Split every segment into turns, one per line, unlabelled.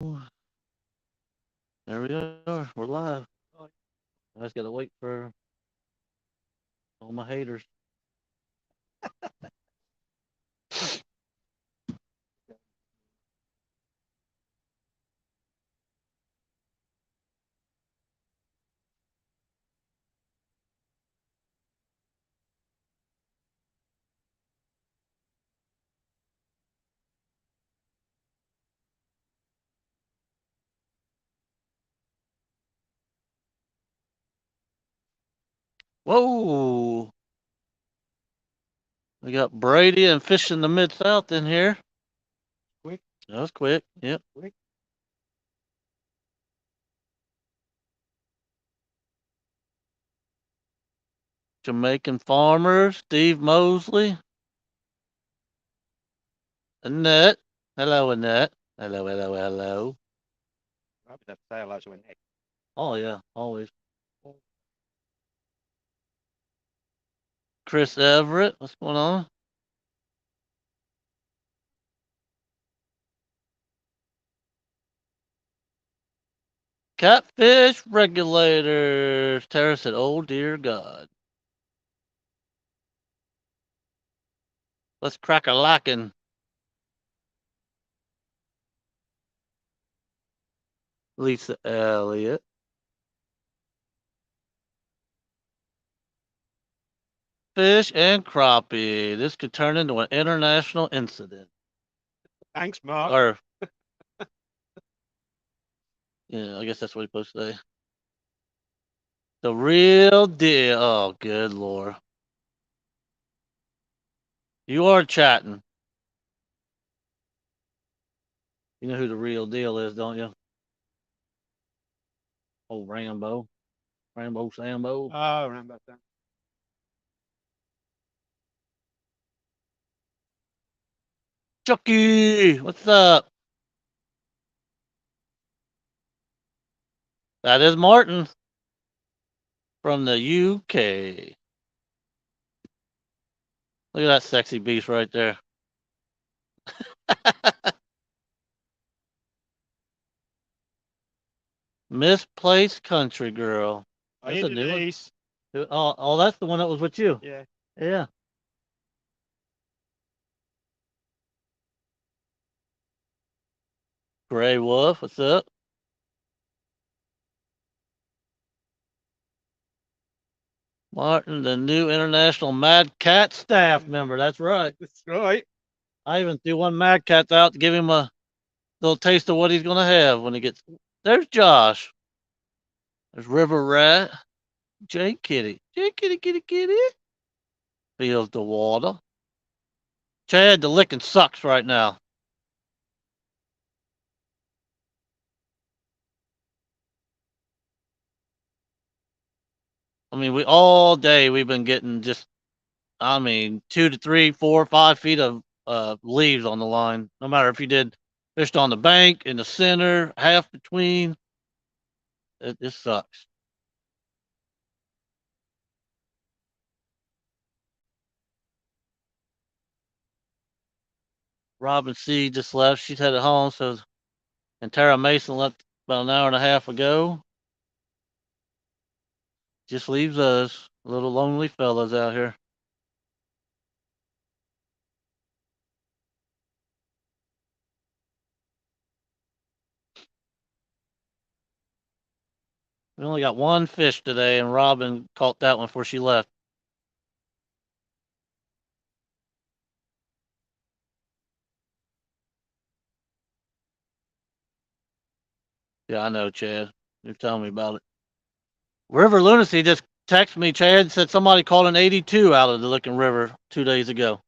There we are. We're live. I just gotta wait for all my haters. Whoa! We got Brady and Fish in the Mid South in here.
Quick.
That was quick. Yep.
Quick.
Jamaican Farmer, Steve Mosley, Annette. Hello, Annette. Hello, hello, hello.
Probably have to say hello to Nick.
Oh yeah, always. Chris Everett, what's going on? Catfish regulators. Tara said, "Oh dear God, let's crack a lacking." Lisa Elliott. Fish and crappie. This could turn into an international incident.
Thanks, Mark.
Or, yeah, I guess that's what he's supposed to say. The real deal. Oh, good lord. You are chatting. You know who the real deal is, don't you? Oh, Rambo. Rambo Sambo.
Oh, remember that.
Chucky, what's up? That is Martin from the UK. Look at that sexy beast right there. Misplaced Country Girl.
I
That's a
into
new one.
these.
Oh, that's the one that was with you.
Yeah.
Yeah. Gray Wolf, what's up? Martin, the new international Mad Cat staff member. That's right.
That's right.
I even threw one Mad Cat out to give him a little taste of what he's gonna have when he gets. There's Josh. There's River Rat. J Kitty. J Kitty, kitty, kitty. Feels the water. Chad, the licking sucks right now. I mean, we all day we've been getting just, I mean, 2 to 3, 4, 5 feet of leaves on the line. No matter if you did fished on the bank, in the center, half between, it just sucks. Robin C just left. She's headed home. So, and Tara Mason left about an hour and a half ago. Just leaves us little lonely fellas out here. We only got one fish today, and Robin caught that one before she left. Yeah, I know, Chad. You're telling me about it. River Lunacy just texted me, Chad, said somebody caught an 82 out of the Licking River 2 days ago.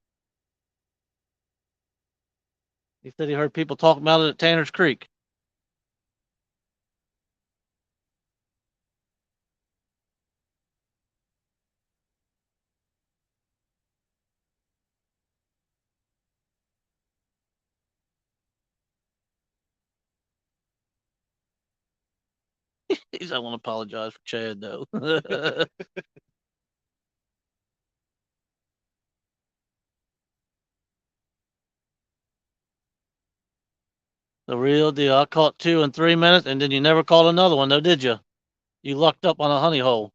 He said he heard people talking about it at Tanner's Creek. He said, I want to apologize for Chad, though. The real deal. I caught 2 in 3 minutes, and then you never caught another one, though, did you? You lucked up on a honey hole.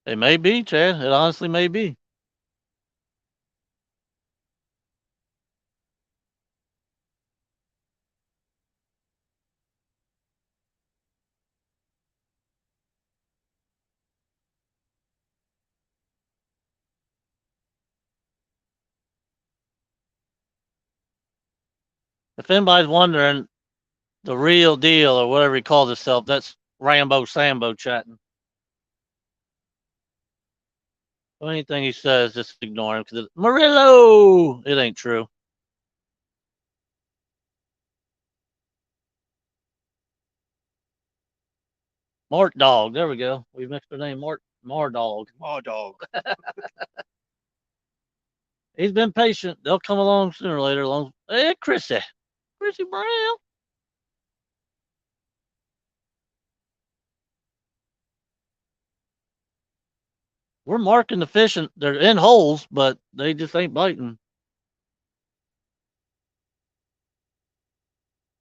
It may be, Chad. It honestly may be. If anybody's wondering, the real deal, or whatever he calls himself, that's Rambo Sambo chatting. Anything he says, just ignore him because Murillo. It ain't true. Mart Dog. There we go. We've mixed their name. Mar Dog.
More dog.
He's been patient. They'll come along sooner or later. Hey, Chrissy Brown. We're marking the fish, and they're in holes, but they just ain't biting.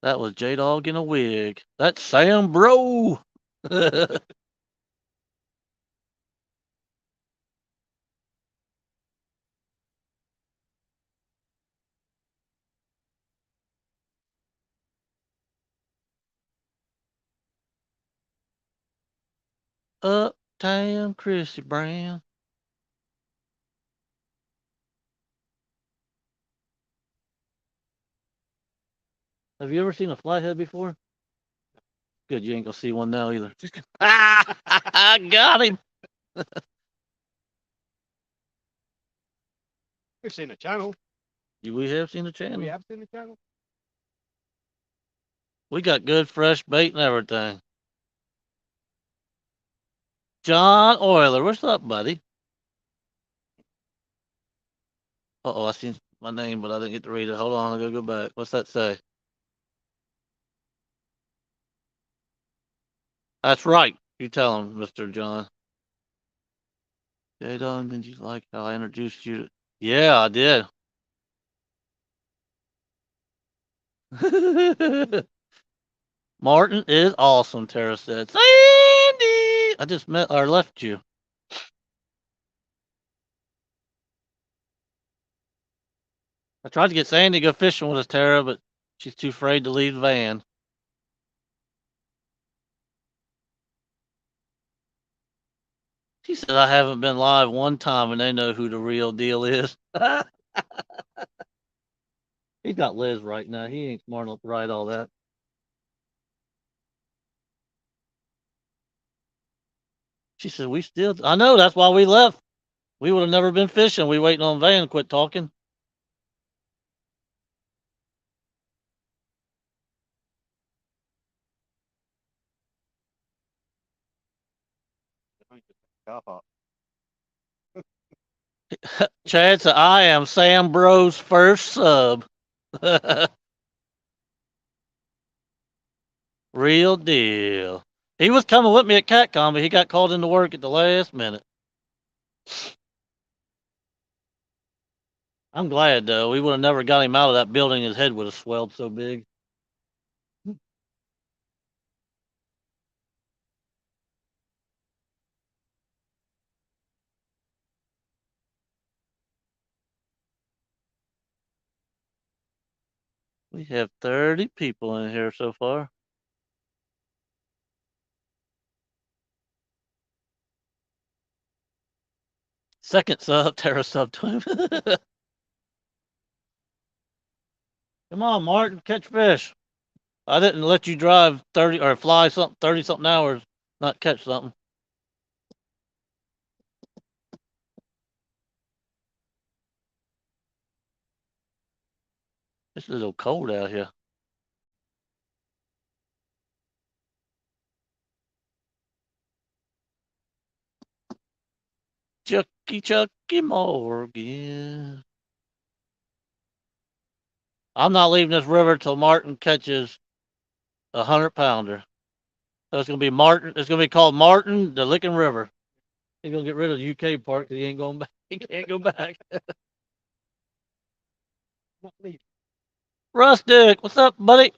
That was J Dog in a wig. That's Sam Bro. Uptown Chrissy Brown. Have you ever seen a flathead before? Good, you ain't gonna see one now either. I got him.
We've seen the channel.
We have seen the channel.
We have seen the channel.
We got good fresh bait and everything. John Euler, what's up, buddy? I seen my name, but I didn't get to read it. Hold on, I gotta go back. What's that say? That's right. You tell him, Mr. John. Jadon, did you like how I introduced you? Yeah, I did. Martin is awesome, Tara said. Sandy! I just met or left you. I tried to get Sandy to go fishing with us, Tara, but she's too afraid to leave the van. She said I haven't been live one time and they know who the real deal is. He's got Liz right now. He ain't smart enough to write all that. She said, we still, I know, that's why we left. We would have never been fishing. We waiting on Van to quit talking. Chad said, I am Sam Bro's first sub. Real deal. He was coming with me at Catcon, but he got called into work at the last minute. I'm glad, though. We would have never got him out of that building. His head would have swelled so big. We have 30 people in here so far. Second sub, Terra sub to him. Come on, Martin, catch fish. I didn't let you drive 30 or fly something 30 something hours, not catch something. It's a little cold out here. Chucky Morgan. I'm not leaving this river till Martin catches 100-pounder. So it's gonna be Martin. It's gonna be called Martin the Licking River. He's gonna get rid of the UK part because he ain't going back. He can't go back.
Not leave.
Rustic, what's up, buddy?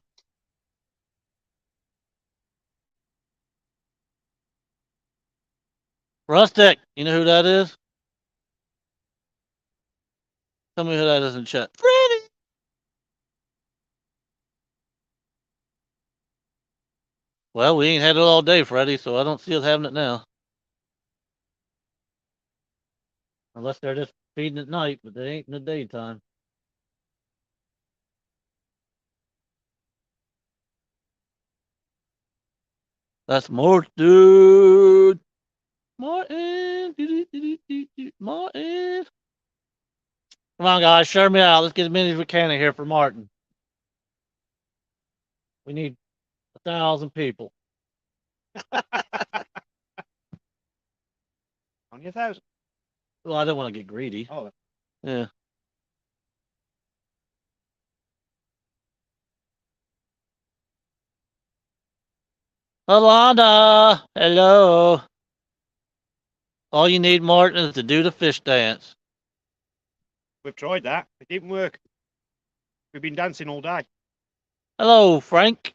Rustic, you know who that is? Tell me who that is in chat. Freddie. Well, we ain't had it all day, Freddie, so I don't see us having it now. Unless they're just feeding at night, but they ain't in the daytime. That's more, dude. Martin. Martin. Come on, guys, share me out. Let's get as many as we can in here for Martin. We need 1,000 people.
Only 1,000.
Well, I don't want to get greedy.
Oh,
Yeah. Alana, hello. All you need, Martin, is to do the fish dance.
we've tried that. It didn't work. We've been dancing all day.
Hello, Frank.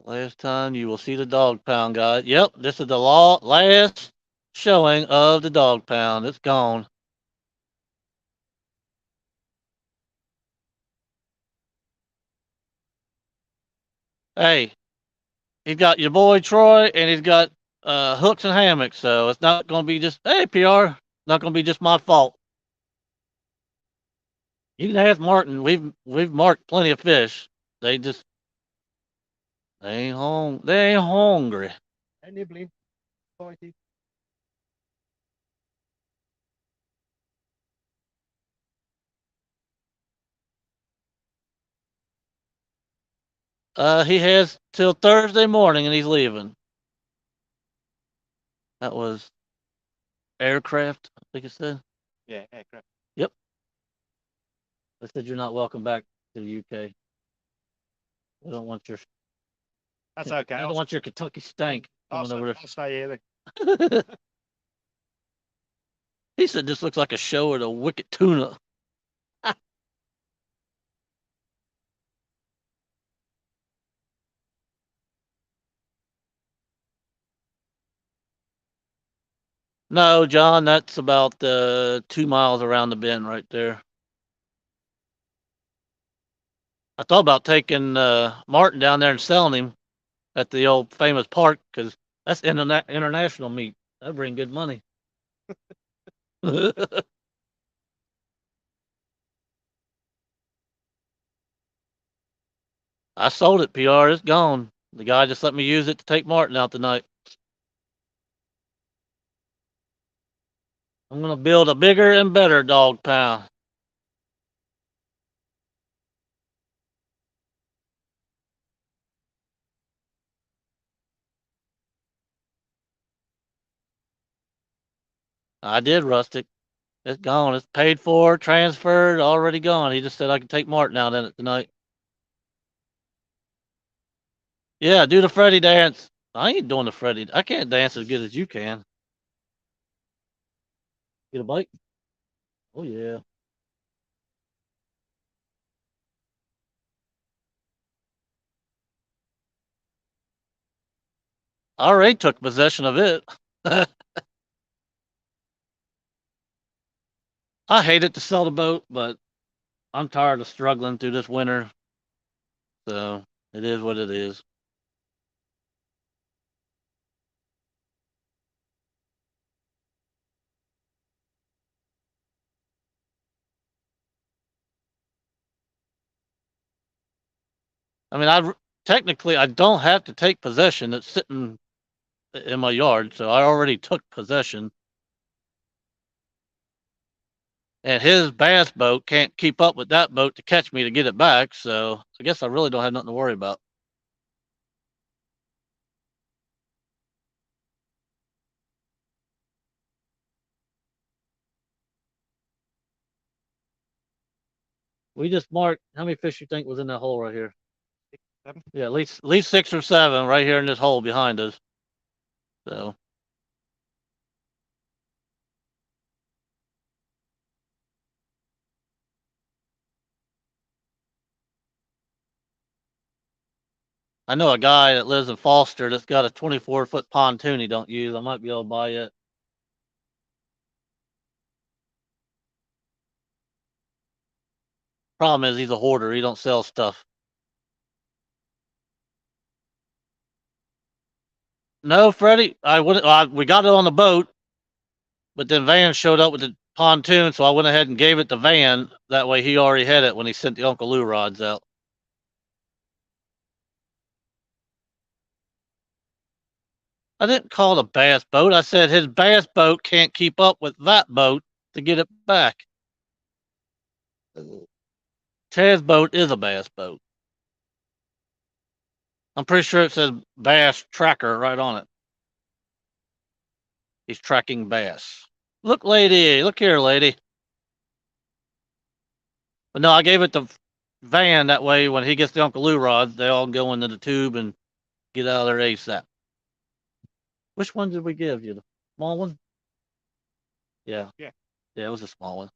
Last time you will see the dog pound, guys. Yep, this is the last showing of the dog pound. It's gone. Hey, he's got your boy Troy, and he's got hooks and hammocks. So it's not going to be just PR. Not going to be just my fault. You can ask Martin. We've marked plenty of fish. They just they ain't home. They ain't hungry.
They're nibbling. Fighting.
He has till Thursday morning, and he's leaving. That was aircraft. I think it said.
Yeah, aircraft.
Yep. They said you're not welcome back to the UK. We don't want your.
That's
I
okay.
don't want your Kentucky stank coming over
I'll stay here
there. He said this looks like a show of the wicked tuna. No, John, that's about 2 miles around the bend right there. I thought about taking Martin down there and selling him at the old famous park because that's international meat. That'd bring good money. I sold it, PR. It's gone. The guy just let me use it to take Martin out tonight. I'm gonna build a bigger and better dog pound. I did, Rustic. It's gone. It's paid for, transferred, already gone. He just said I could take Martin out in it tonight. Yeah, do the Freddy dance. I ain't doing the Freddy. I can't dance as good as you can. Get a bite? Oh yeah. I already took possession of it. I hated to sell the boat, but I'm tired of struggling through this winter. So it is what it is. I mean, technically I don't have to take possession. It's sitting in my yard, so I already took possession. And his bass boat can't keep up with that boat to catch me to get it back. So I guess I really don't have nothing to worry about. We just marked how many fish you think was in that hole right here.
6, 7.
Yeah, at least 6 or 7 right here in this hole behind us. So I know a guy that lives in Foster that's got a 24-foot pontoon he don't use. I might be able to buy it. Problem is he's a hoarder. He don't sell stuff. No, Freddie. We got it on the boat, but then Van showed up with the pontoon, so I went ahead and gave it to Van. That way he already had it when he sent the Uncle Lou rods out. I didn't call it a bass boat. I said his bass boat can't keep up with that boat to get it back. Chad's boat is a bass boat. I'm pretty sure it says bass tracker right on it. He's tracking bass. Look, lady. Look here, lady. But no, I gave it to Van. That way, when he gets the Uncle Lou rods, they all go into the tube and get out of there ASAP. Which one did we give you? The small one? Yeah.
Yeah.
Yeah, it was a small one. Of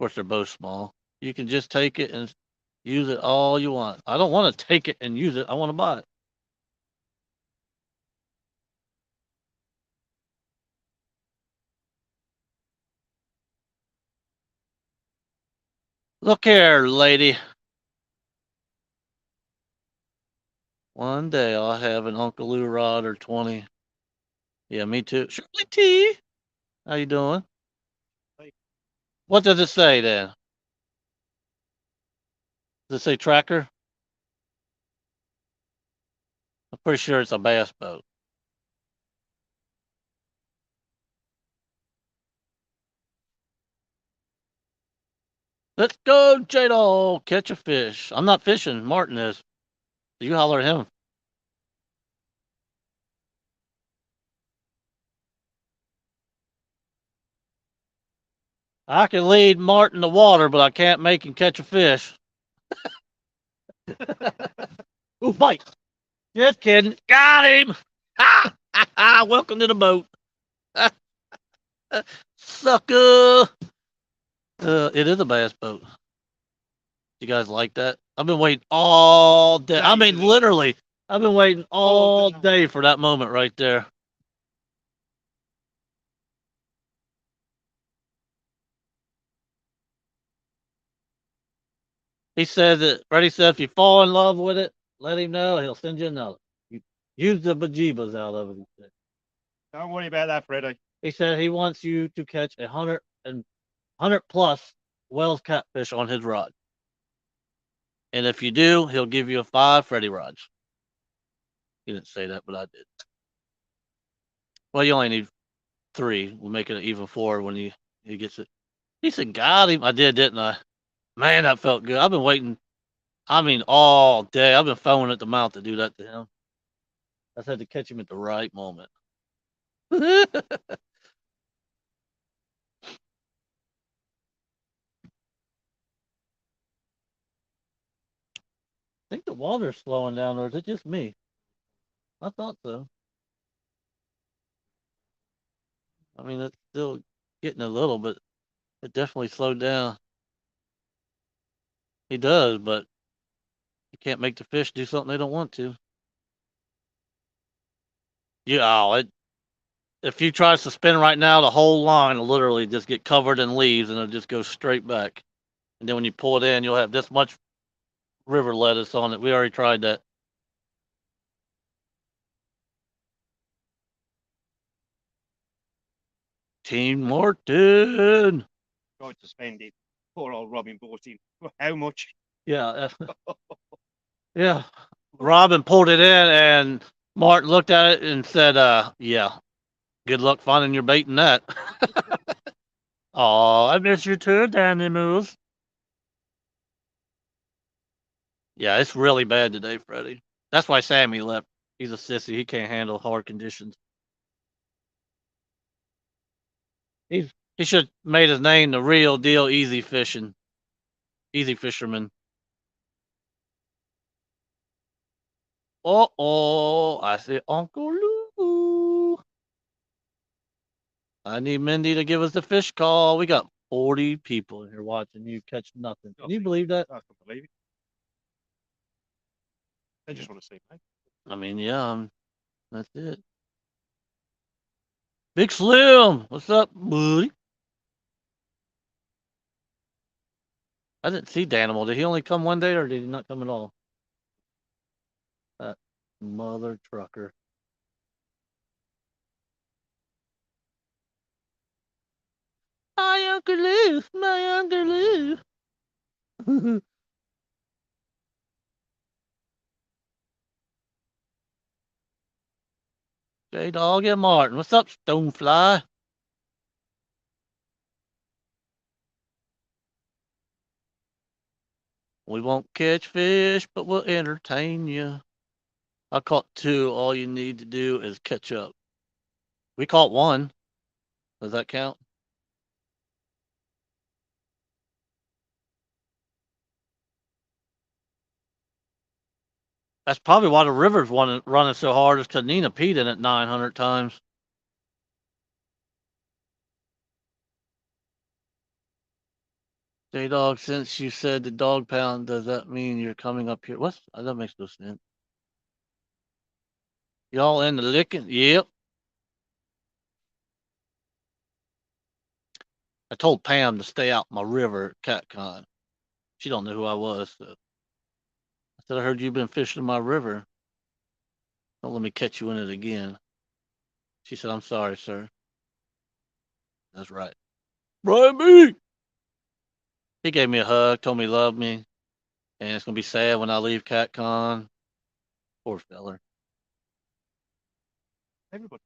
course, they're both small. You can just take it and use it all you want. I don't want to take it and use it. I want to buy it. Look here, lady. One day I'll have an Uncle Lou rod or 20. Yeah, me too. Shirley T. How you doing?
Hey.
What does it say then? Does it say tracker? I'm pretty sure it's a bass boat. Let's go, Jado. Catch a fish. I'm not fishing. Martin is. You holler at him. I can lead Martin to water, but I can't make him catch a fish. Ooh, bite. Just kidding. Got him. Ha! Ha! Ha! Welcome to the boat. Sucker. It is a bass boat. You guys like that? I've been waiting all day. I mean, literally, I've been waiting all day for that moment right there. He said that, Freddie said, if you fall in love with it, let him know. He'll send you another. You use the bejeebas out of it. He said.
Don't worry about that, Freddie.
He said he wants you to catch 100 plus Wells catfish on his rod. And if you do, he'll give you a 5 Freddie rods. He didn't say that, but I did. Well, you only need 3. We'll make it an even 4 when he gets it. He said, got him. I did, didn't I? Man, that felt good. I've been waiting, I mean, all day. I've been foaming at the mouth to do that to him. I just had to catch him at the right moment. I think the water's slowing down, or is it just me? I thought so. I mean, it's still getting a little, but it definitely slowed down. He does, but you can't make the fish do something they don't want to. Yeah, if you try to spin right now, the whole line will literally just get covered in leaves and it'll just go straight back. And then when you pull it in, you'll have this much river lettuce on it. We already tried that. Team Morton.
Tried to spend it. Poor old Robin bought him. How much?
Yeah. Yeah. Robin pulled it in and Martin looked at it and said, yeah, good luck finding your bait in that. Oh, I miss you too, Danny Moose. Yeah, it's really bad today, Freddie. That's why Sammy left. He's a sissy. He can't handle hard conditions. He should made his name the real deal easy fishing. Easy fisherman. Oh, I see Uncle Lou. I need Mindy to give us the fish call. We got 40 people in here watching you catch nothing. Can you believe that?
I can believe it. They just want to see me.
I mean, yeah, that's it. Big Slim, what's up, buddy? I didn't see Danimal. Did he only come one day, or did he not come at all? That mother trucker. My Uncle Lou, my Uncle Lou. J Dog and Martin, what's up, Stonefly? We won't catch fish, but we'll entertain you. I caught two. All you need to do is catch up. We caught one. Does that count? That's probably why the river's running so hard, is because Nina peed in it 900 times. J Dog, since you said the dog pound, does that mean you're coming up here? What? That makes no sense. Y'all in the licking? Yep. I told Pam to stay out my river at Catcon. She don't know who I was, so I said, I heard you've been fishing my river. Don't let me catch you in it again. She said, I'm sorry, sir. That's right. Brian B. He gave me a hug, told me he loved me, and it's gonna be sad when I leave Catcon. Poor feller.
Everybody.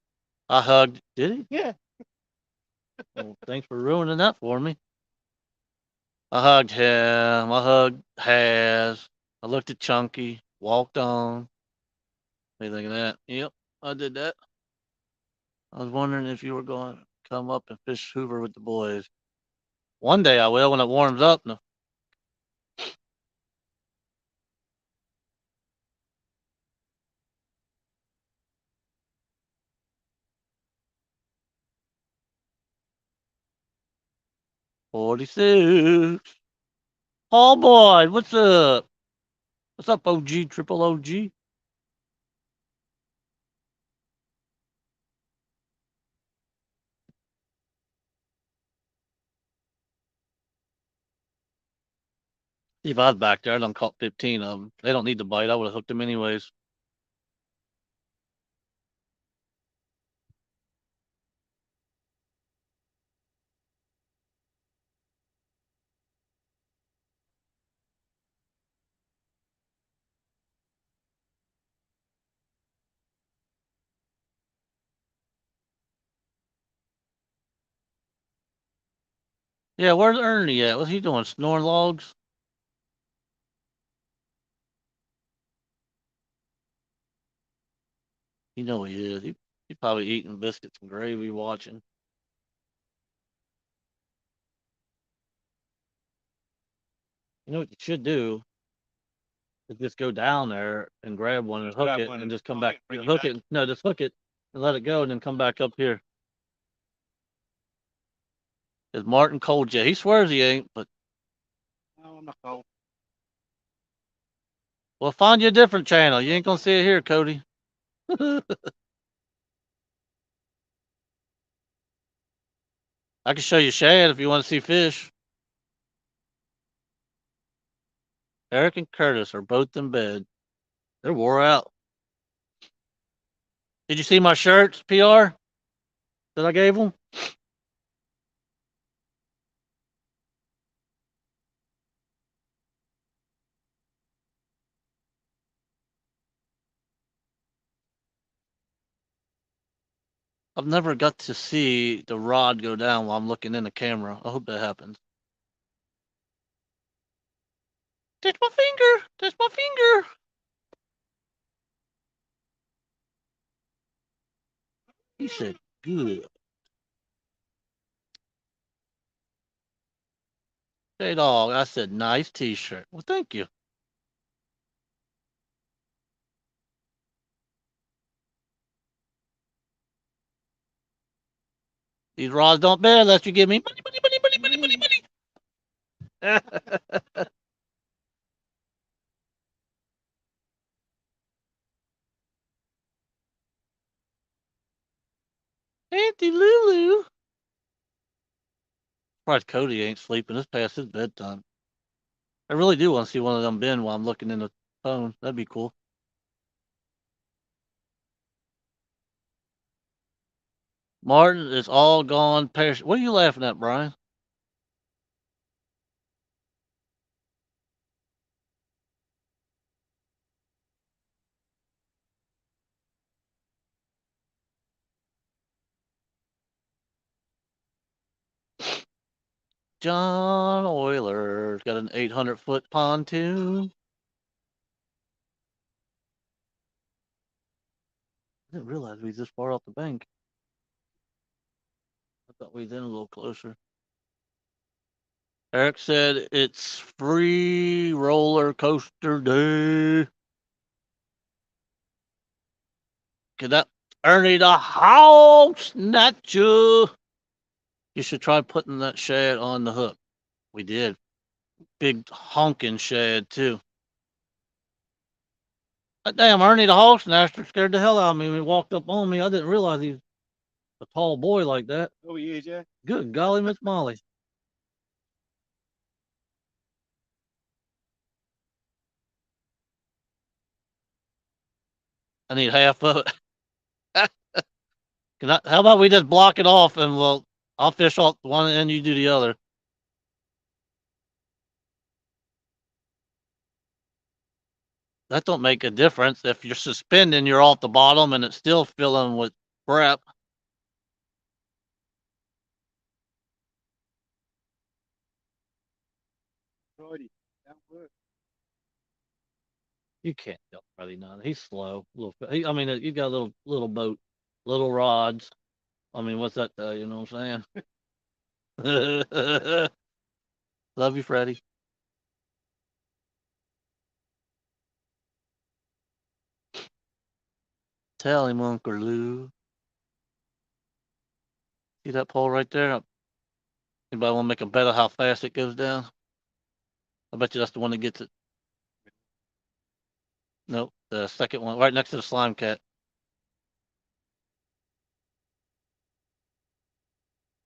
I hugged. Did he?
Yeah.
Well, thanks for ruining that for me. I hugged him. I hugged Has. I looked at Chunky. Walked on. What do you think of that? Yep, I did that. I was wondering if you were going to come up and fish Hoover with the boys. One day I will when it warms up. No. $46. Oh boy, what's up? What's up, OG, triple OG? If I was back there, I done caught 15 of them. They don't need to bite. I would have hooked them anyways. Yeah, where's Ernie at? What's he doing? Snoring logs? You know he is. He's probably eating biscuits and gravy watching. You know what you should do? Is just go down there and grab one and hook
Grab
it
one
and
and
just come
fly
back.
it, bring it
Hook
back.
it. No, just hook it and let it go and then come back up here. Is Martin cold yet? He swears he ain't, but
No, I'm not cold.
well, find you a different channel. You ain't gonna see it here, Cody. I can show you Shad if you want to see fish. Eric and Curtis are both in bed. They're wore out. Did you see my shirts, PR, that I gave them? I've never got to see the rod go down while I'm looking in the camera. I hope that happens. That's my finger. That's my finger. He said, good. Hey, dog. I said, nice t shirt. Well, thank you. These rods don't bear unless you give me money, money, money, money, money, money, money. Auntie Lulu. Surprised Cody ain't sleeping. It's past his bedtime. I really do want to see one of them bend while I'm looking in the phone. That'd be cool. Martin is all gone. What are you laughing at, Brian? John Oiler's got an 800-foot pontoon. I didn't realize we was this far off the bank. I thought we was in a little closer. Eric said it's free roller coaster day. Get that Ernie the Hog Snatcher. You should try putting that shad on the hook. We did. Big honking shad too. That damn Ernie the Hog Snatcher scared the hell out of me when he walked up on me. I didn't realize he's a tall boy like that.
Oh, he is, yeah.
Good golly, Miss Molly. I need half of it. How about we just block it off and I'll fish off one and you do the other. That don't make a difference. If you're suspending, you're off the bottom and it's still filling with crap.
Friday. That work.
You can't tell Freddie none. He's slow. I mean, you got a little boat, little rods. I mean, what's that? You know what I'm saying? Love you, Freddie. Tell him, Uncle Lou. See that pole right there? Anybody want to make a bet of how fast it goes down? I bet you that's the one that gets it. Nope, the second one, right next to the slime cat.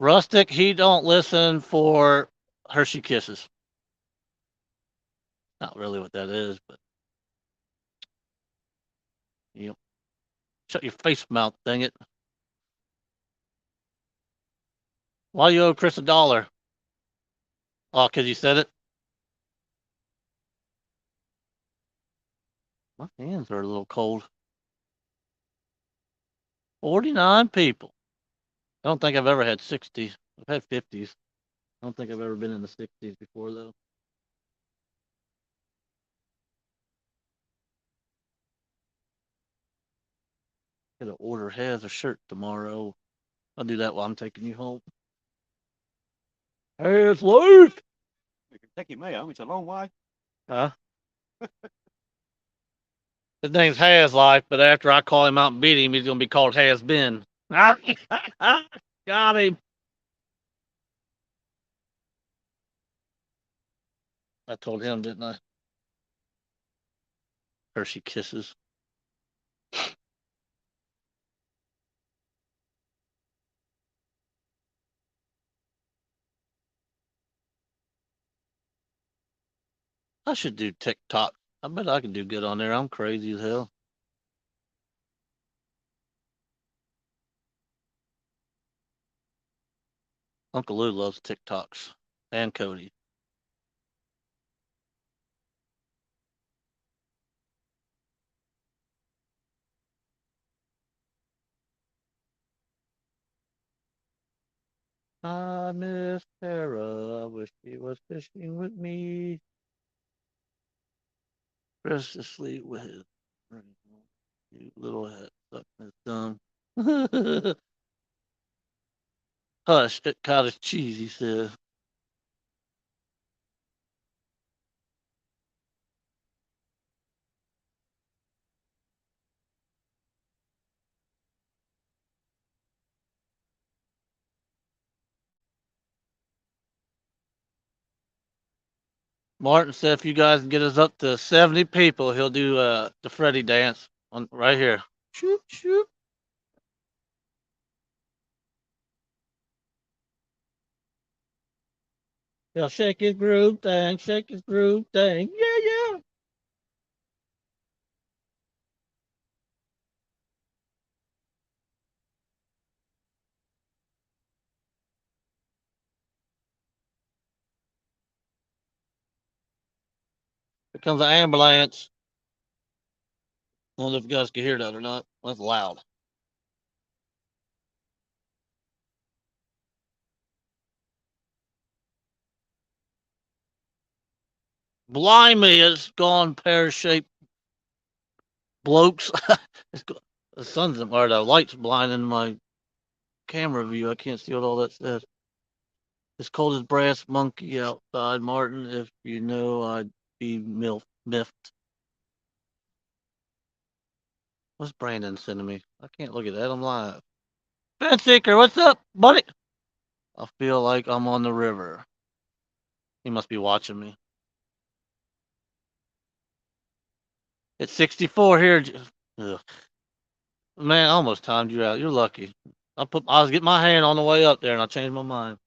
Rustic, he don't listen for Hershey Kisses. Not really what that is, but yep. Shut your face mouth, dang it. Why you owe Chris $1? Oh, because you said it? My hands are a little cold. 49 people. I don't think I've ever had 60. I've had 50s. I don't think I've ever been in the 60s before, though. Gotta order Has a shirt tomorrow. I'll do that while I'm taking you home. Has life!
You can take me home. It's a long way.
Huh? His name's Has Life, but after I call him out and beat him, he's gonna be called Has Been. Got him. I told him, didn't I? Hershey Kisses. I should do TikTok. I bet I can do good on there. I'm crazy as hell. Uncle Lou loves TikToks. And Cody. I miss Tara. I wish she was fishing with me. Rest asleep with his you little head sucking his thumb. Hush, it cottage cheese, he said. Martin said if you guys can get us up to 70 people, he'll do the Freddy dance on right here. Shoop, shoop. He'll shake his groove thing, shake his groove thing. Yeah, yeah. Here comes the ambulance. I don't know if you guys can hear that or not. That's loud. Blimey, it's gone pear shaped blokes. The sun's or the light's blinding my camera view. I can't see what all that says. It's cold as brass monkey outside, Martin. If you know, I'd be miffed. What's Brandon sending me? I can't look at that. I'm live. Ben Seeker, what's up, buddy? I feel like I'm on the river. He must be watching me. It's 64 here. Ugh. Man, I almost timed you out. You're lucky. I was getting my hand on the way up there, and I changed my mind.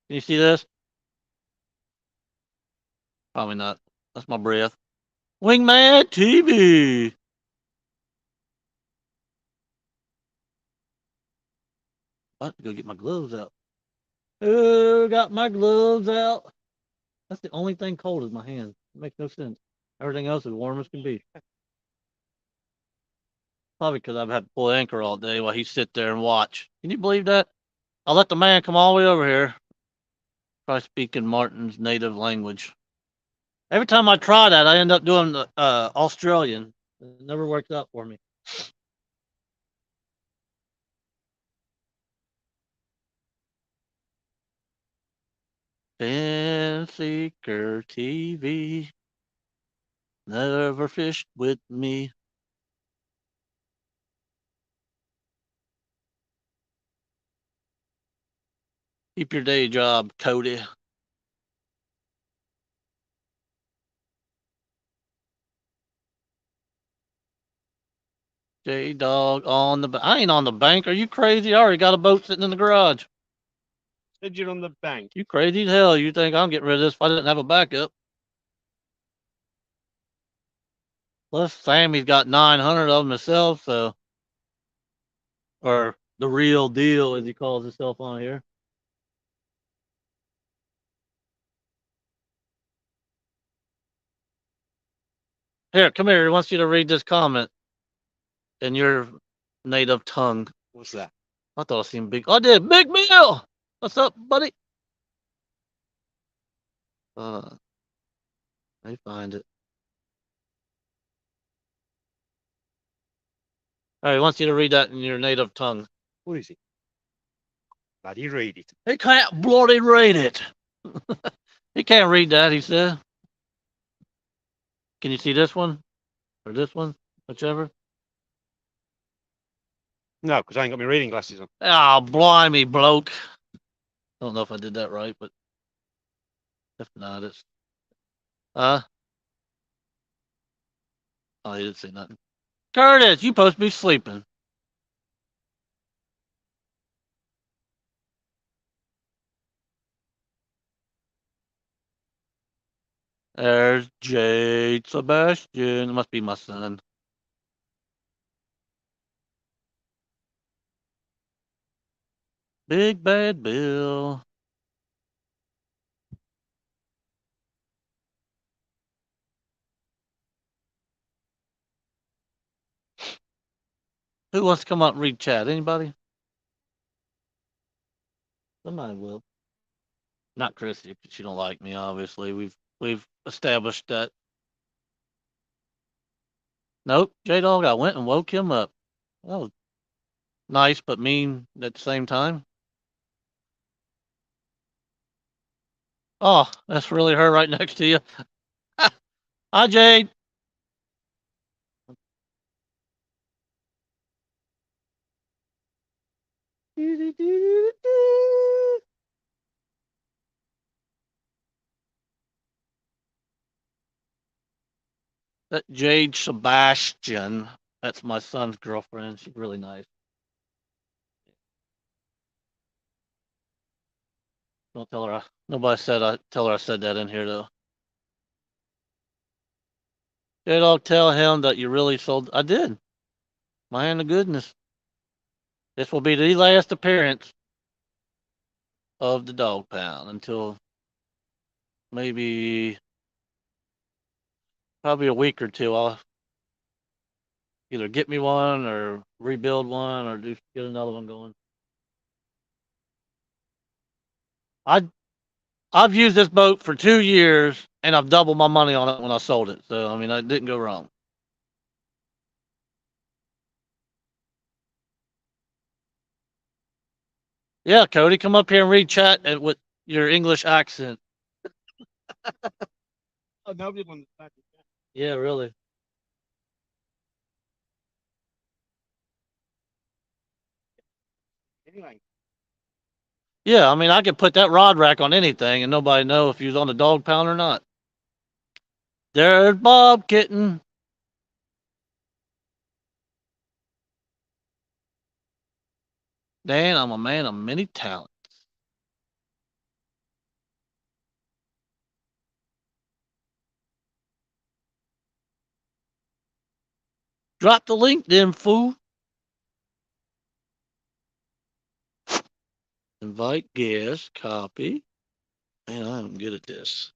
Can you see this? Probably not. That's my breath. Wingman TV. I have to go get my gloves out. Oh, got my gloves out. That's the only thing cold is my hands. It makes no sense. Everything else is warm as can be. Probably because I've had to pull anchor all day while he sit there and watch. Can you believe that? I let the man come all the way over here. Try speaking Martin's native language. Every time I try that, I end up doing the Australian. It never works out for me. Ben Seeker TV. Never fished with me. Keep your day job, Cody. J Dog on the I ain't on the bank. Are you crazy? I already got a boat sitting in the garage.
Said you're on the bank.
You crazy as hell. You think I'm getting rid of this if I didn't have a backup? Plus, Sammy's got 900 of them himself, so. Or the real deal, as he calls himself on here. Here, come here. He wants you to read this comment in your native tongue.
What's that?
I thought I seen big. I did. Big Bill. What's up, buddy? Let me find it. All right, he wants you to read that in your native tongue.
What is it? Bloody read it.
He can't bloody read it. He can't read that, he said. Can you see this one? Or this one? Whichever.
No, because I ain't got my reading glasses on.
Ah, blimey, bloke. I don't know if I did that right, but if not, it's. Oh, he didn't say nothing. Curtis, you supposed to be sleeping. There's Jade Sebastian. It must be my son. Big Bad Bill. Who wants to come up and read chat? Anybody? Somebody will. Not Chrissy, because she don't like me. Obviously, we've established that. Nope, J Dog. I went and woke him up. That was nice, but mean at the same time. Oh, that's really her right next to you. Hi, Jade. That Jade Sebastian. That's my son's girlfriend. She's really nice. Don't tell her. Nobody said I tell her I said that in here though. J-Dog, tell him that you really sold. I did. My hand of goodness. This will be the last appearance of the dog pound until maybe probably a week or two. I'll either get me one or rebuild one or get another one going. I've used this boat for 2 years and I've doubled my money on it when I sold it. So I mean, I didn't go wrong. Yeah, Cody, come up here and read chat with your English accent.
Oh, nobody will understand it.
Yeah, really.
Anyway,
Yeah, I mean, I could put that rod rack on anything and nobody know if you was on the dog pound or not. There's Bob Kitten. Dan, I'm a man of many talents. Drop the link then, fool. Invite guests, copy. Man, I'm good at this.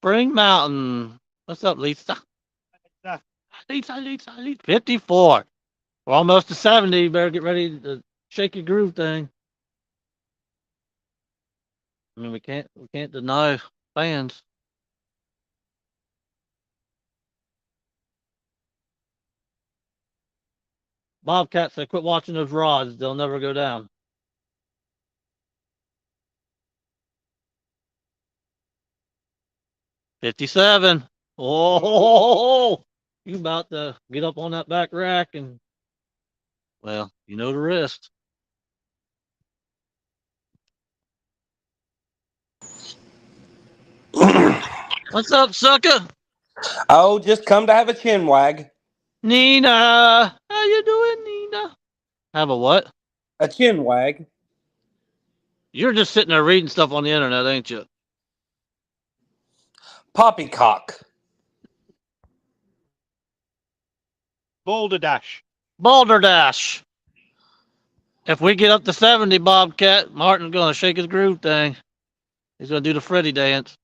Spring Mountain. What's up, Lisa?
uh,
Lisa. 54. We're almost to 70. You better get ready to shake your groove thing. I mean, we can't deny fans. Bobcat said, quit watching those rods. They'll never go down. 57. Oh, you about to get up on that back rack and, well, you know the rest. What's up, sucker?
Oh, just come to have a chin wag.
Nina. How you doing, Nina? Have a what?
A chin wag.
You're just sitting there reading stuff on the internet, ain't you?
Poppycock.
Boulder Dash.
Balderdash. If we get up to 70, Bobcat, Martin's going to shake his groove thing. He's going to do the Freddy dance.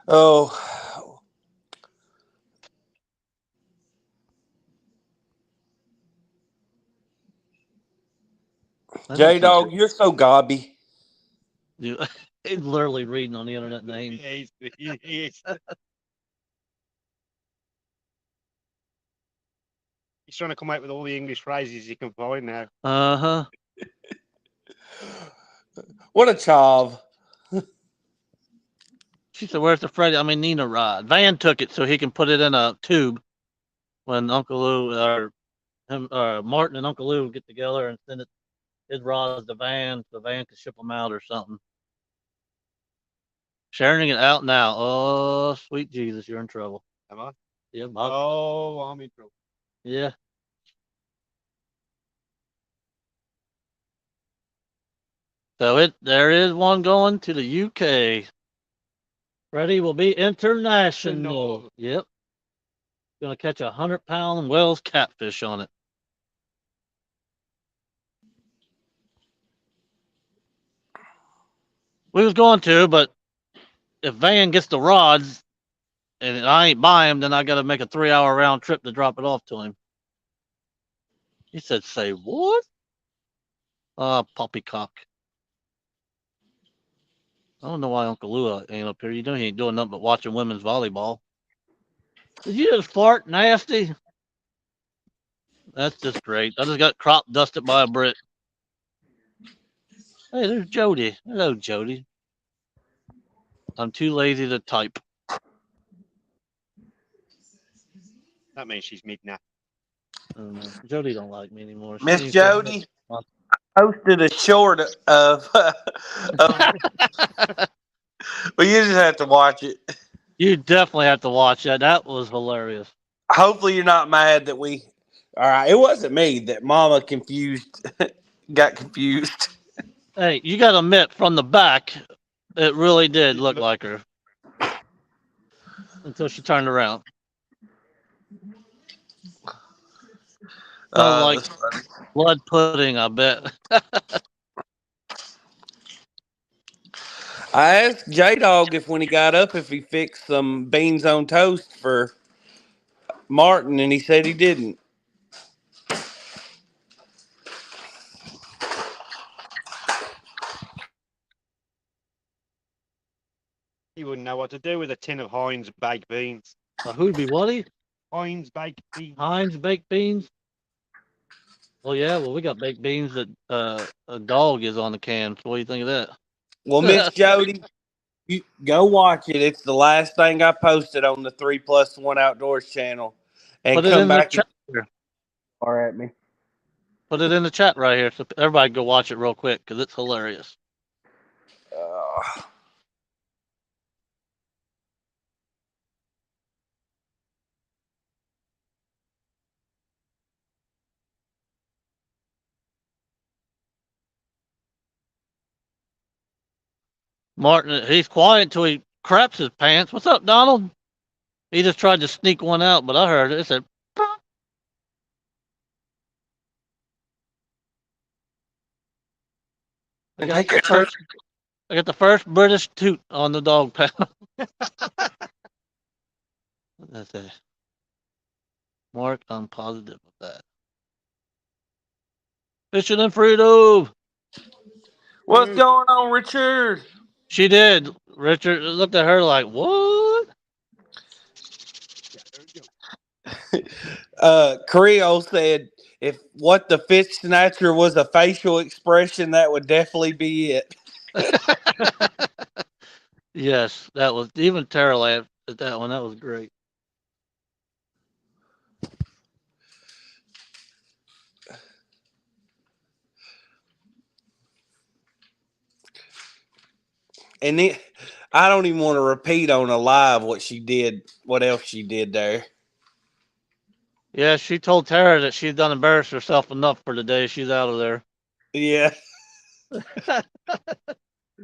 Oh. J-Dog, you're so gobby.
Dude, he's literally reading on the internet names.
Yeah, he is. He's trying to come out with all the English phrases he can find now.
Uh-huh.
What a chav.
She said, where's the Freddy? Nina rod. Van took it so he can put it in a tube when Uncle Lou or him, Martin and Uncle Lou get together and send his rods to Van so Van can ship them out or something. Sharing it out now. Oh, sweet Jesus, you're in trouble.
Am I?
Yeah, Bob.
Oh, I'm in trouble.
Yeah. So there is one going to the UK. Freddy will be international. Yep. Gonna catch 100-pound Wells catfish on it. We was going to, but if Van gets the rods and I ain't buy him, then I got to make a 3-hour round trip to drop it off to him. He said, "Say what?" Poppycock. I don't know why Uncle Lou ain't up here. You know he ain't doing nothing but watching women's volleyball. Did you just fart nasty? That's just great. I just got crop dusted by a Brit. Hey, there's Jody. Hello, Jody. I'm too lazy to type.
That means she's midnight.
Jody don't like me anymore.
Miss Jody posted a short of well, you just have to watch it.
You definitely have to watch that. That was hilarious.
Hopefully, you're not mad that we. All right, it wasn't me that Mama confused, got confused.
Hey, you got to admit, from the back, it really did look like her until she turned around. Smelled like
That's funny.
blood pudding, I bet.
I asked J Dog if when he got up if he fixed some beans on toast for Martin, and he said he didn't.
You wouldn't know what to do with a tin of Heinz baked beans.
Who'd be what?
Heinz baked beans.
Heinz baked beans? Well, yeah, well, we got baked beans that a dog is on the can. So what do you think of that?
Well, Miss Jody, you go watch it. It's the last thing I posted on the 3+1 Outdoors channel, and
Put it
come
in the
back and
chat here.
fire at me.
Put it in the chat right here, so everybody go watch it real quick because it's hilarious.
Uh,
Martin, he's quiet until he craps his pants. What's up, Donald? He just tried to sneak one out, but I heard it. It said, I got the first British toot on the dog pound. That's it. Mark, I'm positive of that. Fishing and Frito.
what's going on, Richard?
She did. Richard looked at her like, what?
Creole said if what the fish snatcher was a facial expression, that would definitely be it.
Yes, that was, even Tara laughed at that one. That was great.
And then I don't even want to repeat on a live what she did, what else she did there.
Yeah, she told Tara that she's done embarrassed herself enough for the day. She's out of there.
Yeah.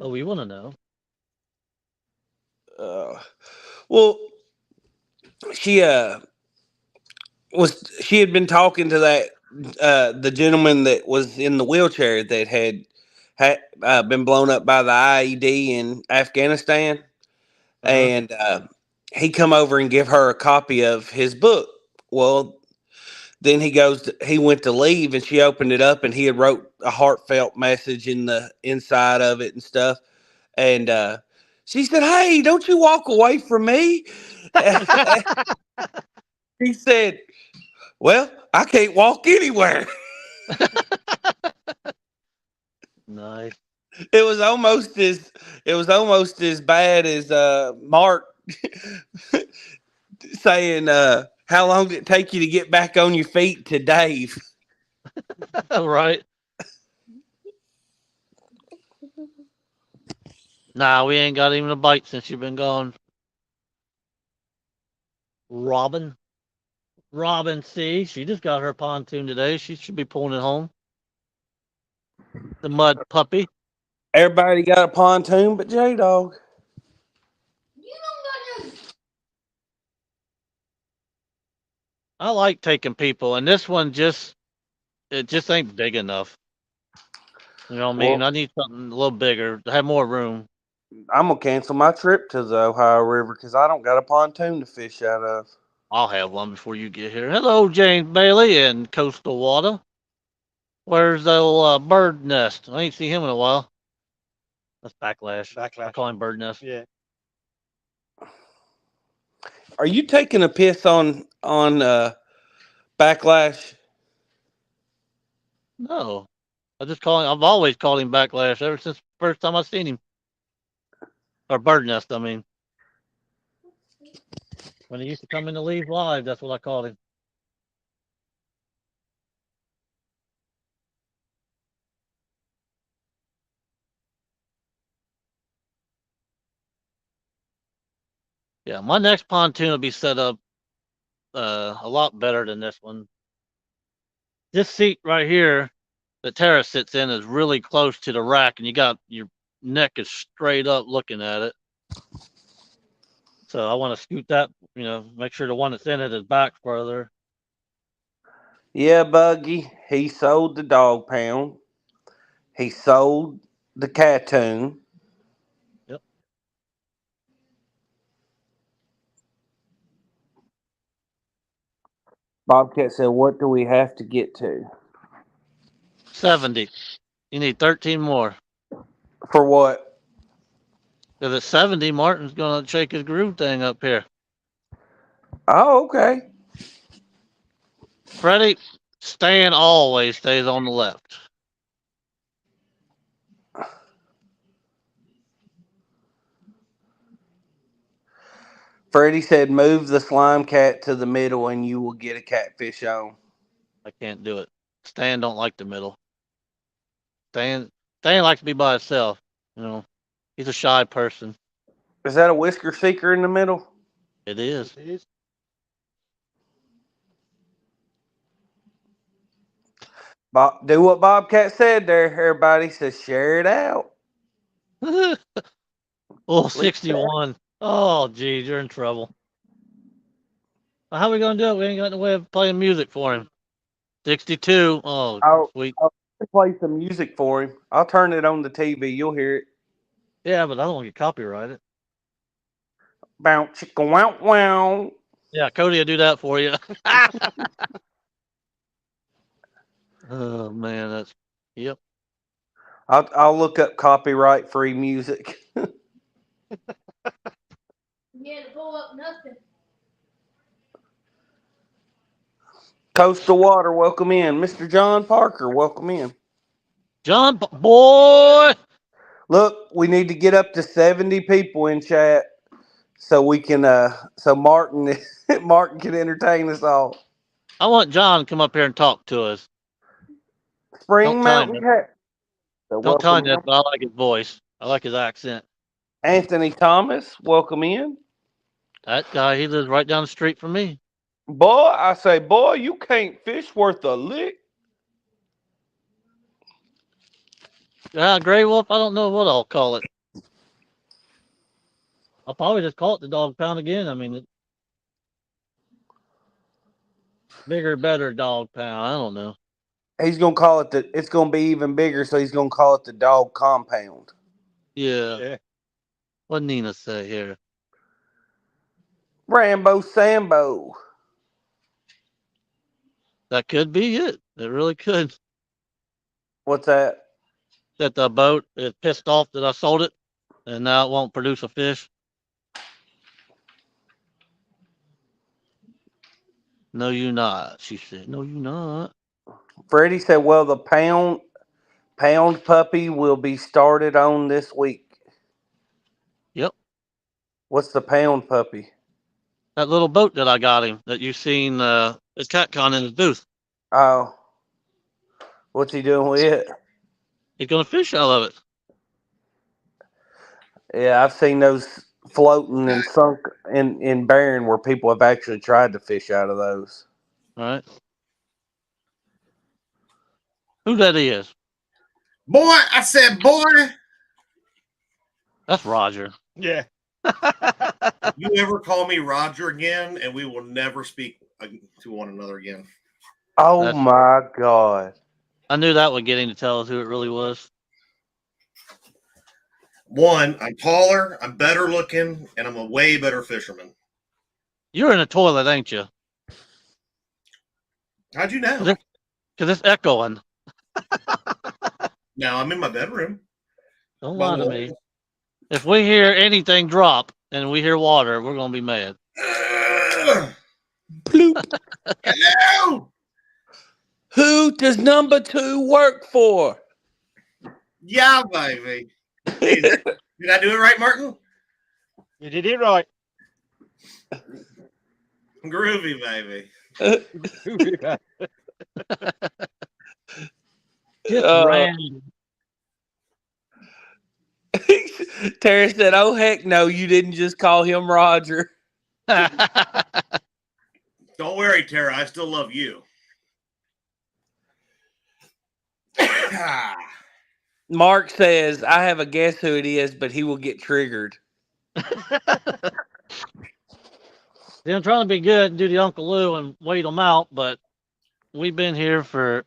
Oh, we want to know.
Well, she she had been talking to that the gentleman that was in the wheelchair that had been blown up by the IED in Afghanistan, and he come over and give her a copy of his book. Well, then he went to leave, and she opened it up, and he had wrote a heartfelt message in the inside of it and stuff. And she said, "Hey, don't you walk away from me." He said, "Well, I can't walk anywhere."
Nice.
It was almost as bad as Mark saying, "How long did it take you to get back on your feet?" to Dave.
Right. Nah, we ain't got even a bite since you've been gone. Robin. Robin, see, she just got her pontoon today. She should be pulling it home. The mud puppy.
Everybody got a pontoon, but J Dog.
I like taking people, and this one it just ain't big enough. You know what I mean?
Well,
I need something a little bigger to have more room.
I'm gonna cancel my trip to the Ohio River because I don't got a pontoon to fish out of.
I'll have one before you get here. Hello, James Bailey in Coastal Water. Where's the old bird nest? I ain't seen him in a while. That's Backlash. I call him Bird Nest.
Yeah.
Are you taking a piss on Backlash?
No, I've always called him Backlash ever since the first time I seen him. Or Bird Nest, I mean. When he used to come in to leave live, that's what I called him. Yeah, my next pontoon will be set up a lot better than this one. This seat right here that Tara sits in is really close to the rack, and you got your neck is straight up looking at it. So I want to scoot that, make sure the one that's in it is back further.
Yeah, Buggy. He sold the dog pound. He sold the cartoon.
Yep.
Bobcat said, "What do we have to get to
70. You need 13 more.
for what?"
If it's 70, Martin's gonna shake his groove thing up here.
Oh, okay.
Freddie, Stan always stays on the left.
Freddie said, "Move the slime cat to the middle, and you will get a catfish on."
I can't do it. Stan don't like the middle. Stan likes to be by himself. He's a shy person.
Is that a whisker seeker in the middle?
It is.
It is.
Do what Bobcat said there, everybody. Says share it out.
Oh, 61. Oh, geez, you're in trouble. Well, how are we gonna do it? We ain't got no way of playing music for him. 62. Oh, sweet.
I'll play some music for him. I'll turn it on the TV. You'll hear it.
Yeah, but I don't want to get copyrighted.
Bounce, chicka, wow, wow.
Yeah, Cody will do that for you. Oh man, that's yep.
I'll look up copyright free music.
Yeah, to pull up nothing.
Coastal Water, welcome in. Mr. John Parker, welcome in.
John, boy.
Look, we need to get up to 70 people in chat so we can so Martin Martin can entertain us all.
I want John to come up here and talk to us.
Spring
Don't tell him
Mountain
that.
Cat. So
Don't tell him
welcome
that, but I like his voice. I like his accent.
Anthony Thomas, welcome in.
That guy, he lives right down the street from me.
Boy, I say, boy, you can't fish worth a lick.
Yeah, Gray Wolf, I don't know what I'll call it. I'll probably just call it the dog pound again. I mean, bigger, better dog pound. I don't know.
He's gonna call it it's gonna be even bigger, so he's gonna call it the dog compound.
Yeah.
Yeah.
What Nina say here?
Rambo Sambo.
That could be it. It really could.
What's that?
That the boat is pissed off that I sold it, and now it won't produce a fish. No, you not. She said, "No, you not."
Freddie said, well, the pound puppy will be started on this week.
Yep.
What's the pound puppy?
That little boat that I got him that you seen at Catcon in his booth.
Oh. What's he doing with it?
He's gonna fish out of it.
Yeah, I've seen those floating and sunk in Barron where people have actually tried to fish out of those.
All right. Who that is?
Boy, I said, boy,
That's Roger.
Yeah.
you ever call me Roger again, and we will never speak to one another again.
Oh
That's-
my God.
I knew that would get him to tell us who it really was.
One, I'm taller, I'm better looking, and I'm a way better fisherman.
You're in a toilet, ain't you?
How'd you know?
Because it's echoing.
Now I'm in my bedroom.
Don't lie to me. If we hear anything drop and we hear water, we're gonna be mad.
Bloop.
Hello.
Who does number 2 work for?
Yeah, baby. Did I do it right, Martin?
You did it right.
Groovy, baby.
Just random.
Terry said, oh, heck no, you didn't just call him Roger.
Don't worry, Tara. I still love you.
Mark says, I have a guess who it is, but he will get triggered.
See, I'm trying to be good and do the Uncle Lou and wait them out, but we've been here for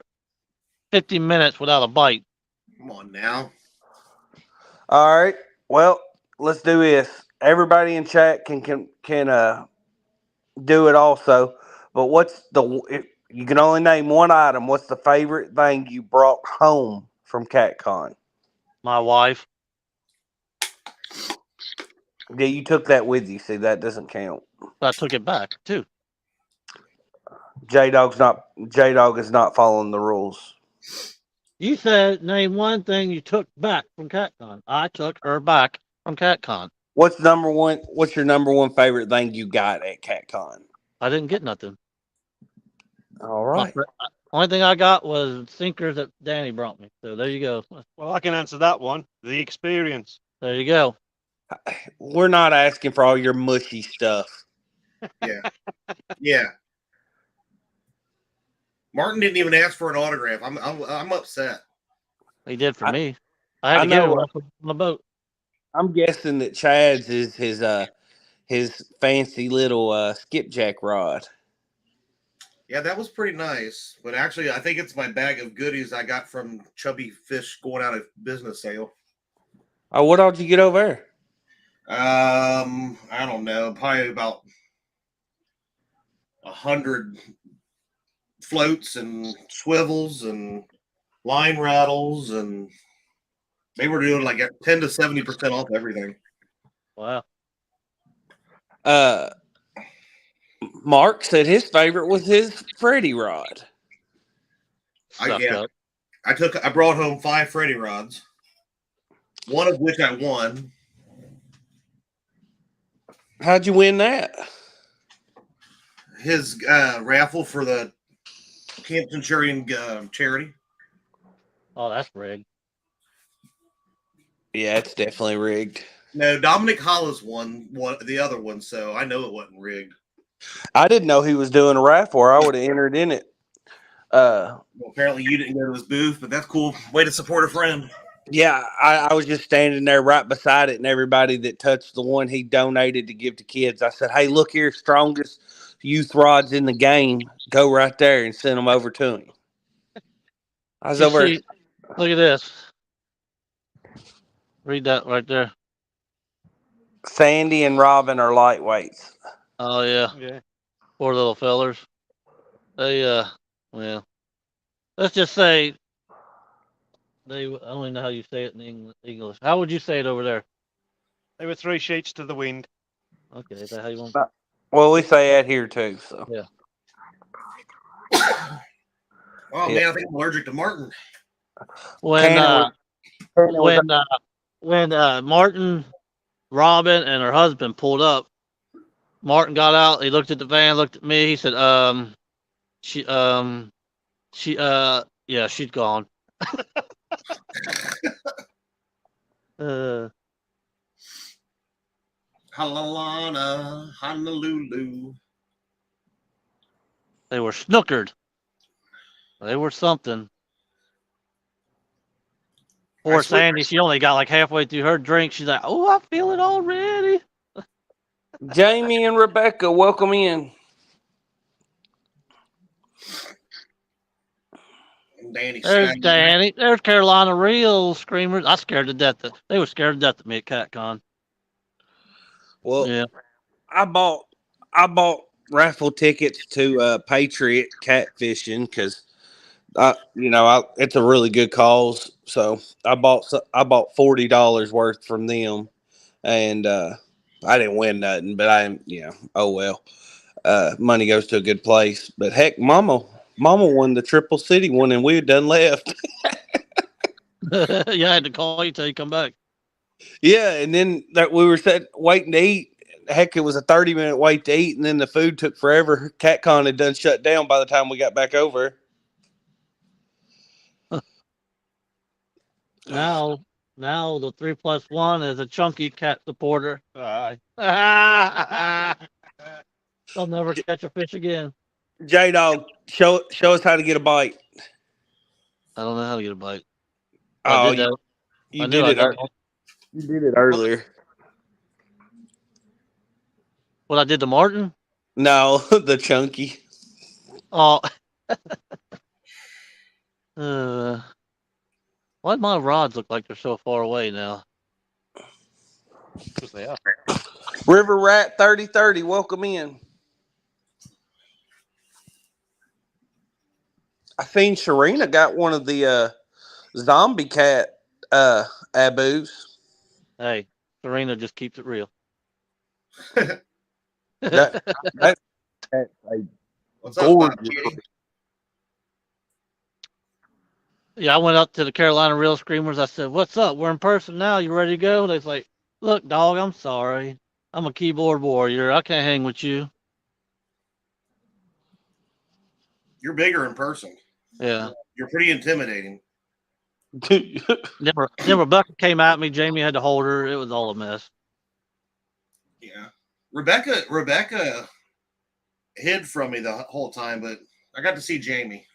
50 minutes without a bite.
Come on now.
All right. Well, let's do this. Everybody in chat can do it also. But what's if you can only name one item? What's the favorite thing you brought home from CatCon?
My wife.
Yeah, you took that with you. See, that doesn't count.
I took it back too.
J Dog is not following the rules.
You said name one thing you took back from CatCon. I took her back from CatCon.
What's your number one favorite thing you got at CatCon?
I didn't get nothing.
All right.
Only thing I got was sinkers that Danny brought me. So there you go.
Well, I can answer that one. The experience.
There you go.
We're not asking for all your mushy stuff.
Yeah. Yeah. Martin didn't even ask for an autograph. I'm upset.
He did for me. I had to give him one on the boat.
I'm guessing that Chad's is his fancy little skipjack rod.
Yeah, that was pretty nice. But actually, I think it's my bag of goodies I got from Chubby Fish going out of business sale.
Oh, what all did you get over there?
I don't know, probably about 100 floats and swivels and line rattles, and they were doing like 10 to 70% off everything.
Wow.
Mark said his favorite was his Freddy rod.
I brought home 5 Freddy rods, one of which I won.
How'd you win that?
His raffle for the Camp Centurion charity.
Oh, that's rigged.
Yeah, it's definitely rigged.
No, Dominic Hollis won the other one, so I know it wasn't rigged.
I didn't know he was doing a raffle, or I would have entered in it.
Well, apparently you didn't go to his booth, but that's cool. Way to support a friend.
Yeah, I was just standing there right beside it, and everybody that touched the one he donated to give to kids, I said, hey, look here, strongest youth rods in the game. Go right there and send them over to him. I was over.
Look at this. Read that right there.
Sandy and Robin are lightweights.
Oh, yeah.
Yeah.
Poor little fellers. They, well, let's just say I don't even know how you say it in English. How would you say it over there?
They were 3 sheets to the wind.
Okay, is that how you want?
Well, we say that here too. So
yeah.
Oh man, I think I'm allergic to Martin.
When Martin, Robin, and her husband pulled up, Martin got out. He looked at the van, looked at me. He said, she's gone."
Halalana, Honolulu.
They were snookered. They were something. Poor Sandy, she only got like halfway through her drink. She's like, "Oh, I feel it already."
Jamie and Rebecca, welcome in.
There's Danny. There's Carolina Real Screamers. I scared to death. They were scared to death of me at CatCon.
Well,
yeah.
I bought raffle tickets to Patriot catfishing because it's a really good cause. So I bought $40 worth from them, and I didn't win nothing, but oh well. Money goes to a good place. But heck, Mama won the Triple City one, and we had done left.
Yeah, I had to call you till you come back.
Yeah, and then we were waiting to eat. Heck, it was a 30-minute wait to eat, and then the food took forever. CatCon had done shut down by the time we got back over.
Now the 3+1 is a chunky cat supporter. I'll never catch a fish again.
J Dog, show us how to get a bite.
I don't know how to get a bite.
Oh,
I did that.
you
I knew
did
I
it.
got
You did it earlier.
what I did to Martin.
No, the chunky.
Oh, why do my rods look like they're so far away now?
Because they are.
River Rat 3030, welcome in. I seen Sharina got one of the zombie cat abus.
Hey, Serena just keeps it real.
That's a
What's up, Bob
gorgeous.
Kitty?
Yeah, I went up to the Carolina Real Screamers. I said, "What's up? We're in person now. You ready to go?" They're like, "Look, dog, I'm sorry. I'm a keyboard warrior. I can't hang with you."
You're bigger in person.
Yeah.
You're pretty intimidating.
Then Rebecca came at me. Jamie had to hold her. It was all a mess.
Yeah. Rebecca hid from me the whole time, but I got to see Jamie.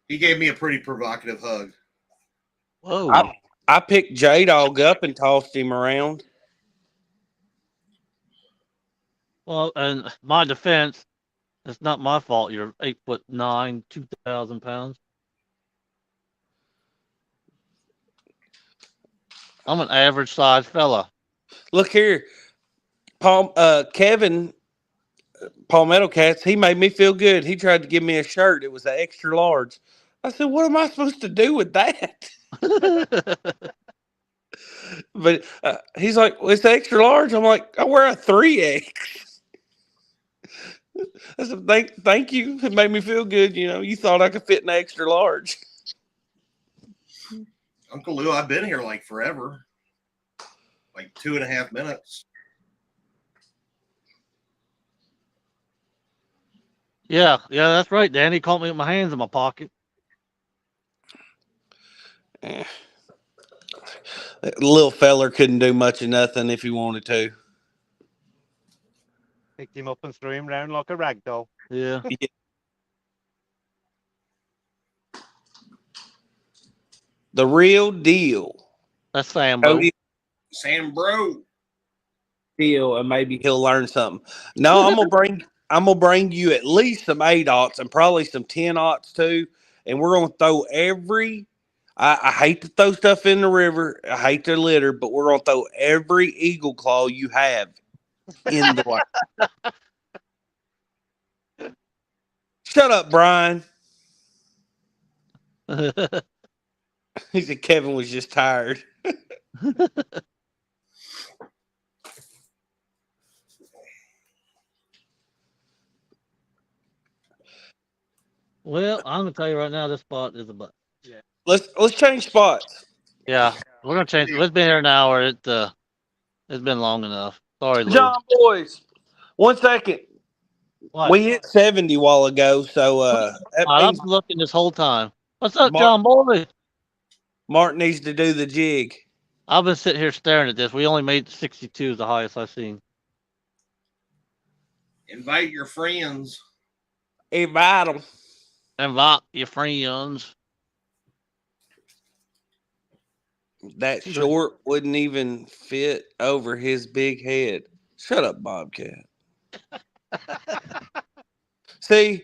He gave me a pretty provocative hug.
Whoa.
I picked J Dog up and tossed him around.
Well, and my defense, it's not my fault. You're 8'9", 2,000 pounds. I'm an average sized fella.
Look here, Kevin Palmetto Cats. He made me feel good. He tried to give me a shirt. It was an extra large. I said, "What am I supposed to do with that?" But he's like, well, "It's extra large." I'm like, "I wear a 3X." I said, "Thank you. It made me feel good. You know, you thought I could fit an extra large."
Uncle Lou, I've been here like forever. Like 2.5 minutes.
Yeah, that's right. Danny caught me with my hands in my pocket.
Eh. That little feller couldn't do much of nothing if he wanted to.
Picked him up and threw him round like a rag doll.
Yeah.
Yeah. The real deal.
That's Sambo.
Cody
Sam Bro.
deal, and maybe he'll learn something. No, I'm gonna bring you at least some 8-aughts and probably some 10-aughts too. And we're gonna throw every. I hate to throw stuff in the river. I hate to litter, but we're gonna throw every eagle claw you have in the water. Shut up, Brian. He said Kevin was just tired.
Well, I'm gonna tell you right now, this spot is a butt.
Let's change spots.
Yeah, we're gonna change. It's been here an hour. It's been long enough. Sorry, Lou.
John boys, 1 second.
What?
We hit 70 a while ago, so that
I've
means
been looking this whole time. What's up,
Mark-
John Boy?
Mark needs to do the jig.
I've been sitting here staring at this. We only made 62 is the highest I've seen.
Invite your friends.
Invite them.
Invite your friends.
That short wouldn't even fit over his big head. Shut up, Bobcat. See,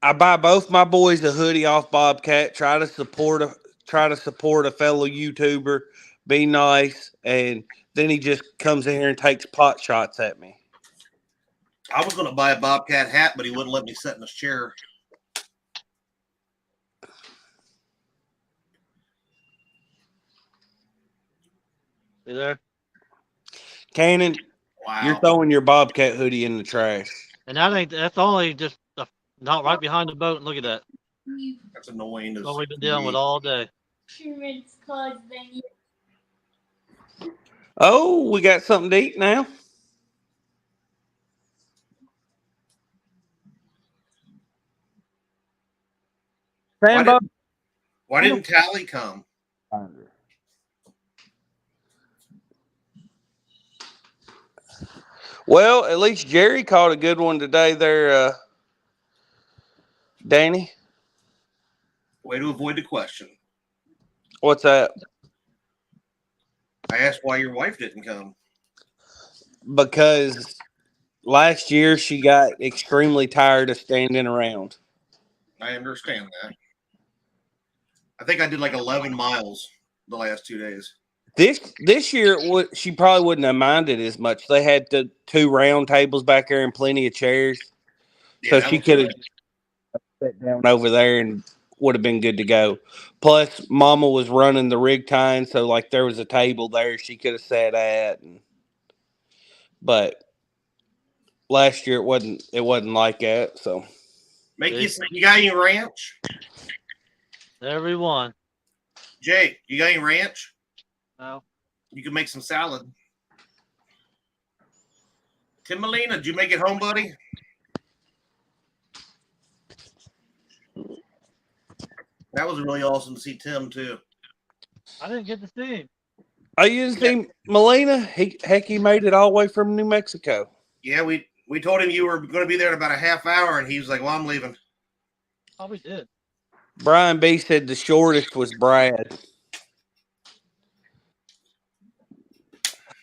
I buy both my boys a hoodie off Bobcat. Try to support a fellow YouTuber. Be nice, and then he just comes in here and takes pot shots at me.
I was going to buy a Bobcat hat, but he wouldn't let me sit in his chair.
You there?
Cannon,
Wow.
you're throwing your Bobcat hoodie in the trash.
And that's only just not right behind the boat. And look at that.
That's annoying.
That's what we've been dealing with all day.
Oh, we got something to eat now. Sambo,
Why didn't Tally come?
find her. Well, at least Jerry caught a good one today there, Danny.
Way to avoid the question.
What's that?
I asked why your wife didn't come.
Because last year she got extremely tired of standing around.
I understand that. I think I did like 11 miles the last 2 days.
This year she probably wouldn't have minded as much. They had the 2 round tables back there and plenty of chairs, so
that
she
was
could have
good.
sat down over there and would have been good to go. Plus, Mama was running the rig tying, so like there was a table there she could have sat at. But last year it wasn't like that. So
Make you got any ranch?
Everyone.
Jay, you got any ranch?
No.
You can make some salad. Tim Molina, did you make it home, buddy? That was really awesome to see Tim too.
I didn't get to see him.
Oh, you didn't see Molina? He made it all the way from New Mexico.
Yeah, we told him you were going to be there in about a half hour, and he was like, "Well, I'm leaving."
Probably did.
Brian B said the shortest was Brad.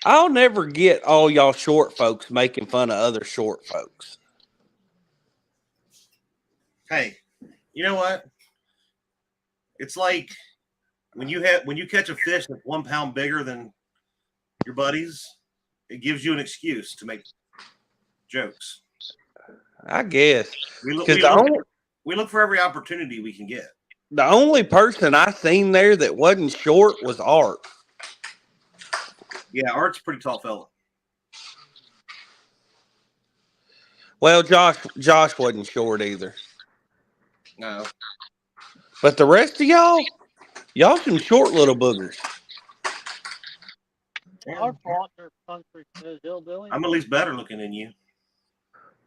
I'll never get all y'all short folks making fun of other short folks.
Hey, you know what? It's like when you catch a fish that's 1 pound bigger than your buddies, it gives you an excuse to make jokes.
I guess.
We look for every opportunity we can get.
The only person I seen there that wasn't short was Art.
Yeah, Art's a pretty tall fella.
Well, Josh wasn't short either.
No.
But the rest of y'all some short little boogers.
Our partner, country hillbilly.
I'm at least better looking than you.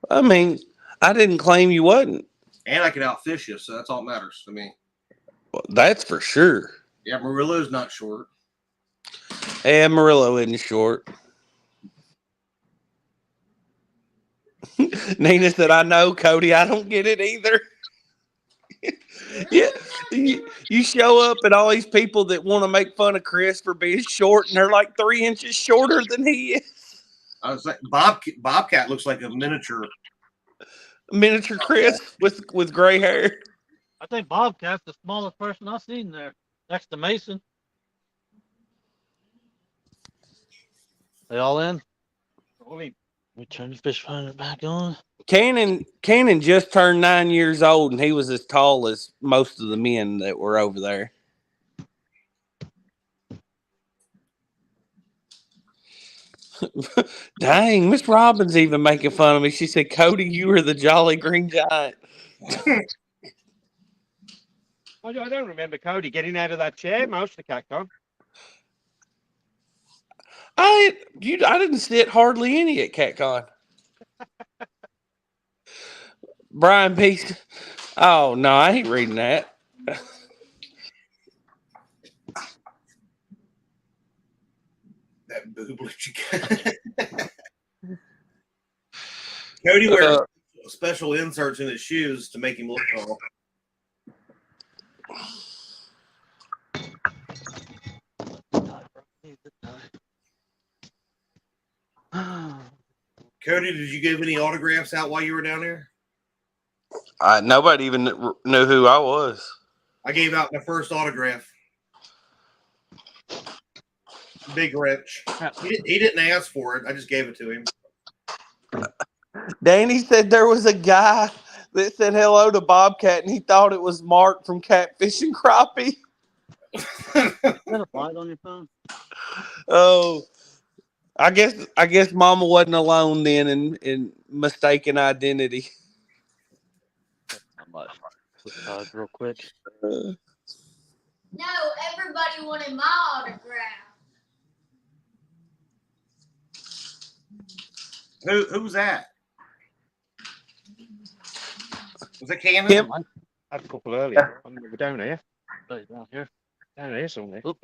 I mean, I didn't claim you wasn't.
And I can outfish you, so that's all that matters to me.
Well, that's for sure.
Yeah, Murillo's not short.
And Murillo isn't short. Nina said, I know, Cody. I don't get it either. Yeah, you show up and all these people that want to make fun of Chris for being short, and they're like 3 inches shorter than he is.
I was like, Bobcat looks like a miniature
Chris with gray hair.
I think Bobcat's the smallest person I've seen there, next to Mason. They all in? We turn the fish finder back on.
Cannon just turned 9 years old, and he was as tall as most of the men that were over there. Dang, Miss Robbins even making fun of me. She said, Cody, you were the Jolly Green Giant.
I don't remember Cody getting out of that chair most of the Catcon.
I didn't sit hardly any at Catcon. Brian Peace. Oh no, I ain't reading that.
that booblet. Cody wears special inserts in his shoes to make him look tall. Cody, did you give any autographs out while you were down there?
Nobody even knew who I was.
I gave out my first autograph. Big Rich. He didn't ask for it. I just gave it to him.
Danny said there was a guy that said hello to Bobcat, and he thought it was Mark from Catfish and Crappie.
Is that a light on your phone?
Oh, I guess Mama wasn't alone then in mistaken identity.
I might flip cards real quick.
No, everybody wanted my autograph.
Who was that? Was it Cannon?
Kim.
I had a couple earlier. We're down here.
Right down here.
Oh, there's something.
Oop.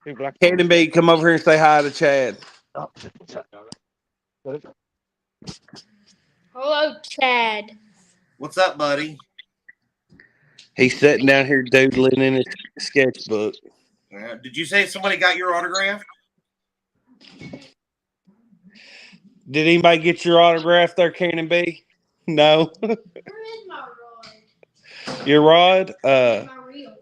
Two black
Cannon B, come over here and say hi to Chad.
Oh,
Hello, Chad.
What's up, buddy?
He's sitting down here doodling in his sketchbook.
Did you say somebody got your autograph?
Did anybody get your autograph there, Cannon B? No.
Where is my rod?
Your rod?
My reel.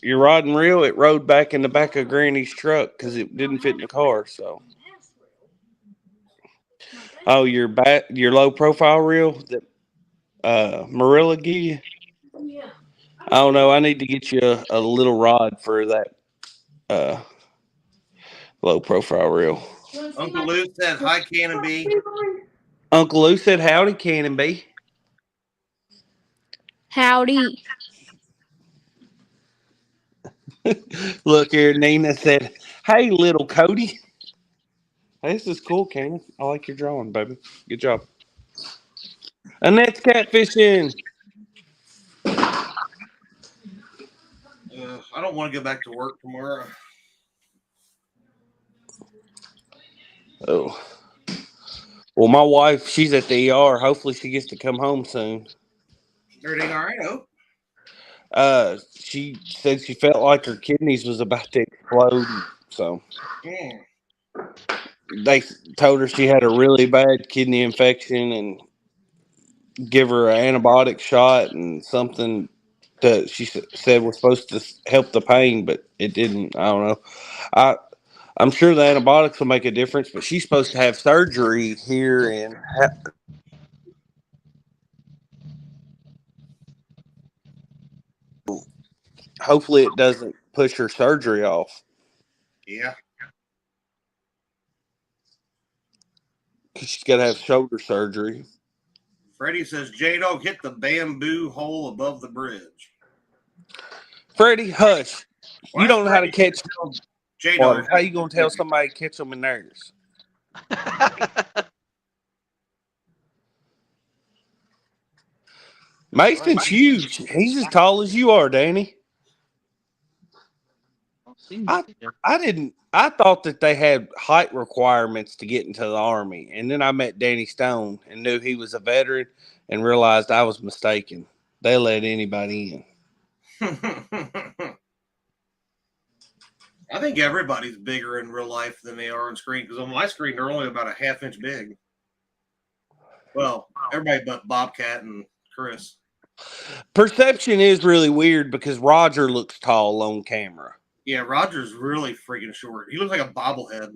Your rod and reel, it rode back in the back of Granny's truck because it didn't fit in the car. So, oh, your low profile reel that Marilla gave you.
Yeah.
I don't know. I need to get you a little rod for that low profile reel.
Uncle Lou said hi, Cannon B.
Uncle Lou said howdy, Cannon B.
Howdy.
Look here, Nina said, "Hey, little Cody." Hey, this is cool, Cannon. I like your drawing, baby. Good job. Annette's catfishing.
I don't want to go back to work tomorrow.
Oh. Well, my wife, she's at the ER. Hopefully she gets to come home soon.
Everything all right, oh?
She said she felt like her kidneys was about to explode. So they told her she had a really bad kidney infection and give her an antibiotic shot and something that she said was supposed to help the pain, but it didn't. I don't know. I'm sure the antibiotics will make a difference, but she's supposed to have surgery here in. Hopefully, it doesn't push her surgery off.
Yeah.
Because she's got to have shoulder surgery.
Freddie says J-Dog hit the bamboo hole above the bridge.
Freddie, hush. You don't know how to catch
J-Dog.
water. How you going to tell somebody to catch them in theirs? Mason's huge. He's as tall as you are, Danny. I thought that they had height requirements to get into the Army. And then I met Danny Stone and knew he was a veteran and realized I was mistaken. They let anybody in.
I think everybody's bigger in real life than they are on screen, because on my screen they're only about a half-inch big. Well, everybody but Bobcat and Chris.
Perception is really weird because Roger looks tall on camera.
Yeah, Roger's really freaking short. He looks like a bobblehead.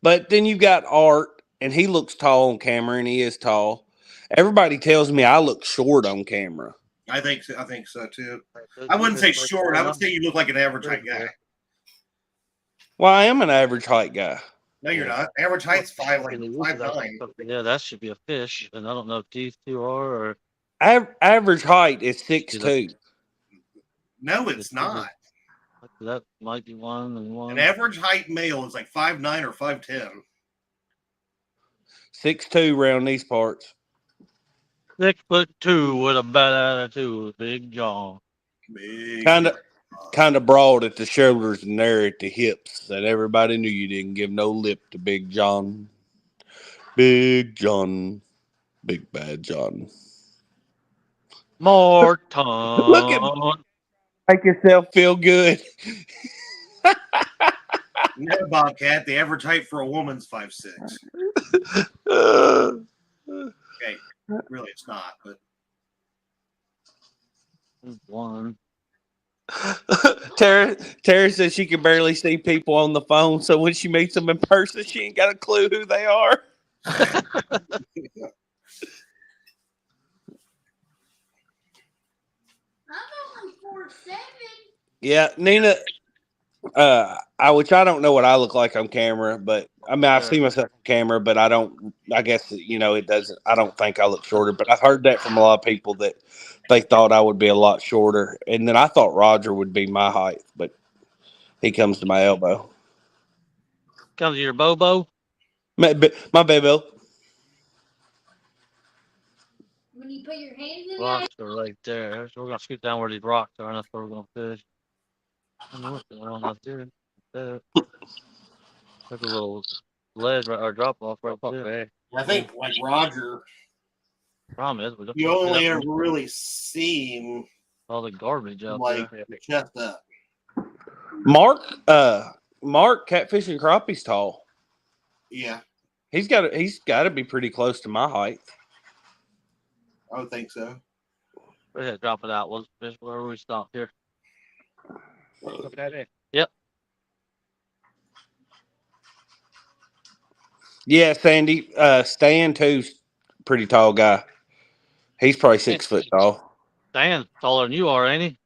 But then you've got Art, and he looks tall on camera, and he is tall. Everybody tells me I look short on camera.
I think so too. I wouldn't say short. I would say you look like an average height guy.
Well, I am an average height guy.
No, you're not. Average height's 5'9".
Yeah, that should be a fish, and I don't know if these two are. Or
average height is 6'2".
No, it's not.
That might be one and one.
An average height male is like 5'9" or 5'10".
6'2" around these parts.
6'2" with a bad attitude, Big John.
Kind of broad at the shoulders and there at the hips, that everybody knew you didn't give no lip to Big John. Big John, Big Bad John.
More time.
Look at make yourself feel good.
No, Bobcat. The average height for a woman's 5'6". Okay, really, it's not. But
one.
Tara says she can barely see people on the phone, so when she meets them in person, she ain't got a clue who they are. Yeah, Nina. Which I don't know what I look like on camera, but I mean I see myself on camera, but I don't. I guess it doesn't. I don't think I look shorter, but I've heard that from a lot of people that they thought I would be a lot shorter, and then I thought Roger would be my height, but he comes to my elbow.
Comes to your bobo.
My baby.
When you put your hands in there.
Rocks are right there. So we're gonna scoot down where these rocks are, and that's where we're gonna fish. I know what's going on out there. There's a little ledge right, or drop off right there.
I think like Roger,
Problem is, we don't
you
see
only
that
ever
one.
really see him
All the garbage out
like
there.
chest up.
Mark catfishing crappie's tall.
Yeah,
He's got to be pretty close to my height.
I would think so.
Go ahead, drop it out. We'll fish wherever we stop here.
Look at it.
Yeah, Sandy. Stan too's pretty tall guy. He's probably 6 foot tall.
Dan's taller than you are, ain't he?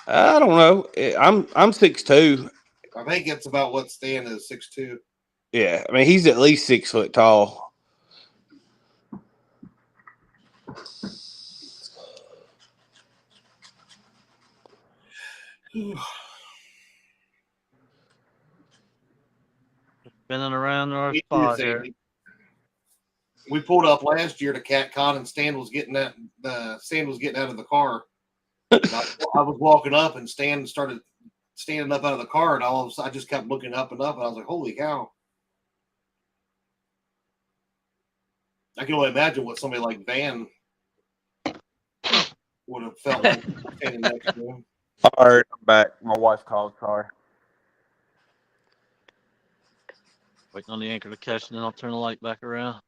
I don't know. I'm 6'2".
I think it's about what Stan is, 6'2".
Yeah, I mean he's at least 6 foot tall.
Spinning around our
Me too,
spot here.
Sandy. We pulled up last year to Catcon, and Stan was getting out of the car. I was walking up, and Stan started standing up out of the car, and all of a sudden, I just kept looking up and up, and I was like, "Holy cow!" I can only imagine what somebody like Van would have felt like standing next to him.
All right, I'm back. My wife called. Sorry.
Waiting on the anchor to catch, and then I'll turn the light back around.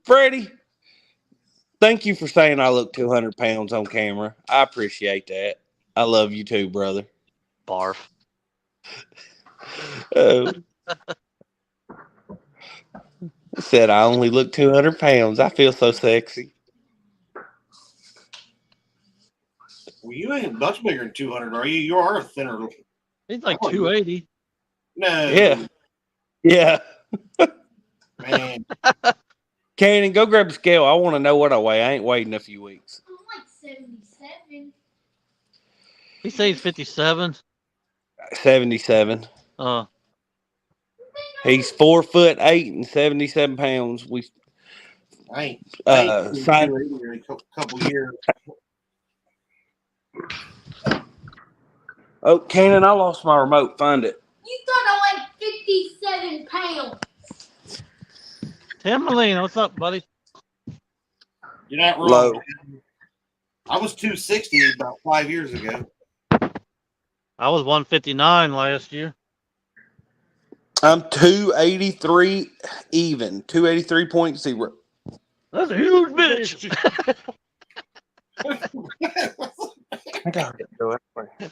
Freddie, thank you for saying I look 200 pounds on camera. I appreciate that. I love you too, brother.
Barf.
Said I only look 200 pounds. I feel so sexy.
Well, you ain't much bigger than 200, are you? You are thinner.
He's like
Oh,
280.
No.
Yeah.
Man.
Cannon, go grab a scale. I want to know what I weigh. I ain't weighed in a few weeks.
I'm like 77.
He says he's 57.
77. He's 4'8" and 77 pounds.
I ain't been
signed.
280 in a couple years.
Oh, Cannon, I lost my remote. Find it.
You thought I weighed 57 pounds.
Timberline, what's up, buddy?
You're not wrong.
Low.
Man. I was 260 about 5 years ago.
I was 159 last year.
I'm 283 even. 283.0.
That's a huge bitch.
I got it. Do it.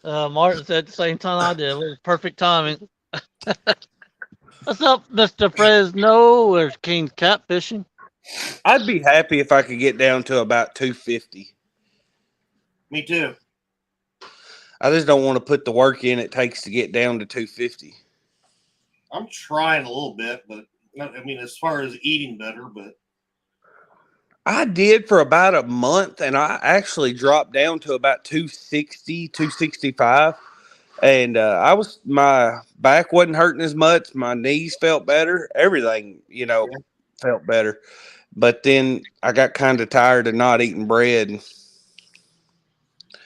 Martin said at the same time I did. It was perfect timing. What's up, Mr. Fresno? Where's King's catfishing?
I'd be happy if I could get down to about 250.
Me too.
I just don't want to put the work in it takes to get down to 250.
I'm trying a little bit, but I mean, as far as eating better, but
I did for about a month, and I actually dropped down to about 260, 265. And my back wasn't hurting as much. My knees felt better. Everything, felt better. But then I got kind of tired of not eating bread.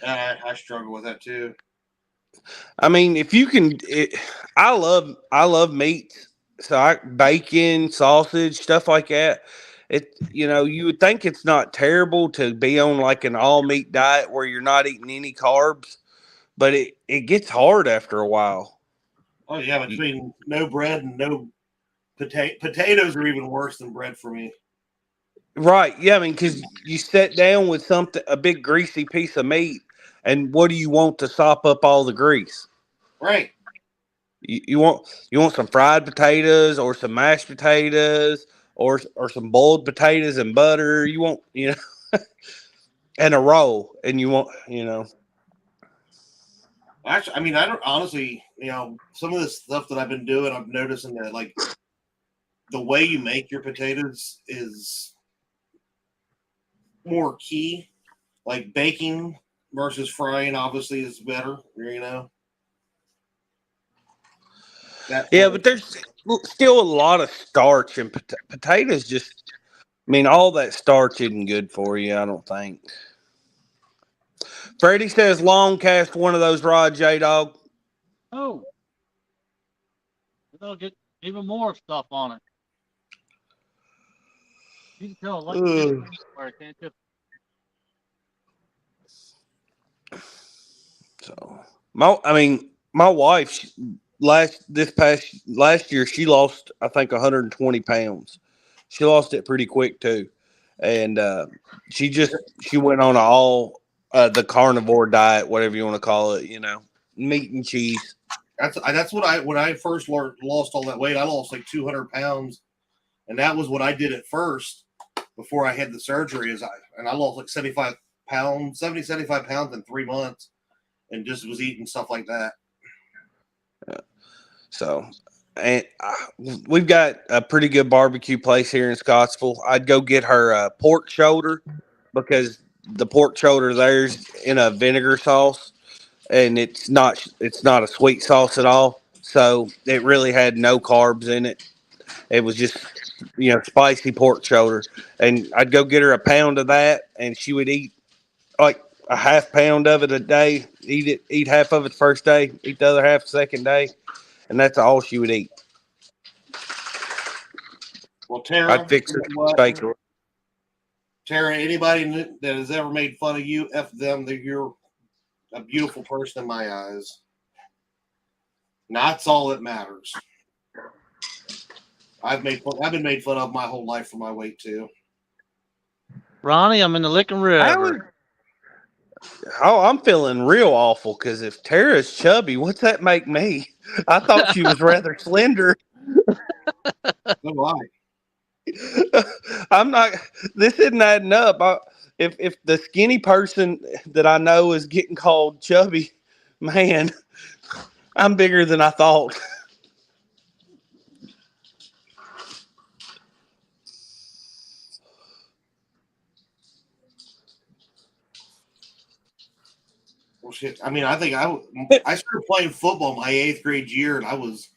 I struggle with that too.
I mean, if you can, I love meats. So bacon, sausage, stuff like that. You would think it's not terrible to be on like an all meat diet where you're not eating any carbs, but it gets hard after a while.
Oh yeah, between no bread and no potatoes are even worse than bread for me.
Right. Yeah. I mean, because you sit down with a big greasy piece of meat, and what do you want to sop up all the grease?
Right.
You want some fried potatoes or some mashed potatoes or some boiled potatoes and butter. You want, and a roll, and you want,
Actually, I mean, I don't honestly, some of this stuff that I've been doing, I'm noticing that like the way you make your potatoes is more key. Like baking versus frying, obviously, is better. That
Yeah,
part.
but there's still a lot of starch and potatoes. Just, I mean, all that starch isn't good for you. I don't think. Freddie says long cast one of those rods, J Dog.
Oh, they'll get even more stuff on it. You can tell like where can't you?
So my wife last year she lost I think 120 pounds. She lost it pretty quick too, and she went on all the carnivore diet, whatever you want to call it. Meat and cheese.
That's what when I first lost all that weight. I lost like 200 pounds, and that was what I did at first before I had the surgery. I lost like 75 pounds in 3 months, and just was eating stuff like that.
So, and we've got a pretty good barbecue place here in Scottsville. I'd go get her pork shoulder because the pork shoulder there's in a vinegar sauce, and it's not a sweet sauce at all. So it really had no carbs in it. It was just spicy pork shoulder, and I'd go get her a pound of that, and she would eat like a half pound of it a day. Eat half of it the first day, eat the other half the second day, and that's all she would eat.
Well, Tara,
I'd fix her steak.
Tara, anybody that has ever made fun of you, F them. You're a beautiful person in my eyes. And that's all that matters. I've been made fun of my whole life for my weight too.
Ronnie, I'm in the Licking River.
I'm feeling real awful because if Tara's chubby, what's that make me? I thought she was rather slender.
So do I.
I'm not. This isn't adding up. If the skinny person that I know is getting called chubby, man, I'm bigger than I thought.
Well, shit. I mean, I think I started playing football my 8th grade year, and I was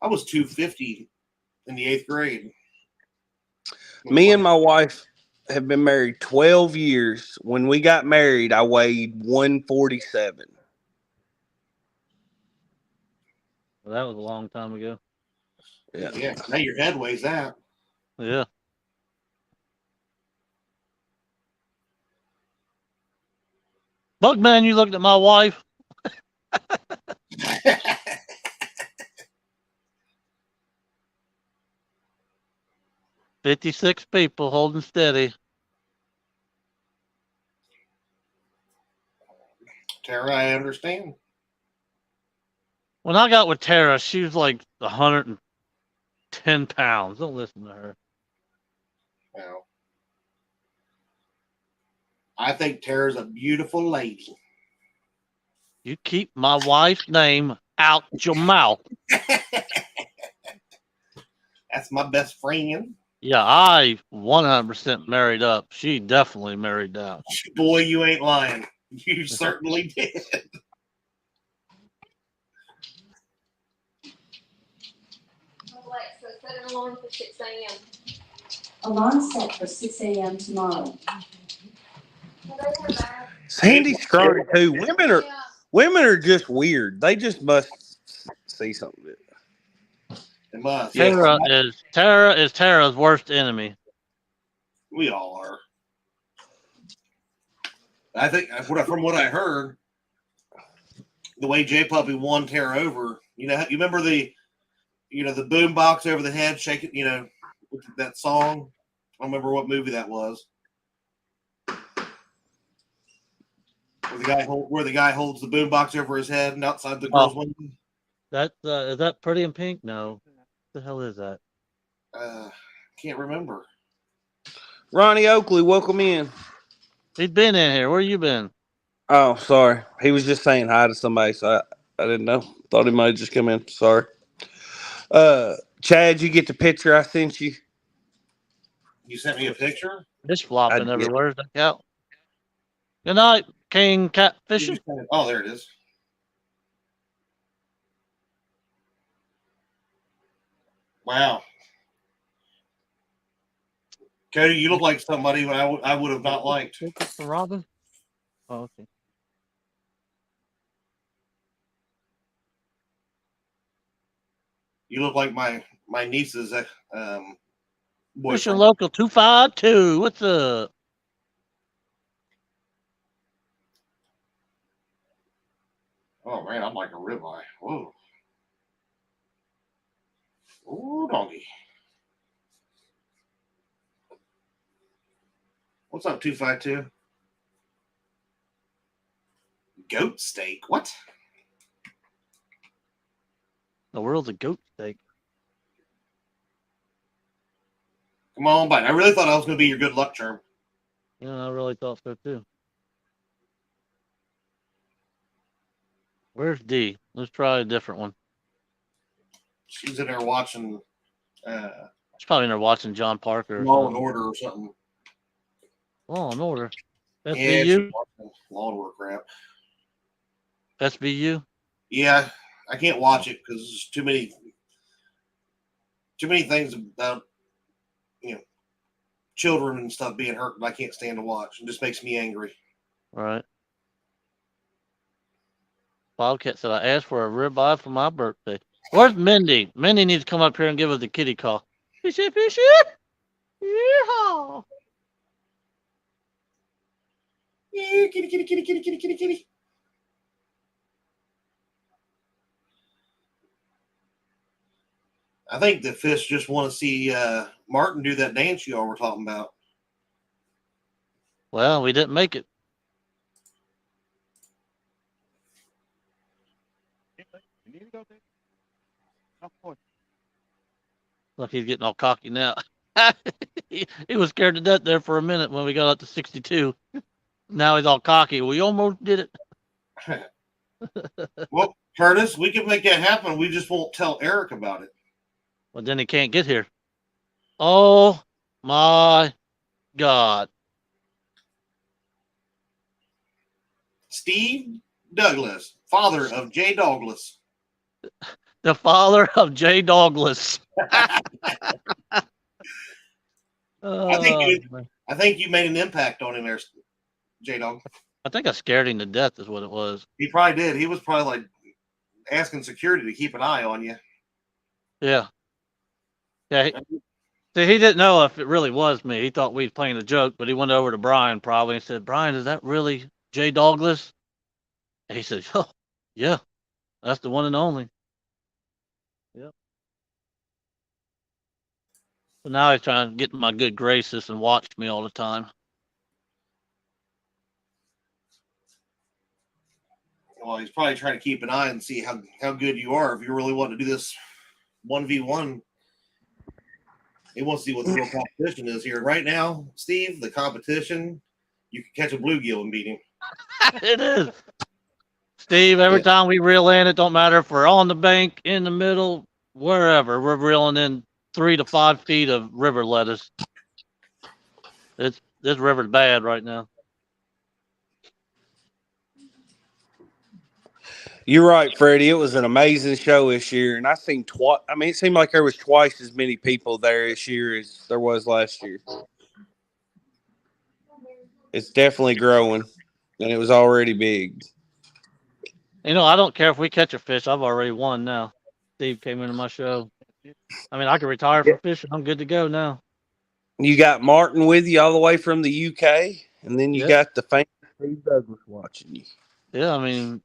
250 in the 8th grade.
Me and my wife have been married 12 years. When we got married, I weighed 147.
Well, that was a long time ago.
Yeah. Now your head weighs that.
Yeah. Bugman, you looked at my wife. 56 people holding steady.
Tara, I understand.
When I got with Tara, she was like 110 pounds. Don't listen to her.
Well, I think Tara's a beautiful lady.
You keep my wife's name out your mouth.
That's my best friend.
Yeah, I 100% married up. She definitely married down.
Boy, you ain't lying. You certainly did.
Alexa, set an alarm for 6 a.m.
Alarm set for 6 a.m. tomorrow.
Sandy's scrawny too. Women are just weird. They just must see something.
It must.
Tara is Tara's worst enemy.
We all are. I think from what I heard, the way J Puppy won Tara over, you remember the boom box over the head shaking, with that song. I don't remember what movie that was. Where the guy holds the boom box over his head and outside the girl's window.
Is that Pretty in Pink? No. What the hell is that?
Can't remember.
Ronnie Oakley, welcome in.
He's been in here. Where you been?
Oh, sorry. He was just saying hi to somebody, so I didn't know. Thought he might have just come in. Sorry. Chad, you get the picture I sent you?
You sent me a picture?
It's flopping everywhere. Is that cow? Good night, King Catfishing.
Oh, there it is. Wow. Cody, you look like somebody I would have not liked.
Tickets for Robin? Oh, okay.
You look like my niece's
Fishing
boyfriend.
Local 252. What's up?
Oh man, I'm like a ribeye. Whoa. Ooh, doggy. What's up, 252? Goat steak? What?
The world's a goat steak.
Come on, bite. I really thought I was going to be your good luck charm.
Yeah, I really thought so too. Where's D? Let's try a different one.
She's in there watching
She's probably in there watching John Parker or
Law and
something.
Order or something.
Law and Order.
Yeah,
SVU?
she's watching Law and Order crap.
SVU?
Yeah, I can't watch it because there's too many things about children and stuff being hurt that I can't stand to watch. It just makes me angry.
All right. Bobcat said, I asked for a ribeye for my birthday. Where's Mindy? Mindy needs to come up here and give us the kitty call. Fishy, fishy. Yeehaw.
Yeah, kitty, kitty, kitty, kitty, kitty, kitty, kitty. I think the fish just want to see Martin do that dance you all were talking about.
Well, we didn't make it.
You need to go there. Of course.
Look, he's getting all cocky now. he was scared to death there for a minute when we got up to 62. Now he's all cocky. We almost did it.
Well, Curtis, we can make that happen. We just won't tell Eric about it.
Well, then he can't get here. Oh my God.
Steve Douglas, father of Jay Douglas.
The father of Jay Douglas.
I think you made an impact on him there, J Dog.
I think I scared him to death is what it was.
He probably did. He was probably like asking security to keep an eye on you.
Yeah. Yeah. See, he didn't know if it really was me. He thought we was playing a joke, but he went over to Brian probably and said, Brian, is that really Jay Douglas? And he said, oh, yeah, that's the one and only. Yep. So now he's trying to get in my good graces and watch me all the time.
Well, he's probably trying to keep an eye and see how good you are. If you really want to do this 1v1, he wants to see what the real competition is here. Right now, Steve, the competition, you can catch a bluegill and beat him.
It is. Steve, every time we reel in, it don't matter if we're on the bank, in the middle, wherever, we're reeling in 3 to 5 feet of river lettuce. This river's bad right now.
You're right, Freddie. It was an amazing show this year, and I seen twice. I mean, it seemed like there was twice as many people there this year as there was last year. It's definitely growing, and it was already big.
You know, I don't care if we catch a fish. I've already won now. Steve came into my show. I mean, I can retire from fishing. I'm good to go now.
You got Martin with you all the way from the UK, and then you got the famous Steve Douglas watching you.
Yeah, I mean,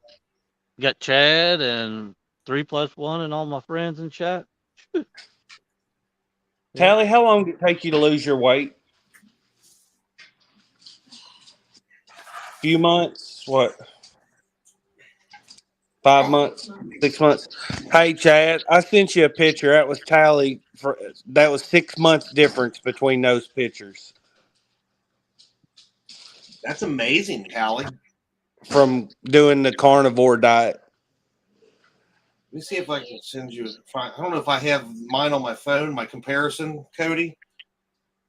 got Chad and 3+1 and all my friends in chat.
Tally, how long did it take you to lose your weight? Few months? What? 5 months? 6 months? Hey, Chad, I sent you a picture. That was Tally. That was 6 months difference between those pictures.
That's amazing, Callie.
From doing the carnivore diet.
Let me see if I can send you. I don't know if I have mine on my phone, my comparison, Cody,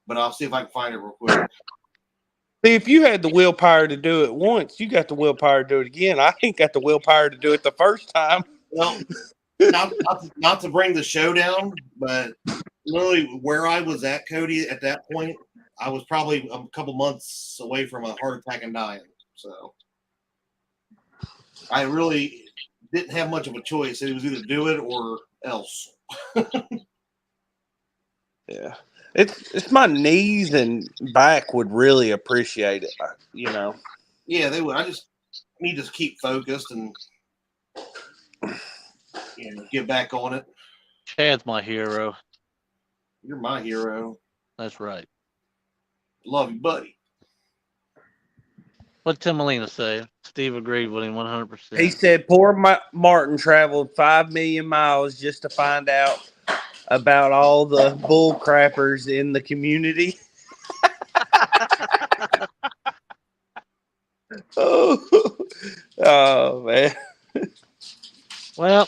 but I'll see if I can find it real quick.
See, if you had the willpower to do it once, you got the willpower to do it again. I ain't got the willpower to do it the first time.
Well, not to bring the show down, but literally where I was at, Cody, at that point, I was probably a couple months away from a heart attack and dying. So I really didn't have much of a choice. It was either do it or else.
Yeah. It's my knees and back would really appreciate it,
Yeah, they would. I just need to keep focused and get back on it.
Chad's my hero.
You're my hero.
That's right.
Love you, buddy.
What'd Tim Molina say? Steve agreed with him 100%.
He said poor Martin traveled 5 million miles just to find out about all the bull crappers in the community. Oh, man.
Well,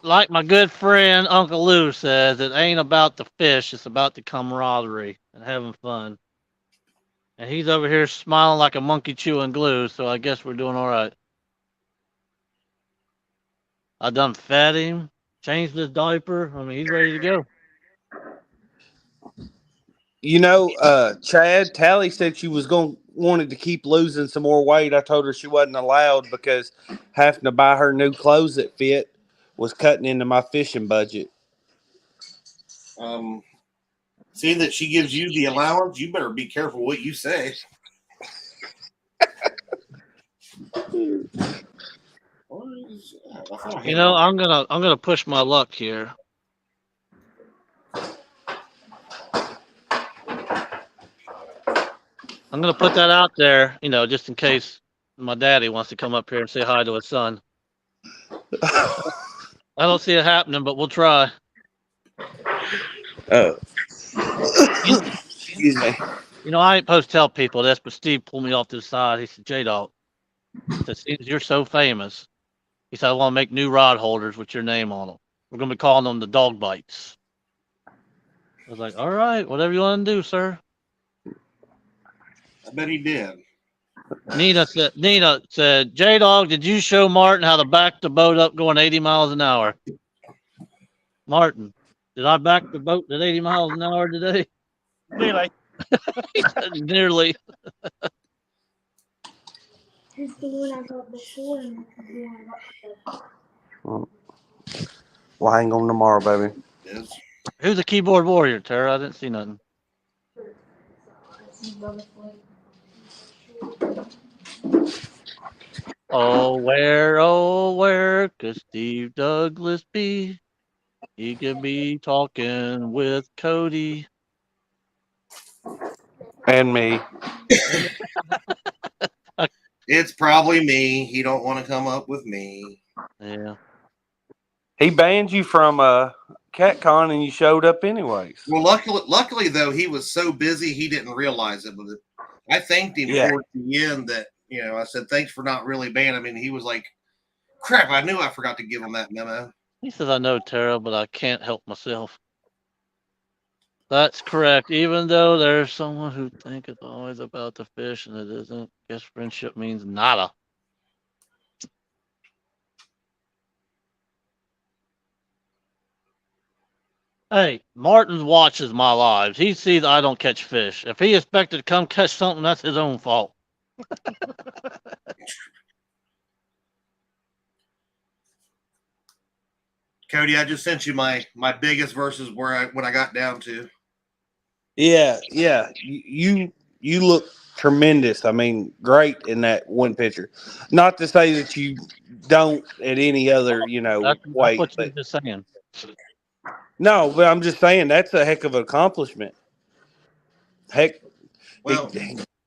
like my good friend Uncle Lou says, it ain't about the fish, it's about the camaraderie and having fun. And he's over here smiling like a monkey chewing glue, so I guess we're doing all right. I done fed him, changed his diaper. I mean, he's ready to go.
Chad, Tally said she was wanted to keep losing some more weight. I told her she wasn't allowed because having to buy her new clothes that fit was cutting into my fishing budget.
Seeing that she gives you the allowance, you better be careful what you say.
I'm gonna push my luck here. I'm gonna put that out there, just in case my daddy wants to come up here and say hi to his son. I don't see it happening, but we'll try.
Oh. Excuse me.
I ain't supposed to tell people this, but Steve pulled me off to the side. He said, J-Dog, since you're so famous, he said, I want to make new rod holders with your name on them. We're going to be calling them the Dog Bites. I was like, all right, whatever you want to do, sir.
I bet he did.
Nina said, J-Dog, did you show Martin how to back the boat up going 80 miles an hour? Martin, did I back the boat at 80 miles an hour today?
Nearly.
He said, nearly.
Who's the one I got before and the one I got today?
We'll hang on tomorrow, baby.
Yes.
Who's the keyboard warrior, Tara? I didn't see nothing. Oh, where could Steve Douglas be? He could be talking with Cody.
And me.
It's probably me. He don't want to come up with me.
Yeah.
He banned you from Catcon and you showed up anyways.
Well, luckily though, he was so busy he didn't realize it. But I thanked him towards the end that I said thanks for not really banning him. And he was like, "Crap! I knew I forgot to give him that memo."
He says, I know, Tara, but I can't help myself. That's correct. Even though there's someone who thinks it's always about the fish and it isn't, guess friendship means nada. Hey, Martin watches my lives. He sees I don't catch fish. If he expected to come catch something, that's his own fault.
Cody, I just sent you my biggest versus when I got down to.
Yeah. You look tremendous. I mean, great in that one picture. Not to say that you don't at any other,
That's
weight.
what you're just saying.
No, but I'm just saying that's a heck of an accomplishment. Heck,
Well,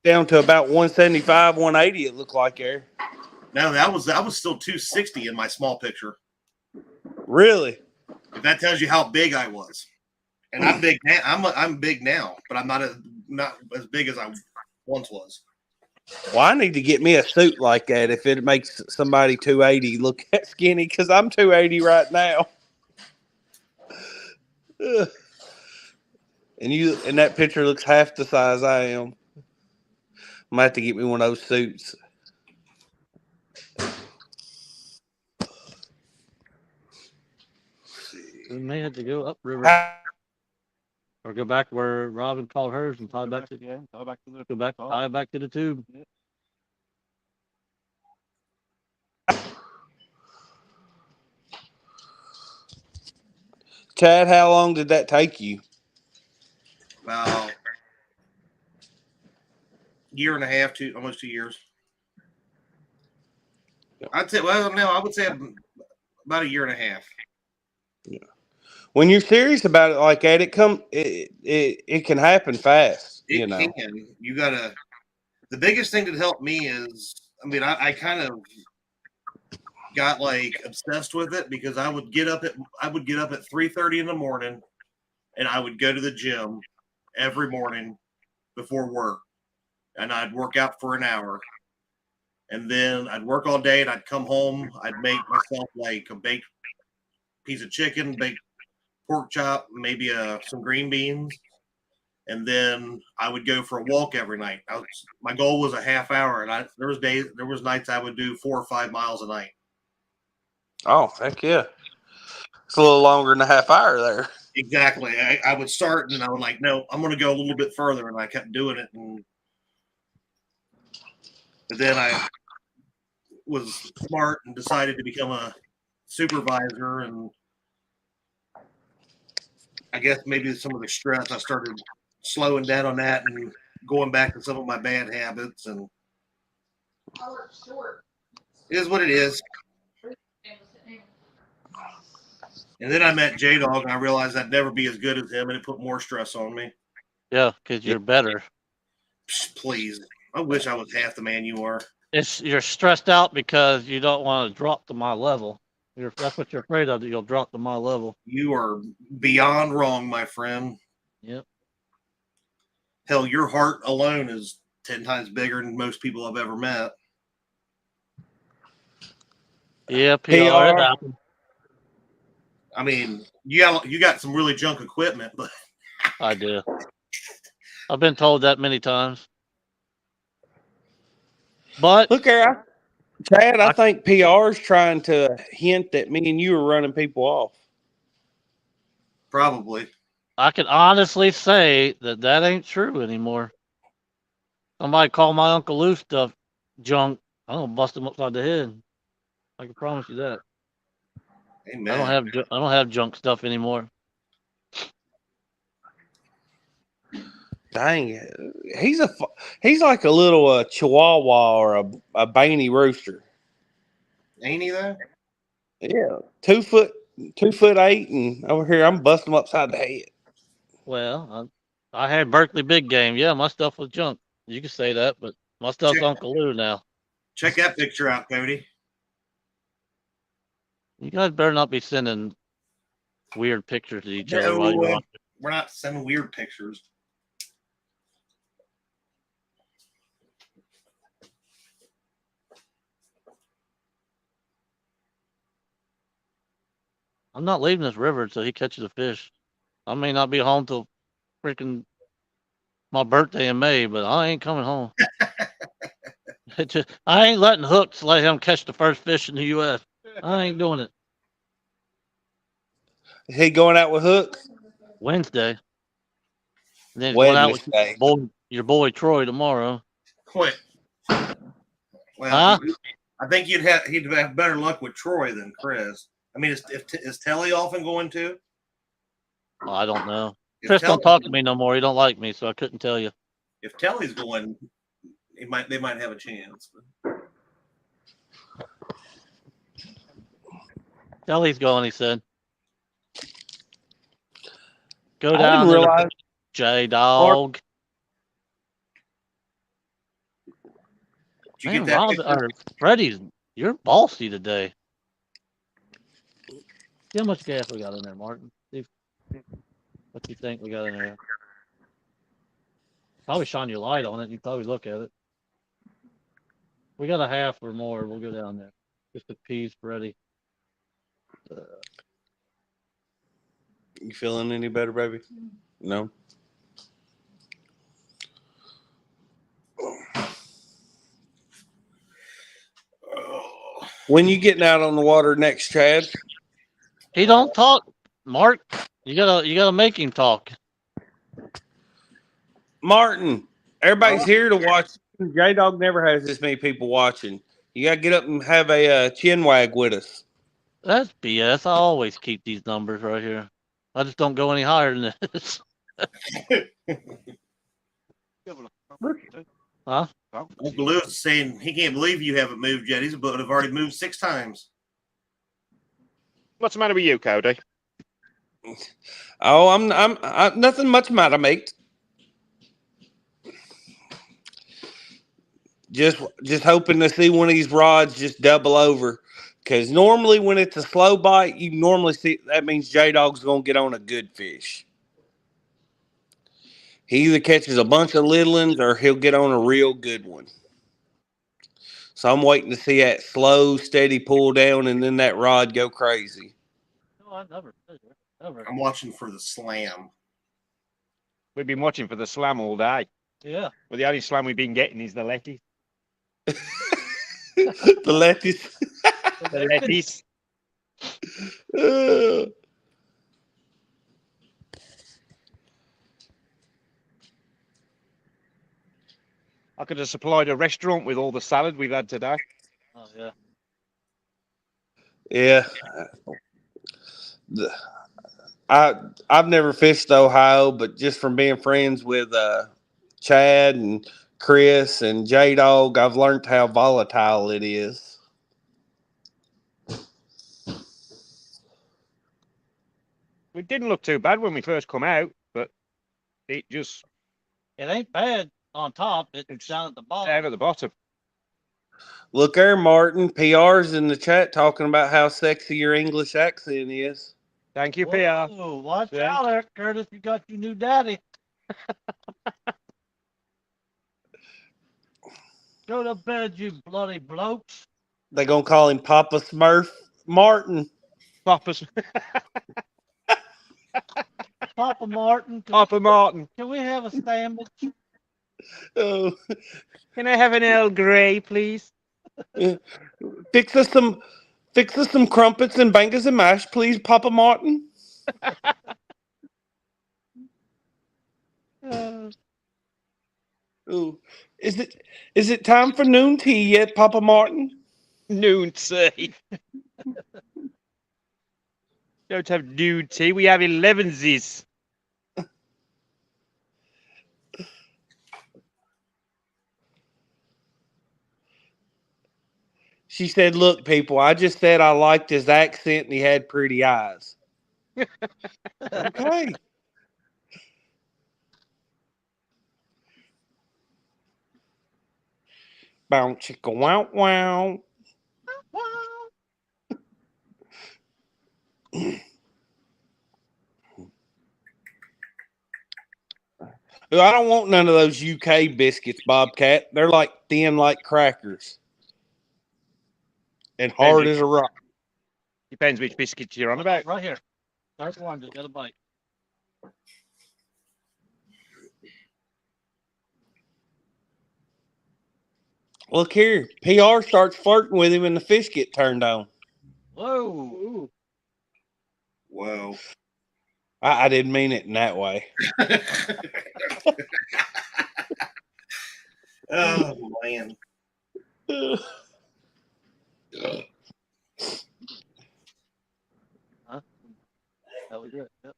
down to about 175, 180. It looked like there.
no, that was still 260 in my small picture.
Really?
If that tells you how big I was, and I'm big now. I'm big now, but I'm not as big as I once was.
Well, I need to get me a suit like that if it makes somebody 280 look skinny, because I'm 280 right now. Ugh. And that picture looks half the size I am. I'm gonna have to get me one of those suits.
We may have to go upriver
How-
or go back where Robin called hers and tie
Go
back to
yeah, go back to the
go back
top.
tie back to the tube.
Chad, how long did that take you?
About year and a half, almost 2 years. I'd say, well, no, I would say about a year and a half.
When you're serious about it like that, it can happen fast.
It
You know.
can. You gotta. The biggest thing that helped me is, I mean, I kind of got like obsessed with it because I would get up at 3:30 in the morning, and I would go to the gym every morning before work, and I'd work out for an hour, and then I'd work all day, and I'd come home. I'd make myself like a baked piece of chicken, baked pork chop, maybe some green beans, and then I would go for a walk every night. My goal was a half hour, and there was nights I would do 4 or 5 miles a night.
Oh, heck yeah. It's a little longer than a half hour there.
Exactly. I would start, and I would like, no, I'm going to go a little bit further, and I kept doing it, but then I was smart and decided to become a supervisor, and I guess maybe some of the stress, I started slowing down on that and going back to some of my bad habits, and it is what it is. And then I met J-Dog, and I realized I'd never be as good as him, and it put more stress on me.
Yeah, because you're better.
Please. I wish I was half the man you are.
You're stressed out because you don't want to drop to my level. That's what you're afraid of, that you'll drop to my level.
You are beyond wrong, my friend.
Yep.
Hell, your heart alone is 10 times bigger than most people I've ever met.
Yeah, PR.
PR.
It happened.
I mean, you got some really junk equipment, but
I do. I've been told that many times. But
Look here, Chad, I think PR's trying to hint that me and you are running people off.
probably.
I can honestly say that ain't true anymore. Somebody call my Uncle Lou stuff junk, I'm gonna bust him upside the head. I can promise you that.
Amen.
I don't have junk stuff anymore.
Dang, he's like a little Chihuahua or a Baney rooster.
Ain't he though?
Yeah, 2'8", and over here I'm busting him upside the head.
Well, I had Berkeley big game. Yeah, my stuff was junk. You can say that, but my stuff's Uncle Lou now.
Check that picture out, Cody.
You guys better not be sending weird pictures to each other while you're on.
We're not sending weird pictures.
I'm not leaving this river until he catches a fish. I may not be home till freaking my birthday in May, but I ain't coming home. I ain't letting Hooks let him catch the first fish in the U.S. I ain't doing it.
Is he going out with hooks?
Wednesday. And then going out with
Wednesday.
your boy Troy tomorrow.
Quit. Well,
Huh?
I think he'd have better luck with Troy than Chris. I mean, is Telly often going to?
Oh, I don't know.
If
Chris don't
Telly-
talk to me no more. He don't like me, so I couldn't tell you.
If Telly's going, they might have a chance.
Kelly's going, he said. Go
I
down
didn't
there,
realize.
J-Dog.
Did you
Man,
get that
Rob,
picture?
or Freddie's, you're bossy today. See how much gas we got in there, Martin. See what you think we got in there. Probably shine your light on it. You probably look at it. We got a half or more. We'll go down there. Just a piece, Freddie.
You feeling any better, baby? No. When you getting out on the water next, Chad?
He don't talk. Mark, you gotta make him talk.
Martin, everybody's here to watch. J Dog never has this many people watching. You got to get up and have a chin wag with us.
That's BS. I always keep these numbers right here. I just don't go any higher than this. Huh?
Uncle Lewis is saying he can't believe you haven't moved yet. He's about to have already moved 6 times.
What's the matter with you, Cody?
Oh, I'm nothing much matter, mate. Just hoping to see one of these rods just double over. Because normally when it's a slow bite, you normally see that means J Dog's gonna get on a good fish. He either catches a bunch of little ones or he'll get on a real good one. So I'm waiting to see that slow, steady pull down and then that rod go crazy.
No, I never.
I'm watching for the slam.
We've been watching for the slam all day.
Yeah.
Well, the only slam we've been getting is the letties.
The lettuce.
The letties. I could have supplied a restaurant with all the salad we've had today.
Oh yeah.
Yeah. I've never fished Ohio, but just from being friends with Chad and Chris and J Dog, I've learned how volatile it is.
It didn't look too bad when we first come out, but it just
It ain't bad on top. It's down at the bottom.
down at the bottom.
Look there, Martin. PR's in the chat talking about how sexy your English accent is.
Thank you, PR.
Whoa, watch
Yeah.
out there, Curtis. You got your new daddy. Go to bed, you bloody blokes.
They gonna call him Papa Smurf Martin.
Papa's
Papa Martin.
Papa Martin.
Can we have a sandwich?
Oh,
Can I have an Earl Grey, please?
fix us some crumpets and bangers and mash, please, Papa Martin. Ooh. Is it time for noon tea yet, Papa Martin?
Noon tea. Don't have noon tea. We have 11s.
She said, "Look, people, I just said I liked his accent and he had pretty eyes." Okay. Bow chicka wow wow. I don't want none of those UK biscuits, Bobcat. They're like thin like crackers. And hard as a rock.
Depends which biscuits you're on about.
Right here. Start one, just got a bite.
Look here. PR starts flirting with him and the fish get turned on.
Whoa.
Whoa.
I didn't mean it in that way.
Oh, man.
Huh? That was good. Yep.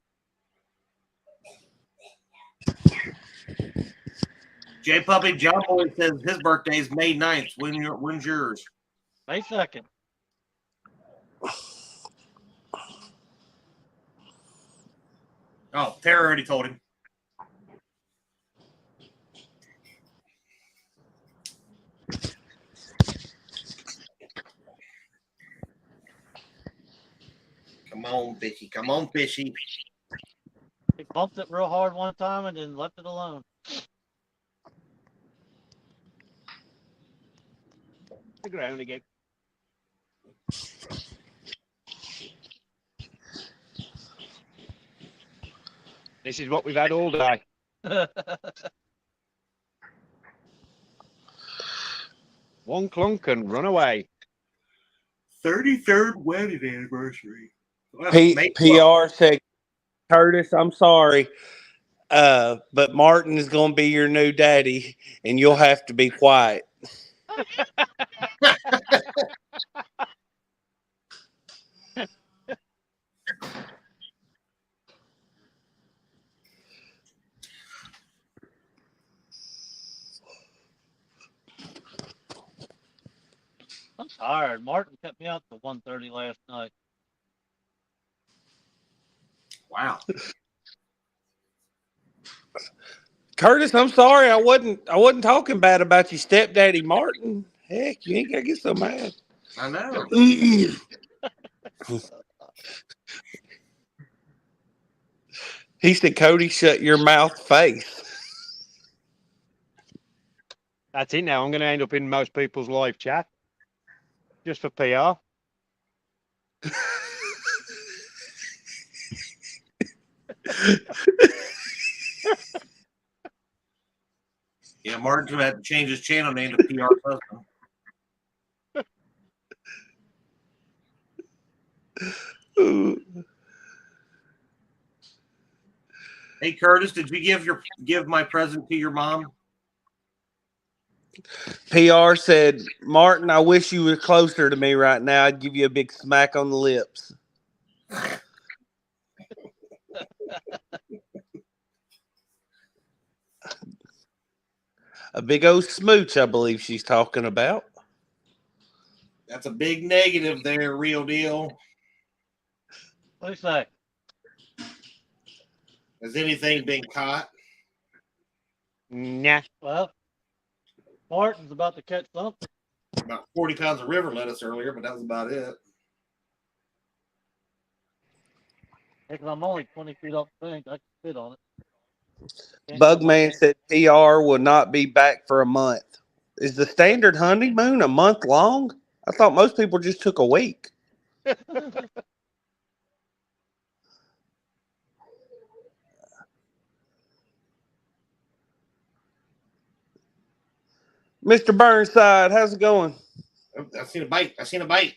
J Puppy John Boy says his birthday is May 9th. When's yours?
May 2nd.
Oh, Tara already told him. Come on, fishy. Come on, fishy.
He bumped it real hard one time and then left it alone.
The ground again. This is what we've had all day. One clunk and run away.
33rd wedding anniversary. Well,
PR said, Curtis, I'm sorry, but Martin is going to be your new daddy, and you'll have to be quiet.
I'm tired. Martin kept me out till 1:30 last night.
Wow.
Curtis, I'm sorry, I wasn't talking bad about your stepdaddy Martin. Heck, you ain't gotta get so mad.
I know.
He said, Cody, shut your mouth face.
That's it now. I'm going to end up in most people's live chat just for PR.
Yeah, Martin's gonna have to change his channel name to PR husband. Hey Curtis, did you give my present to your mom?
PR said, Martin, I wish you were closer to me right now. I'd give you a big smack on the lips. A big old smooch, I believe she's talking about.
That's a big negative there, real deal.
What do you say?
Has anything been caught?
Nah.
Well, Martin's about to catch something.
About 40 pounds of river lettuce earlier, but that was about it.
Because I'm only 20 feet up the bank. I can fit on it.
Bugman said PR will not be back for a month. Is the standard honeymoon a month long? I thought most people just took a week. Mr. Burnside, how's it going?
Oh, I seen a bite. I seen a bite.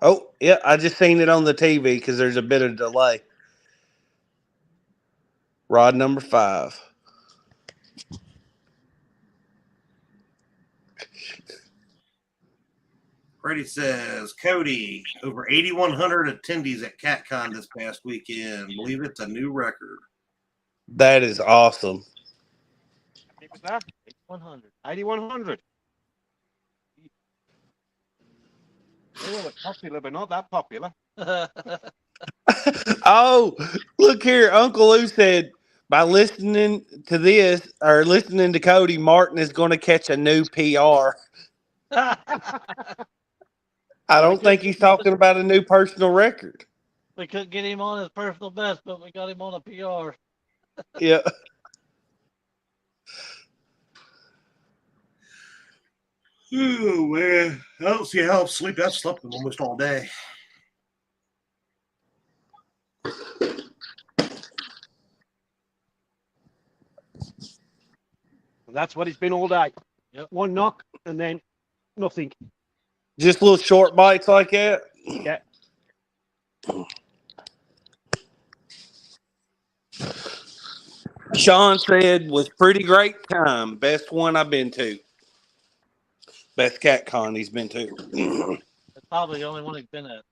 Oh, yeah, I just seen it on the TV because there's a bit of delay. Rod number 5.
Freddie says, Cody, over 8,100 attendees at CatCon this past weekend. Believe it's a new record.
That is awesome.
It was that.
100.
8,100. They were popular, but not that popular.
Oh, look here. Uncle Lou said, by listening to this or listening to Cody, Martin is going to catch a new PR. I don't think he's talking about a new personal record.
We couldn't get him on his personal best, but we got him on a PR.
Yeah.
Oh, man. I don't see how I'll sleep. I've slept almost all day.
That's what it's been all day.
Yep.
One knock and then nothing.
Just little short bites like that.
Yeah.
Sean said was pretty great time. Best one I've been to. Best CatCon he's been to.
That's probably the only one he's been at.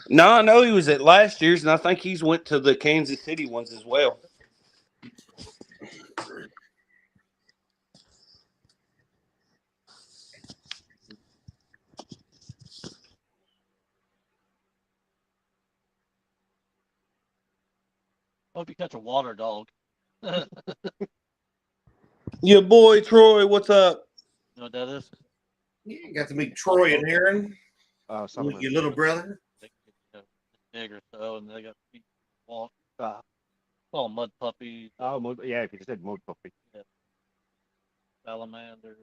No, I know he was at last year's, and I think he's went to the Kansas City ones as well.
Hope you catch a water dog.
Your boy Troy, what's up?
You know what that is?
Yeah, got to meet Troy and Aaron.
Oh,
Your little brother.
Big or so, and they got feet walk. Call them mud puppies,
Oh, yeah, if you said mud puppy.
salamanders,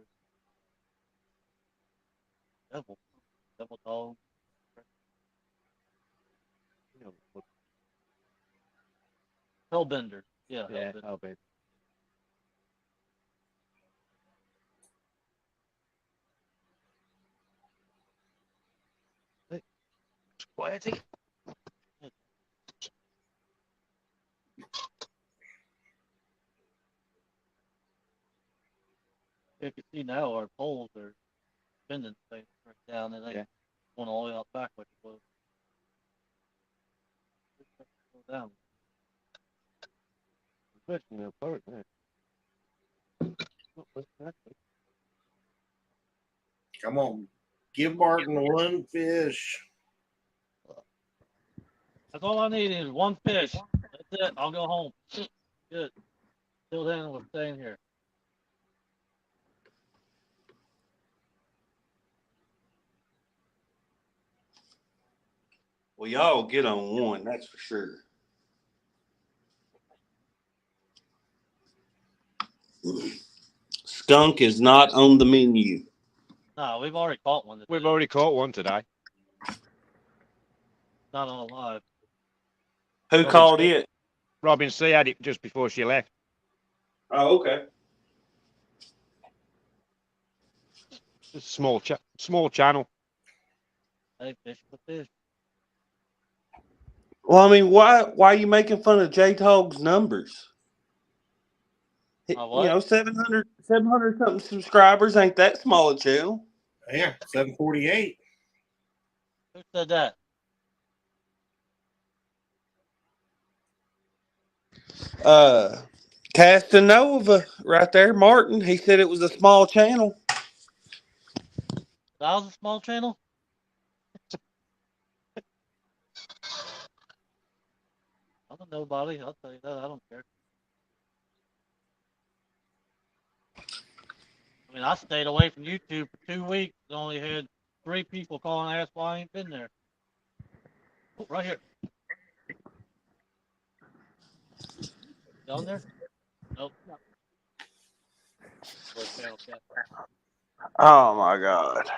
devil dog, hellbender. Yeah,
Yeah,
hellbender.
I'll bet. Quiety.
You can see now our poles are bending things right down and they
Yeah.
going all the way out back like it was. Go down.
Good. No, pirate, yeah.
Come on. Give Martin one fish.
That's all I need is one fish. That's it. I'll go home. Good. Till then, we're staying here.
Well, y'all get on one, that's for sure. Skunk is not on the menu.
No, we've already caught one.
We've already caught one today.
Not on live.
Who
Robin
called
said-
it?
Robin C had it just before she left.
Oh, okay.
It's a small channel.
Hey, fish for fish.
Well, I mean, why are you making fun of J-Tog's numbers?
What?
700 something subscribers ain't that small a channel.
Yeah, 748.
Who said that?
Castanova right there, Martin. He said it was a small channel.
That was a small channel? I'm a nobody. I'll tell you that. I don't care. I mean, I stayed away from YouTube for 2 weeks. I only had 3 people call and ask why I ain't been there. Oh, right here. Down there? Nope.
Oh my God.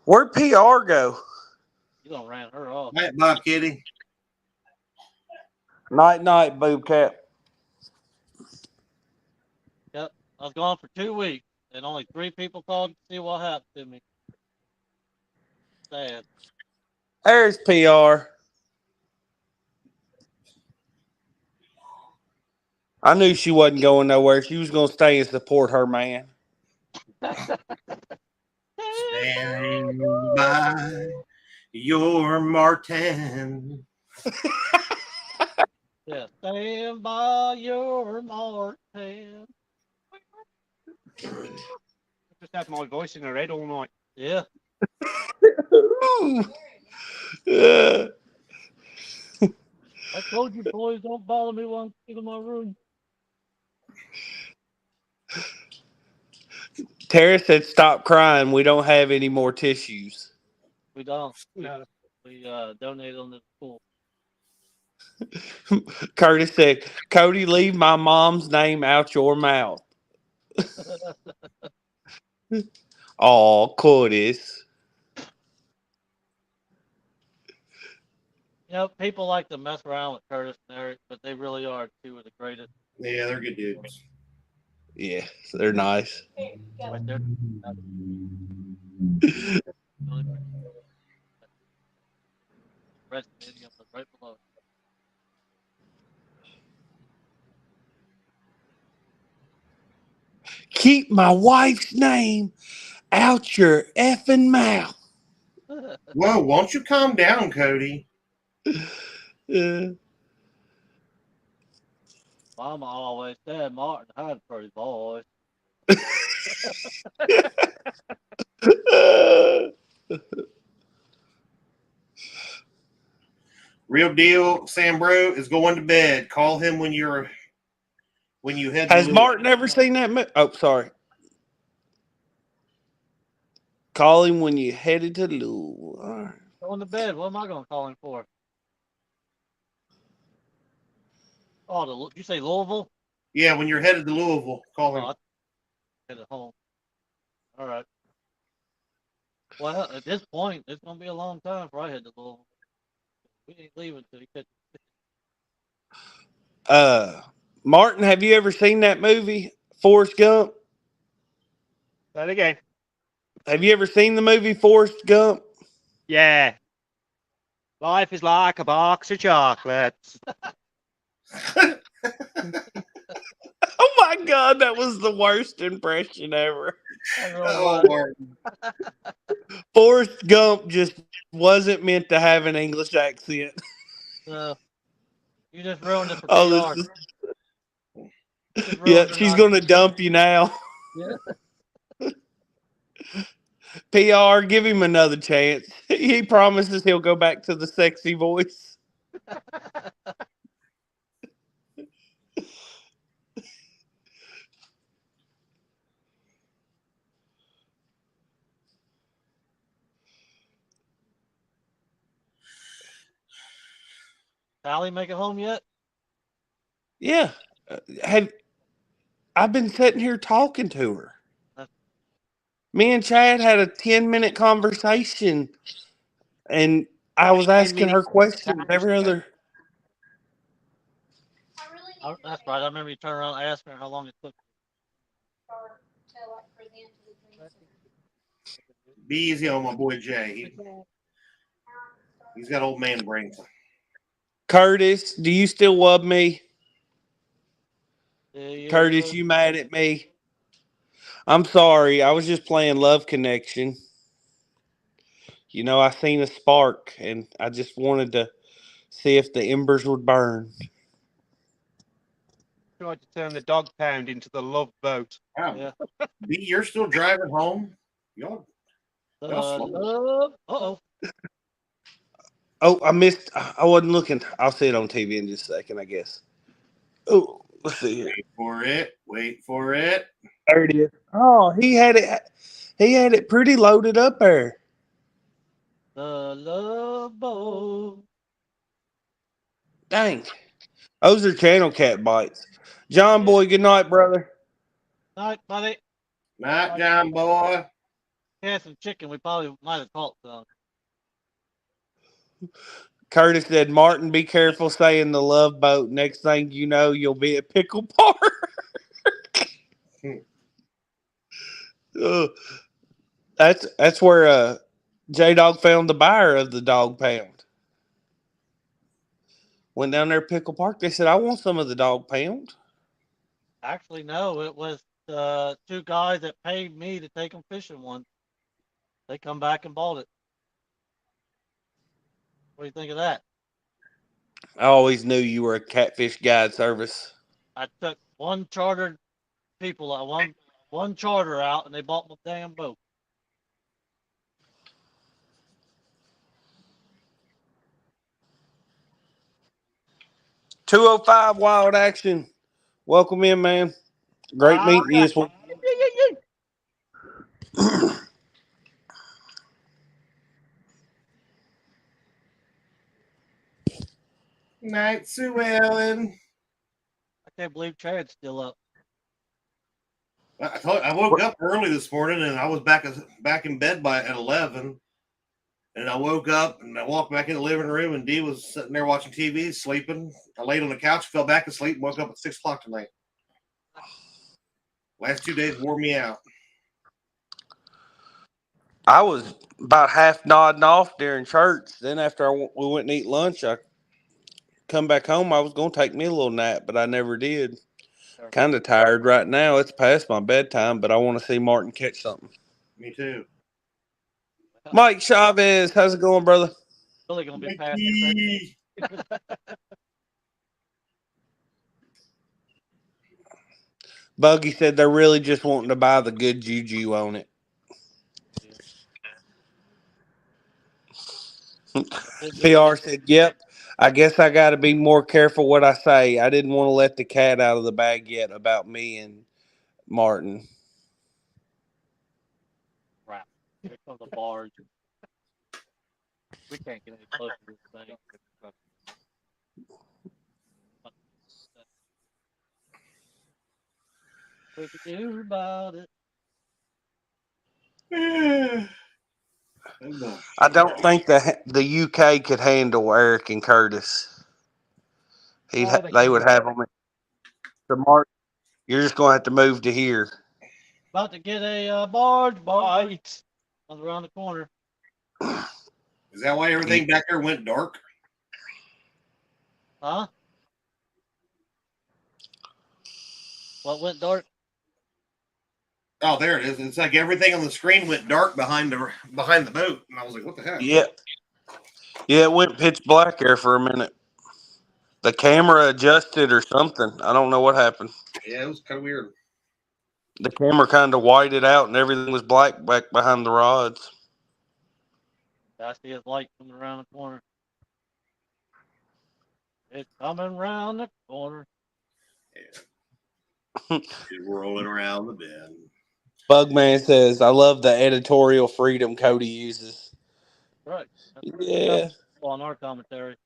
Where'd PR go?
You done ran her off.
Night, Bob Kitty.
Night, boob cap.
Yep. I was gone for 2 weeks, and only 3 people called to see what happened to me. Sad.
There's PR. I knew she wasn't going nowhere. She was going to stay and support her man.
Stand by your Martin.
Yeah. Stand by your Martin.
Just had my voice in her head all night.
Yeah. I told you boys don't bother me while I'm in my room.
Tara said, "Stop crying. We don't have any more tissues."
We don't.
No.
We donated them to the school.
Curtis said, "Cody, leave my mom's name out your mouth." Oh, Curtis.
You know, people like to mess around with Curtis and Eric, but they really are 2 of the greatest.
Yeah, they're good dudes.
Yeah, they're nice.
Right there. Really great. Red Stadium was right below.
Keep my wife's name out your effing mouth.
Whoa, won't you calm down, Cody?
Mama always said Martin had a pretty voice.
Real deal, Sam Bro is going to bed. Call him when you head to
Has
Louisville.
Martin ever seen that movie? Oh, sorry. Call him when you headed to Louisville. All right.
Going to bed. What am I going to call him for? Oh, did you say Louisville?
Yeah, when you're headed to Louisville, call him.
Oh, I head at home. All right. Well, at this point, it's going to be a long time before I head to Louisville. We ain't leaving until he catches.
Martin, have you ever seen that movie, Forrest Gump?
Say it again.
Have you ever seen the movie Forrest Gump?
Yeah. Life is like a box of chocolates.
Oh my God, that was the worst impression ever.
I really
Oh,
was.
Martin.
Forrest Gump just wasn't meant to have an English accent.
You just ruined it for
Oh,
PR.
this is,
You just
yeah,
ruined her
she's
not.
gonna dump you now.
Yeah.
PR, give him another chance. He promises he'll go back to the sexy voice.
Sally make it home yet?
Yeah, have I've been sitting here talking to her. Me and Chad had a 10-minute conversation, and I was asking her questions every other.
That's right. I remember you turn around and ask her how long it took.
Be easy on my boy Jay. He's got old man brains.
Curtis, do you still love me?
Yeah,
Curtis, you mad at me? I'm sorry. I was just playing Love Connection. You know, I seen a spark, and I just wanted to see if the embers would burn.
Tried to turn the dog pound into the love boat.
Wow.
Yeah.
B, you're still driving home? Y'all slow.
Love. Uh-oh.
Oh, I missed. I wasn't looking. I'll see it on TV in just a second, I guess. Oh, let's see here.
Wait for it. Wait for it.
There it is. Oh, he had it. He had it pretty loaded up there.
The love boat.
Dang. Those are channel cat bites. John Boy, good night, brother.
Night, buddy.
Night, John boy.
Had some chicken. We probably might have talked some.
Curtis said, Martin, be careful saying the love boat. Next thing you know, you'll be at Pickle Park. That's where J Dog found the buyer of the dog pound. Went down there at Pickle Park. They said, I want some of the dog pound.
Actually, no. It was two guys that paid me to take them fishing once. They come back and bought it. What do you think of that?
I always knew you were a catfish guide service.
I took one chartered people, one charter out, and they bought my damn boat.
$205 Wild Action. Welcome in, man. Great
All
meeting you
right.
this week.
Night, Sue Ellen.
I can't believe Chad's still up.
I woke up early this morning and I was back in bed at 11. And I woke up and I walked back in the living room and Dee was sitting there watching TV, sleeping. I laid on the couch, fell back asleep, and woke up at 6 o'clock tonight. Last 2 days wore me out.
I was about half nodding off during church. Then after we went and eat lunch, I come back home. I was going to take me a little nap, but I never did. Kind of tired right now. It's past my bedtime, but I want to see Martin catch something.
Me too.
Mike Chavez, how's it going, brother?
Really gonna be past
Mikey.
Buggy said they're really just wanting to buy the good juju on it. PR said, yep. I guess I got to be more careful what I say. I didn't want to let the cat out of the bag yet about me and Martin.
crap. Here comes a barge. We can't get any closer to this thing. What we do about it?
I don't think the UK could handle Eric and Curtis. They would have them. So Martin, you're just going to have to move to here.
About to get a barge bite. Comes around the corner.
Is that why everything back there went dark?
Huh? What went dark?
Oh, there it is. It's like everything on the screen went dark behind the boat, and I was like, "What the heck?"
Yeah. Yeah, it went pitch black there for a minute. The camera adjusted or something. I don't know what happened.
Yeah, it was kind of weird.
The camera kind of whited out and everything was black back behind the rods.
I see his light coming around the corner. It's coming around the corner.
It's rolling around the bend.
Bugman says, I love the editorial freedom Cody uses.
Right.
Yeah.
On our commentary.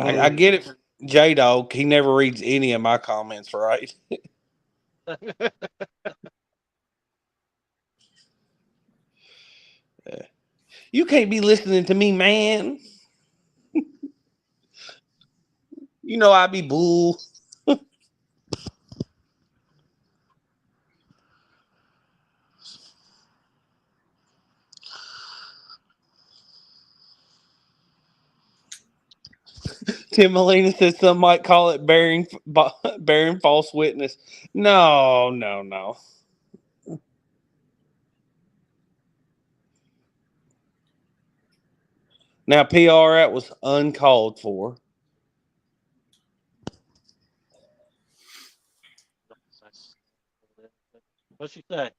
I get it. J-Dog, he never reads any of my comments, right? You can't be listening to me, man. You know I be bull. Tim Molina says some might call it bearing false witness. No. Now, PR, that was uncalled for.
What'd she say?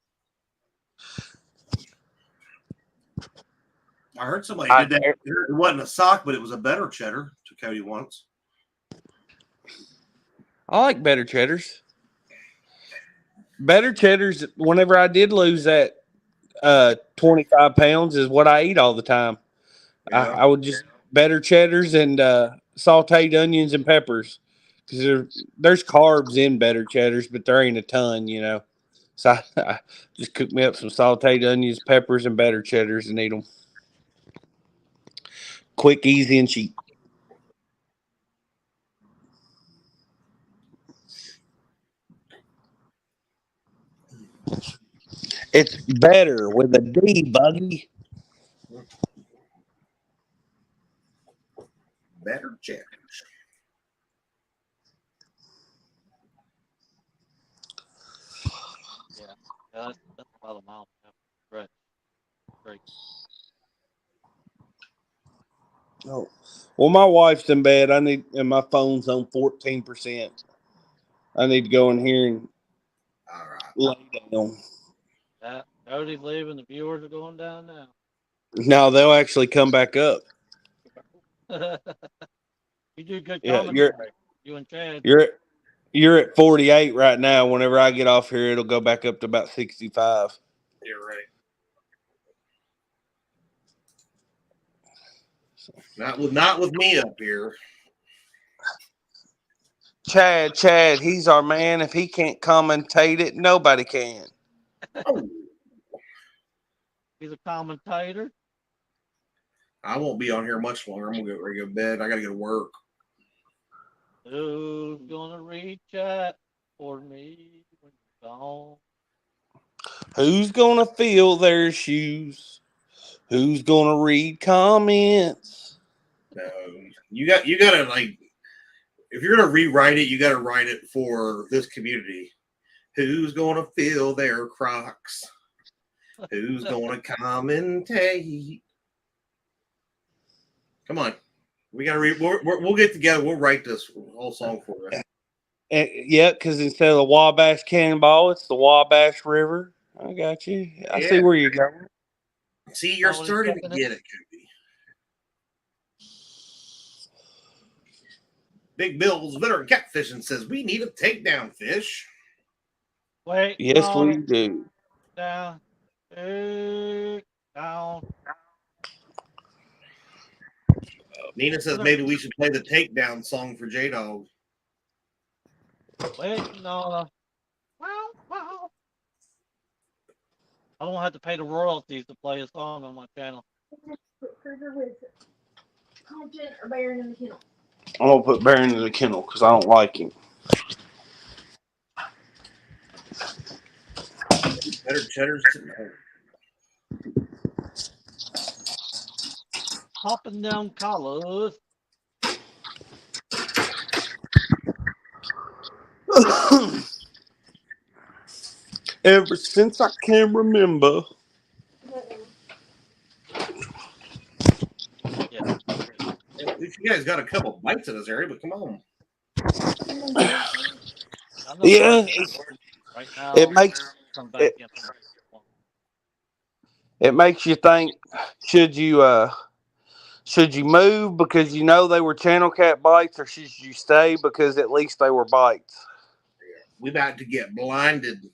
I heard somebody did that. It wasn't a sock, but it was a better cheddar to Cody once.
I like better cheddars. Better cheddars, whenever I did lose that 25 pounds, is what I eat all the time.
Yeah.
I would just better cheddars and sauteed onions and peppers. Because there's carbs in better cheddars, but there ain't a ton, you know. So I just cook me up some sauteed onions, peppers, and better cheddars and eat them. Quick, easy, and cheap. It's better with a D, Buggy.
Better cheddars.
Yeah, that's about a mile. Right. Great.
Oh, well, my wife's in bed. And my phone's on 14%. I need to go in here and
All right.
lay down.
Cody's leaving. The viewers are going down now.
No, they'll actually come back up.
You do good
Yeah,
commentary. You and Chad.
you're at 48 right now. Whenever I get off here, it'll go back up to about 65.
You're right. Not with me up here.
Chad, he's our man. If he can't commentate it, nobody can.
Oh.
He's a commentator.
I won't be on here much longer. I'm gonna get ready to go to bed. I gotta go to work.
Who's gonna read chat for me when you're gone?
Who's gonna fill their shoes? Who's gonna read comments?
No, you gotta like, if you're gonna rewrite it, you gotta write it for this community. Who's gonna fill their Crocs? Who's gonna commentate? Come on, we gotta read. We'll get together. We'll write this whole song for you.
Yeah, because instead of the Wabash Cannonball, it's the Wabash River. I got you. I see where you're going.
See, you're starting to get it, Cody. Big Bill's veteran catfishing says we need a takedown fish.
Wait.
Yes, we do.
Down. Down.
Nina says maybe we should play the takedown song for J-Dog.
Wait, no. Wow. I don't have to pay the royalties to play a song on my channel.
Content or Baron in the kennel?
I'm going to put Baron in the kennel because I don't like him.
Better cheddars tonight.
Hopping down collars.
Ever since I can remember.
Yeah.
At least you guys got a couple bites in this area, but come on.
I'm not
Yeah,
right now.
it makes
Come back in.
it makes you think. Should you move because you know they were channel cat bites, or should you stay because at least they were bites?
We about to get blinded.
We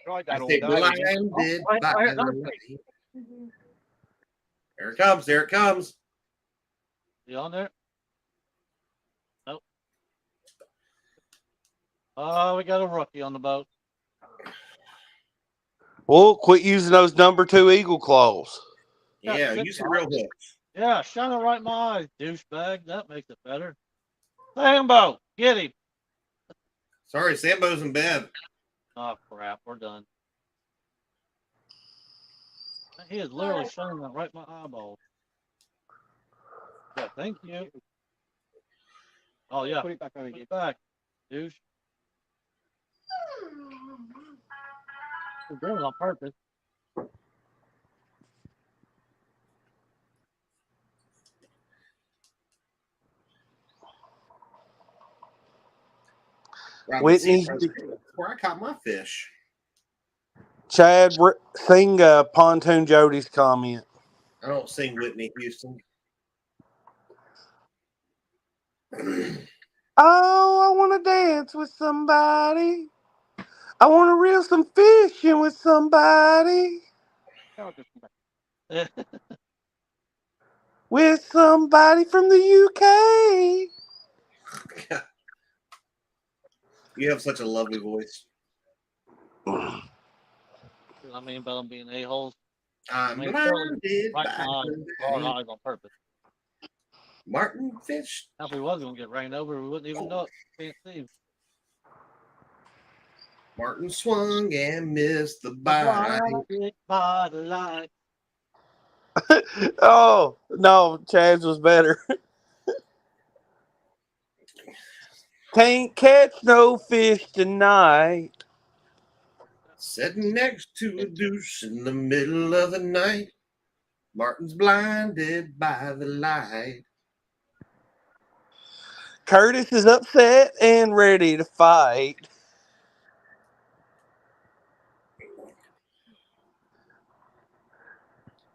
tried
I
that all
say
day. We didn't.
blinded
Oh,
by
right,
the
right.
light. There it comes. There it comes.
You on there? Nope. Oh, we got a rookie on the boat.
Well, quit using those number 2 eagle claws.
Yeah,
Good
use some
job.
real hooks.
Yeah, shine it right in my eyes, douchebag. That makes it better. Sambo, get him.
Sorry, Sambo's in bed.
Oh crap, we're done. He is literally shining it right in my eyeball. Yeah, thank you. Oh yeah,
Put it back on again.
get back, douche. We're doing it on purpose.
Whitney,
That's where I caught my fish.
Chad, sing Pontoon Jody's comment.
I don't sing Whitney Houston.
Oh, I want to dance with somebody. I want to reel some fish in with somebody. With somebody from the UK.
You have such a lovely voice.
I mean about them being a-holes.
I'm
I mean,
blinded
right
by
now,
the
our
light.
eyes on purpose.
Martin Fish.
Now, if we was gonna get rained over, we wouldn't even know it. Can't see.
Martin swung and missed the bite.
Blinded by the light.
Oh, no, Chad's was better. Can't catch no fish tonight.
Sitting next to a douche in the middle of the night. Martin's blinded by the light.
Curtis is upset and ready to fight.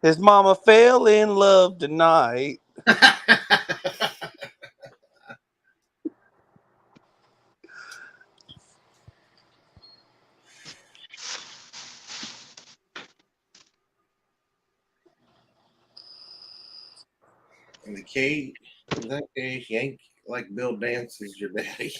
His mama fell in love tonight.
In that case, Yank like Bill Dance is your daddy.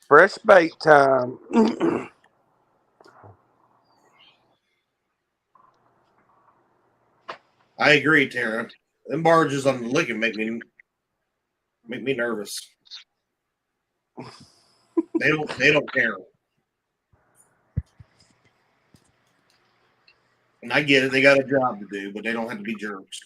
Fresh bait time.
I agree, Tara. Them barges on the licking make me nervous. They don't care. And I get it, they got a job to do, but they don't have to be jerks.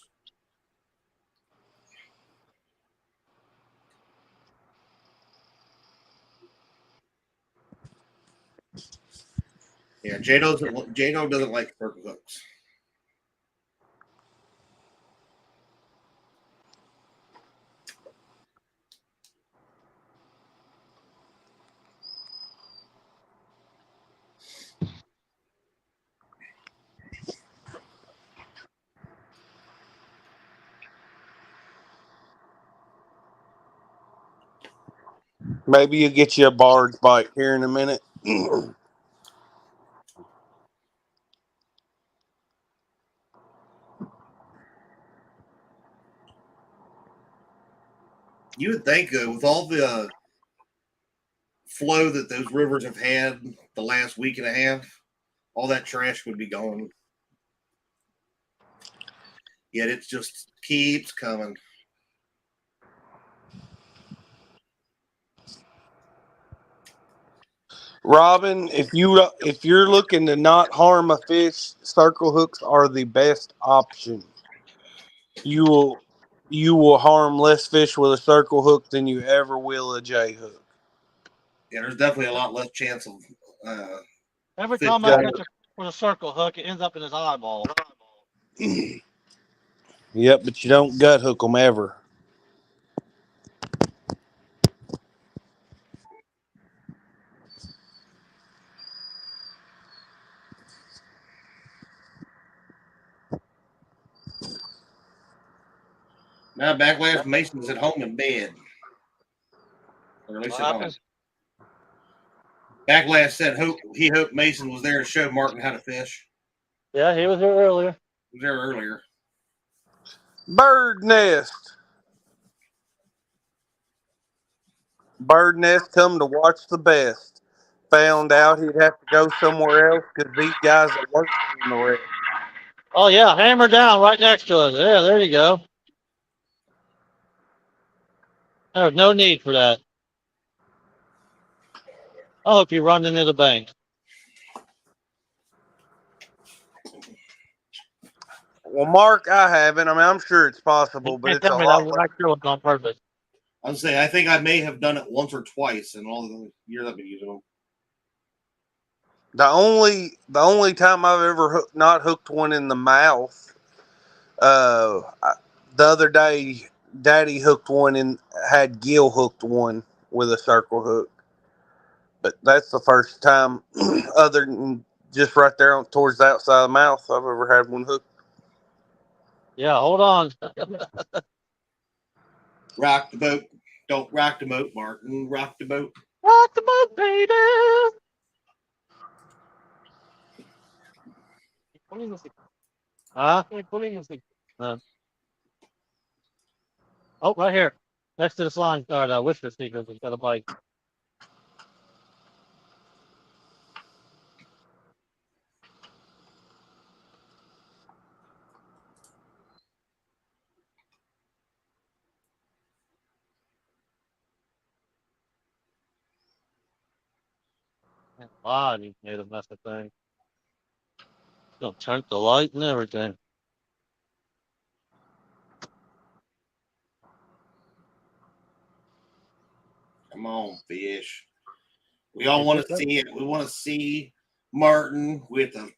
Yeah, Jado doesn't like circle hooks.
Maybe you'll get you a barge bite here in a minute.
You would think with all the flow that those rivers have had the last week and a half, all that trash would be gone. Yet it just keeps coming.
Robin, if you're looking to not harm a fish, circle hooks are the best option. You will you will harm less fish with a circle hook than you ever will a J hook.
Yeah, there's definitely a lot less chance of uh,
Every
fish
time I
Yeah.
catch a with a circle hook, it ends up in his eyeball.
Yep, but you don't gut hook them ever.
now. Backlash Mason's at home in bed, or at least
What
at home.
happens?
Backlash said he hoped Mason was there to show Martin how to fish.
Yeah, he was here earlier.
He was there earlier.
Bird nest. Bird nest come to watch the best. Found out he'd have to go somewhere else because these guys are working on the rest.
Oh yeah, hammer down right next to us. Yeah, there you go. There's no need for that. I hope you run into the bank.
Well, Mark, I haven't. I mean, I'm sure it's possible,
You
but
can't
it's a
tell me that
lot.
was actually on purpose.
I would say I think I may have done it once or twice in all the years I've been using them.
The only time I've ever not hooked one in the mouth. The other day, Daddy hooked one and had Gil hooked one with a circle hook. But that's the first time, other than just right there towards the outside of the mouth, I've ever had one hooked.
Yeah, hold on.
Rock the boat. Don't rock the boat, Martin. Rock the boat.
Rock the boat, baby. Huh? Oh, right here. Next to this line, or the whisper speaker, has got a bike. God, he made a mess of things. Gonna turn the light and everything.
Come on, fish. We all want to see it. We want to see Martin with an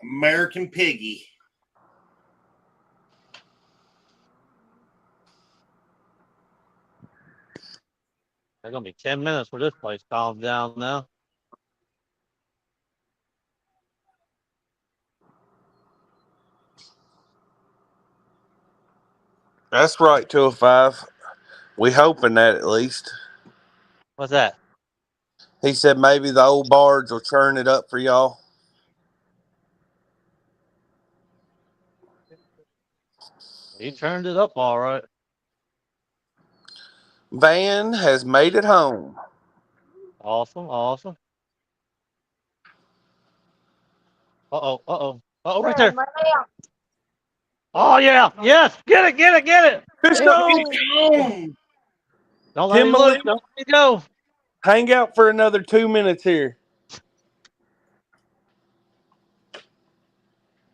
American piggy.
It's gonna be 10 minutes for this place calms down now.
That's right, 205. We hoping that at least.
What's that?
He said maybe the old Barge will churn it up for y'all.
He turned it up all right.
Van has made it home.
Awesome, awesome. Right there. Oh yeah, yes, get it, get it, get it.
Fish on!
Don't let him
Timberlake.
loose. Don't let him go.
Hang out for another 2 minutes here.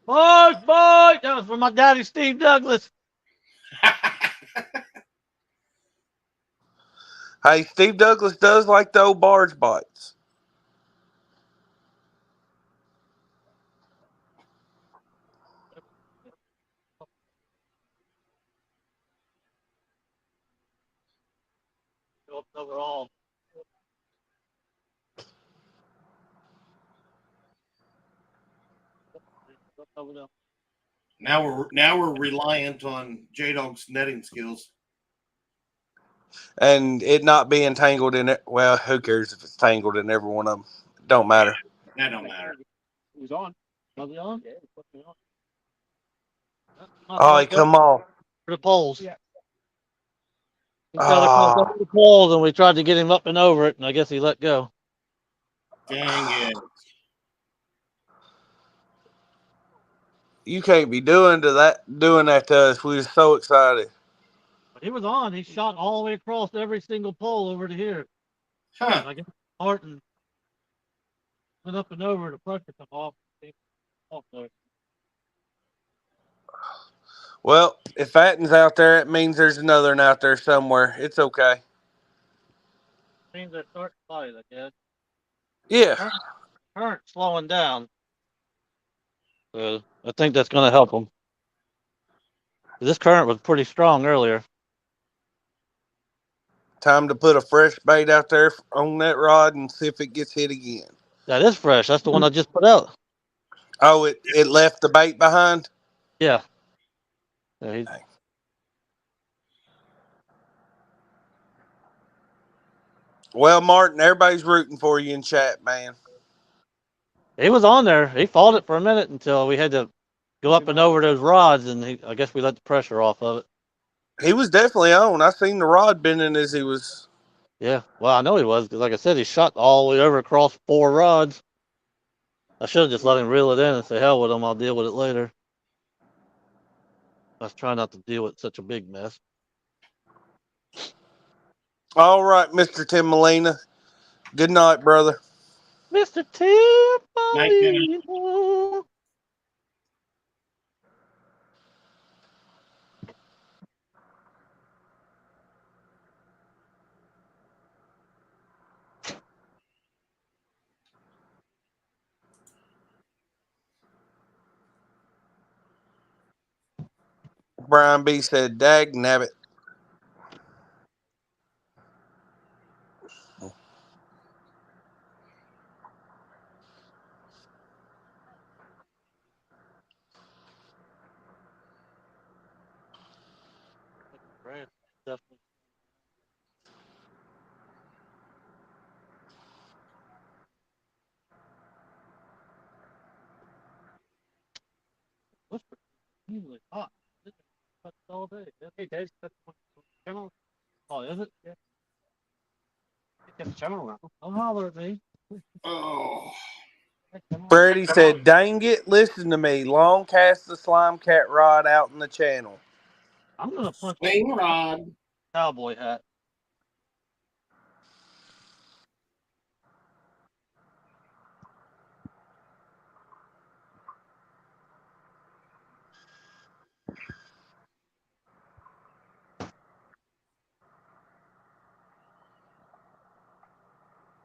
Boy, boy, that was for my daddy, Steve Douglas.
Hey, Steve Douglas does like the old Barge bites.
Overall.
Now we're reliant on J Dog's netting skills.
And it not being tangled in it. Well, who cares if it's tangled in every one of them? Don't matter.
That don't matter.
Who's on? Are they on?
Oh, come on.
For the poles. Yeah. He got
Ah.
over the poles, and we tried to get him up and over it, and I guess he let go.
Dang it.
You can't be doing that to us. We were so excited.
But he was on. He shot all the way across every single pole over to here.
Huh.
I guess Martin Went up and over, the pressure come off. Off there.
Well, if Atten's out there, it means there's another one out there somewhere. It's okay.
Means they're starting to fight, I guess.
Yeah.
Current slowing down. So I think that's going to help them. This current was pretty strong earlier.
Time to put a fresh bait out there on that rod and see if it gets hit again.
That is fresh. That's the one I just put out.
Oh, it left the bait behind?
Yeah. Yeah,
Well, Martin, everybody's rooting for you in chat, man.
he was on there. He fought it for a minute until we had to go up and over those rods, and I guess we let the pressure off of it.
He was definitely on. I seen the rod bending as he was.
Yeah. Well, I know he was because, like I said, he shot all the way over across 4 rods. I should have just let him reel it in and say, hell with him. I'll deal with it later. I was trying not to deal with such a big mess.
All right, Mr. Tim Molina. Good night, brother.
Mr. Tim
Night, Tim.
Molina.
Brian B said, dag nabbit.
Definitely. What's really hot? It's all day. Hey, Dave, that's one channel. Oh, is it? Yeah. Get the channel around. Don't holler at me.
Oh.
Freddie said, dang it, listen to me. Long cast the slime cat rod out in the channel.
I'm gonna punch
Swing rod.
cowboy hat.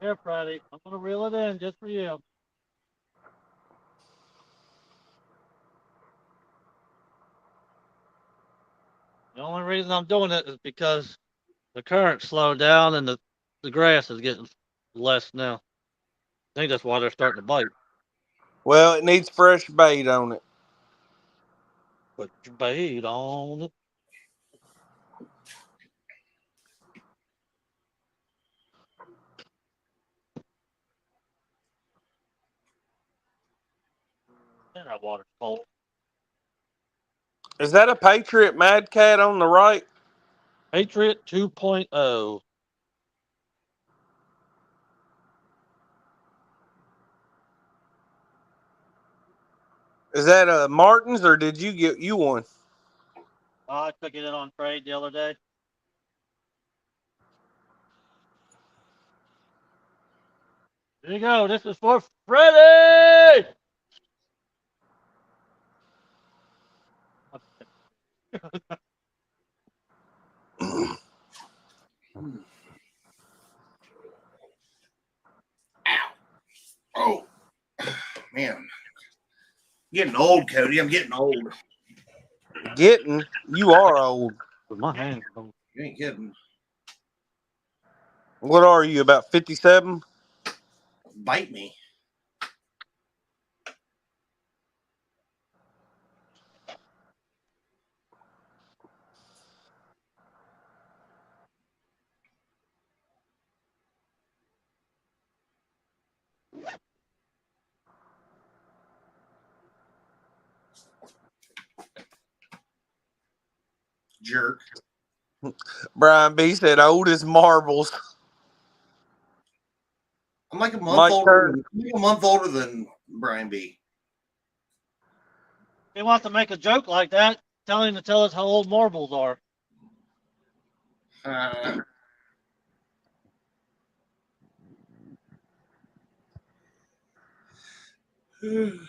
Here, Freddie. I'm gonna reel it in just for you. The only reason I'm doing it is because the current slowed down and the grass is getting less now. I think that's why they're starting to bite.
Well, it needs fresh bait on it.
Put your bait on it. And that water's cold.
Is that a Patriot Mad Cat on the right?
Patriot 2.0.
Is that a Martin's or did you get you one?
I took it in on trade the other day. There you go. This is for Freddie.
Oh, man. Getting old, Cody. I'm getting old.
Getting? You are old.
With my hands.
You ain't kidding.
What are you, about 57?
Bite me. Jerk.
Brian B said, old as marbles.
I'm like a month
Mike
older.
Turner.
I'm like a month older than Brian B.
He wants to make a joke like that. Tell him to tell us how old marbles are. You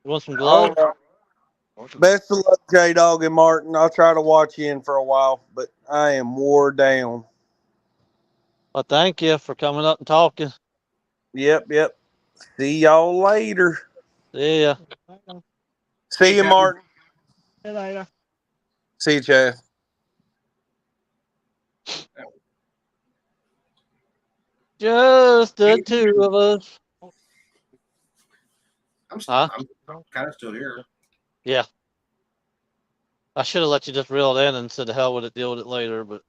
want some
All
gloves?
right. Best of luck, J Dog and Martin. I'll try to watch you in for a while, but I am wore down.
Well, thank you for coming up and talking.
Yep. See y'all later.
See ya.
See you,
Chad.
Martin.
See you later.
See you, Chad.
Just the two of us. Huh?
I'm kind of still here.
Yeah. I should have let you just reel it in and said, the hell with it, deal with it later, but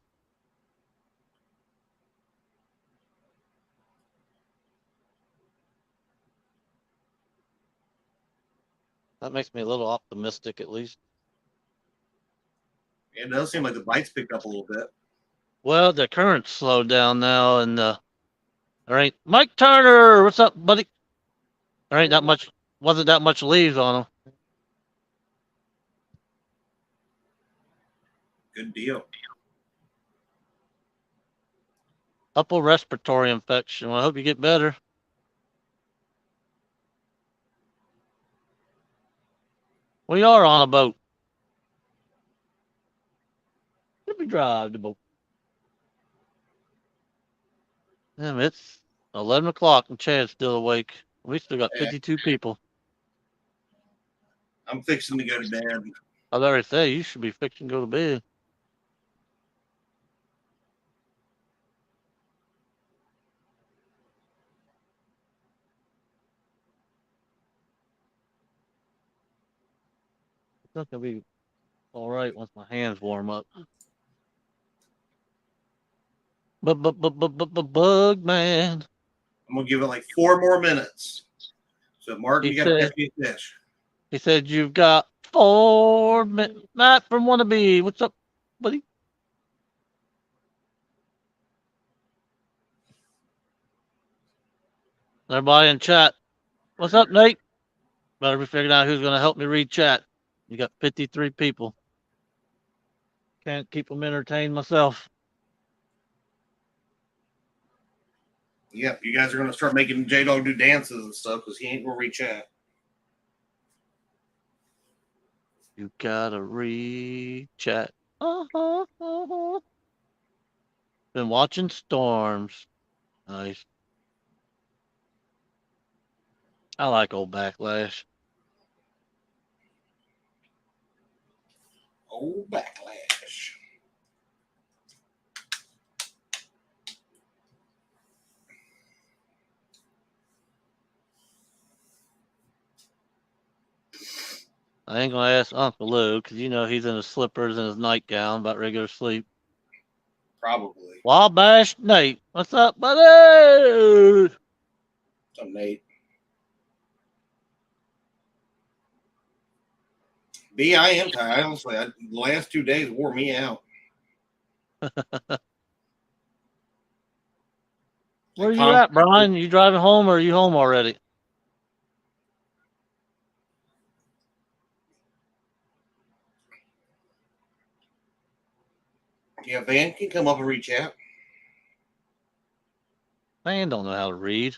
that makes me a little optimistic at least.
It does seem like the bites picked up a little bit.
Well, the current's slowed down now, and there ain't Mike Turner. What's up, buddy? There ain't that much. Wasn't that much leaves on him.
Good deal.
Upper respiratory infection. Well, I hope you get better. We are on a boat. Let me drive the boat. Damn, it's 11 o'clock and Chad's still awake. We still got 52 people.
I'm fixing to go to bed.
I was already say you should be fixing to go to bed. It's not gonna be all right once my hands warm up. Bug man.
I'm gonna give it like 4 more minutes. So Martin,
He
you gotta
said.
catch me a fish.
He said you've got 4 minutes. Matt from Wannabe. What's up, buddy? Everybody in chat. What's up, Nate? Better be figuring out who's gonna help me read chat. You got 53 people. Can't keep them entertained myself.
Yep, you guys are gonna start making J Dog do dances and stuff because he ain't gonna reach out.
You gotta read chat. Uh-huh. Been watching storms. Nice. I like old Backlash.
Oh, backlash.
I ain't gonna ask Uncle Lou because you know he's in his slippers and his nightgown, about ready to go to sleep.
Probably.
Wabash Nate, what's up, buddy?
So Nate. I am tired. Honestly, the last 2 days wore me out.
Where you at, Brian? You driving home or are you home already?
Yeah, Van can come up and reach out.
Man, don't know how to read.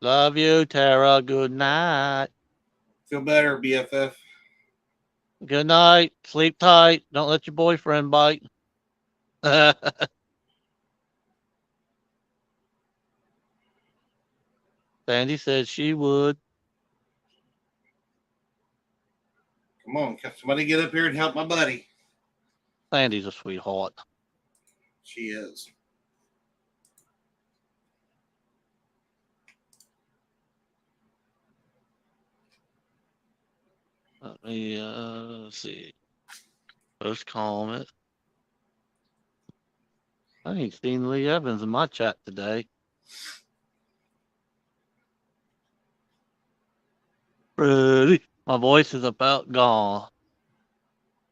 Love you, Tara. Good night.
Feel better, BFF.
Good night. Sleep tight. Don't let your boyfriend bite. Sandy said she would.
Come on, can somebody get up here and help my buddy?
Sandy's a sweetheart.
She is.
Let me see. Post comment. I ain't seen Lee Evans in my chat today. Ready. My voice is about gone.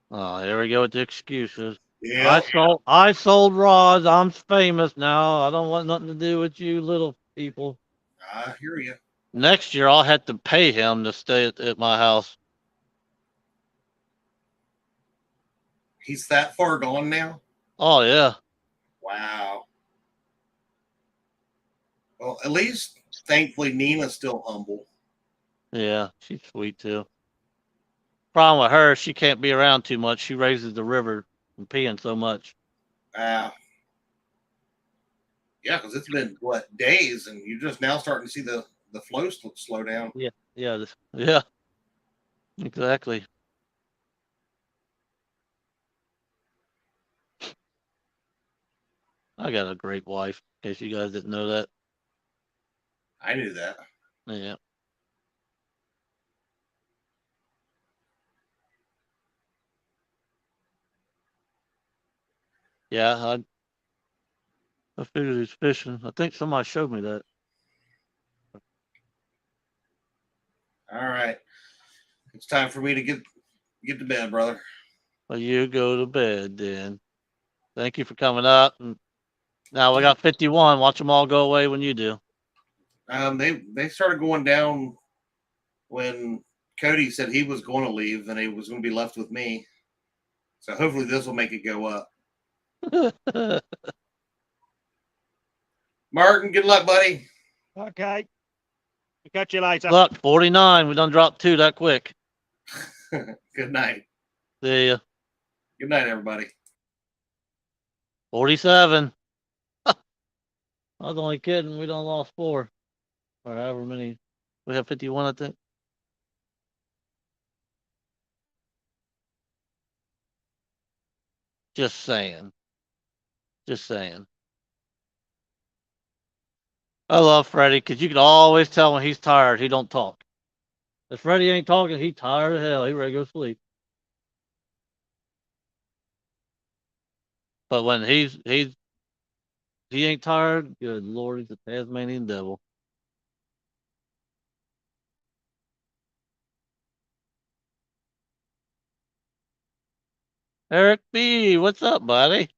Oh, here we go with the excuses.
Yeah.
I sold rods. I'm famous now. I don't want nothing to do with you little people.
I hear you.
Next year I'll have to pay him to stay at my house.
He's that far gone now?
Oh yeah.
Wow. Well, at least, thankfully, Nina's still humble.
Yeah, she's sweet too. Problem with her, she can't be around too much. She raises the river from peeing so much.
Yeah, because it's been what days, and you're just now starting to see the flow slow down.
Yeah, yeah, exactly. I got a great wife. In case you guys didn't know that.
I knew that.
Yeah. Yeah, I figured he's fishing. I think somebody showed me that.
All right, it's time for me to get to bed, brother.
Well, you go to bed then. Thank you for coming up. And now we got 51. Watch them all go away when you do.
They started going down when Cody said he was going to leave and he was going to be left with me. So hopefully this will make it go up. Martin, good luck, buddy.
Okay. Catch you later.
Look, 49. We done dropped 2 that quick.
Good night.
See ya.
Good night, everybody.
47. I was only kidding. We done lost 4. Or however many. We have 51, I think. Just saying. Just saying. I love Freddie because you can always tell when he's tired. He don't talk. If Freddie ain't talking, he tired of hell. He ready to go to sleep. But when he ain't tired, good Lord, he's a Tasmanian devil. Eric B, what's up, buddy?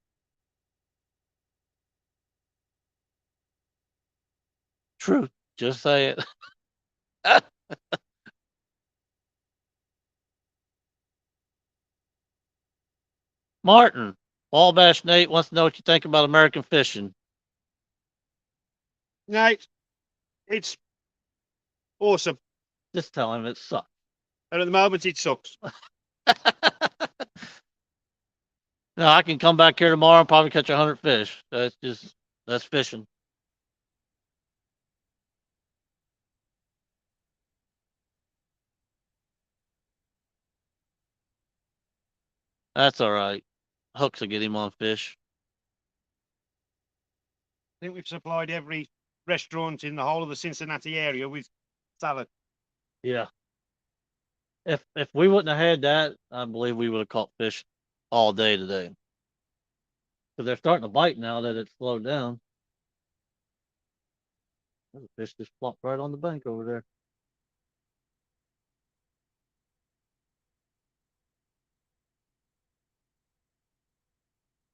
Truth, just say it. Martin, Wabash Nate wants to know what you think about American fishing.
No, it's awesome.
Just tell him it sucks.
And at the moment, it sucks.
No, I can come back here tomorrow and probably catch 100 fish. That's fishing. That's all right. Hooks will get him on fish.
I think we've supplied every restaurant in the whole of the Cincinnati area with salad.
Yeah. If we wouldn't have had that, I believe we would have caught fish all day today. Because they're starting to bite now that it's slowed down. The fish just flopped right on the bank over there.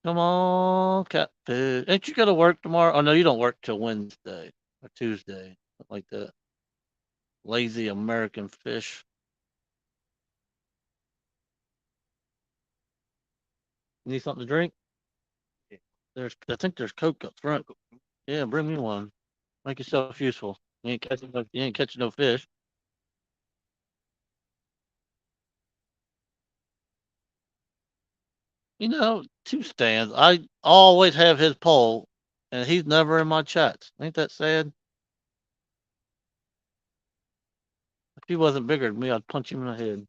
Come on, catfish. Ain't you got to work tomorrow? Oh, no, you don't work till Wednesday or Tuesday. Something like that. Lazy American fish. You need something to drink? I think there's Coke up front. Yeah, bring me one. Make yourself useful. You ain't catching no fish. You know, 2 stands. I always have his pole, and he's never in my chats. Ain't that sad? If he wasn't bigger than me, I'd punch him in the head.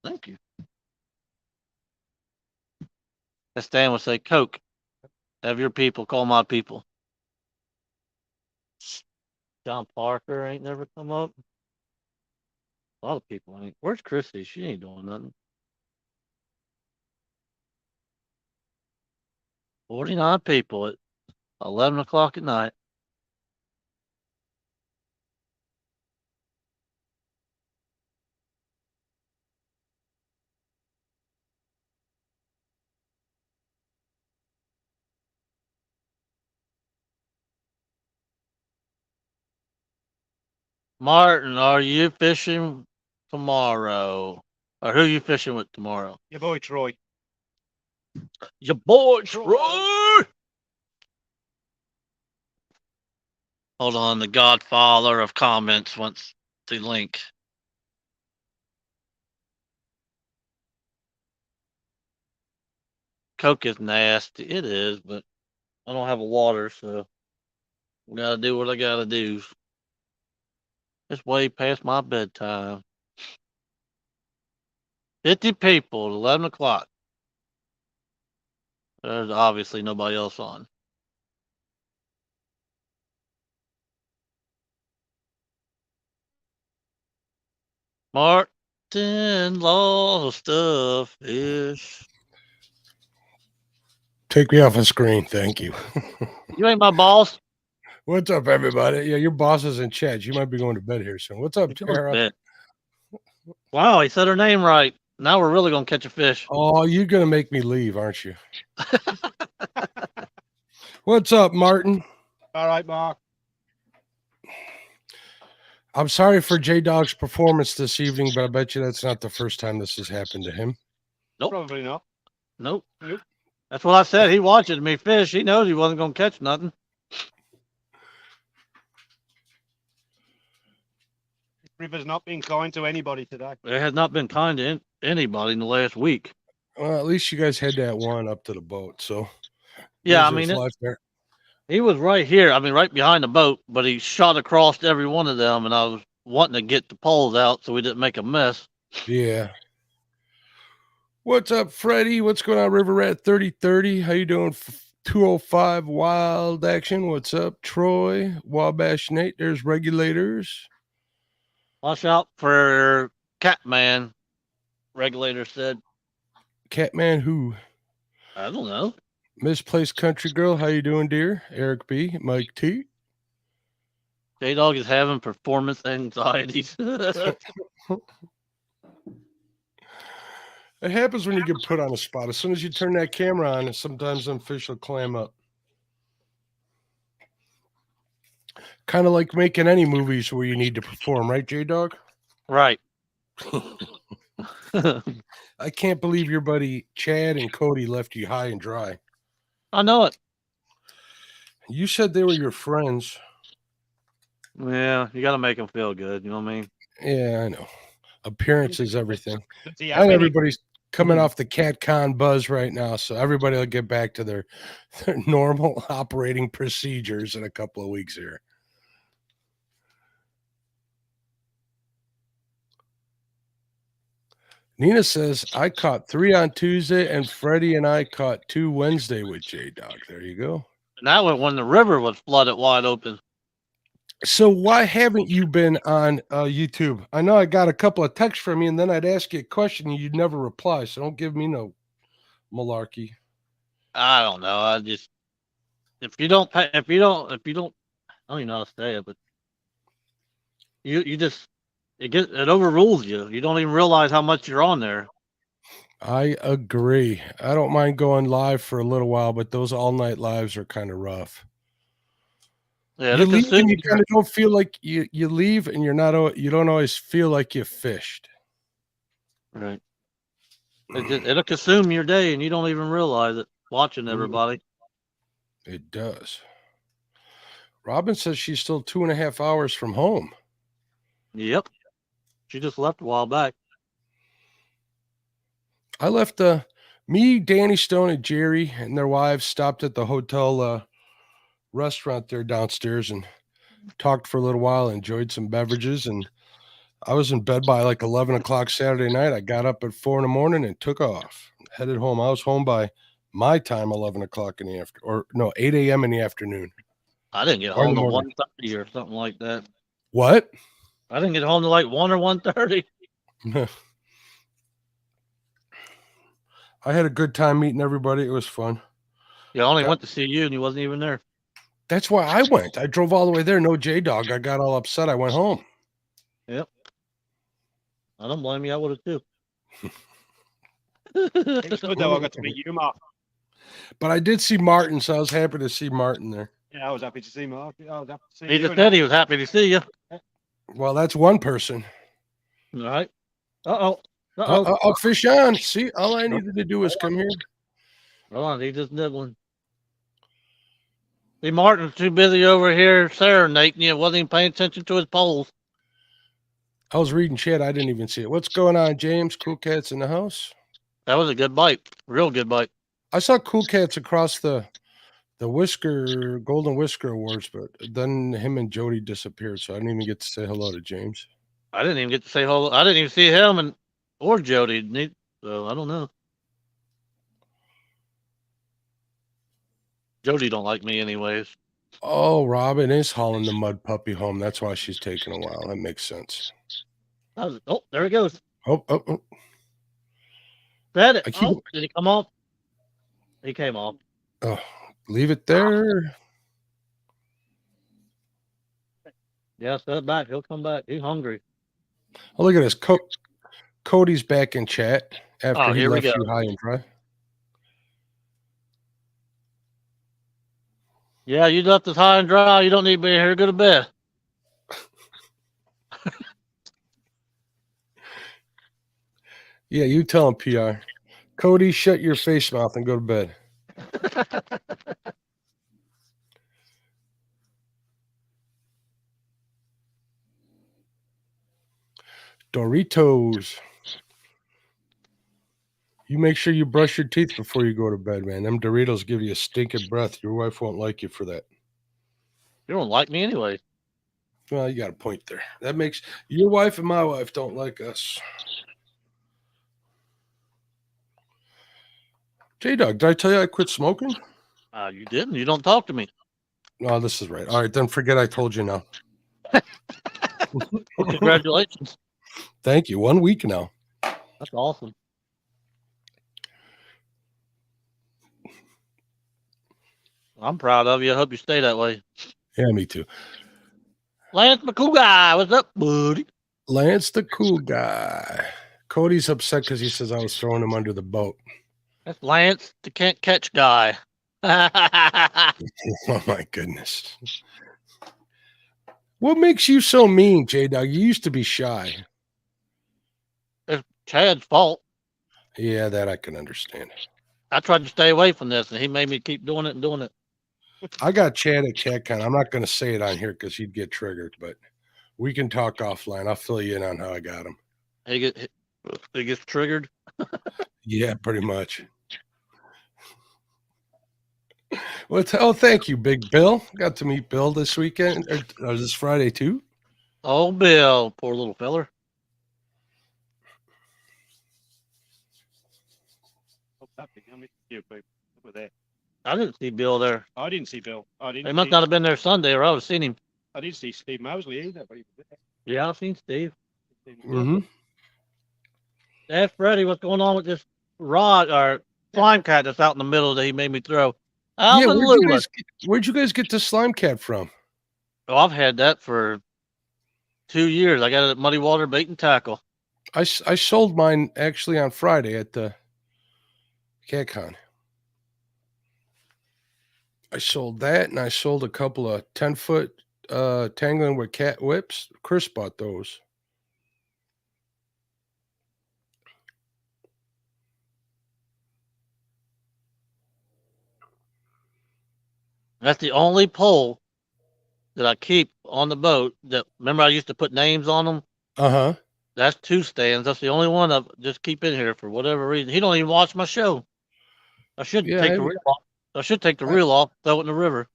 Thank you. That Stan would say, Coke, have your people call my people. John Parker ain't never come up. A lot of people ain't. Where's Chrissy? She ain't doing nothing. 49 people at 11 o'clock at night. Martin, are you fishing tomorrow? Or who you fishing with tomorrow?
Your boy Troy.
Your boy Troy. Hold on, the godfather of comments wants the link. Coke is nasty. It is, but I don't have a water, so I gotta do what I gotta do. It's way past my bedtime. 50 people, 11 o'clock. There's obviously nobody else on. Martin lost a fish.
Take me off the screen. Thank you.
You ain't my boss.
What's up, everybody? Yeah, your boss is in chat. You might be going to bed here soon. What's up, Tara?
Wow, he said her name right. Now we're really going to catch a fish.
Oh, you're going to make me leave, aren't you? What's up, Martin?
All right, Mark.
I'm sorry for J-Dog's performance this evening, but I bet you that's not the first time this has happened to him.
Nope.
Probably not.
Nope. That's what I said. He watches me fish. He knows he wasn't going to catch nothing.
River's not been kind to anybody today.
It has not been kind to anybody in the last week.
Well, at least you guys had that one up to the boat, so
Yeah, I
there's
mean,
life there.
he was right here. I mean, right behind the boat, but he shot across every one of them, and I was wanting to get the poles out so we didn't make a mess.
Yeah. What's up, Freddie? What's going on, River Rat 3030? How you doing? 205 Wild Action. What's up, Troy? Wabash Nate. There's Regulators.
Watch out for Catman, regulator said.
Catman who?
I don't know.
Misplaced Country Girl. How you doing, dear? Eric B. Mike T.
J-Dog is having performance anxieties.
It happens when you get put on a spot. As soon as you turn that camera on, sometimes them fish will clam up. Kind of like making any movies where you need to perform, right, J-Dog?
Right.
I can't believe your buddy Chad and Cody left you high and dry.
I know it.
You said they were your friends.
Yeah, you got to make them feel good. You know what I mean?
Yeah, I know. Appearance is everything.
Yeah,
And everybody's coming off the CatCon buzz right now, so everybody will get back to their normal operating procedures in a couple of weeks here. Nina says, I caught 3 on Tuesday, and Freddie and I caught 2 Wednesday with J-Dog. There you go.
And that went when the river was flooded wide open.
So why haven't you been on YouTube? I know I got a couple of texts from you, and then I'd ask you a question, and you'd never reply, so don't give me no malarkey.
I don't know. I just, if you don't, I don't even know how to say it, but you just, it overrules you. You don't even realize how much you're on there.
I agree. I don't mind going live for a little while, but those all-night lives are kind of rough.
Yeah,
You leave and you kind of don't feel like you leave and you don't always feel like you fished.
Right. It'll consume your day and you don't even realize it watching everybody.
It does. Robin says she's still 2.5 hours from home.
Yep. She just left a while back.
I left me, Danny Stone, and Jerry and their wives stopped at the hotel restaurant there downstairs and talked for a little while, enjoyed some beverages, and I was in bed by like 11 o'clock Saturday night. I got up at 4 in the morning and took off, headed home. I was home by my time, 11 o'clock in the afternoon, or no, 8 a.m. in the afternoon.
I didn't get home till 1:30 or something like that.
What?
I didn't get home till like 1 or 1:30.
I had a good time meeting everybody. It was fun.
Yeah, I only went to see you and you wasn't even there.
That's why I went. I drove all the way there. No J-Dog. I got all upset. I went home.
Yep. I don't blame you. I would have too.
It's good though. I got to meet you, Mark.
But I did see Martin, so I was happy to see Martin there.
Yeah, I was happy to see Mark. I was happy to see
He
you.
just said he was happy to see you.
Well, that's one person.
All right. Uh-oh. Uh-oh.
Fish on. See, all I needed to do was come here.
Hold on, he's just nibbling. See, Martin's too busy over here serenading you. Wasn't even paying attention to his poles.
I was reading chat. I didn't even see it. What's going on, James? Cool Cats in the house.
That was a good bite. Real good bite.
I saw Cool Cats across the Golden Whisker Awards, but then him and Jody disappeared, so I didn't even get to say hello to James.
I didn't even get to say hello. I didn't even see him or Jody. So I don't know. Jody don't like me anyways.
Oh, Robin is hauling the mud puppy home. That's why she's taking a while. That makes sense.
Oh, there he goes.
Oh.
Said it. Oh, did he come off? He came off.
Oh, leave it there.
Yeah, set it back. He'll come back. He's hungry.
Oh, look at this. Cody's back in chat after he
here we
left
go.
you high and dry.
Yeah, you left us high and dry. You don't need to be here. Go to bed.
Yeah, you tell him, PR. Cody, shut your face mouth and go to bed. Doritos. You make sure you brush your teeth before you go to bed, man. Them Doritos give you a stinking breath. Your wife won't like you for that.
You don't like me anyway.
Well, you got a point there. That makes your wife and my wife don't like us. J-Dog, did I tell you I quit smoking?
You didn't. You don't talk to me.
No, this is right. All right, then forget I told you now.
Well, congratulations.
Thank you. 1 week now.
That's awesome. I'm proud of you. I hope you stay that way.
Yeah, me too.
Lance McCool, what's up, buddy?
Lance the cool guy. Cody's upset because he says I was throwing him under the boat.
That's Lance, the can't catch guy.
Oh my goodness. What makes you so mean, J-Dog? You used to be shy.
It's Chad's fault.
Yeah, that I can understand.
I tried to stay away from this, and he made me keep doing it and doing it.
I got Chad at CatCon. I'm not going to say it on here because he'd get triggered, but we can talk offline. I'll fill you in on how I got him.
He gets triggered.
Yeah, pretty much. Oh, thank you, Big Bill. Got to meet Bill this weekend, or this Friday too.
Oh, Bill, poor little feller.
Oh, that big. I missed you, babe. Look at that.
I didn't see Bill there.
I didn't see Bill.
He must not have been there Sunday, or I would have seen him.
I didn't see Steve Mosley either. But he was there.
Yeah, I've seen Steve.
Mm-hmm.
Hey, Freddie, what's going on with this rod or slime cat that's out in the middle that he made me throw?
Yeah,
Alvin Lewis.
where'd you guys get the slime cat from?
Oh, I've had that for 2 years. I got it at Muddy Water Bait and Tackle.
I sold mine actually on Friday at the CatCon. I sold that, and I sold a couple of 10-foot tangling with cat whips. Chris bought those.
That's the only pole that I keep on the boat. That remember I used to put names on them.
Uh-huh.
That's 2 stands. That's the only one I just keep in here for whatever reason. He don't even watch my show. I should take the reel off. I should take the reel off, throw it in the river.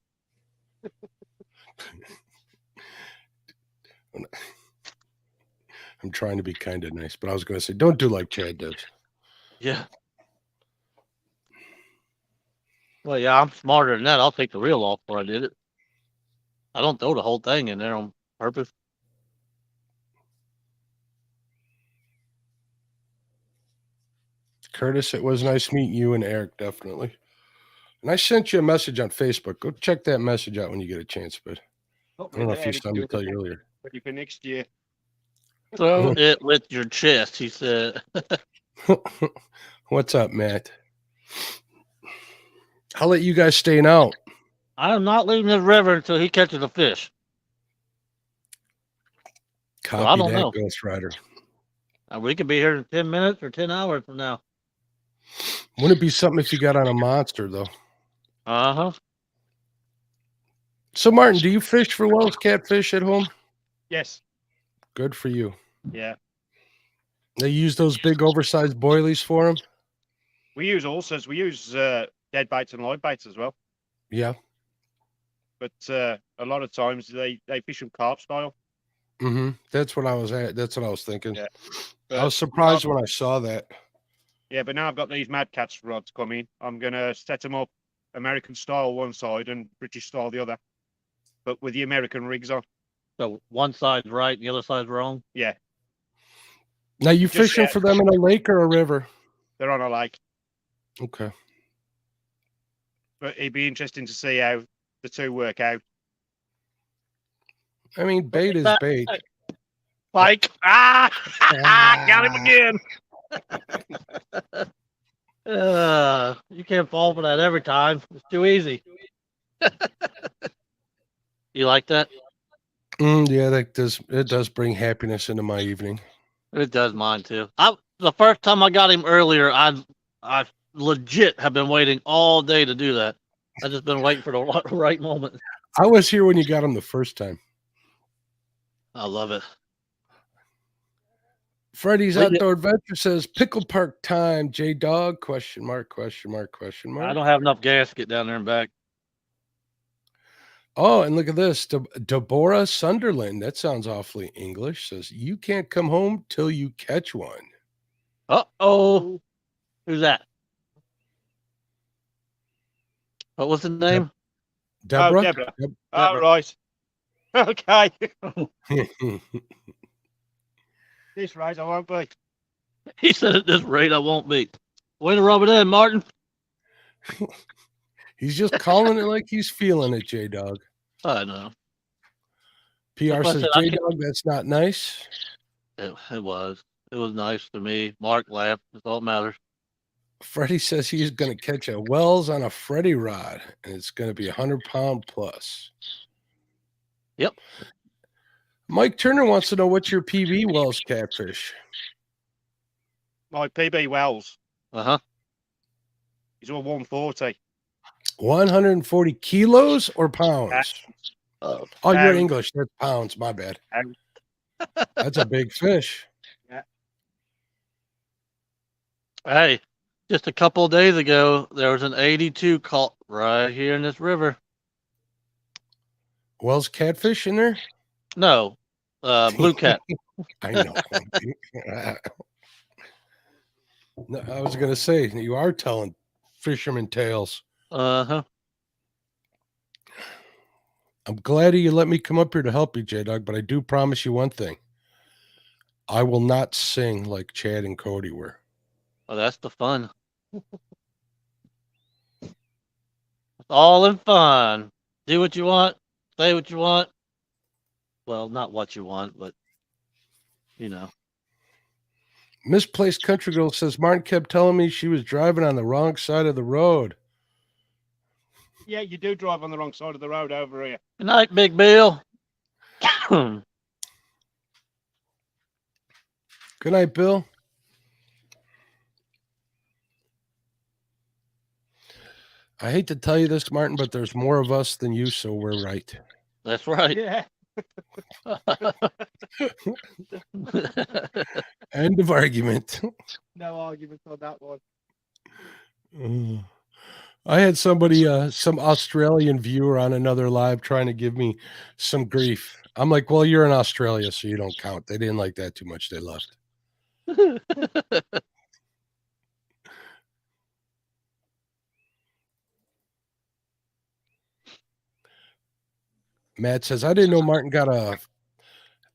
I'm trying to be kind of nice, but I was going to say, don't do like Chad does.
Yeah. Well, yeah, I'm smarter than that. I'll take the reel off before I did it. I don't throw the whole thing in there on purpose.
Curtis, it was nice meeting you and Eric, definitely. And I sent you a message on Facebook. Go check that message out when you get a chance, but I don't know if you saw me tell you earlier.
Ready for next year.
Throw it with your chest, he said.
What's up, Matt? I'll let you guys stay out.
I am not leaving this river until he catches a fish.
Copy
I don't
that,
know.
Ghost Rider.
We could be here in 10 minutes or 10 hours from now.
Wouldn't it be something if you got on a monster, though?
Uh-huh.
So, Martin, do you fish for Wells catfish at home?
Yes.
Good for you.
Yeah.
They use those big oversized boilies for them?
We use all sorts. We use dead baits and live baits as well.
Yeah.
But a lot of times they fish them carp style.
Mm-hmm. That's what I was at. That's what I was thinking.
Yeah.
I was surprised when I saw that.
Yeah, but now I've got these Mad Cats rods coming. I'm going to set them up American style one side and British style the other, but with the American rigs on.
So one side's right and the other side's wrong.
Yeah.
Now, you fishing for them in a lake or a river?
They're on a lake.
Okay.
But it'd be interesting to see how the two work out.
I mean, bait is bait.
Pike. Got him again. You can't fall for that every time. It's too easy. You like that?
Yeah, that does bring happiness into my evening.
It does mine too. The first time I got him earlier, I legit have been waiting all day to do that. I've just been waiting for the right moment.
I was here when you got him the first time.
I love it.
Freddy's Outdoor Adventure says pickle park time. J Dog ? Question mark.
I don't have enough gas to get down there and back.
Oh, and look at this. Deborah Sunderland. That sounds awfully English. Says you can't come home till you catch one.
Uh-oh. Who's that? What was the name?
Deborah.
Oh, Deborah. Oh, right. Okay. This right, I won't be.
He said at this rate, I won't be. Way to rub it in, Martin.
He's just calling it like he's feeling it, J Dog.
I know.
PR says, J Dog, that's not nice.
It was. It was nice to me. Mark laughed. That's all that matters.
Freddie says he's going to catch a Wells on a Freddie rod, and it's going to be 100-pound plus.
Yep.
Mike Turner wants to know what's your PB Wells catfish.
My PB Wells.
Uh-huh.
He's all 140.
140 kilos or pounds? Oh, you're English. That's pounds. My bad. That's a big fish.
Yeah.
Hey, just a couple of days ago, there was an 82 caught right here in this river.
Wells catfish in there?
No, blue cat.
I know. No, I was going to say, you are telling fisherman tales.
Uh-huh.
I'm glad you let me come up here to help you, J-Dog, but I do promise you one thing. I will not sing like Chad and Cody were.
Oh, that's the fun. It's all in fun. Do what you want. Say what you want. Well, not what you want, but, you know.
Misplaced Country Girl says, Martin kept telling me she was driving on the wrong side of the road.
Yeah, you do drive on the wrong side of the road over here.
Good night, Big Bill.
Good night, Bill. I hate to tell you this, Martin, but there's more of us than you, so we're right.
That's right.
Yeah.
End of argument.
No argument on that one.
I had somebody, some Australian viewer on another live trying to give me some grief. I'm like, well, you're in Australia, so you don't count. They didn't like that too much. They left. Matt says, I didn't know Martin got a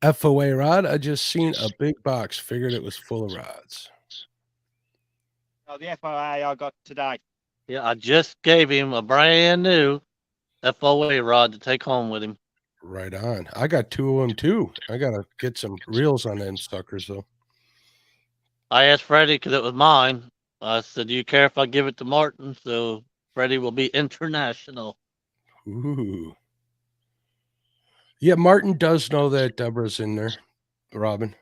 FOA rod. I just seen a big box. Figured it was full of rods.
Oh, the FOA I got today.
Yeah, I just gave him a brand new FOA rod to take home with him.
Right on. I got two of them too. I got to get some reels on them suckers though.
I asked Freddie because it was mine. I said, do you care if I give it to Martin? So Freddie will be international.
Ooh. Yeah, Martin does know that Deborah's in there, Robin.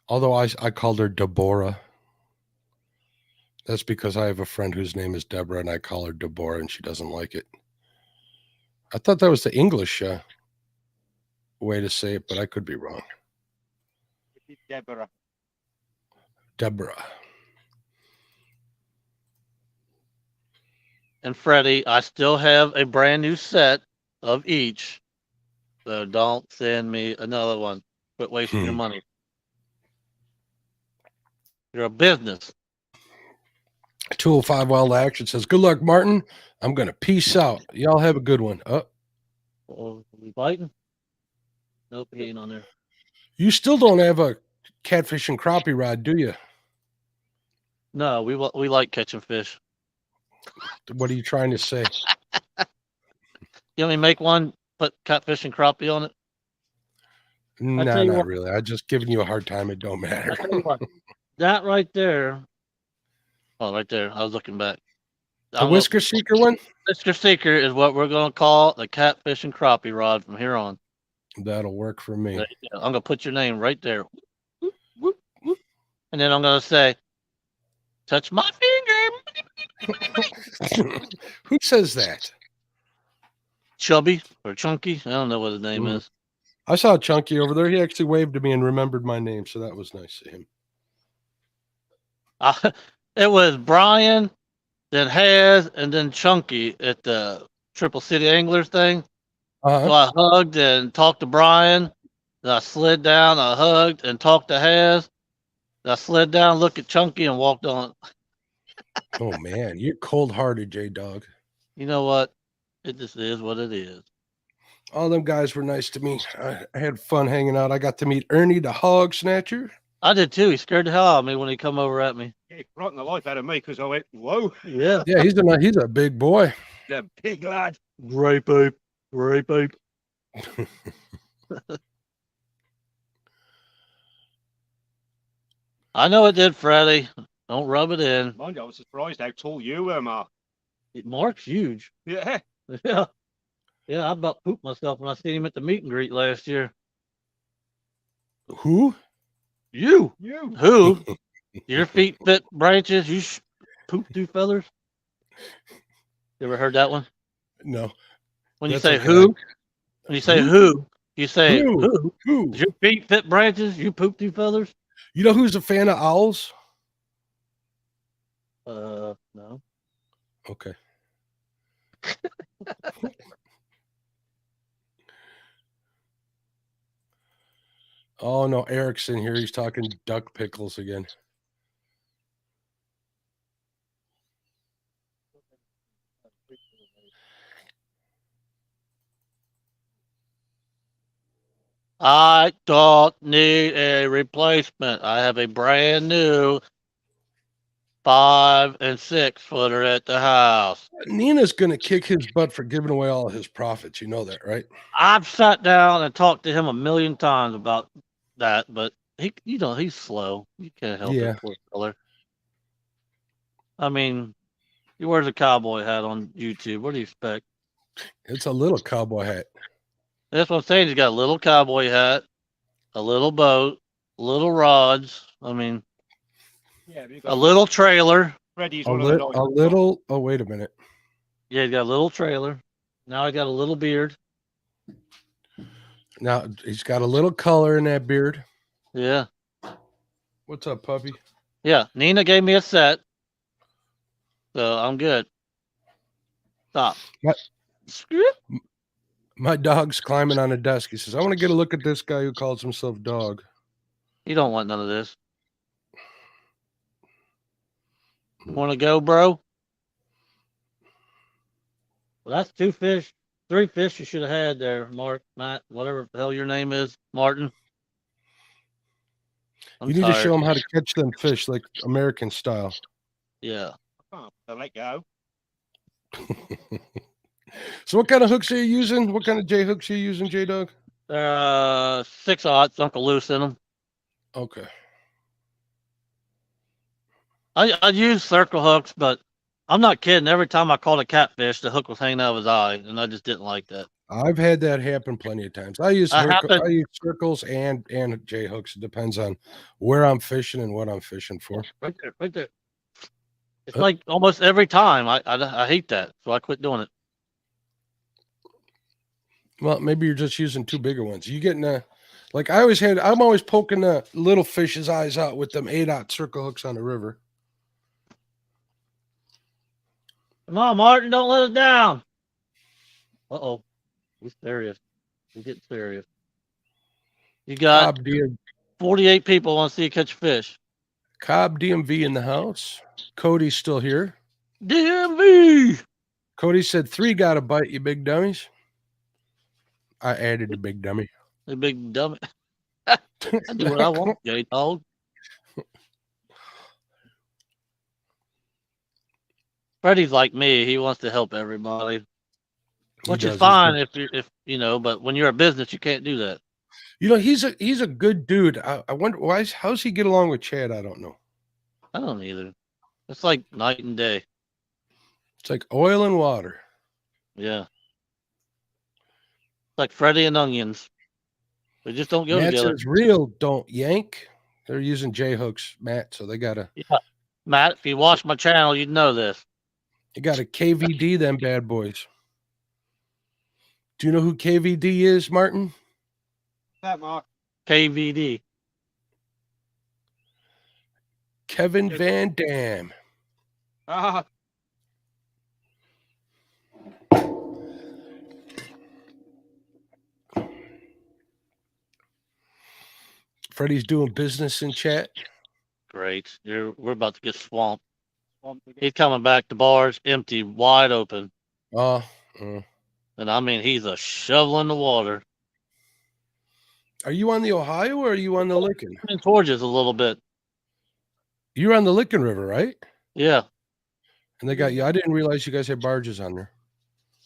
Although I called her Deborah. That's because I have a friend whose name is Deborah, and I call her Deborah, and she doesn't like it. I thought that was the English way to say it, but I could be wrong.
Deborah.
Deborah.
And Freddie, I still have a brand new set of each. So don't send me another one. Quit wasting your money. You're a business.
205 Wild Action says, "Good luck, Martin. I'm going to peace out. Y'all have a good one." Oh,
Oh, are we biting? Nope, he ain't on there.
you still don't have a catfish and crappie rod, do you?
No, we like catching fish.
What are you trying to say?
You want me to make one, put catfish and crappie on it?
No,
tell you
not
what.
really. I'm just giving you a hard time. It don't matter.
I tell you what, that right there. Oh, right there. I was looking back.
The Whisker Seeker one?
Whisker Seeker is what we're going to call the catfish and crappie rod from here on.
That'll work for me.
There you go. I'm going to put your name right there. Whoop, whoop, whoop. And then I'm going to say, touch my finger.
Who says that?
Chubby or Chunky. I don't know what his name is.
I saw Chunky over there. He actually waved to me and remembered my name, so that was nice of him.
It was Brian, then Haz, and then Chunky at the Triple City Anglers thing. So I hugged and talked to Brian. Then I slid down, I hugged and talked to Haz. Then I slid down, looked at Chunky, and walked on.
Oh, man. You're cold-hearted, J-Dog.
You know what? It just is what it is.
All them guys were nice to me. I had fun hanging out. I got to meet Ernie, the hog snatcher.
I did too. He scared the hell out of me when he come over at me.
Yeah, he frightened the life out of me because I went, whoa.
Yeah.
Yeah, he's a big boy.
The big lad.
Great babe. Great babe. I know it did, Freddie. Don't rub it in.
Mind you, I was surprised how tall you were, Mark.
Mark's huge.
Yeah.
Yeah. Yeah, I about pooped myself when I seen him at the meet and greet last year.
Who?
You.
You.
Who? Your feet fit branches. You poop through feathers. You ever heard that one?
No.
When you
That's
say
okay.
who, when you say who, you say
Who?
who. Does your feet fit branches? You poop through feathers?
You know who's a fan of owls?
No.
Okay. Oh no, Eric's in here. He's talking duck pickles again.
I don't need a replacement. I have a brand new 5 and 6 footer at the house.
Nina's gonna kick his butt for giving away all of his profits. You know that, right?
I've sat down and talked to him a million times about that, but he's slow. You can't help
Yeah.
it, poor fella. I mean, he wears a cowboy hat on YouTube. What do you expect?
It's a little cowboy hat.
That's what I'm saying. He's got a little cowboy hat, a little boat, little rods. I mean,
Yeah,
a little trailer.
Freddie's
A
one of the
little. Oh, wait a minute.
Yeah, he's got a little trailer. Now he got a little beard.
Now he's got a little color in that beard.
Yeah.
What's up, puppy?
Yeah. Nina gave me a set. So I'm good. Stop.
What?
Script.
My dog's climbing on a desk. He says, "I want to get a look at this guy who calls himself Dog."
You don't want none of this. Want to go, bro? Well, that's 2 fish, 3 fish you should have had there, Mark, Matt, whatever the hell your name is, Martin. I'm
You need
tired.
to show him how to catch them fish like American style.
Yeah.
Oh, so let go.
So what kind of hooks are you using? What kind of J hooks are you using, J-Dog?
6/0, Uncle Loose in them.
Okay.
I use circle hooks, but I'm not kidding. Every time I caught a catfish, the hook was hanging out of his eye, and I just didn't like that.
I've had that happen plenty of times. I use
happened.
I use circles and J hooks. It depends on where I'm fishing and what I'm fishing for.
Right there, right there. It's
Uh,
like almost every time. I hate that, so I quit doing it.
Well, maybe you're just using too bigger ones. You getting like I'm always poking the little fish's eyes out with them 8/0 circle hooks on the river.
Come on, Martin, don't let us down. Uh-oh. He's serious. He's getting serious. You got
Cobb
48 people want to see you catch fish.
DMV in the house. Cody's still here.
DMV!
Cody said 3 got a bite, you big dummies. I added the big dummy.
The big dummy. I do what I want, J-Dog. Freddie's like me. He wants to help everybody. Which is fine if you know, but when you're a business, you can't do that.
You know, he's a good dude. I wonder how's he get along with Chad? I don't know.
I don't either. It's like night and day.
It's like oil and water.
Yeah. It's like Freddie and onions. They just don't go
Matt
together.
says real don't yank. They're using J hooks, Matt, so they gotta
Matt, if you watch my channel, you'd know this.
you gotta KVD them bad boys. Do you know who KVD is, Martin?
That Mark.
KVD.
Kevin Van Dam.
Ah,
Freddie's doing business in chat.
Great. We're about to get swamped. He's coming back to Barge, empty, wide open.
Oh,
And I mean, he's a shovel in the water.
are you on the Ohio or are you on the Licking?
Coming towards us a little bit.
You're on the Licking River, right?
Yeah.
And they got you. I didn't realize you guys had barges on there.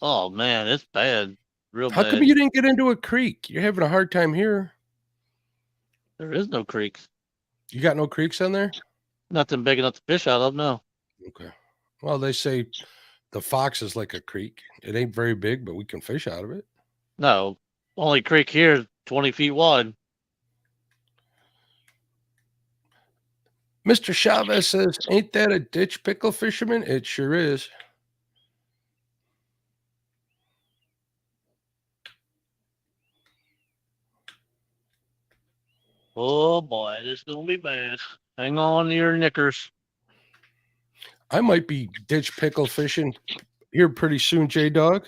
Oh, man, it's bad. Real
How
bad.
come you didn't get into a creek? You're having a hard time here.
There is no creeks.
You got no creeks on there?
Nothing big enough to fish out of, no.
Okay. Well, they say the Fox is like a creek. It ain't very big, but we can fish out of it.
No. Only creek here is 20 feet wide.
Mr. Chavez says, ain't that a ditch pickle fisherman? It sure is.
Oh, boy, this is going to be bad. Hang on to your knickers.
I might be ditch pickle fishing here pretty soon, J-Dog.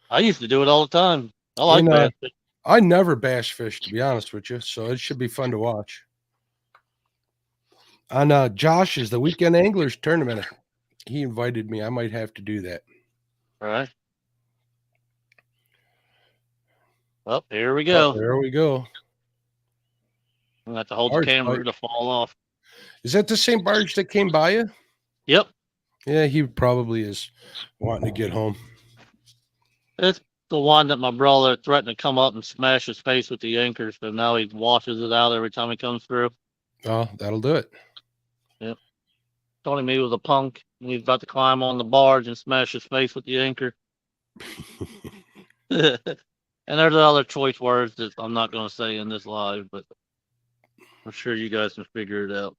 I used to do it all the time. I like bass fishing.
I never bass fish, to be honest with you, so it should be fun to watch. On Josh's The Weekend Anglers tournament, he invited me. I might have to do that.
All right. Well, here we go.
There we go.
I'm going to have to hold
Barge
the camera
bite.
to fall off.
Is that the same barge that came by you?
Yep.
Yeah, he probably is wanting to get home.
It's the one that my brother threatened to come up and smash his face with the anchors, but now he washes it out every time he comes through.
Oh, that'll do it.
Yep. Told him he was a punk and he's about to climb on the barge and smash his face with the anchor. And there's other choice words that I'm not going to say in this live, but I'm sure you guys can figure it out.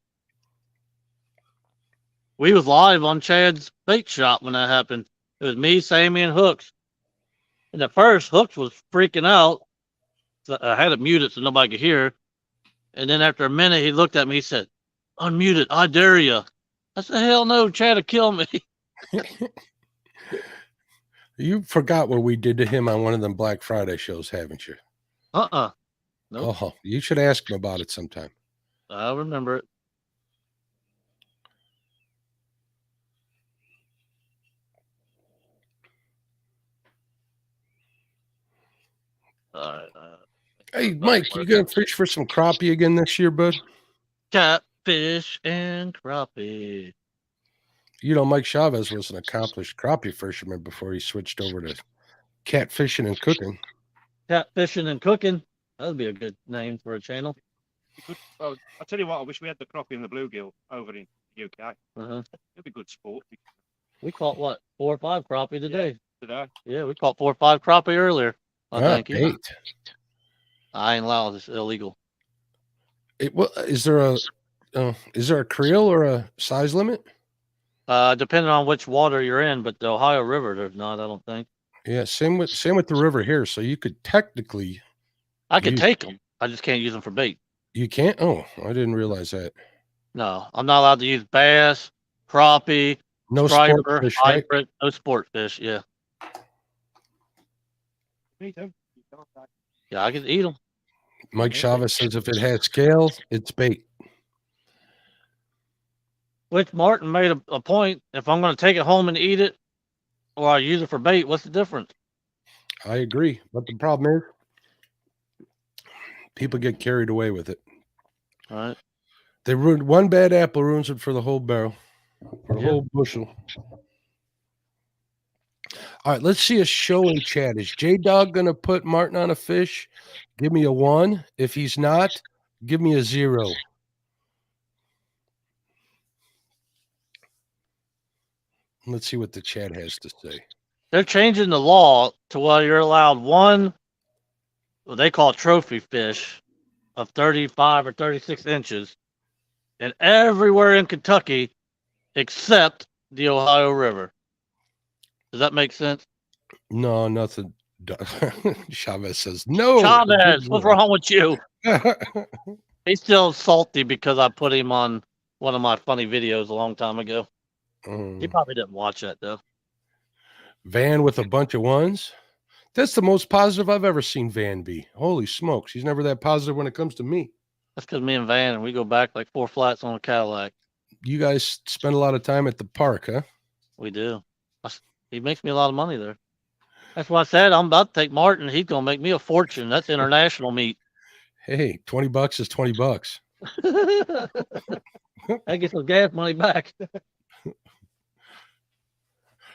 We was live on Chad's bait shop when that happened. It was me, Sammy, and Hooks. And at first, Hooks was freaking out. So I had it muted so nobody could hear. And then after a minute, he looked at me. He said, "Unmute it. I dare you." I said, "Hell no, Chad will kill me."
You forgot what we did to him on one of them Black Friday shows, haven't you?
Nope.
Oh, you should ask him about it sometime.
I remember it. All right.
Hey, Mike, you gonna fish for some crappie again this year, bud?
Catfish and crappie.
You know, Mike Chavez was an accomplished crappie fisherman before he switched over to catfishing and cooking.
Catfishing and cooking. That would be a good name for a channel.
Well, I'll tell you what, I wish we had the crappie and the bluegill over in the UK.
Uh-huh.
It'd be good sport.
We caught what, 4 or 5 crappie today.
Today.
Yeah, we caught 4 or 5 crappie earlier. Thank you.
Bait.
I ain't allowed. It's illegal.
Is there a creel or a size limit?
Depending on which water you're in, but the Ohio River, there's not. I don't think.
Yeah, same with the river here. So you could technically,
I could take them. I just can't use them for bait.
you can't. Oh, I didn't realize that.
No, I'm not allowed to use bass, crappie,
No sport
striper,
fish, right?
hybrid, no sport fish. Yeah,
Me too.
yeah, I can eat them.
Mike Chavez says if it has scale, it's bait.
Which Martin made a point. If I'm going to take it home and eat it, or I use it for bait, what's the difference?
I agree, but the problem is people get carried away with it.
All right.
They ruined one bad apple, ruins it for the whole barrel, for the whole bushel. All right, let's see a show in chat. Is J Dog going to put Martin on a fish? Give me a 1. If he's not, give me a 0. Let's see what the chat has to say.
They're changing the law to where you're allowed one, what they call trophy fish, of 35 or 36 inches, and everywhere in Kentucky except the Ohio River. Does that make sense?
No, nothing. Chavez says no.
Chavez, what's wrong with you? He's still salty because I put him on one of my funny videos a long time ago. He probably didn't watch that though.
Van with a bunch of 1s. That's the most positive I've ever seen Van be. Holy smokes. He's never that positive when it comes to me.
That's because me and Van, we go back like 4 flats on a Cadillac.
You guys spend a lot of time at the park, huh?
We do. He makes me a lot of money there. That's why I said I'm about to take Martin. He's going to make me a fortune. That's international meat.
Hey, $20 is $20.
I get some gas money back.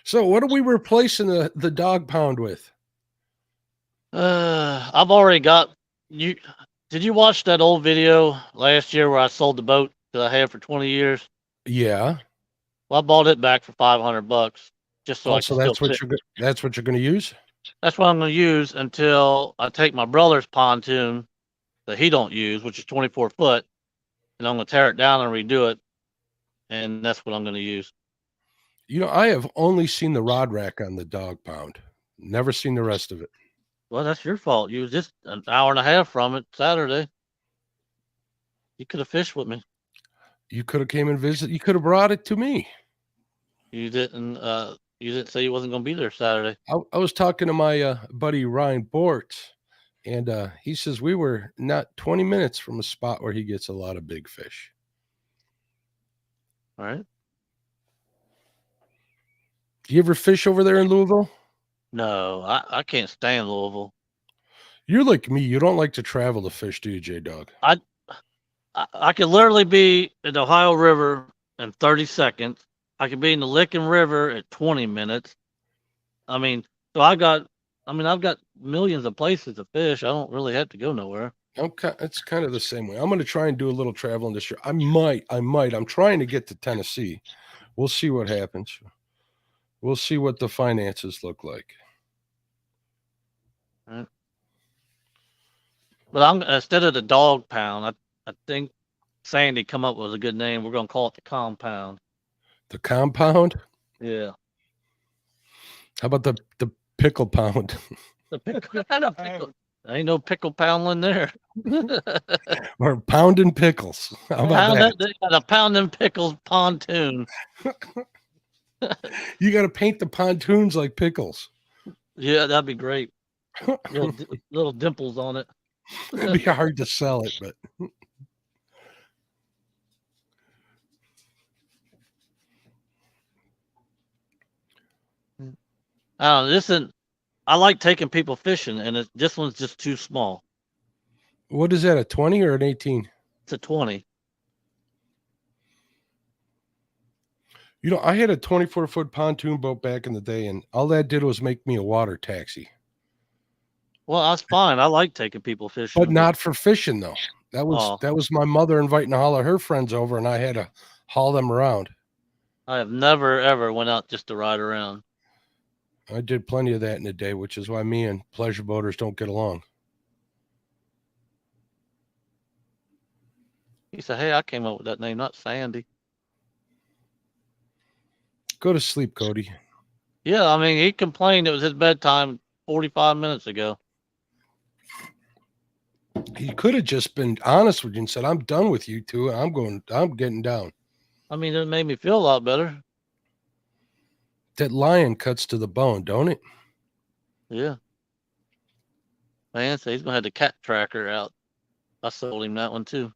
So what are we replacing the dog pound with?
I've already got you. Did you watch that old video last year where I sold the boat that I had for 20 years?
Yeah.
Well, I bought it back for $500 just so I
So
can
that's
still
that's what you're going to use?
That's what I'm going to use until I take my brother's pontoon that he don't use, which is 24 foot, and I'm going to tear it down and redo it, and that's what I'm going to use.
You know, I have only seen the rod rack on the dog pound. Never seen the rest of it.
Well, that's your fault. You was just an hour and a half from it Saturday. You could have fished with me.
You could have came and visited. You could have brought it to me.
You didn't. You didn't say you wasn't going to be there Saturday.
I was talking to my buddy Ryan Bort, and he says we were not 20 minutes from a spot where he gets a lot of big fish.
All right.
Do you ever fish over there in Louisville?
No, I can't stand Louisville.
You're like me. You don't like to travel to fish, do you, J-Dog?
I could literally be in the Ohio River in 30 seconds. I could be in the Licking River at 20 minutes. I mean, so I've got millions of places to fish. I don't really have to go nowhere.
Okay, it's kind of the same way. I'm going to try and do a little traveling this year. I might. I'm trying to get to Tennessee. We'll see what happens. We'll see what the finances look like.
Right. But I'm instead of the dog pound, I think Sandy come up with a good name. We're gonna call it the compound.
The compound?
Yeah.
How about the pickle pound?
The pickle. Pickle. Ain't no pickle pounding there.
Or pounding pickles. How about that?
They got a pounding pickles pontoon.
You got to paint the pontoons like pickles.
Yeah, that'd be great. Little dimples on it.
It'd be hard to sell it, but
I don't know. I like taking people fishing, and this one's just too small.
what is that, a 20 or an 18?
It's a 20.
You know, I had a 24-foot pontoon boat back in the day, and all that did was make me a water taxi.
Well, that's fine. I like taking people fishing,
But not for fishing, though. That was my mother inviting all of her friends over, and I had to haul them around.
I have never ever went out just to ride around.
I did plenty of that in a day, which is why me and pleasure boaters don't get along.
He said, "Hey, I came up with that name, not Sandy."
Go to sleep, Cody.
Yeah, I mean, he complained it was his bedtime 45 minutes ago.
He could have just been honest with you and said, "I'm done with you two. I'm getting down."
I mean, it made me feel a lot better.
That lion cuts to the bone, don't it?
Yeah. Man, so he's gonna have the cat tracker out. I sold him that one too.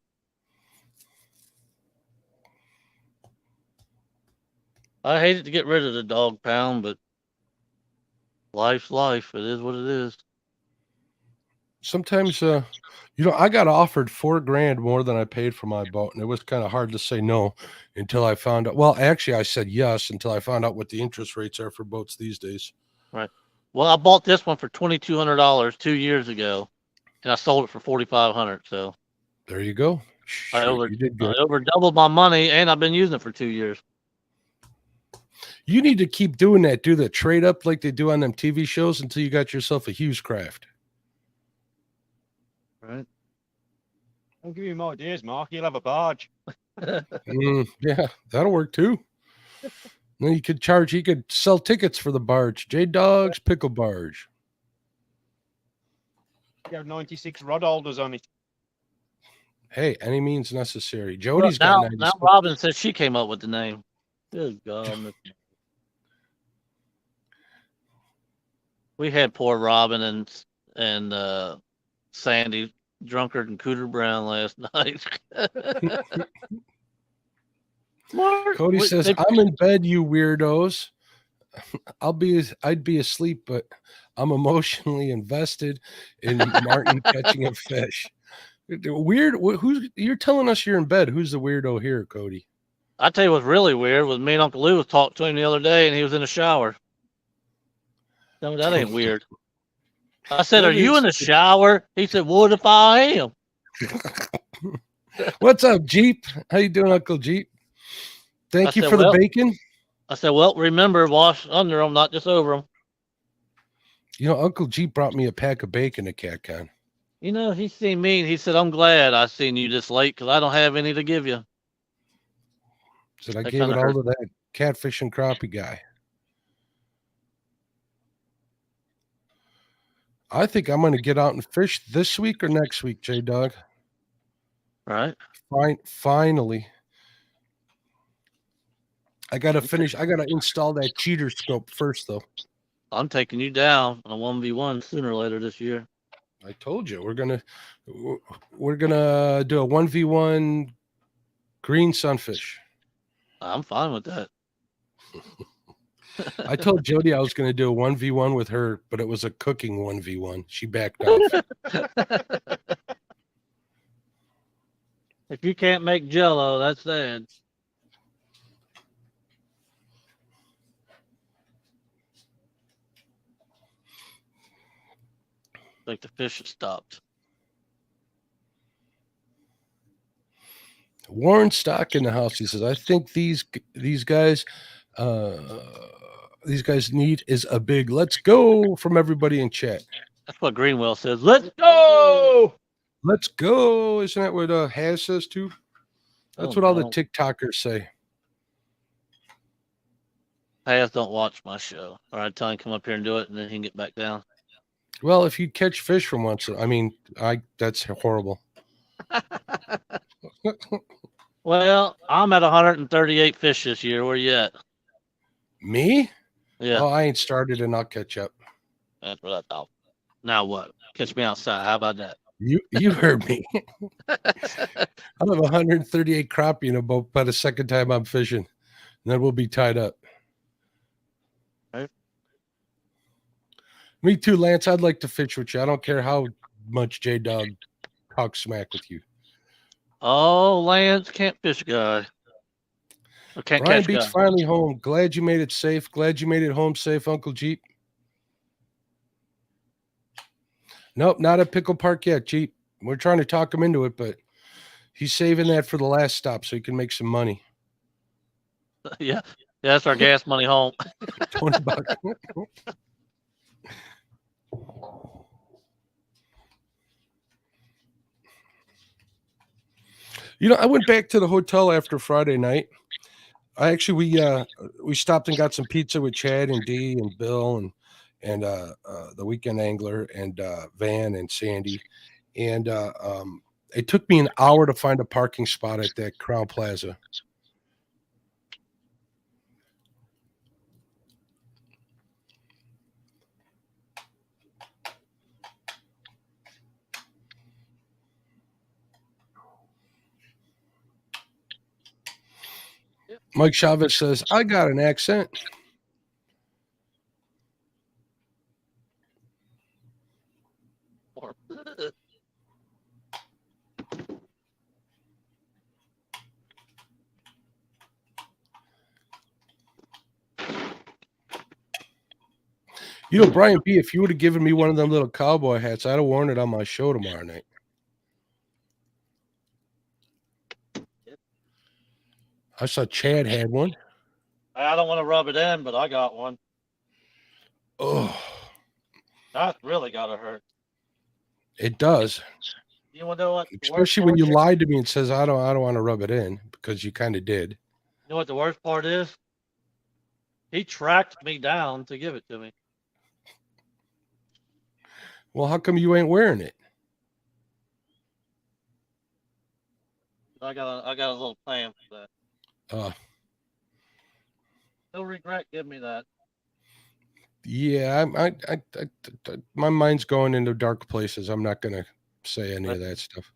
I hated to get rid of the dog pound, but life's life. It is what it is.
Sometimes, I got offered $4,000 more than I paid for my boat, and it was kind of hard to say no until I found out. Well, actually, I said yes until I found out what the interest rates are for boats these days.
Right. Well, I bought this one for $2,200 2 years ago, and I sold it for $4,500. So
There you go. You did good.
I over doubled my money, and I've been using it for 2 years.
You need to keep doing that. Do the trade up like they do on them TV shows until you got yourself a Hughes craft.
Right.
Don't give me more ideas, Mark. You'll have a barge.
Yeah, that'll work too. Then you could sell tickets for the barge. J Dog's Pickle Barge.
You have 96 rod holders on it.
Hey, any means necessary.
Well,
Jody's got
now
96.
Robin says she came up with the name. Good God. We had poor Robin and Sandy drunkard and Cooter Brown last night.
Cody says, "I'm in bed, you weirdos. I'd be asleep, but I'm emotionally invested in Martin catching a fish." Weird. You're telling us you're in bed? Who's the weirdo here, Cody?
I tell you what's really weird was me and Uncle Lou was talking to him the other day, and he was in the shower. No, that ain't weird. I said, "Are you in the shower?" He said, "What if I am?"
What's up, Jeep? How you doing, Uncle Jeep? Thank you for the bacon.
I said, "Well, remember, wash under them, not just over them."
Uncle Jeep brought me a pack of bacon at CatCon.
He seen me, and he said, "I'm glad I seen you this late because I don't have any to give you."
Said I gave it all to that catfish and crappie guy. I think I'm going to get out and fish this week or next week, J Dog.
Right.
Finally. I got to finish. I got to install that cheater scope first, though.
I'm taking you down on a 1v1 sooner or later this year.
I told you we're gonna do a 1v1 green sunfish.
I'm fine with that.
I told Jody I was going to do a 1v1 with her, but it was a cooking 1v1. She backed off.
If you can't make Jello, that's sad. Like the fish has stopped.
Warren Stock in the house. He says, "I think these guys need is a big let's go from everybody in chat."
That's what Greenwell says. Let's go.
Let's go. Isn't that what Has says too? That's what all the TikTokers say.
Has don't watch my show. Or I'd tell him come up here and do it, and then he can get back down.
Well, if you catch fish from once, that's horrible.
Well, I'm at 138 fish this year. Where you at?
Me?
Yeah.
Oh, I ain't started and I'll catch up.
That's what I thought. Now what? Catch me outside. How about that?
You heard me. I'll have 138 crappie in a boat by the second time I'm fishing. And then we'll be tied up.
Right.
Me too, Lance. I'd like to fish with you. I don't care how much J Dog talks smack with you.
Oh, Lance, can't fish guy. Or can't
Brian
catch
Beach
guy.
finally home. Glad you made it safe. Glad you made it home safe, Uncle Jeep. Nope, not at Pickle Park yet, Jeep. We're trying to talk him into it, but he's saving that for the last stop so he can make some money.
Yeah, that's our gas money home.
$20. I went back to the hotel after Friday night. We stopped and got some pizza with Chad and Dee and Bill and the weekend angler and Van and Sandy. And it took me an hour to find a parking spot at that Crown Plaza. Mike Chavez says, I got an accent. Brian B., if you would have given me one of them little cowboy hats, I'd have worn it on my show tomorrow night. I saw Chad had one.
I don't want to rub it in, but I got one.
Oh,
That's really gotta hurt.
it does.
You want to know what?
Especially when you lied to me and says I don't want to rub it in, because you kind of did.
You know what the worst part is? He tracked me down to give it to me.
Well, how come you ain't wearing it?
I got a little plan for that. No regret. Give me that.
Yeah, my mind's going into dark places. I'm not gonna say any of that stuff.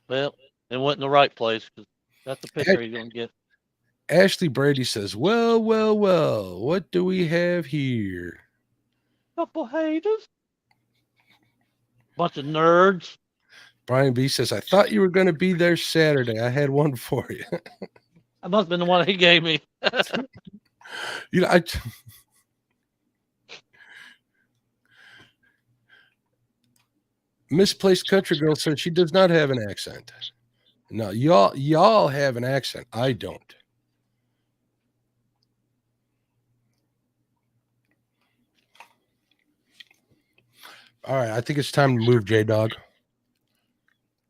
Well, it went in the right place, because that's the picture you're gonna get.
Ashley Brady says, well, what do we have here?
Couple haters. Bunch of nerds.
Brian B says, I thought you were going to be there Saturday. I had one for you.
I must have been the one he gave me.
Misplaced Country Girl says she does not have an accent. No, y'all have an accent. I don't. All right, I think it's time to move, J-Dog.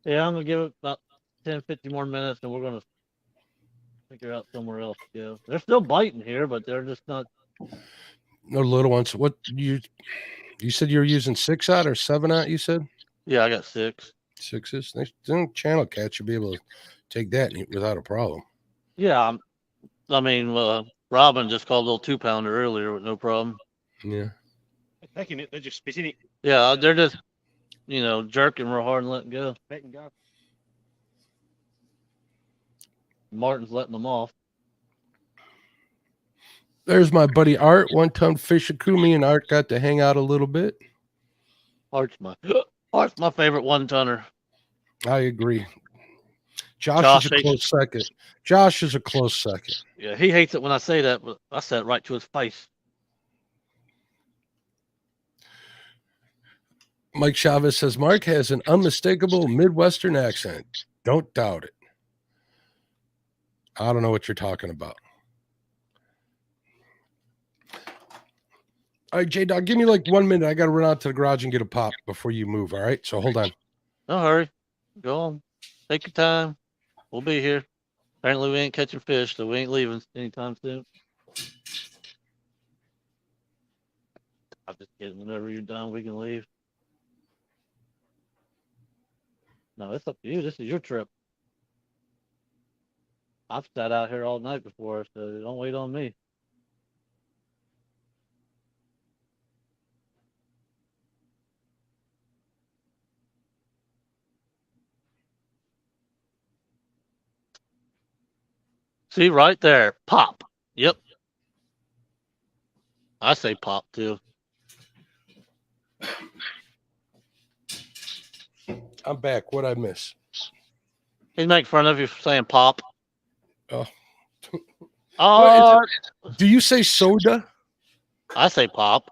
Yeah, I'm going to give it about 10, 50 more minutes, and we're going to figure out somewhere else to go. They're still biting here, but they're just not.
No little ones. What you said you were using 6-aught or 7-aught, you said?
Yeah, I got 6.
6s. They channel cat should be able to take that without a problem.
Yeah, Robin just called a little 2-pounder earlier with no problem.
Yeah.
They're taking it. They're just spitting it.
Yeah, they're just, jerking real hard and letting go.
Letting go.
Martin's letting them off.
There's my buddy Art, 1-ton Fishakumi, and Art got to hang out a little bit.
Art's my favorite 1-tonner.
I agree. Josh is a close second. Josh is a close second.
Yeah, he hates it when I say that, but I said it right to his face.
Mike Chavez says Mark has an unmistakable Midwestern accent. Don't doubt it. I don't know what you're talking about. All right, J-Dog, give me like 1 minute. I got to run out to the garage and get a pop before you move, all right? So hold on.
Don't hurry. Go on. Take your time. We'll be here. Apparently, we ain't catching fish, so we ain't leaving anytime soon. I'm just kidding. Whenever you're done, we can leave. No, it's up to you. This is your trip. I've sat out here all night before, so don't wait on me. See, right there. Pop. Yep. I say pop, too.
I'm back. What'd I miss?
He's making fun of you for saying pop.
Oh.
Oh,
Do you say soda?
I say pop.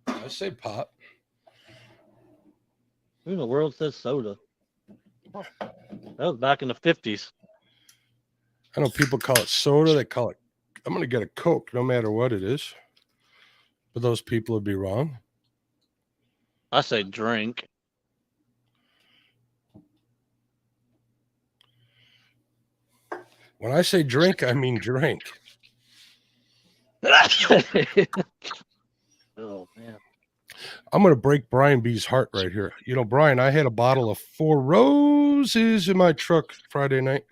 I say pop.
Who in the world says soda? That was back in the 50s.
I know people call it soda. They call it, I'm going to get a Coke no matter what it is. But those people would be wrong.
I say drink.
When I say drink, I mean drink.
Oh man.
I'm going to break Brian B's heart right here. You know, Brian, I had a bottle of Four Roses in my truck Friday night.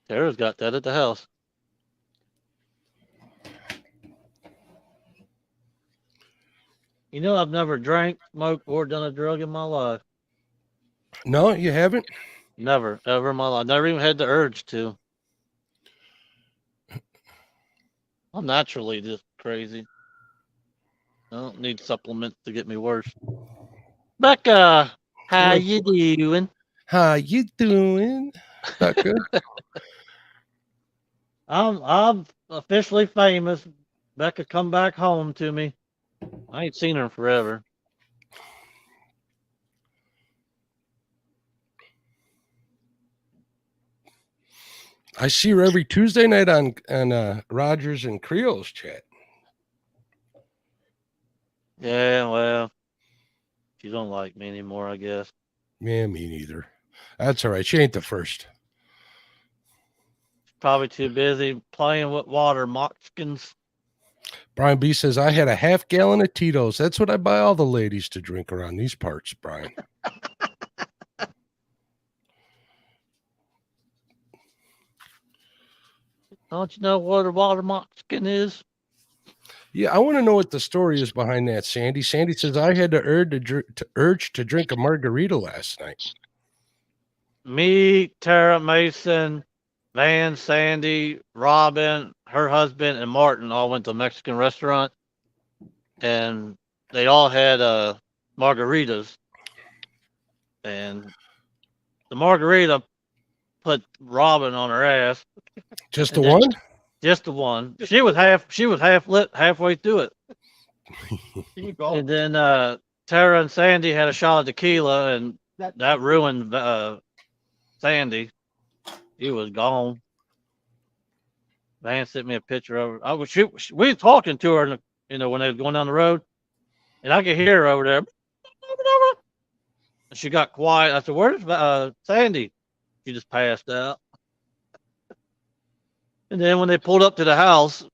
Tara's got that at the house. You know, I've never drank, smoked, or done a drug in my life.
No, you haven't?
Never, ever in my life. Never even had the urge to. I'm naturally just crazy. I don't need supplements to get me worse. Becca, how you doing?
How you doing, Becca?
I'm officially famous. Becca, come back home to me. I ain't seen her in forever.
I see her every Tuesday night on Rogers and Creole's chat.
Yeah, well, she don't like me anymore, I guess.
Yeah, me neither. That's all right. She ain't the first.
She's probably too busy playing with water moccasins.
Brian B says, I had a half gallon of Tito's. That's what I buy all the ladies to drink around these parts, Brian.
Don't you know what a water moccasin is?
Yeah, I want to know what the story is behind that, Sandy. Sandy says, I had the urge to drink a margarita last night.
Me, Tara, Mason, Van, Sandy, Robin, her husband, and Martin all went to a Mexican restaurant, and they all had margaritas. And the margarita put Robin on her ass.
Just the
And then-
one?
Just the one. She was half lit halfway through it. And then Tara and Sandy had a shot of tequila, and that ruined Sandy. He was gone. Van sent me a picture of her. We were talking to her, when they were going down the road, and I could hear her over there. And she got quiet. I said, "Where's Sandy?" She just passed out. And then when they pulled up to the house,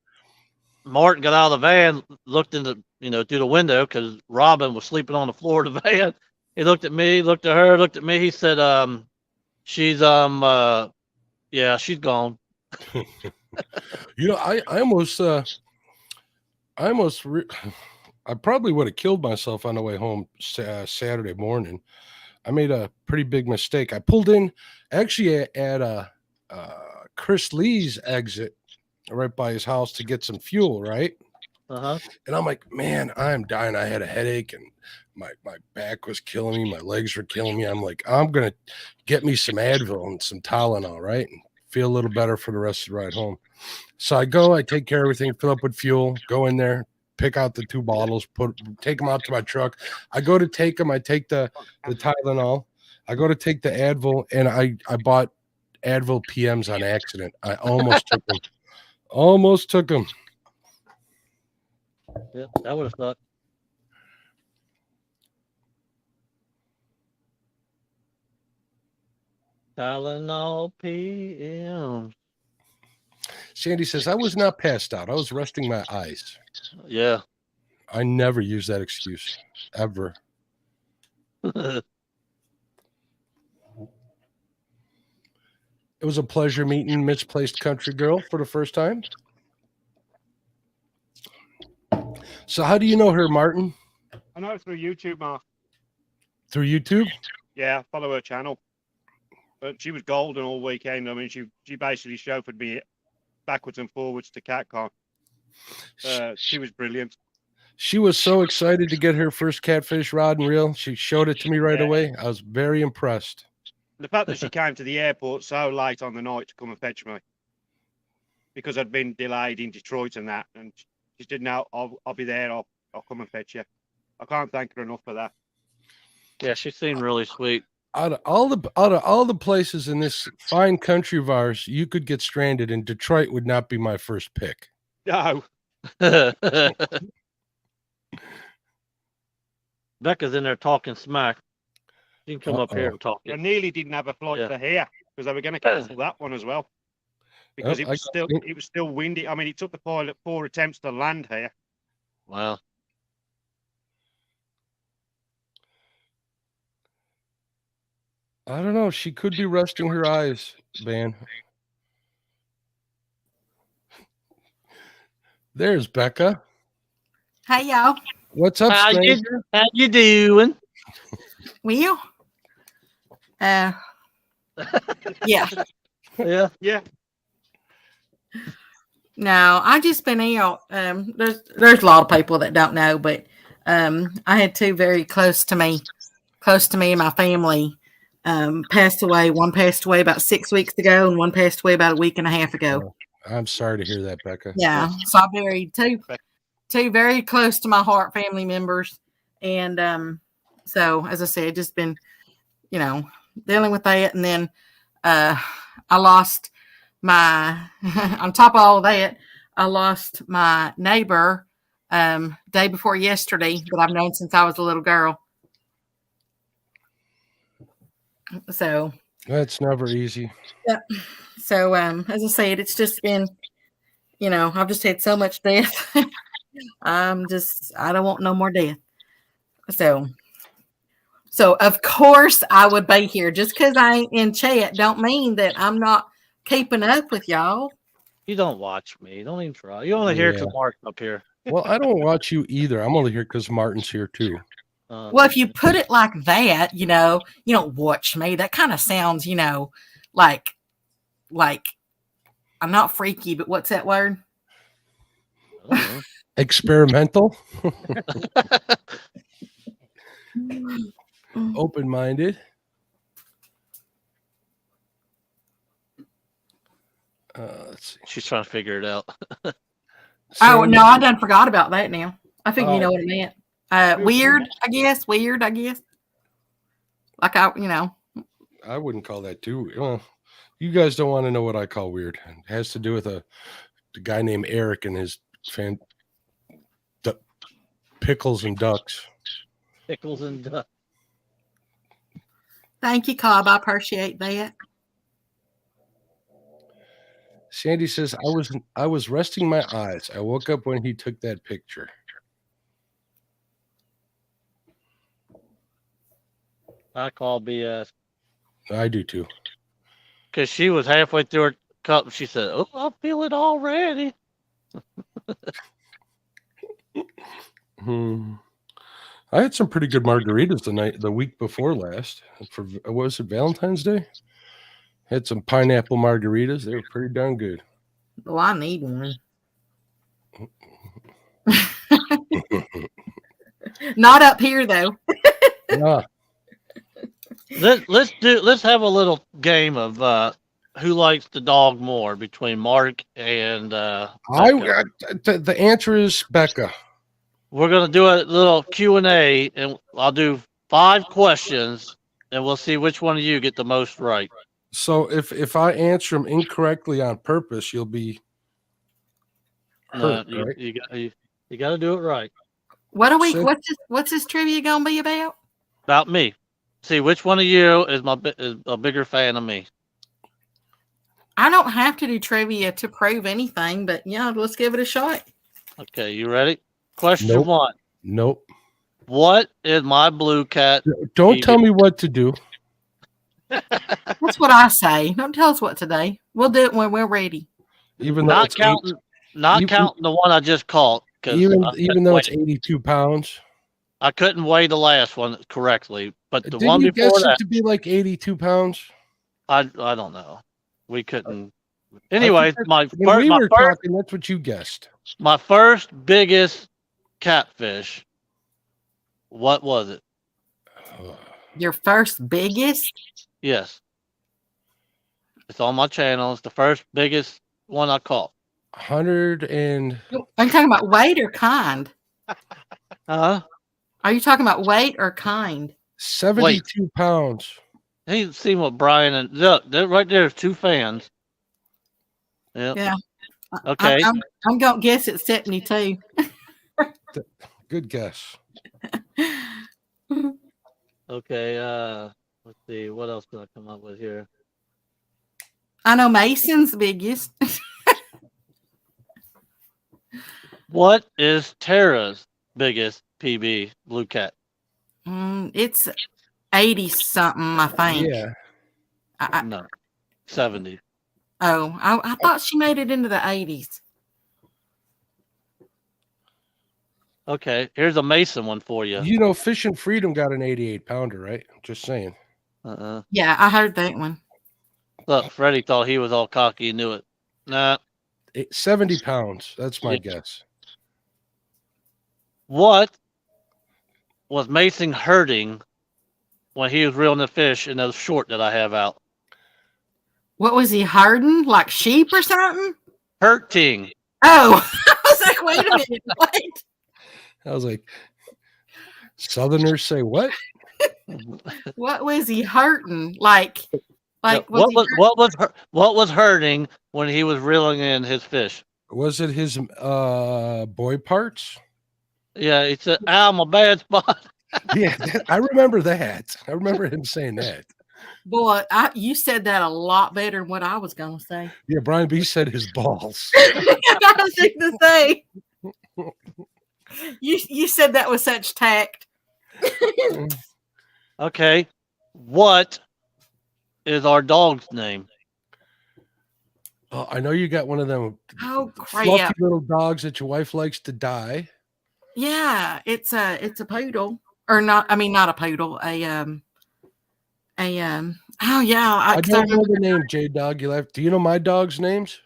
Martin got out of the van, looked in the, through the window because Robin was sleeping on the floor of the van. He looked at me, looked at her, looked at me. He said, she's yeah, she's gone.
I probably would have killed myself on the way home Saturday morning. I made a pretty big mistake. I pulled in actually at Chris Lee's exit right by his house to get some fuel, right?
Uh-huh.
And I'm like, man, I'm dying. I had a headache and my back was killing me. My legs were killing me. I'm like, I'm going to get me some Advil and some Tylenol, right? And feel a little better for the rest of the ride home. So I take care of everything, fill up with fuel, go in there, pick out the 2 bottles, take them out to my truck. I go to take them. I take the Tylenol. I go to take the Advil, and I bought Advil PMs on accident. I almost took them. Almost took them.
Yep, that would have sucked. Tylenol PM.
Sandy says, I was not passed out. I was resting my eyes.
Yeah.
I never use that excuse, ever. It was a pleasure meeting Misplaced Country Girl for the first time. So how do you know her, Martin?
I know through YouTube, Mark.
Through YouTube?
Yeah, follow her channel. But she was golden all weekend. I mean, she basically chauffeured me backwards and forwards to CatCon. She was brilliant.
She was so excited to get her first catfish rod and reel. She showed it to me right away. I was very impressed.
The fact that she came to the airport so late on the night to come and fetch me because I'd been delayed in Detroit and that, and she said, "No, I'll be there. I'll come and fetch you." I can't thank her enough for that.
Yeah, she seemed really sweet.
Out of all the places in this fine country of ours, you could get stranded, and Detroit would not be my first pick.
No.
Becca's in there talking smack. She can come up here and talk.
I nearly didn't have a flight to here because they were going to cancel that one as well. because
Oh,
it was still windy. I mean, it took the pilot 4 attempts to land here.
Wow.
I don't know. She could be resting her eyes, Van. There's Becca.
Hey y'all.
What's up,
How
stranger?
you doing?
Will? Yeah.
Yeah.
Yeah.
No, I just been out. There's a lot of people that don't know, but I had two very close to me and my family passed away. One passed away about 6 weeks ago, and one passed away about a week and a half ago.
I'm sorry to hear that, Becca.
Yeah, so I buried two very close to my heart family members, and so as I said, just been dealing with that, and then I lost my on top of all of that, I lost my neighbor day before yesterday that I've known since I was a little girl. So
That's never easy.
yeah. So as I said, it's just been I've just had so much death. I don't want no more death. So of course I would be here. Just because I ain't in chat don't mean that I'm not keeping up with y'all.
You don't watch me. Don't even try. You only hear because
Yeah.
Mark's up here.
Well, I don't watch you either. I'm only here because Martin's here too.
Well, if you put it like that, you don't watch me. That kind of sounds, like I'm not freaky, but what's that word?
I don't know.
Experimental, open-minded. Let's see.
She's trying to figure it out.
Oh no, I done forgot about that now. I think you
Oh.
know what it meant. Weird, I guess. Like
I wouldn't call that too. Well, you guys don't want to know what I call weird. It has to do with a guy named Eric and his pickles and ducks.
Pickles and duck.
Thank you, Cobb. I appreciate that.
Sandy says I was resting my eyes. I woke up when he took that picture.
I call BS.
I do too.
Because she was halfway through her cup and she said, "Oh, I feel it already."
I had some pretty good margaritas the week before last. For what was it, Valentine's Day? Had some pineapple margaritas. They were pretty darn good.
Well, I need one. Not up here though.
Let's have a little game of who likes the dog more between Mark and
the answer is Becca.
We're gonna do a little Q&A, and I'll do 5 questions, and we'll see which one of you get the most right.
So if I answer them incorrectly on purpose, you'll be hurt, right?
You got to do it right.
What's this trivia gonna be about?
About me. See which one of you is a bigger fan of me.
I don't have to do trivia to prove anything, but yeah, let's give it a shot.
Okay, you ready? Question 1.
Nope.
What is my blue cat?
Don't tell me what to do.
That's what I say. Don't tell us what today. We'll do it when we're ready.
Even though
Not counting the one I just caught.
Even though it's 82 pounds.
I couldn't weigh the last one correctly, but the
Didn't
one
you
before
guess
that,
it to be like 82 pounds?
I don't know. We couldn't. Anyway,
talking, that's what you guessed.
My first biggest catfish. What was it?
Your first biggest?
Yes. It's on my channel. It's the first biggest one I caught.
100 and.
Are you talking about weight or kind?
Huh?
Are you talking about weight or kind?
72 pounds.
Hey, see what Brian and look, right there's 2 fans. Yep.
Yeah.
Okay.
I'm gonna guess it's 72.
Good guess.
Okay. Let's see. What else can I come up with here?
I know Mason's the biggest.
What is Tara's biggest PB blue cat?
It's 80 something, I think.
Yeah.
No, 70.
I thought she made it into the 80s.
Okay, here's a Mason one for you.
You know, Fish and Freedom got an 88 pounder, right? Just saying.
Yeah, I heard that one.
Look, Freddie thought he was all cocky and knew it. Nah.
70 pounds. That's my guess.
What was Mason hurting when he was reeling the fish in those short that I have out?
What was he herding? Like sheep or something?
Hurting.
Oh, I was like, wait a minute. What?
I was like, Southerners say what?
What was he hurting? Like
what was hurting when he was reeling in his fish?
Was it his boy parts?
Yeah, he said, "Ow, my bad spot."
Yeah, I remember that. I remember him saying that.
Boy, you said that a lot better than what I was going to say.
Yeah, Brian B said his balls.
I was going to say. You said that with such tact.
Okay, what is our dog's name?
Oh, I know you got one of them
fluffy
little dogs that your wife likes to die.
Yeah, it's a poodle, or not. I mean, not a poodle. Oh yeah.
I don't know the name, J Dog. You left. Do you know my dog's names?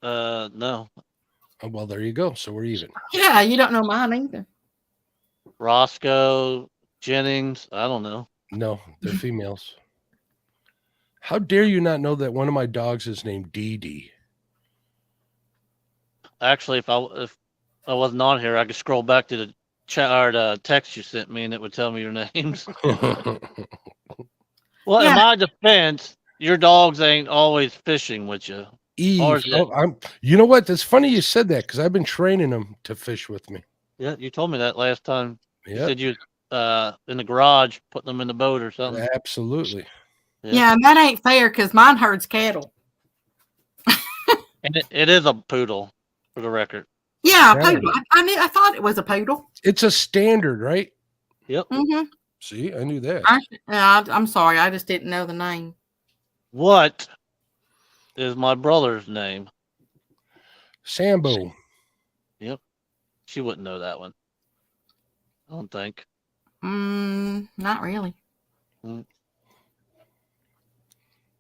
No.
Oh, well, there you go. So we're even.
Yeah, you don't know mine either.
Roscoe, Jennings. I don't know.
No, they're females. How dare you not know that one of my dogs is named Dee Dee?
Actually, if I wasn't on here, I could scroll back to the chat or the text you sent me, and it would tell me your names. Well, in my defense, your dogs ain't always fishing with you.
Eve. You know what? That's funny you said that because I've been training them to fish with me.
Yeah, you told me that last time.
Yep.
You said you in the garage putting them in the boat or something.
Absolutely.
Yeah, and that ain't fair because mine herds cattle.
And it is a poodle, for the record.
Yeah, a poodle. I thought it was a poodle.
It's a standard, right?
Yep.
Mm-hmm.
See, I knew that.
I'm sorry, I just didn't know the name.
What is my brother's name?
Sambo.
Yep. She wouldn't know that one. I don't think.
Not really.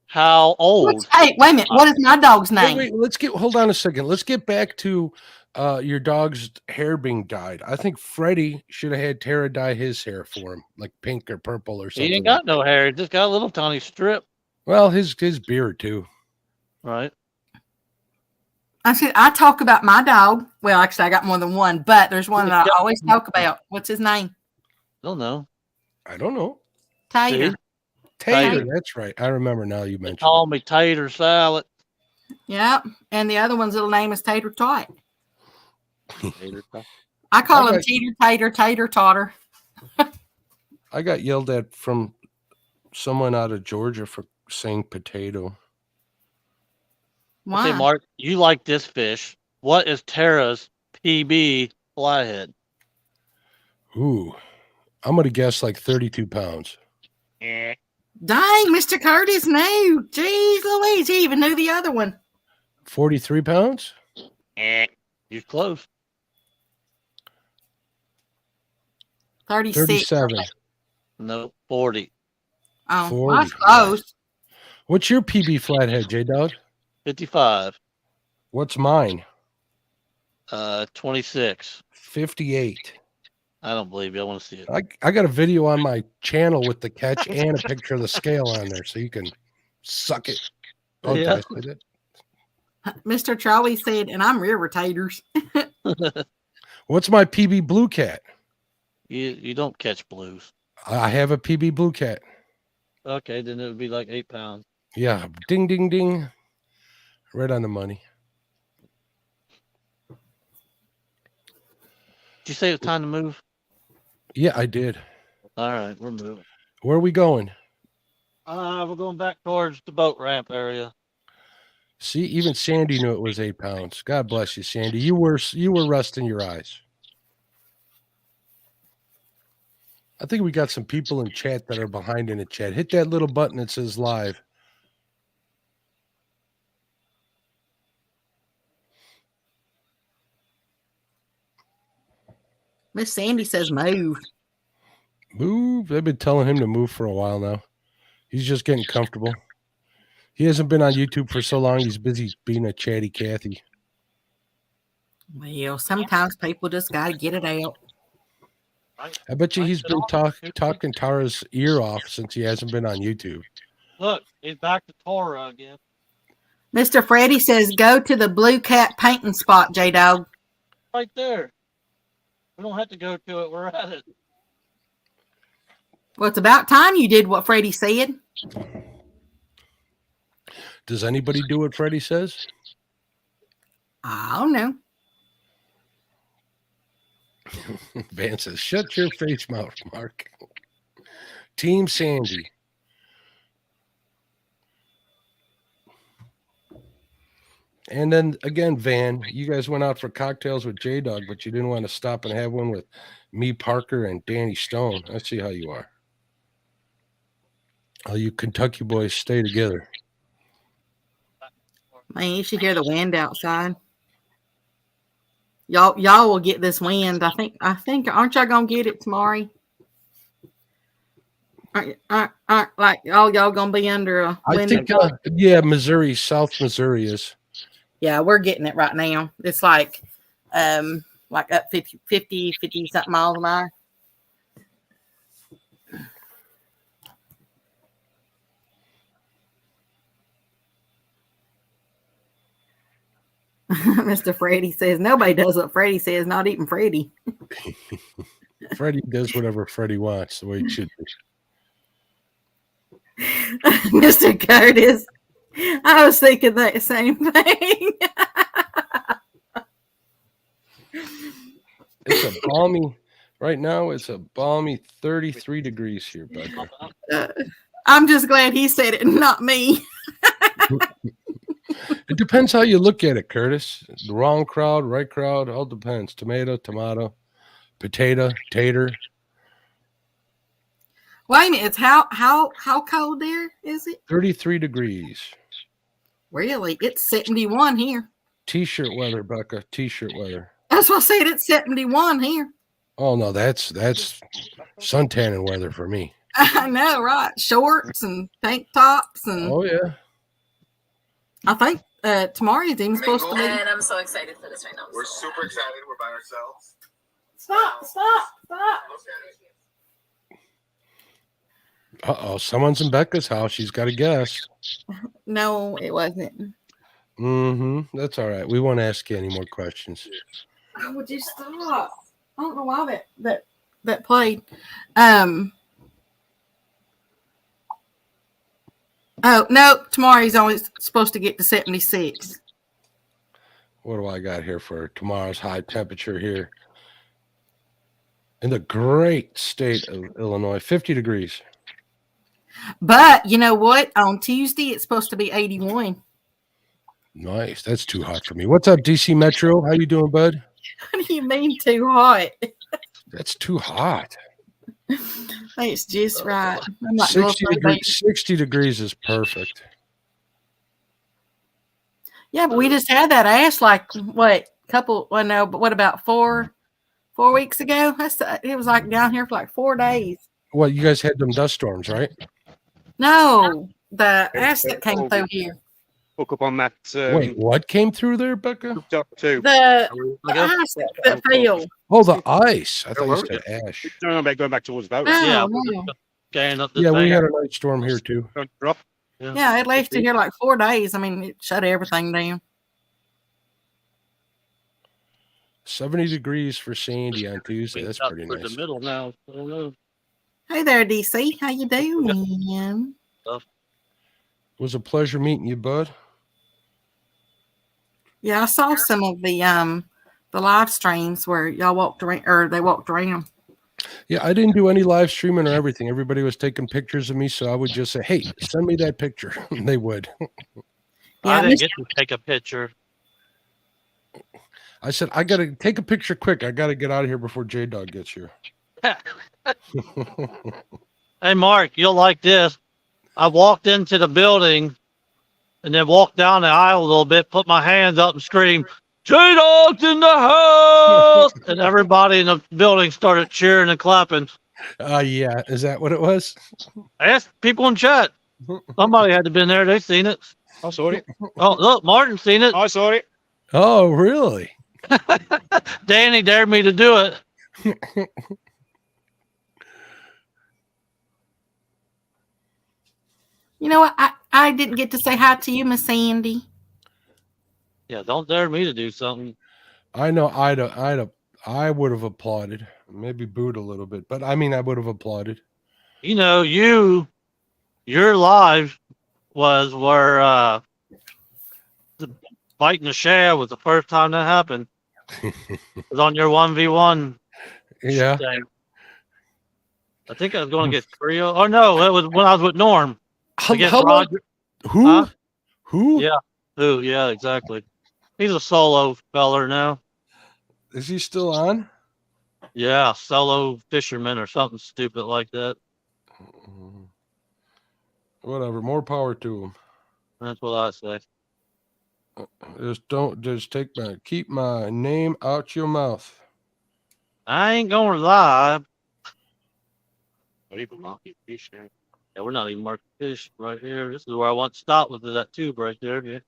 How old?
Hey, wait a minute. What is my dog's name?
Wait, hold on a second. Let's get back to your dog's hair being dyed. I think Freddie should have had Tara dye his hair for him, like pink or purple or something.
He ain't got no hair. He just got a little tiny strip.
Well, his beard too.
Right.
I talk about my dog. Well, actually, I got more than one, but there's one that I always talk about. What's his name?
Don't know.
I don't know.
Tater.
Tater. That's right. I remember now you mentioned.
Call me Tater Salad.
Yep. And the other one's little name is Tater Tot. I call him Teeter Tater, Tater Totter.
I got yelled at from someone out of Georgia for saying potato.
Why?
Okay, Mark, you like this fish. What is Tara's PB flathead?
Ooh, I'm going to guess like 32 pounds.
Dang, Mr. Curtis knew. Jeez Louise, he even knew the other one.
43 pounds?
You're close.
36.
37.
No, 40.
Oh,
40.
that's close.
What's your PB flathead, J-Dog?
55.
What's mine?
26.
58.
I don't believe you. I want to see it.
I got a video on my channel with the catch and a picture of the scale on there, so you can suck it. Oh,
Yeah.
did I say that?
Mr. Charlie said, and I'm rear taters.
What's my PB blue cat?
You don't catch blues.
I have a PB blue cat.
Okay, then it would be like 8 pounds.
Yeah, ding, ding, ding. Right on the money.
Did you say it was time to move?
Yeah, I did.
All right, we're moving.
Where are we going?
We're going back towards the boat ramp area.
See, even Sandy knew it was 8 pounds. God bless you, Sandy. You were resting your eyes. I think we got some people in chat that are behind in the chat. Hit that little button that says live.
Miss Sandy says move.
Move. I've been telling him to move for a while now. He's just getting comfortable. He hasn't been on YouTube for so long. He's busy being a chatty Cathy.
Well, sometimes people just got to get it out.
I bet you he's been talking Tara's ear off since he hasn't been on YouTube.
Look, he's back to Tara again.
Mr. Freddie says, go to the Blue Cat painting spot, J-Dog.
Right there. We don't have to go to it. We're at it.
Well, it's about time you did what Freddie said.
Does anybody do what Freddie says?
I don't know.
Van says, shut your face mouth, Mark. Team Sandy. And then again, Van, you guys went out for cocktails with J-Dog, but you didn't want to stop and have one with me, Parker, and Danny Stone. I see how you are. All you Kentucky boys stay together.
Man, you should hear the wind outside. Y'all will get this wind. I think aren't y'all gonna get it tomorrow? Aren't like all y'all gonna be under a wind?
I think yeah, Missouri, South Missouri is.
Yeah, we're getting it right now. It's like up 50 something miles an hour. Mr. Freddie says nobody does what Freddie says, not even Freddie.
Freddie does whatever Freddie wants, the way it should be.
Mr. Curtis, I was thinking that same thing.
It's a balmy, right now, it's a balmy 33 degrees here, bud.
I'm just glad he said it, not me.
It depends how you look at it, Curtis. The wrong crowd, right crowd, all depends. Tomato, potato, tater.
Wait a minute, it's how cold there is it?
33 degrees.
Really? It's 71 here.
T-shirt weather, Becca. T-shirt weather.
That's what I said. It's 71 here.
Oh no, that's suntanning weather for me.
I know, right? Shorts and tank tops and.
Oh yeah.
I think tomorrow's even supposed to be.
And I'm so excited for this right now.
We're super excited. We're by ourselves.
Stop.
Uh-oh, someone's in Becca's house. She's got a guest.
No, it wasn't.
Mm-hmm. That's all right. We won't ask you any more questions.
Oh, would you stop? I don't know why that played. Oh, no, tomorrow's only supposed to get to 76.
What do I got here for tomorrow's high temperature here? In the great state of Illinois, 50 degrees.
But you know what? On Tuesday, it's supposed to be 81.
Nice. That's too hot for me. What's up, DC Metro? How you doing, bud?
What do you mean too hot?
That's too hot.
It's just right. I'm not
60 degrees is perfect.
Yeah, but we just had that ash like what what about four weeks ago? It was like down here for like 4 days.
Well, you guys had them dust storms, right?
No, the ash that came through here.
Hook up on that.
Wait, what came through there, Becca?
Hooked up too.
The ice that fell.
Oh, the ice. I thought you said ash.
Don't know about going back towards boat.
Yeah,
no.
Carrying up this
Yeah, we
thing.
had a night storm here too.
Don't drop.
Yeah, it lasted here like 4 days. I mean, it shut everything down.
70 degrees for Sandy on Tuesday. That's pretty
For
nice.
the middle now. I don't know.
Hey there, DC. How you doing?
It was a pleasure meeting you, bud.
Yeah, I saw some of the live streams where y'all walked around, or they walked around.
Yeah, I didn't do any live streaming or everything. Everybody was taking pictures of me, so I would just say, "Hey, send me that picture." And they would.
I
Yeah,
didn't get to take a picture.
I said, "I gotta take a picture quick. I gotta get out of here before J Dog gets here."
Hey, Mark, you'll like this. I walked into the building and then walked down the aisle a little bit, put my hands up and screamed, J-Dog's in the house! And everybody in the building started cheering and clapping.
Yeah, is that what it was?
I asked people in chat. Somebody had to have been there. They seen it.
I saw it.
Oh, look, Martin seen it.
I saw it.
Oh, really?
Danny dared me to do it.
You know what? I didn't get to say hi to you, Miss Sandy.
Yeah, don't dare me to do something.
I know. I would have applauded, maybe booed a little bit, but I mean, I would have applauded.
You know, your live was where the biting the share was the first time that happened. It was on your 1v1
Yeah.
thing. I think I was going to get Creo. Oh no, it was when I was with Norm. Against
How long?
Roger.
Who?
Huh?
Who?
Yeah. Who? Yeah, exactly. He's a solo feller now.
Is he still on?
Yeah, solo fisherman or something stupid like that.
Whatever. More power to him.
That's what I say.
Keep my name out your mouth.
I ain't gonna lie. Yeah, we're not even marking fish right here. This is where I want to stop with that tube right there. Yeah.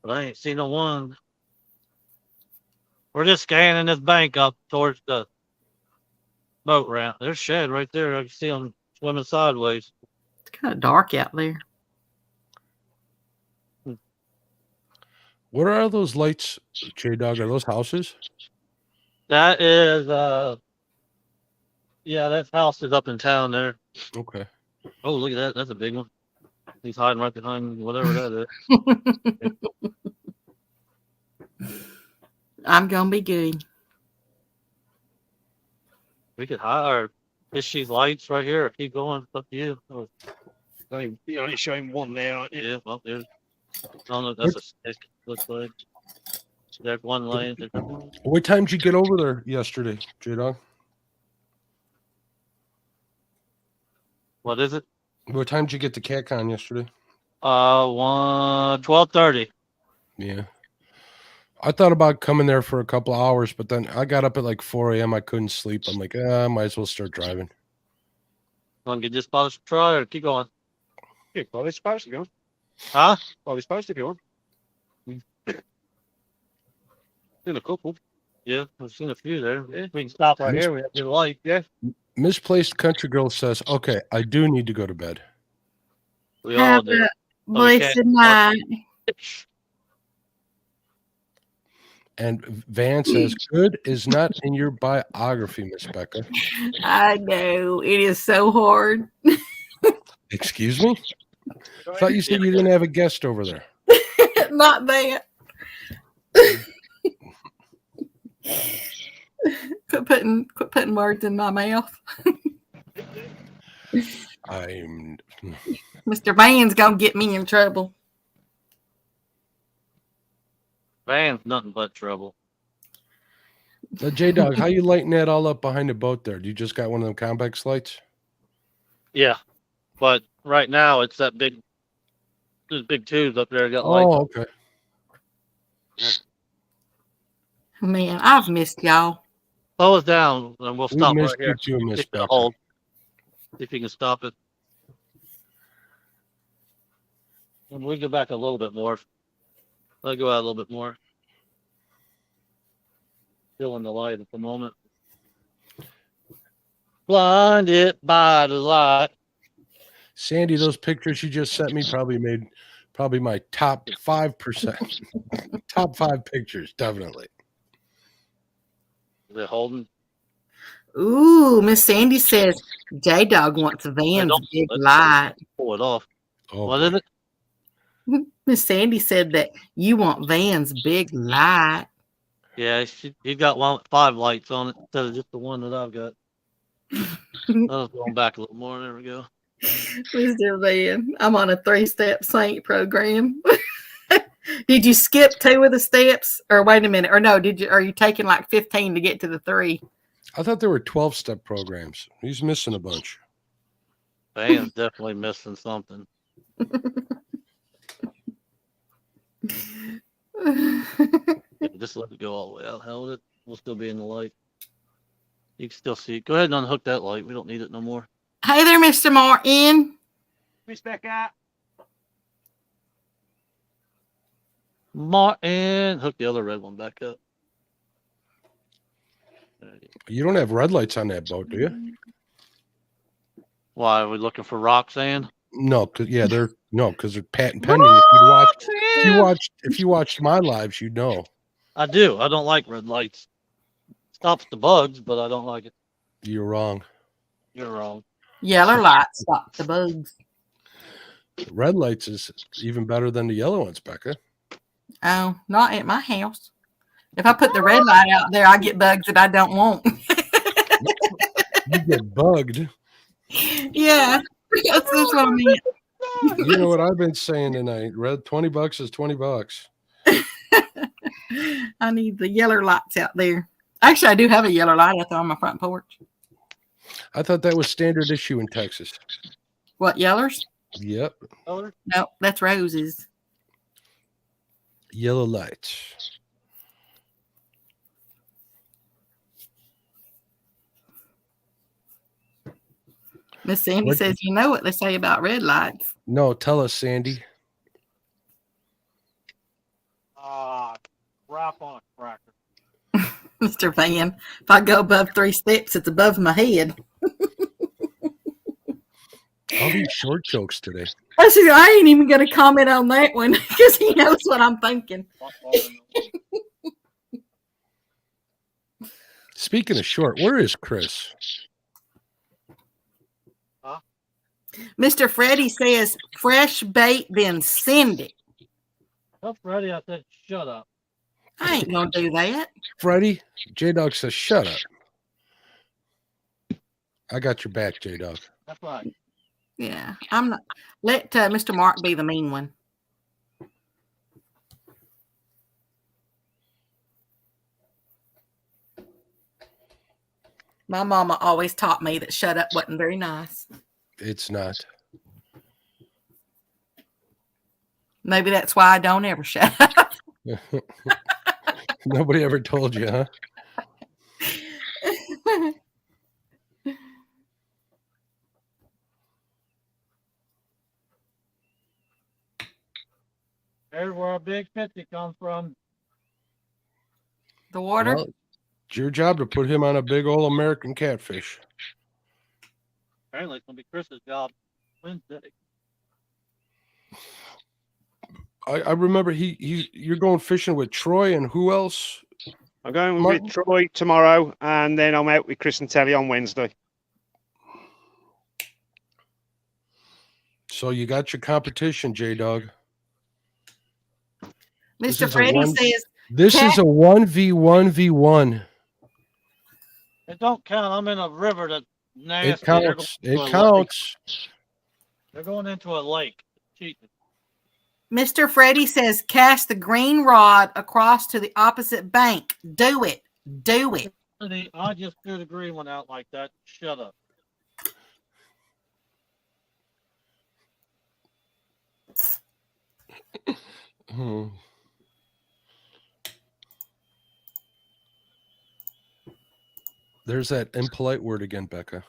But I ain't seen no one. We're just scanning this bank up towards the boat ramp. There's shed right there. I can see them swimming sideways.
It's kind of dark out there.
What are those lights, J Dog? Are those houses?
That is yeah, that house is up in town there.
Okay.
Oh, look at that. That's a big one. He's hiding right behind whatever that is.
I'm gonna be good.
We could hire fish these lights right here. Keep going. It's up to you. Oh,
You only showing one there, aren't you?
yeah, well, there's. Oh, no, that's a stick. Looks like. There's one laying.
What time did you get over there yesterday, J Dog?
What is it?
What time did you get to Catcon yesterday?
12:30.
Yeah. I thought about coming there for a couple of hours, but then I got up at like 4 a.m. I couldn't sleep. I'm like, I might as well start driving.
Want to get this polish try or keep going?
Yeah, well, they're supposed to go.
Huh?
Well, they're supposed to go. Seen a couple.
Yeah, I've seen a few there. Yeah, we can stop right here. We have your light.
Yeah.
Misplaced Country Girl says, okay, I do need to go to bed.
We all
Have
do.
a blessed night.
And Van says, good is not in your biography, Miss Becca.
I know. It is so hard.
Excuse me? I thought you said you didn't have a guest over there.
Not that. Quit putting words in my mouth. Mr. Van's gonna get me in trouble.
Van's nothing but trouble.
J Dog, how you lighting that all up behind the boat there? Do you just got one of them Convex lights?
Yeah, but right now it's that big, those big tubes up there got lights.
Oh, okay.
Man, I've missed y'all.
Slow us down, and we'll stop right here.
You too, Miss
See
Becca.
if you can stop it. And we go back a little bit more. Let go out a little bit more. Still in the light at the moment. Blinded by the light.
Sandy, those pictures you just sent me probably made my top 5%. Top 5 pictures, definitely.
They're holding.
Ooh, Miss Sandy says J Dog wants Van's big light.
Pull it off.
Oh,
What is it?
Miss Sandy said that you want Van's big light.
Yeah, he got one with 5 lights on it instead of just the one that I've got. I was going back a little more. There we go.
Mr. Van, I'm on a 3-step saint program. Did you skip 2 of the steps, or wait a minute, or no? Are you taking like 15 to get to the 3?
I thought there were 12-step programs. He's missing a bunch.
Van's definitely missing something. Yeah, just let it go all the way out. Held it. We'll still be in the light. You can still see it. Go ahead and unhook that light. We don't need it no more.
Hey there, Mr. Martin.
Respect out.
Martin, hook the other red one back up.
You don't have red lights on that boat, do you?
Why are we looking for Roxanne?
No, because they're patent pending. If you watched my lives, you'd know.
I do. I don't like red lights. Stops the bugs, but I don't like it.
You're wrong.
You're wrong.
Yellow lights stop the bugs.
Red lights is even better than the yellow ones, Becca.
Oh, not at my house. If I put the red light out there, I get bugs that I don't want.
You get bugged.
Yeah, that's what I mean.
You know what I've been saying tonight? Red $20 is $20.
I need the yellow lights out there. Actually, I do have a yellow light out there on my front porch.
I thought that was standard issue in Texas.
What, yellers?
Yep.
Color?
No, that's roses.
Yellow lights.
Miss Sandy says, you know what they say about red lights.
No, tell us, Sandy.
Crap on a cracker.
Mr. Van, if I go above 3 steps, it's above my head.
All these short jokes today.
I ain't even going to comment on that one because he knows what I'm thinking.
Speaking of short, where is Chris?
Huh?
Mr. Freddie says, fresh bait, then send it.
Tell Freddie I said, shut up.
I ain't going to do that.
Freddie, J-Dog says, shut up. I got your back, J-Dog.
That's right.
Yeah, I'm not. Let Mr. Mark be the mean one. My mama always taught me that shut up wasn't very nice.
It's not.
Maybe that's why I don't ever shut up.
Nobody ever told you, huh?
There's where our big 50 comes from.
The water?
Well, it's your job to put him on a big old American catfish.
Apparently, it's going to be Chris's job Wednesday.
I remember you're going fishing with Troy and who else?
I'm going
Martin?
with Troy tomorrow, and then I'm out with Chris and Telly on Wednesday.
So you got your competition, J-Dog.
Mr. Freddie says,
this is a 1v1v1.
It don't count. I'm in a river that's nasty.
It counts. It counts.
They're going into a lake. Cheating.
Mr. Freddie says, cast the green rod across to the opposite bank. Do it. Do it.
I just threw the green one out like that. Shut up.
There's that impolite word again, Becca.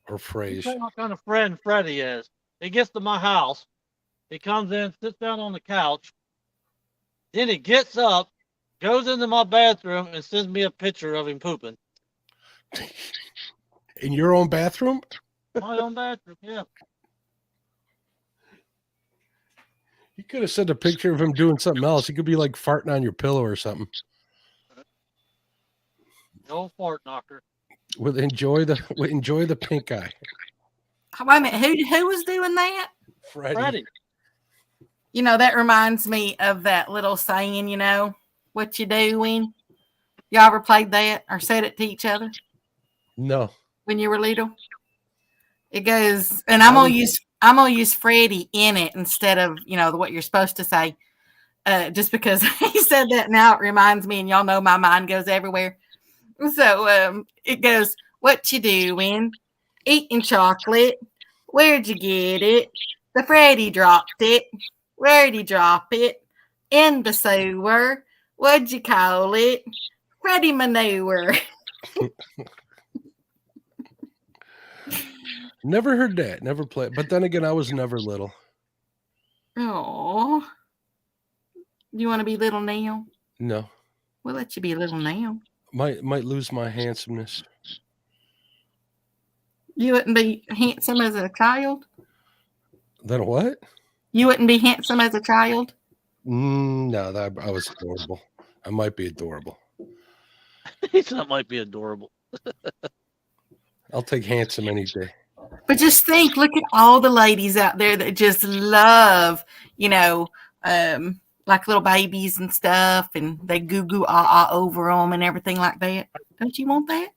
Or phrase.
What kind of friend Freddie is. He gets to my house. He comes in, sits down on the couch. Then he gets up, goes into my bathroom, and sends me a picture of him pooping.
In your own bathroom?
My own bathroom, yeah.
You could have sent a picture of him doing something else. He could be like farting on your pillow or something.
No fart knocker.
With enjoy the pink eye.
Wait a minute. Who was doing that?
Freddie.
You know, that reminds me of that little saying, you know, What you doing? Y'all ever played that or said it to each other
No.
when you were little? It goes, and I'm gonna use Freddie in it instead of what you're supposed to say, just because he said that. Now it reminds me, and y'all know my mind goes everywhere. So it goes, what you doing? Eating chocolate. Where'd you get it? The Freddie dropped it. Where'd he drop it? In the sewer. What'd you call it? Freddie manure.
Never heard that. Never played. But then again, I was never little.
Oh, you want to be little now?
No.
We'll let you be little now.
Might lose my handsomeness.
You wouldn't be handsome as a child?
Then what?
You wouldn't be handsome as a child?
No, I was adorable. I might be adorable.
He said it might be adorable.
I'll take handsome any day.
But just think, look at all the ladies out there that just love, like little babies and stuff, and they goo over them and everything like that. Don't you want that?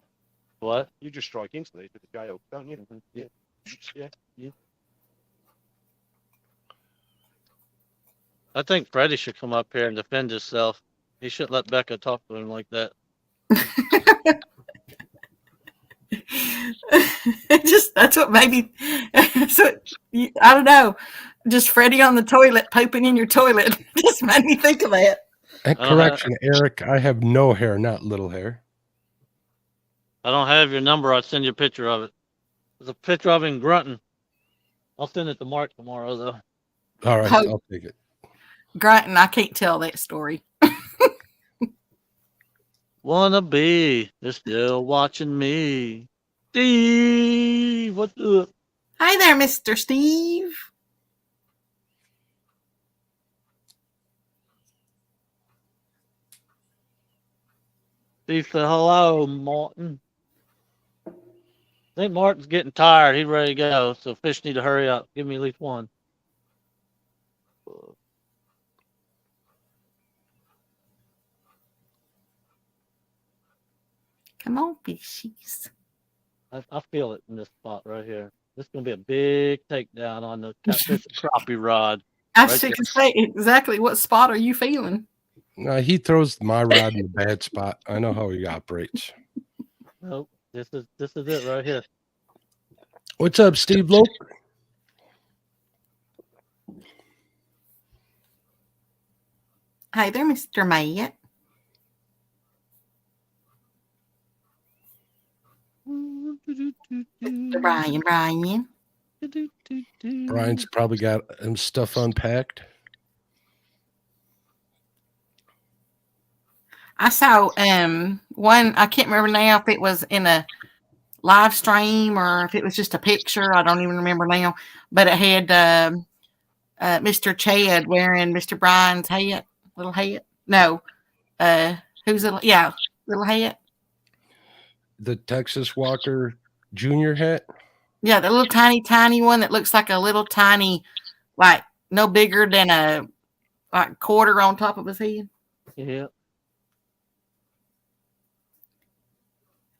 What?
You just strike instantly with the jail, don't you? Yeah.
I think Freddie should come up here and defend himself. He shouldn't let Becca talk to him like that.
That's what maybe. So I don't know. Just Freddie on the toilet, pooping in your toilet, just made me think of that.
And correction, Eric, I have no hair, not little hair.
I don't have your number. I'll send you a picture of it. There's a picture of him grunting. I'll send it to Mark tomorrow, though.
All right, I'll take it.
Grunting, I can't tell that story.
Wanna be, they're still watching me. Steve, what's up?
Hi there, Mr. Steve.
Steve said hello, Martin. I think Martin's getting tired. He's ready to go. So fish need to hurry up. Give me at least one.
Come on, fishies.
I feel it in this spot right here. This is gonna be a big takedown on the catfish crappie rod.
I should say exactly what spot are you feeling?
He throws my rod in the bad spot. I know how he operates.
Nope. This is it right here.
What's up, Steve Loke?
Hi there, Mr. Matt. Brian.
Brian's probably got stuff unpacked.
I saw one, I can't remember now if it was in a live stream or if it was just a picture. I don't even remember now. But it had Mr. Chad wearing Mr. Brian's hat, little hat. No, who's little? Yeah, little hat.
The Texas Walker Jr. hat.
Yeah, the little tiny one that looks like a little tiny, like no bigger than a quarter on top of his head.
Yeah.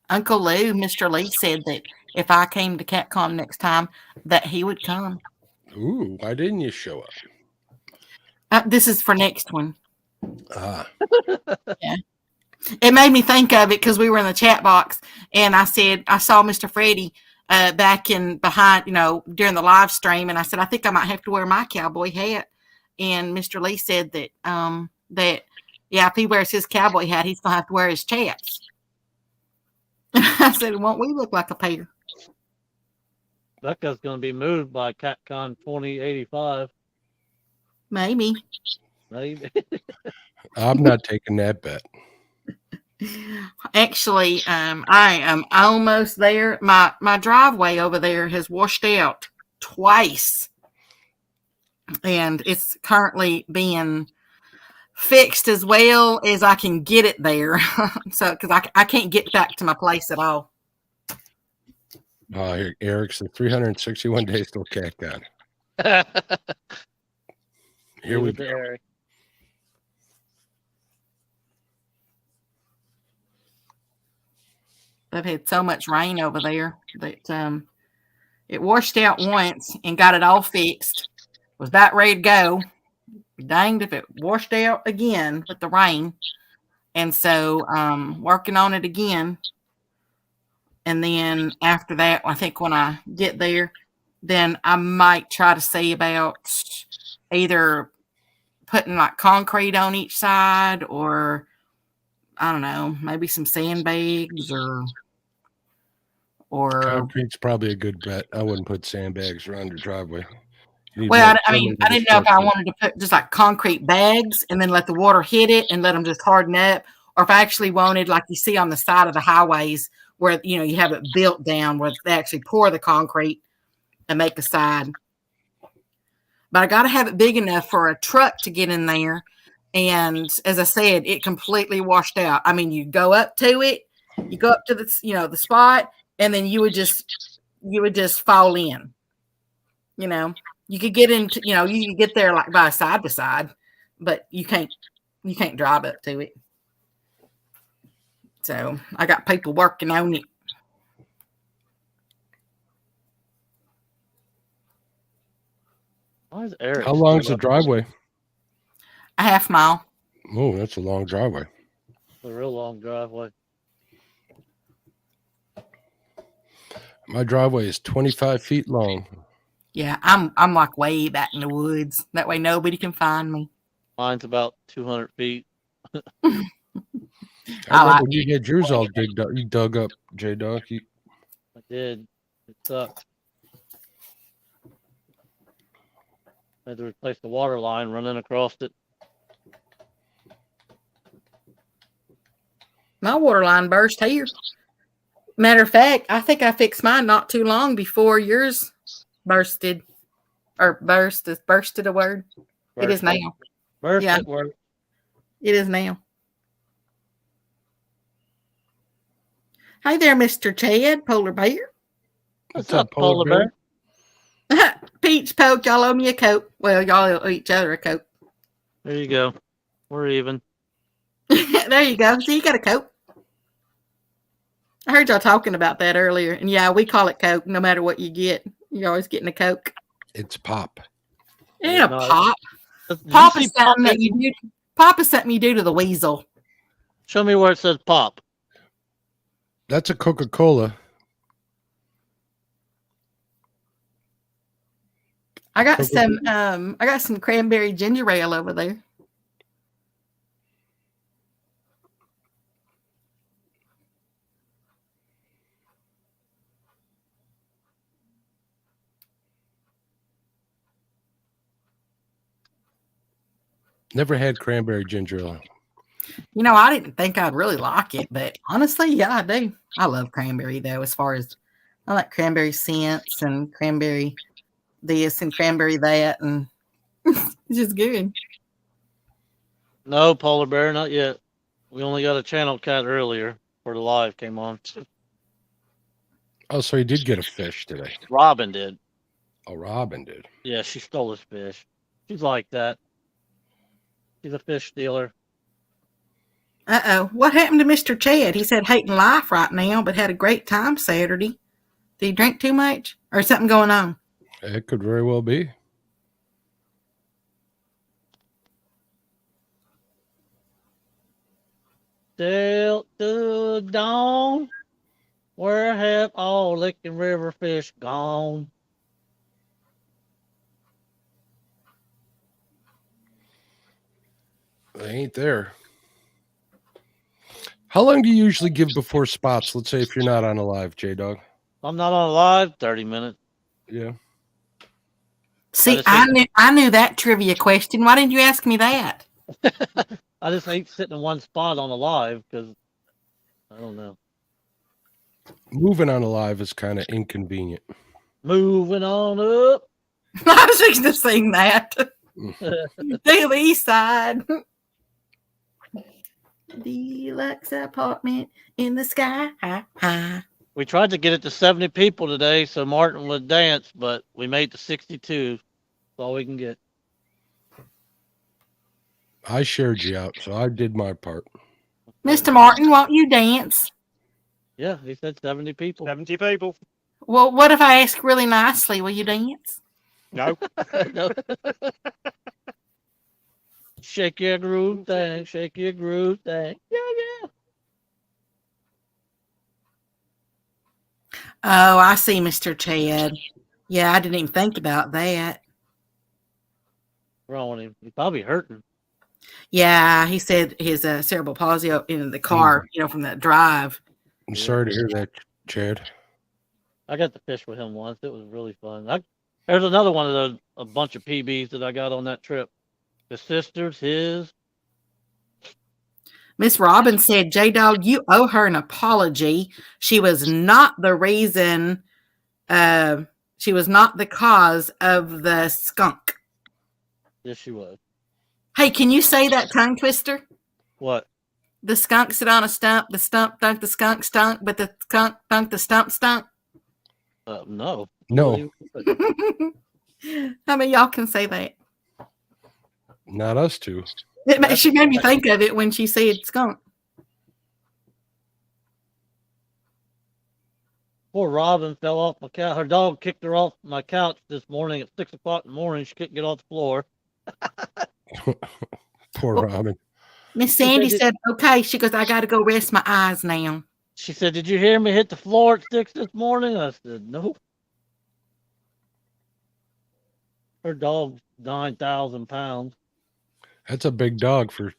Uncle Lou, Mr. Lee, said that if I came to Catcon next time, that he would come.
Ooh, why didn't you show up?
This is for next one.
Yeah.
It made me think of it because we were in the chat box, and I said I saw Mr. Freddie back in behind, during the live stream, and I said I think I might have to wear my cowboy hat. And Mr. Lee said that if he wears his cowboy hat, he's gonna have to wear his chaps. I said, won't we look like a pair?
Becca's going to be moved by Catcon 2085.
Maybe.
I'm not taking that bet.
Actually, I am almost there. My driveway over there has washed out twice, and it's currently being fixed as well as I can get it there. So, because I can't get back to my place at all.
Here, Eric's the 361 days till Catcon. Here we go.
Eric.
They've had so much rain over there that it washed out once and got it all fixed. Was about ready to go. Danged if it washed out again with the rain. And so working on it again. And then after that, I think when I get there, then I might try to see about either putting like concrete on each side, or I don't know, maybe some sandbags or
Concrete's probably a good bet. I wouldn't put sandbags around your driveway. You need
well,
more
I mean,
permanent
I didn't know if I
structure.
wanted to put just like concrete bags and then let the water hit it and let them just harden up, or if I actually wanted, like you see on the side of the highways where, you know, you have it built down where they actually pour the concrete and make a side. But I got to have it big enough for a truck to get in there. And as I said, it completely washed out. I mean, you go up to it, you go up to the, you know, the spot, and then you would just fall in. You know, you could get into, you know, you could get there like by side to side, but you can't drive up to it. So I got people working on it.
Why is Eric?
How long's
still
the
up?
driveway?
A half mile.
Oh, that's a long driveway.
A real long driveway.
My driveway is 25 feet long.
Yeah, I'm like way back in the woods. That way nobody can find me.
Mine's about 200 feet.
I remember when you had yours all digged up. You dug up, J-Dog.
I did. It sucked. I had to replace the water line running across it.
My water line burst here. Matter of fact, I think I fixed mine not too long before yours bursted. Or burst is bursted a word. It is now.
Burst
Yeah.
at work.
It is now. Hey there, Mr. Chad, Polar Bear.
What's up, Polar Bear?
Peach Poke, y'all owe me a Coke. Well, y'all owe each other a Coke.
There you go. We're even.
There you go. See, you got a Coke. I heard y'all talking about that earlier. And yeah, we call it Coke no matter what you get. You're always getting a Coke.
It's pop.
It ain't a
No,
pop.
Did you
Pop
see
is something
Pop?
that you do. Pop is something you do to the weasel.
Show me where it says pop.
That's a Coca-Cola.
I got some cranberry ginger ale over there.
Never had cranberry ginger ale.
You know, I didn't think I'd really like it, but honestly, yeah, I do. I love cranberry though, as far as I like cranberry scents and cranberry this and cranberry that, and it's just good.
No, Polar Bear, not yet. We only got a channel cat earlier before the live came on.
Oh, so he did get a fish today.
Robin did.
Oh, Robin did.
Yeah, she stole his fish. She's like that. She's a fish stealer.
What happened to Mr. Chad? He's had hating life right now, but had a great time Saturday. Did he drink too much or something going on?
It could very well be.
Till the dawn, where have all Licking River fish gone?
They ain't there. How long do you usually give before spots? Let's say if you're not on a live, J-Dog.
I'm not on live. 30 minutes.
Yeah.
See, I knew that trivia question. Why didn't you ask me that?
I just hate sitting in one spot on a live because I don't know.
Moving on a live is kind of inconvenient.
Moving on up.
I was just to sing that. To the east side. Deluxe apartment in the sky.
We tried to get it to 70 people today so Martin would dance, but we made it to 62. That's all we can get.
I shared you out, so I did my part.
Mr. Martin, won't you dance?
Yeah, he said 70 people.
70 people.
Well, what if I ask really nicely? Will you dance?
No.
No. Shake your groove thing, shake your groove thing. Yeah, yeah.
Oh, I see, Mr. Chad. Yeah, I didn't even think about that.
What's wrong with him? He's probably hurting.
Yeah, he said his cerebral palsy in the car, from that drive.
I'm sorry to hear that, Chad.
I got to fish with him once. It was really fun. There's another one of those, a bunch of PBs that I got on that trip. The sisters, his.
Miss Robbins said, J-Dog, you owe her an apology. She was not the reason, she was not the cause of the skunk.
Yes, she was.
Hey, can you say that tongue twister?
What?
The skunk sit on a stump, the stump thunk, the skunk stunk, but the skunk thunk, the stump stunk.
No.
No,
How many of y'all can say that?
not us two.
She made me think of it when she said skunk.
Poor Robin fell off my couch. Her dog kicked her off my couch this morning at 6 o'clock in the morning. She couldn't get off the floor.
Poor Robin.
Miss Sandy said, okay. She goes, I got to go rest my eyes now.
She said, did you hear me hit the floor at 6 this morning? I said, no. Her dog's 9,000 pounds.
That's a big dog for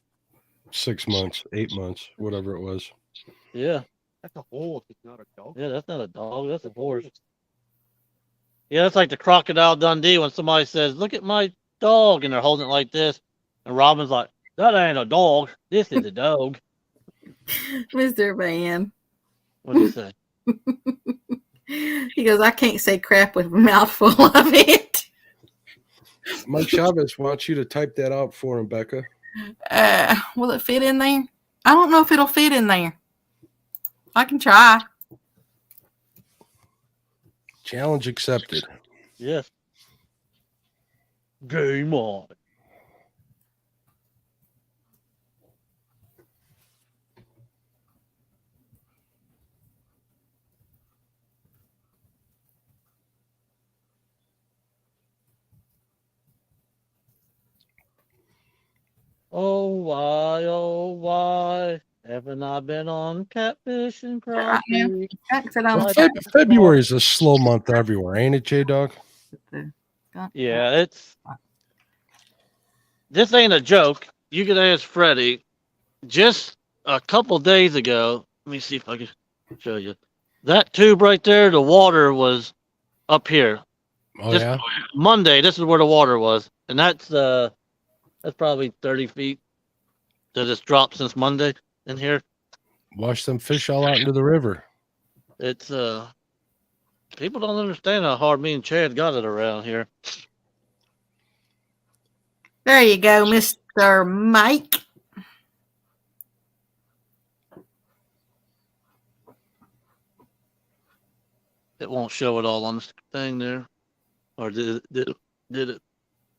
6 months, 8 months, whatever it was.
Yeah.
That's a horse. It's not a dog.
Yeah, that's not a dog. That's a horse. Yeah, that's like the Crocodile Dundee when somebody says, look at my dog, and they're holding it like this. And Robin's like, that ain't a dog. This is a dog.
Mr. Van.
What do you say?
He goes, I can't say crap with a mouthful of it.
Mike Chavez wants you to type that out for him, Becca.
Will it fit in there? I don't know if it'll fit in there. I can try.
Challenge accepted.
Yes. Game on. Oh, why haven't I been on catfish and crappie?
February is a slow month everywhere, ain't it, J-Dog?
Yeah, this ain't a joke. You can ask Freddie. Just a couple days ago, let me see if I can show you. That tube right there, the water was up here.
Oh,
Just
yeah?
Monday, this is where the water was. And that's probably 30 feet that it's dropped since Monday in here.
Wash them fish all out into the river.
It's people don't understand how hard me and Chad got it around here.
There you go, Mr. Mike.
It won't show it all on the thing there. Or did it?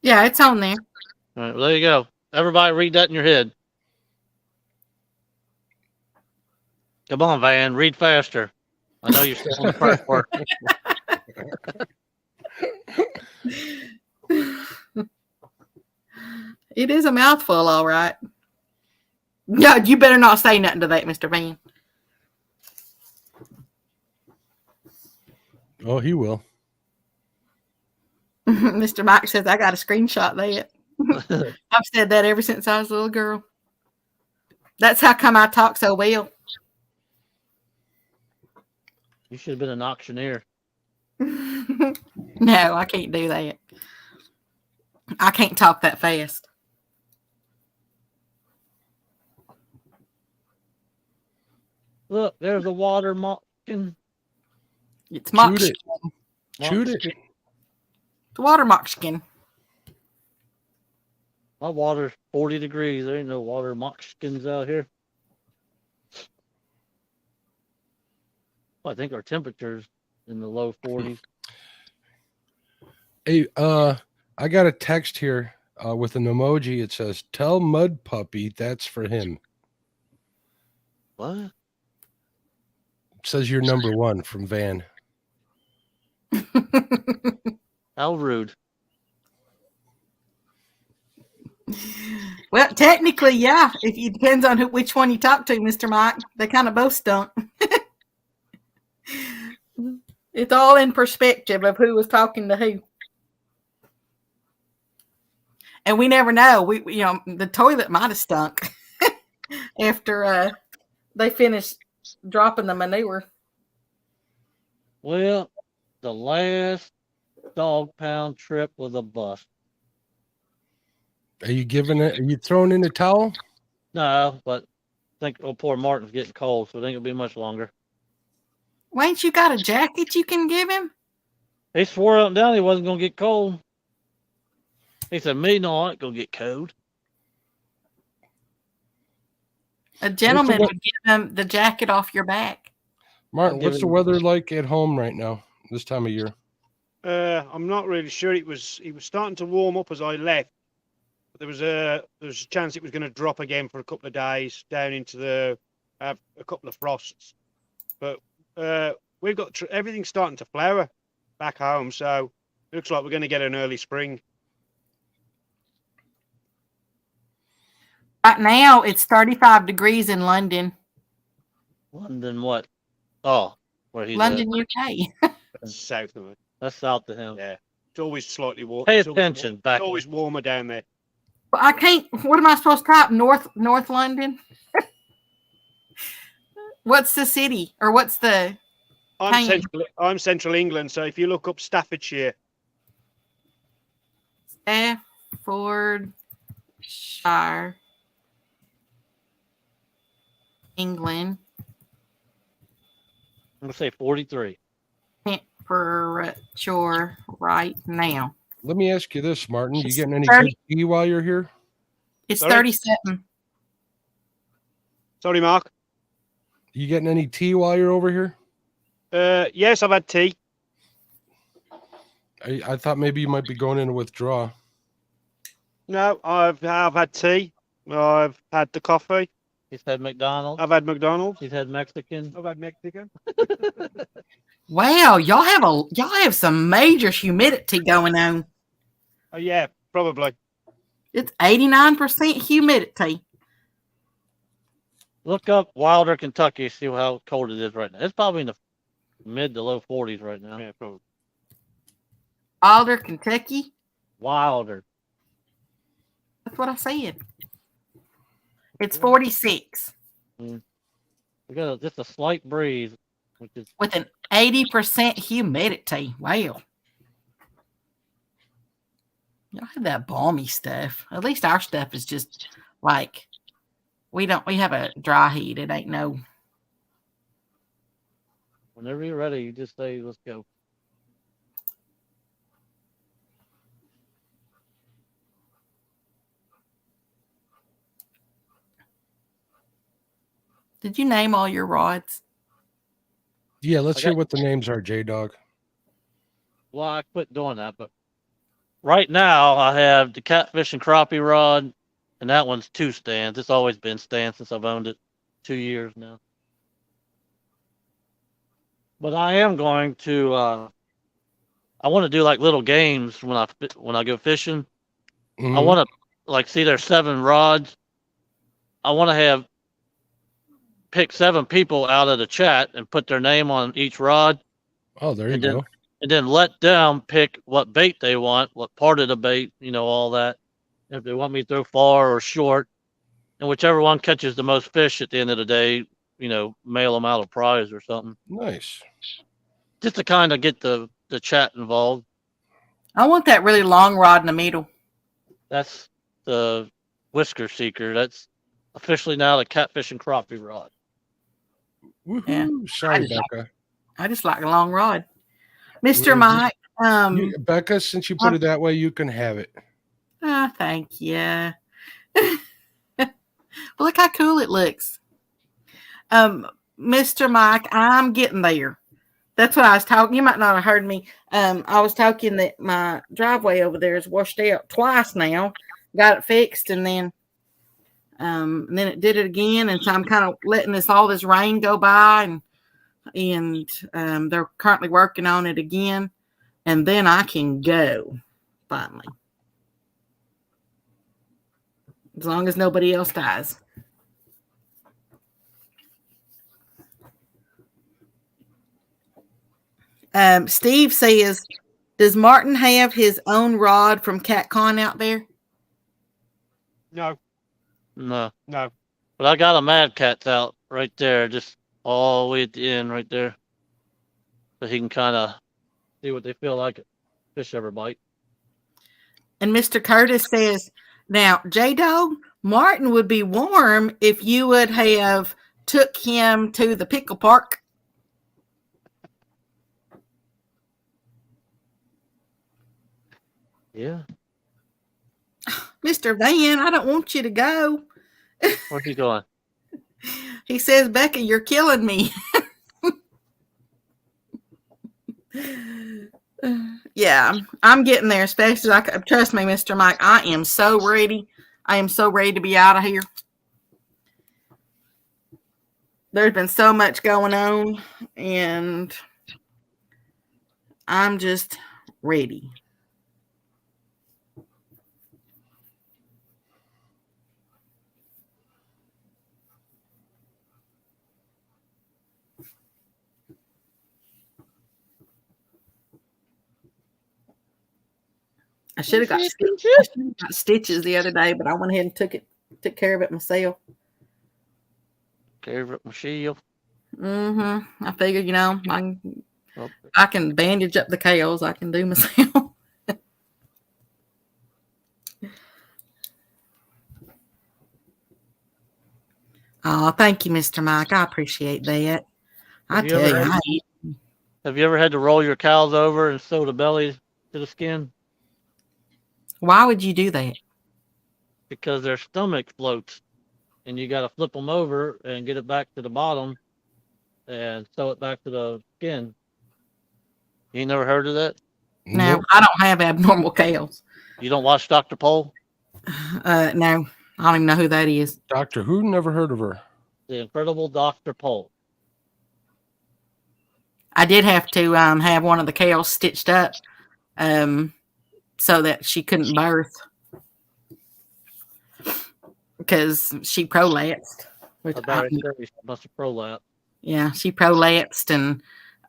Yeah, it's on there.
All right, well, there you go. Everybody read that in your head. Come on, Van, read faster. I know you're still on the first part.
It is a mouthful, all right. Yeah, you better not say nothing to that, Mr. Van.
Oh, he will.
Mr. Mike says, I got a screenshot that. I've said that ever since I was a little girl. That's how come I talk so well.
You should have been an auctioneer.
No, I can't do that. I can't talk that fast.
Look, there's a water mocking.
It's mock.
Shoot it. Shoot it.
The water mockskin.
My water's 40 degrees. There ain't no water mockskins out here. Well, I think our temperature's in the low 40s.
Hey, I got a text here with an emoji. It says, tell Mud Puppy that's for him.
What?
Says you're number one from Van.
How rude.
Well, technically, yeah. If it depends on which one you talk to, Mr. Mike. They kind of both stunk. It's all in perspective of who was talking to who. And we never know. We the toilet might have stunk after they finished dropping the manure.
Well, the last dog pound trip was a bust.
Are you throwing in the towel?
No, but I think poor Martin's getting cold, so it ain't gonna be much longer.
Why ain't you got a jacket you can give him?
He swore up and down he wasn't gonna get cold. He said, "Me, no, I ain't gonna get cold."
A gentleman would give him the jacket off your back.
Martin, what's the weather like at home right now this time of year?
I'm not really sure. It was starting to warm up as I left. But there was a chance it was going to drop again for a couple of days down into a couple of frosts. But we've got everything starting to flower back home, so it looks like we're going to get an early spring.
Right now, it's 35 degrees in London.
London, what? Oh, where he's
London,
at.
UK.
That's south of it.
That's south of him.
Yeah, it's always slightly warm.
Pay attention.
It's always warmer down there.
But I can't. What am I supposed to type? North London. What's the city or what's the?
I'm central England, so if you look up Staffordshire.
Staffordshire, England.
I'm gonna say 43.
Temperature right now.
Let me ask you this, Martin. You getting any
30.
good tea while you're here?
It's
Sorry?
37.
Sorry, Mark.
You getting any tea while you're over here?
Yes, I've had tea.
I thought maybe you might be going in a withdrawal.
No, I've had tea. I've had the coffee.
He's had McDonald's.
I've had McDonald's.
He's had Mexican.
I've had Mexican.
Wow, y'all have some major humidity going on.
Oh yeah, probably.
It's 89% humidity.
Look up Wilder, Kentucky. See how cold it is right now. It's probably in the mid to low 40s right now.
Yeah, probably.
Alder, Kentucky.
Wilder.
That's what I said. It's 46
We got just a slight breeze, which is
with an 80% humidity. Wow. Y'all have that balmy stuff. At least our stuff is just like we have a dry heat. It ain't no.
whenever you're ready, you just say, "Let's go."
Did you name all your rods?
Yeah, let's hear what the names are, J-Dog.
Well, I quit doing that, but right now I have the catfish and crappie rod, and that one's 2 stands. It's always been stands since I've owned it 2 years now. But I am going to. I want to do like little games when I go fishing.
Mhm.
I want to see there's 7 rods. I want to pick 7 people out of the chat and put their name on each rod.
Oh, there you go.
And then let them pick what bait they want, what part of the bait, all that. If they want me to throw far or short, and whichever one catches the most fish at the end of the day, mail them out a prize or something.
Nice.
Just to kind of get the chat involved.
I want that really long rod in the middle.
That's the Whisker Seeker. That's officially now the catfish and crappie rod.
Woohoo.
Yeah.
Sorry, Becca.
I just like a long rod. Mr. Mike.
Becca, since you put it that way, you can have it.
Thank you. Look how cool it looks. Mr. Mike, I'm getting there. That's what I was talking. You might not have heard me. I was talking that my driveway over there is washed out twice now. Got it fixed, and then it did it again. And so I'm kind of letting all this rain go by, and and they're currently working on it again. And then I can go finally, as long as nobody else dies. Steve says, does Martin have his own rod from Catcon out there?
No,
No.
no.
But I got a Mad Cat's out right there, just all the way at the end right there. So he can kind of see what they feel like a fish ever bite.
And Mr. Curtis says, now, J-Dog, Martin would be warm if you would have took him to the pickle park.
Yeah.
Mr. Van, I don't want you to go.
Where's he going?
He says, Becca, you're killing me. Yeah, I'm getting there as fast as I can. Trust me, Mr. Mike, I am so ready. I am so ready to be out of here. There's been so much going on, and I'm just ready. I should have got stitches the other day, but I went ahead and took care of it myself.
Care of it, Michelle.
Mm-hmm. I figured, I can bandage up the cows. I can do myself. Oh, thank you, Mr. Mike. I appreciate that. I tell you.
Have you ever had to roll your cows over and sew the belly to the skin?
Why would you do that?
Because their stomach floats, and you got to flip them over and get it back to the bottom and sew it back to the skin. You ain't never heard of that?
No, nope. I don't have abnormal cows.
You don't watch Dr. Pole?
No, I don't even know who that is.
Doctor who? Never heard of her.
The incredible Dr. Pole.
I did have to have one of the cows stitched up so that she couldn't birth because she prolapsed.
She must have prolapsed.
Yeah, she prolapsed,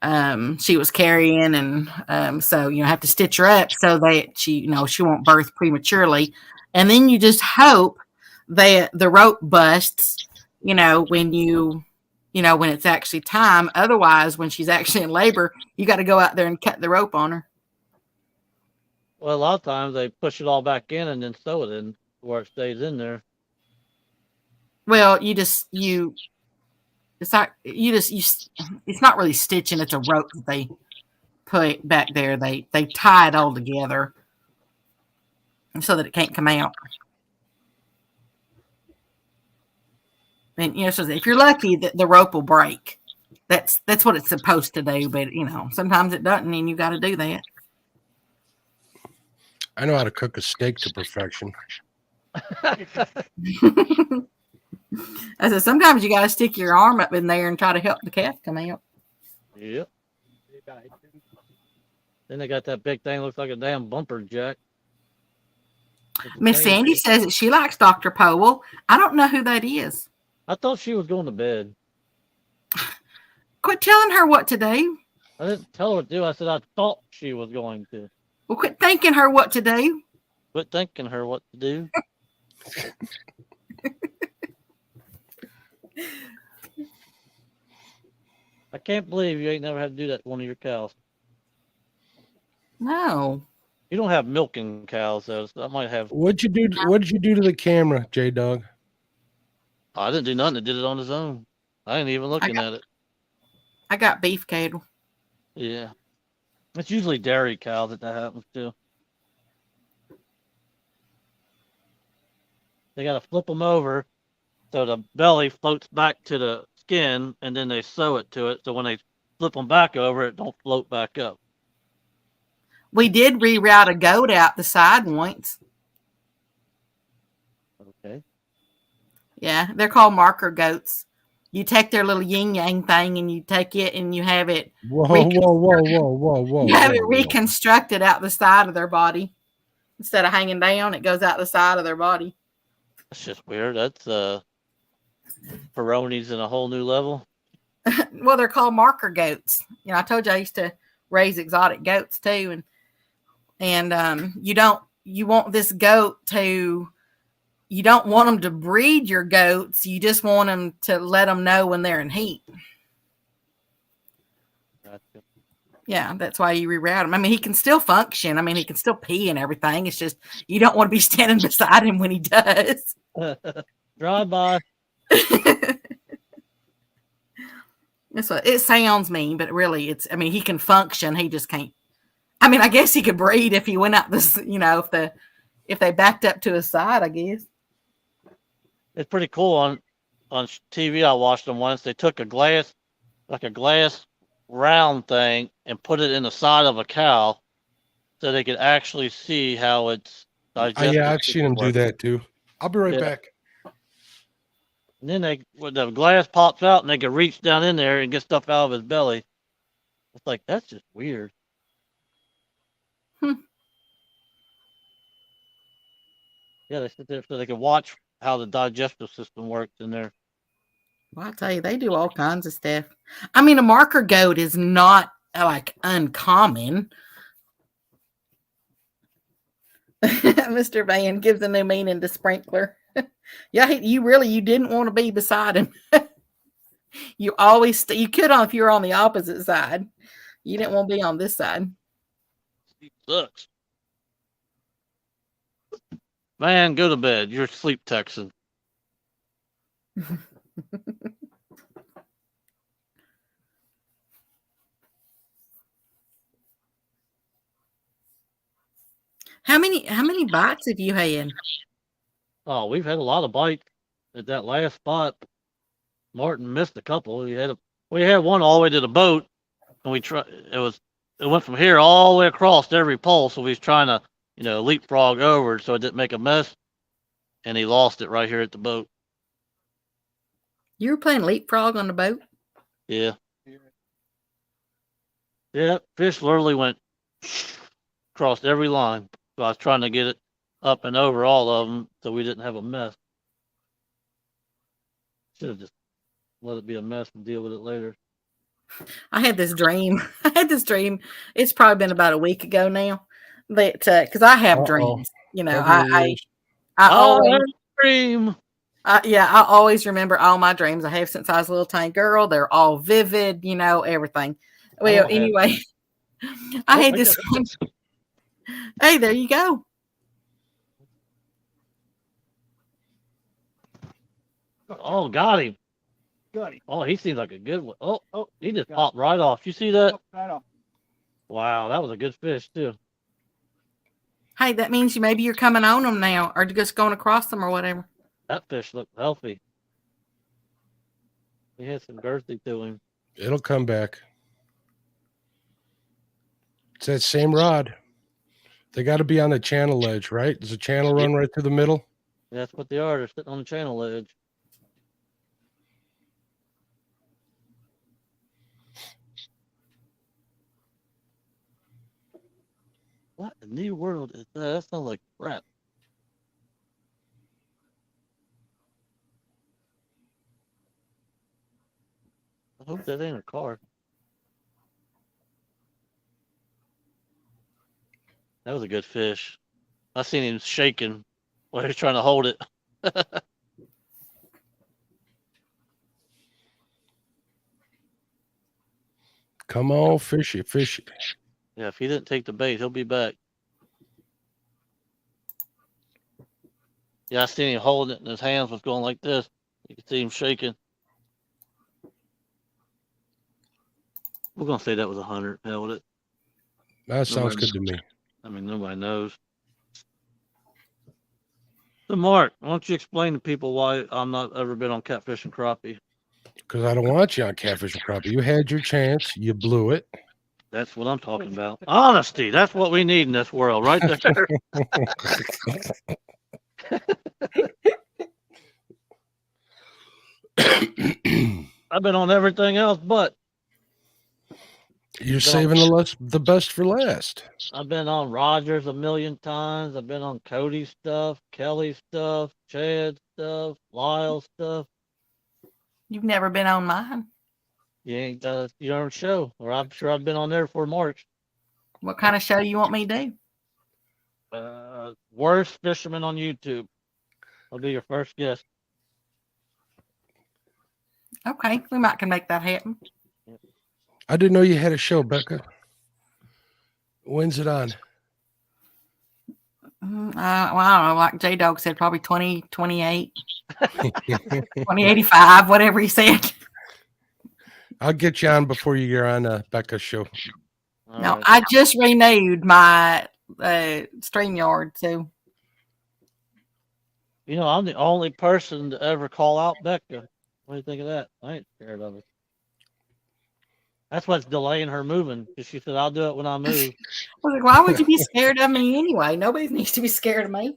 and she was carrying, and so have to stitch her up so that she won't birth prematurely, and then you just hope that the rope busts, when it's actually time. Otherwise, when she's actually in labor, you got to go out there and cut the rope on her.
Well, a lot of times they push it all back in and then sew it in where it stays in there.
Well, it's not really stitching. It's a rope that they put back there. They tie it all together so that it can't come out. And so if you're lucky, that the rope will break. That's what it's supposed to do. But sometimes it doesn't, and you got to do that.
I know how to cook a steak to perfection.
I said sometimes you got to stick your arm up in there and try to help the calf come out.
Yep. Then they got that big thing, looks like a damn bumper jack.
Miss Sandy says that she likes Dr. Powell. I don't know who that is.
I thought she was going to bed.
Quit telling her what to do.
I didn't tell her to do. I said I thought she was going to.
Well, quit thinking her what to do.
Quit thinking her what to do. I can't believe you ain't never had to do that to one of your cows.
No.
You don't have milking cows, though. So I might have.
What did you do to the camera, J-Dog?
I didn't do nothing. It did it on its own. I ain't even looking at it.
I got beef cattle.
Yeah. It's usually dairy cows that happens to. They got to flip them over so the belly floats back to the skin, and then they sew it to it. So when they flip them back over, it don't float back up.
We did reroute a goat out the side once.
Okay.
Yeah, they're called marker goats. You take their little yin yang thing and you take it and you have it.
Whoa, whoa.
You have it reconstructed out the side of their body. Instead of hanging down, it goes out the side of their body.
That's just weird. That's Peroni's in a whole new level.
Well, they're called marker goats. You know, I told you I used to raise exotic goats too, and you want this goat to. You don't want them to breed your goats. You just want them to let them know when they're in heat.
Gotcha.
Yeah, that's why you reroute him. I mean, he can still function. I mean, he can still pee and everything. It's just you don't want to be standing beside him when he does.
Drive by.
That's what it sounds mean, but really, it's. I mean, he can function. He just can't. I mean, I guess he could breed if he went out this. You know, if they backed up to his side, I guess.
It's pretty cool on TV. I watched them once. They took a glass round thing and put it in the side of a cow so they could actually see how it's digested.
Yeah, I've seen them do that too. I'll be right back.
And then when the glass pops out and they can reach down in there and get stuff out of his belly. It's like, that's just weird. Yeah, they sit there so they can watch how the digestive system works in there.
Well, I tell you, they do all kinds of stuff. I mean, a marker goat is not like uncommon. Mr. Van gives a new meaning to sprinkler. Yeah, you didn't want to be beside him. You always you could if you were on the opposite side. You didn't want to be on this side.
He sucks. Man, go to bed. You're sleep Texan.
How many bites have you had?
Oh, we've had a lot of bites at that last spot. Martin missed a couple. We had one all the way to the boat, and it went from here all the way across every pole. So we was trying to, leapfrog over so it didn't make a mess, and he lost it right here at the boat.
You were playing leapfrog on the boat?
Yeah. Yeah, fish literally went across every line. So I was trying to get it up and over all of them so we didn't have a mess. Should have just let it be a mess and deal with it later.
I had this dream. It's probably been about a week ago now. That because I have dreams. I always
dream.
I always remember all my dreams I have since I was a little tiny girl. They're all vivid, everything. Well, anyway, I had this one. Hey, there you go.
Oh, got him. Oh, he seems like a good one. Oh, he just popped right off. You see that?
Right off.
Wow, that was a good fish too.
Hey, that means maybe you're coming on them now, or just going across them, or whatever.
That fish looked healthy. He had some girthy to him.
It'll come back. It's that same rod. They got to be on the channel edge, right? Does the channel run right through the middle?
That's what they are. They're sitting on the channel edge. What in the world is that? That sounds like crap. I hope that ain't a car. That was a good fish. I seen him shaking while he was trying to hold it.
Come on, fishy.
Yeah, if he didn't take the bait, he'll be back. Yeah, I seen him holding it and his hands was going like this. You could see him shaking. We're going to say that was 100. Hell with it.
That sounds good to me.
I mean, nobody knows. So, Mark, why don't you explain to people why I'm not ever been on catfish and crappie?
Because I don't want you on catfish and crappie. You had your chance. You blew it.
That's what I'm talking about. Honesty. That's what we need in this world, right there. I've been on everything else, but
You're
Been
saving the best for last.
I've been on Rogers a million times. I've been on Cody's stuff, Kelly's stuff, Chad's stuff, Lyle's stuff.
You've never been on mine.
You ain't your own show, or I'm sure I've been on there for March.
What kind of show you want me to do?
Worst fisherman on YouTube. I'll be your first guest.
Okay, we might can make that happen.
I didn't know you had a show, Becca. When's it on?
Well, I don't know. Like J Dog said, probably 2028, 2085, whatever he said.
I'll get you on before you get on Becca's show.
No, I just renewed my StreamYard, so.
You know, I'm the only person to ever call out Becca. What do you think of that? I ain't scared of it. That's what's delaying her moving, because she said, I'll do it when I move.
I was like, why would you be scared of me anyway? Nobody needs to be scared of me.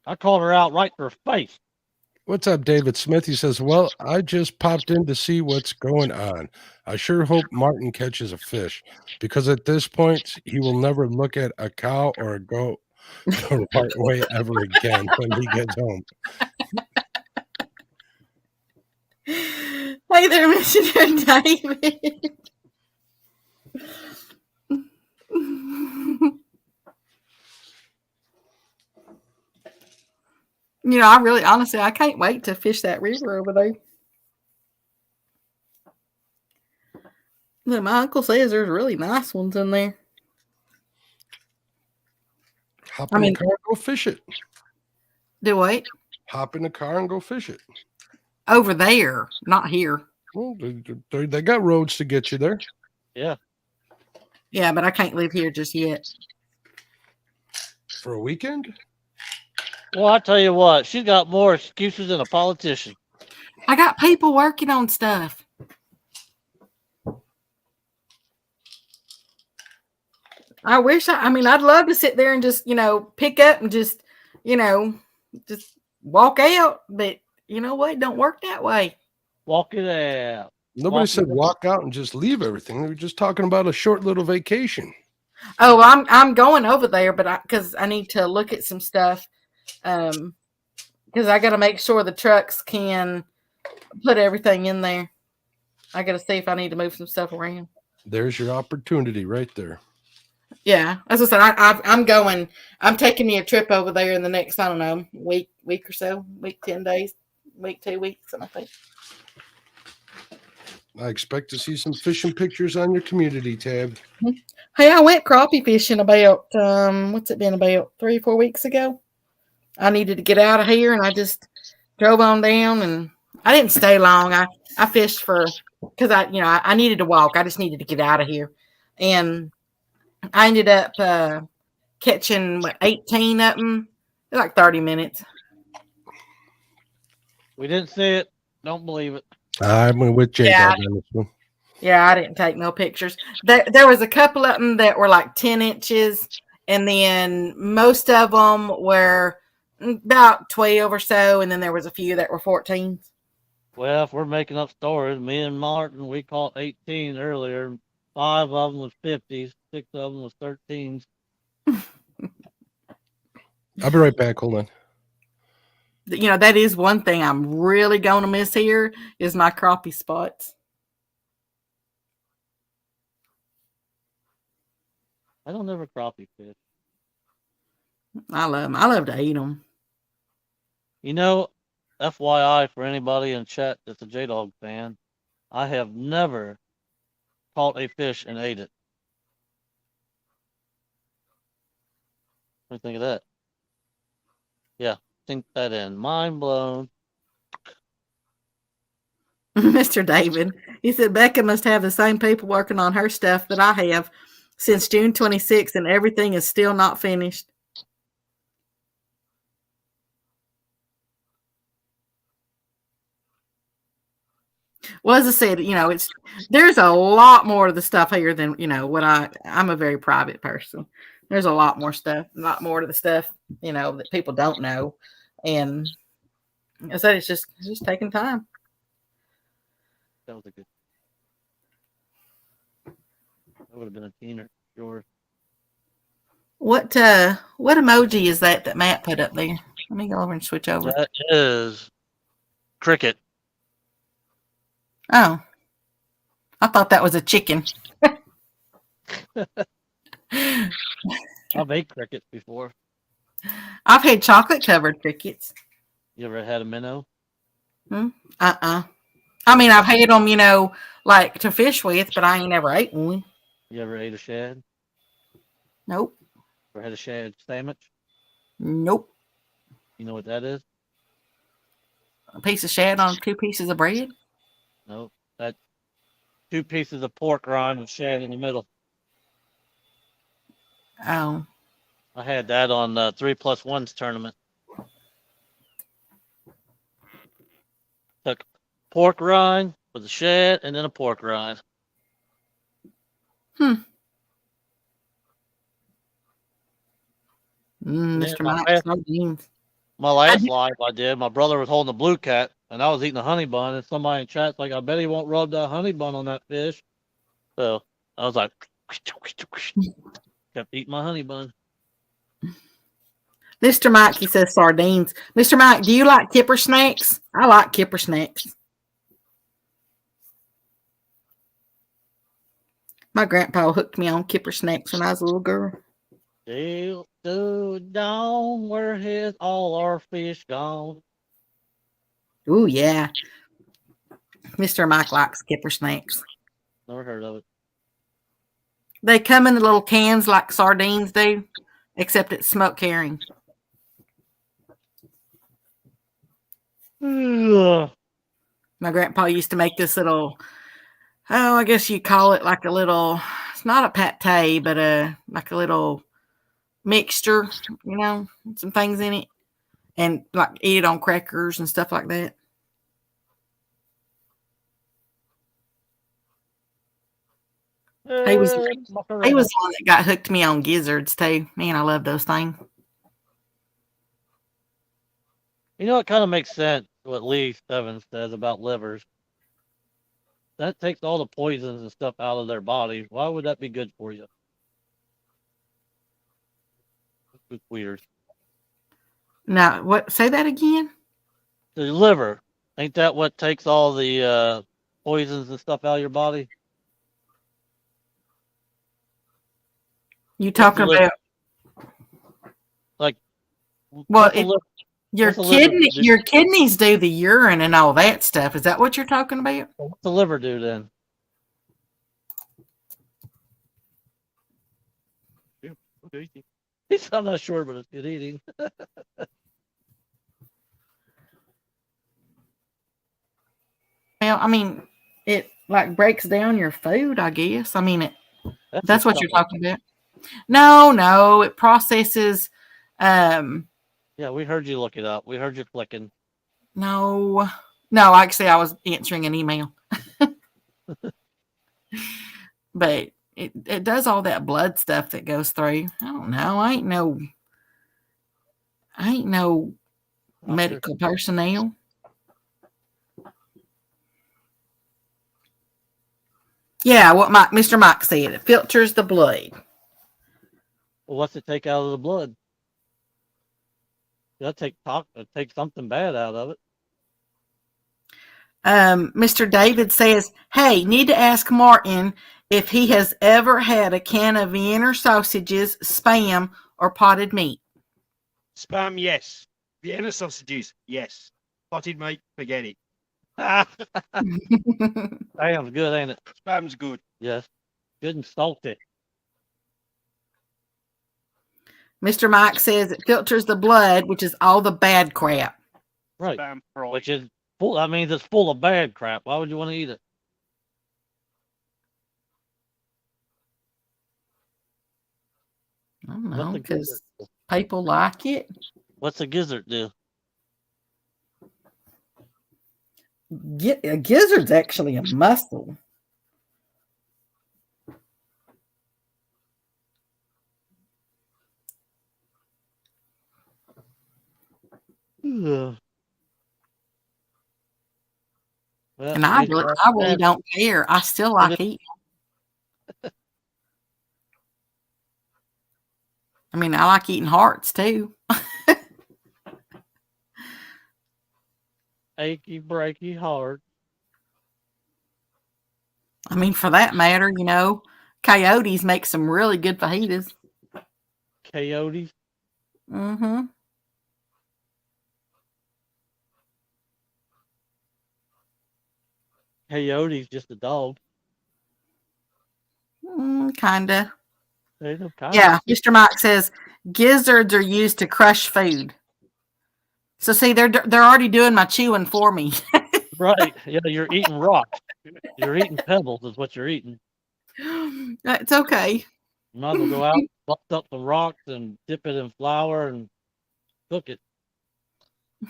I called her out right to her face.
What's up, David Smith? He says, well, I just popped in to see what's going on. I sure hope Martin catches a fish, because at this point, he will never look at a cow or a goat the right way ever again when he gets home.
Hey there, Mr. David. You know, honestly, I can't wait to fish that river over there. Look, my uncle says there's really nice ones in there.
Hop in the car and go fish it.
Do what?
Hop in the car and go fish it.
Over there, not here.
Well, they got roads to get you there.
Yeah.
Yeah, but I can't live here just yet.
For a weekend?
Well, I tell you what, she's got more excuses than a politician.
I got people working on stuff. I wish I'd love to sit there and just, pick up and just walk out. But you know what? It don't work that way.
Walk it out.
Nobody said walk out and just leave everything. They were just talking about a short little vacation.
Oh, I'm going over there, but because I need to look at some stuff. Because I got to make sure the trucks can put everything in there. I got to see if I need to move some stuff around.
There's your opportunity right there.
Yeah, as I said, I'm going. I'm taking me a trip over there in the next, I don't know, week or so, 10 days, 2 weeks, something like that.
I expect to see some fishing pictures on your community tab.
Hey, I went crappie fishing about what's it been, about 3 or 4 weeks ago. I needed to get out of here, and I just drove on down, and I didn't stay long. I fished because I needed to walk. I just needed to get out of here, and I ended up catching 18 of them. They're like 30 minutes.
We didn't see it. Don't believe it.
I'm with Jay on this one.
Yeah, I didn't take no pictures. There was a couple of them that were like 10 inches, and then most of them were about 12 or so, and then there was a few that were 14.
Well, if we're making up stories, me and Martin, we caught 18 earlier. 5 of them was 50s, 6 of them was 13s.
I'll be right back. Hold on.
That is one thing I'm really going to miss here is my crappie spots.
I don't ever crappie fish.
I love them. I love to eat them.
FYI for anybody in chat that's a J-Dog fan, I have never caught a fish and ate it. What do you think of that? Yeah, think that in. Mind blown.
Mr. David, he said Becca must have the same people working on her stuff that I have since June 26th, and everything is still not finished. Well, as I said, there's a lot more of the stuff here than, what I'm a very private person. There's a lot more stuff, a lot more to the stuff, that people don't know. And I said it's just taking time.
That was a good. That would have been a keener. Yours.
What emoji is that Matt put up there? Let me go over and switch over.
That is cricket.
Oh, I thought that was a chicken.
I've ate crickets before.
I've had chocolate covered crickets.
You ever had a minnow?
I mean, I've had them, like to fish with, but I ain't never ate one.
You ever ate a shad?
Nope.
Or had a shad sandwich?
Nope.
You know what that is?
A piece of shad on 2 pieces of bread?
No. That's 2 pieces of pork rind with shad in the middle.
Oh.
I had that on 3+1's tournament. Took pork rind with a shad and then a pork rind.
Mr. Mike's sardines.
My last live I did, my brother was holding a blue cat and I was eating a honey bun, and somebody in chat's like, I bet he won't rub that honey bun on that fish. So I was like, kept eating my honey bun.
Mr. Mike, he says sardines. Mr. Mike, do you like kipper snacks? I like kipper snacks. My grandpa hooked me on kipper snacks when I was a little girl.
Till to dawn, where has all our fish gone?
Ooh, yeah. Mr. Mike likes kipper snacks.
Never heard of it.
They come in the little cans like sardines do, except it's smoked herring. My grandpa used to make this little, I guess you call it like a little, it's not a pate, but like a little mixture, some things in it, and like eat it on crackers and stuff like that. He was the one that got hooked me on gizzards too. Man, I love those things.
You know, it kind of makes sense what Lee Evans says about livers. That takes all the poisons and stuff out of their body. Why would that be good for you? It's weird.
Now, what? Say that again.
The liver, ain't that what takes all the poisons and stuff out of your body?
You talking about?
Like,
well, your kidneys do the urine and all that stuff. Is that what you're talking about?
What's the liver do then? I'm not sure, but it's good eating.
Well, I mean, it like breaks down your food, I guess. I mean, that's what you're talking about. No, it processes.
Yeah, we heard you look it up. We heard you clicking.
No, actually, I was answering an email. But it does all that blood stuff that goes through. I don't know. I ain't no medical personnel. Yeah, what Mr. Mike said, it filters the blood.
Well, what's it take out of the blood? It'll take something bad out of it.
Mr. David says, hey, need to ask Martin if he has ever had a can of Vienna sausages, Spam, or potted meat.
Spam, yes. Vienna sausages, yes. Potted meat, forget it.
Spam's good, ain't it?
Spam's good.
Yes. Good and salty.
Mr. Mike says it filters the blood, which is all the bad crap.
Right.
Spam fried.
Which is full. That means it's full of bad crap. Why would you want to eat it?
I don't know, because people like it.
What's a gizzard do?
A gizzard's actually a muscle.
Ugh. Well,
And
at least we're
I really
sad.
don't care. I still like eating. I mean, I like eating hearts too.
Achy, breaky heart.
I mean, for that matter, Coyotes make some really good fajitas.
Coyotes.
Mm-hmm.
Coyote's just a dog.
Kinda.
Kind
Yeah,
of.
Mr. Mike says gizzards are used to crush food. So see, they're already doing my chewing for me.
Right. Yeah, you're eating rocks. You're eating pebbles is what you're eating.
It's okay.
You might as well go out, bust up some rocks and dip it in flour and cook it.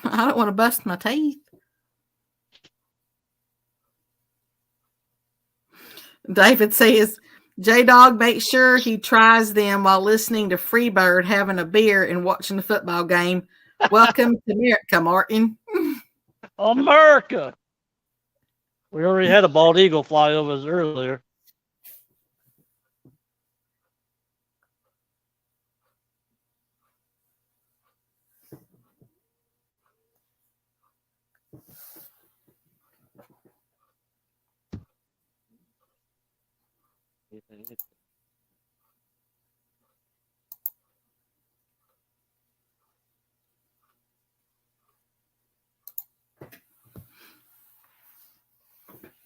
I don't want to bust my teeth. David says J-Dog makes sure he tries them while listening to Freebird having a beer and watching the football game. Welcome to America, Martin.
America. We already had a bald eagle fly over us earlier.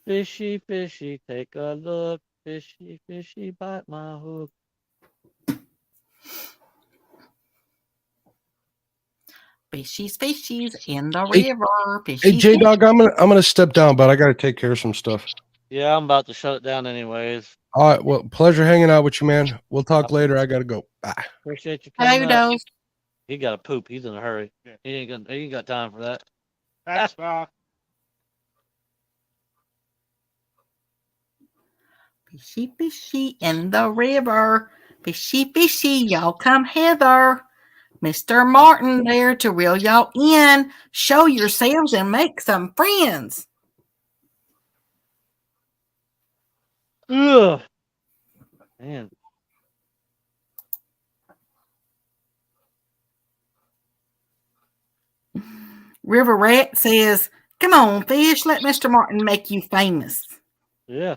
Fishy, fishy, take a look. Fishy, fishy, bite my hook.
Fishies in the
Hey,
river.
Hey,
Fishies.
J Dog, I'm gonna step down, but I gotta take care of some stuff.
Yeah, I'm about to shut it down anyways.
All right. Well, pleasure hanging out with you, man. We'll talk later. I gotta go. Bye.
Appreciate you coming up.
Kudos.
He got to poop. He's in a hurry.
Yeah.
He ain't got time for that.
That's far.
Fishy in the river. Fishy, y'all come hither. Mr. Martin there to reel y'all in. Show yourselves and make some friends.
Ugh. Man.
River Rat says, come on, fish, let Mr. Martin make you famous.
Yeah.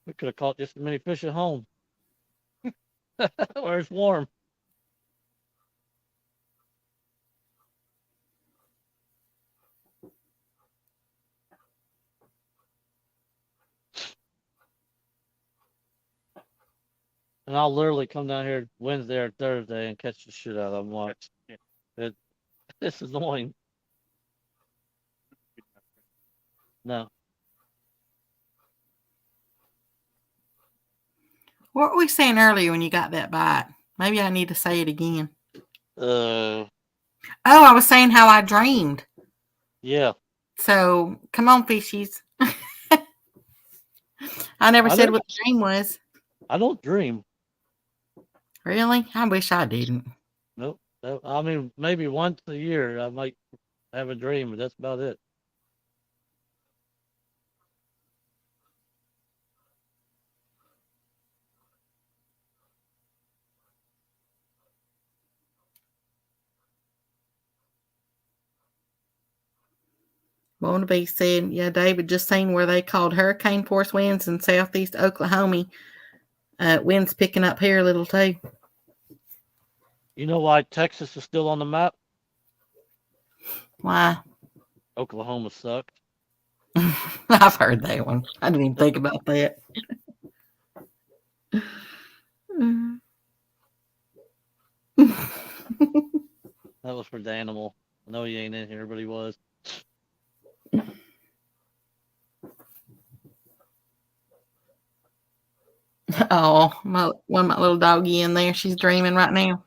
We could have caught just as many fish at home. Where it's warm. And I'll literally come down here Wednesday or Thursday and catch the shit out of them. Watch. It's annoying. No.
What were we saying earlier when you got that bite? Maybe I need to say it again.
Uh.
Oh, I was saying how I dreamed.
Yeah.
So, come on, fishies. I never said what the dream was.
I don't dream.
Really? I wish I didn't.
Nope. I mean, maybe once a year I might have a dream, but that's about it.
Bonabee said, yeah, David just seen where they called hurricane force winds in southeast Oklahoma. Winds picking up here a little too.
You know why Texas is still on the map?
Why?
Oklahoma sucked.
I've heard that one. I didn't even think about that.
That was for Danimal. I know he ain't in here, but he was.
Oh, one of my little doggy in there. She's dreaming right now.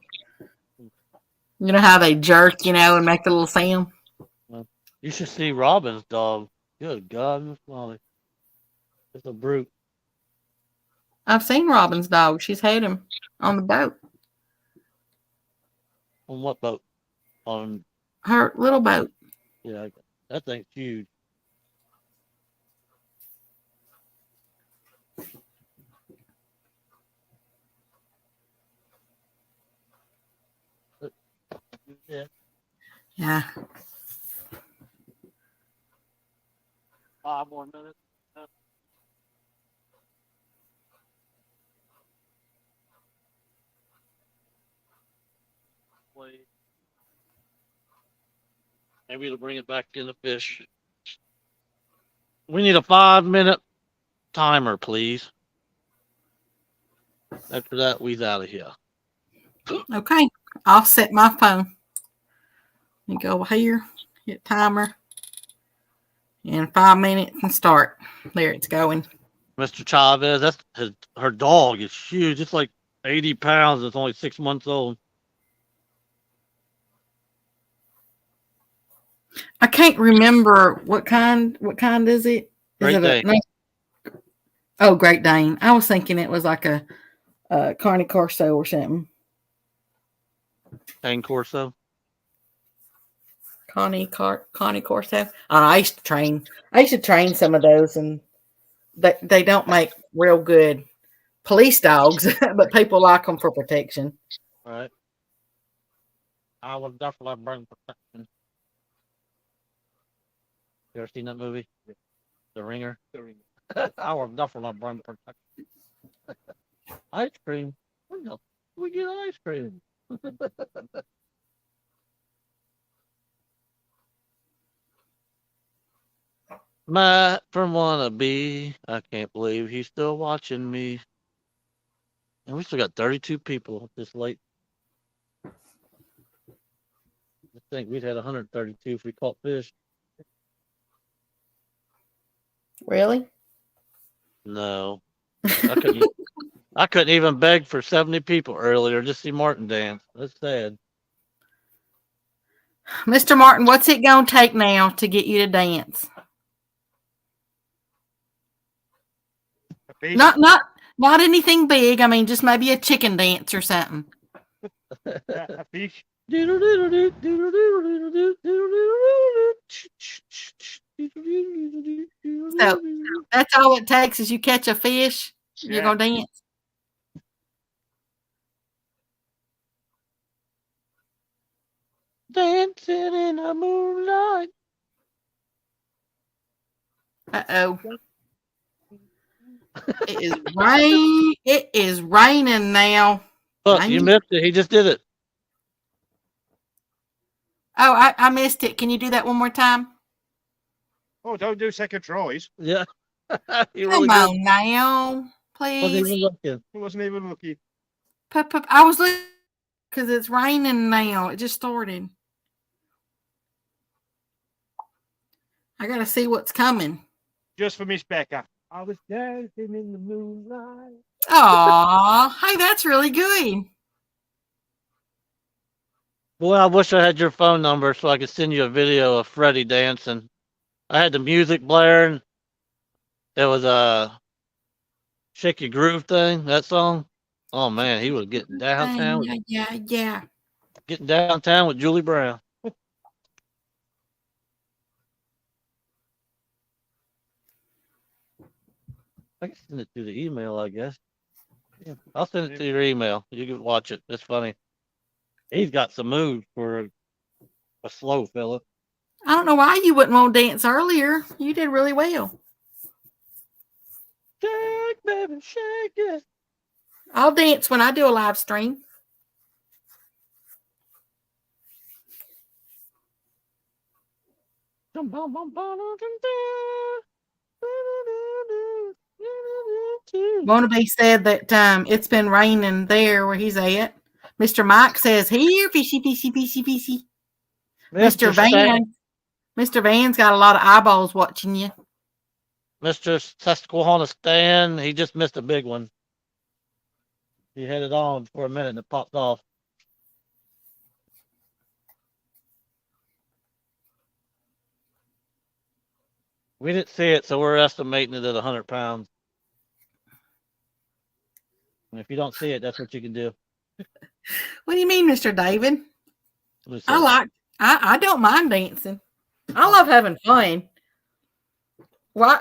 You know how they jerk, and make the little sound?
Well, you should see Robin's dog. Good God, Miss Molly. It's a brute.
I've seen Robin's dog. She's had him on the boat.
On what boat? On
Her little boat.
yeah, that thing's huge. Yeah.
Yeah.
5 more minutes. Wait. Maybe it'll bring it back in the fish. We need a 5-minute timer, please. After that, we's out of here.
Okay. I'll set my phone. You go here, hit timer, and 5 minutes and start. There it's going.
Mr. Chavez, her dog is huge. It's like 80 pounds. It's only 6 months old.
I can't remember what kind. What kind is it? Is
Great
it
Dane.
Oh, Great Dane. I was thinking it was like a Carne Corso or something.
Cane Corso.
Connie Corso. I used to train. I used to train some of those, and they don't make real good police dogs, but people like them for protection.
Right. I would definitely bring protection. You ever seen that movie? The Ringer? The Ringer. I would definitely bring protection. Ice cream? Where the hell did we get ice cream? Matt from Wannabe. I can't believe he's still watching me. And we still got 32 people this late. I think we'd had 132 if we caught fish.
Really?
No. I couldn't even beg for 70 people earlier just to see Martin dance. That's sad.
Mr. Martin, what's it gonna take now to get you to dance?
A fish.
Not anything big. I mean, just maybe a chicken dance or something.
A fish.
So that's all it takes is you catch a fish, you're
Yeah.
gonna dance.
Dancing in the moonlight.
Uh-oh. It is raining now.
Look, you missed it. He just did it.
Oh, I missed it. Can you do that one more time?
Oh, don't do second tries.
Yeah. He
Come
really
on
did.
now,
Wasn't
please.
even looking.
He wasn't even looking.
I was looking because it's raining now. It just started. I gotta see what's coming.
Just for Miss Becca. I was dancing in the moonlight.
Aw, hey, that's really good.
Boy, I wish I had your phone number so I could send you a video of Freddie dancing. I had the music blaring. It was a Shake Your Groove thing, that song. Oh man, he was getting downtown.
Yeah.
Getting downtown with Julie Brown. I can send it through the email, I guess. Yeah, I'll send it to your email. You can watch it. It's funny. He's got some moves for a slow fella.
I don't know why you wouldn't want to dance earlier. You did really well.
Shake, baby, shake it.
I'll dance when I do a live stream. Wannabe said that it's been raining there where he's at. Mr. Mike says, here, fishy, fishy, fishy, fishy. Mr. Van's got a lot of eyeballs watching you.
Mr. Susquehanna Stan, he just missed a big one. He had it on for a minute and it popped off. We didn't see it, so we're estimating it at 100 pounds. And if you don't see it, that's what you can do.
What do you mean, Mr. David?
What is
I
that?
like. I don't mind dancing. I love having fun. Why?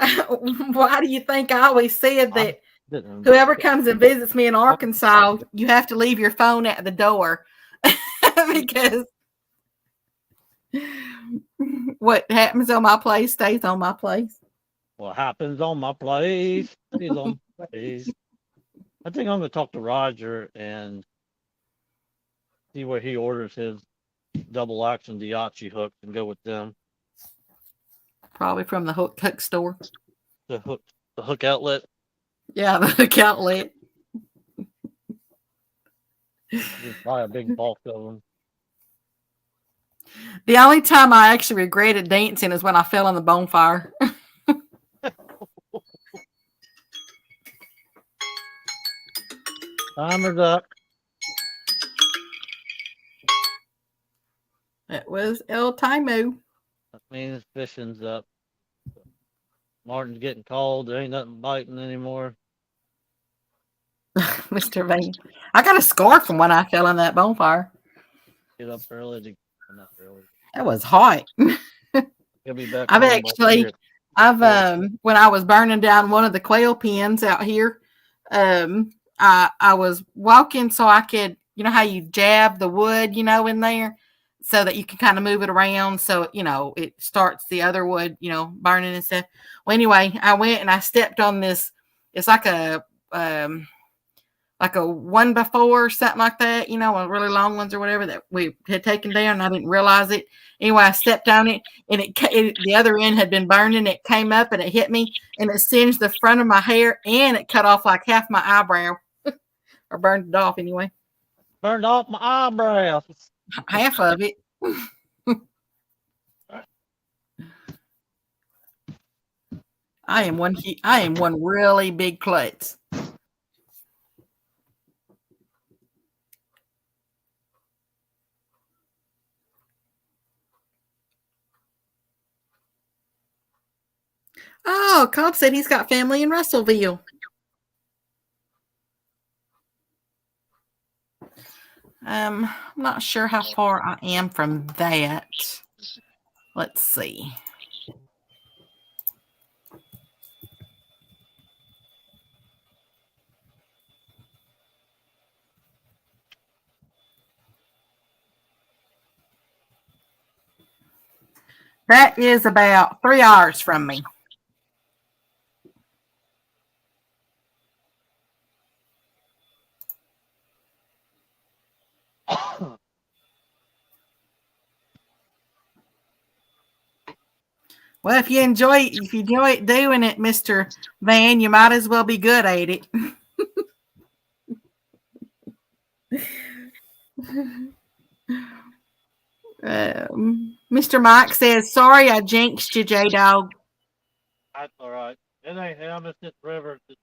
Why do you think I always said that? Whoever comes and visits me in Arkansas, you have to leave your phone at the door because what happens on my place stays on my place.
What happens on my place stays on my place. I think I'm going to talk to Roger and see where he orders his double action Diachi hooks and go with them.
Probably from the hook store.
The hook outlet.
Yeah, the hook outlet.
Just buy a big bulk of them.
The only time I actually regretted dancing is when I fell in the bonfire.
Timer's up.
It was El Timo.
That means fishing's up. Martin's getting cold. There ain't nothing biting anymore.
Mr. Vane. I got a scar from when I fell in that bonfire.
Get up early to not early.
That was hot.
He'll be back.
I've when I was burning down one of the quail pens out here, I was walking so I could, you know how you jab the wood, you know, in there so that you can kind of move it around so, you know, it starts the other wood, you know, burning and stuff. Well, anyway, I went and I stepped on this. It's like a 1x4 or something like that, you know, really long ones or whatever that we had taken down. And I didn't realize it. Anyway, I stepped on it and the other end had been burning. It came up and it hit me and it singed the front of my hair and it cut off like half my eyebrow or burned it off anyway.
Burned off my eyebrows.
Half of it. I am one really big klutz. Oh, Cobb said he's got family in Russellville. I'm not sure how far I am from that. Let's see. That is about 3 hours from me. Well, if you enjoy doing it, Mr. Van, you might as well be good at it. Mr. Mike says, sorry I jinxed you, J-Dog.
That's all right. It ain't him. It's this river. It's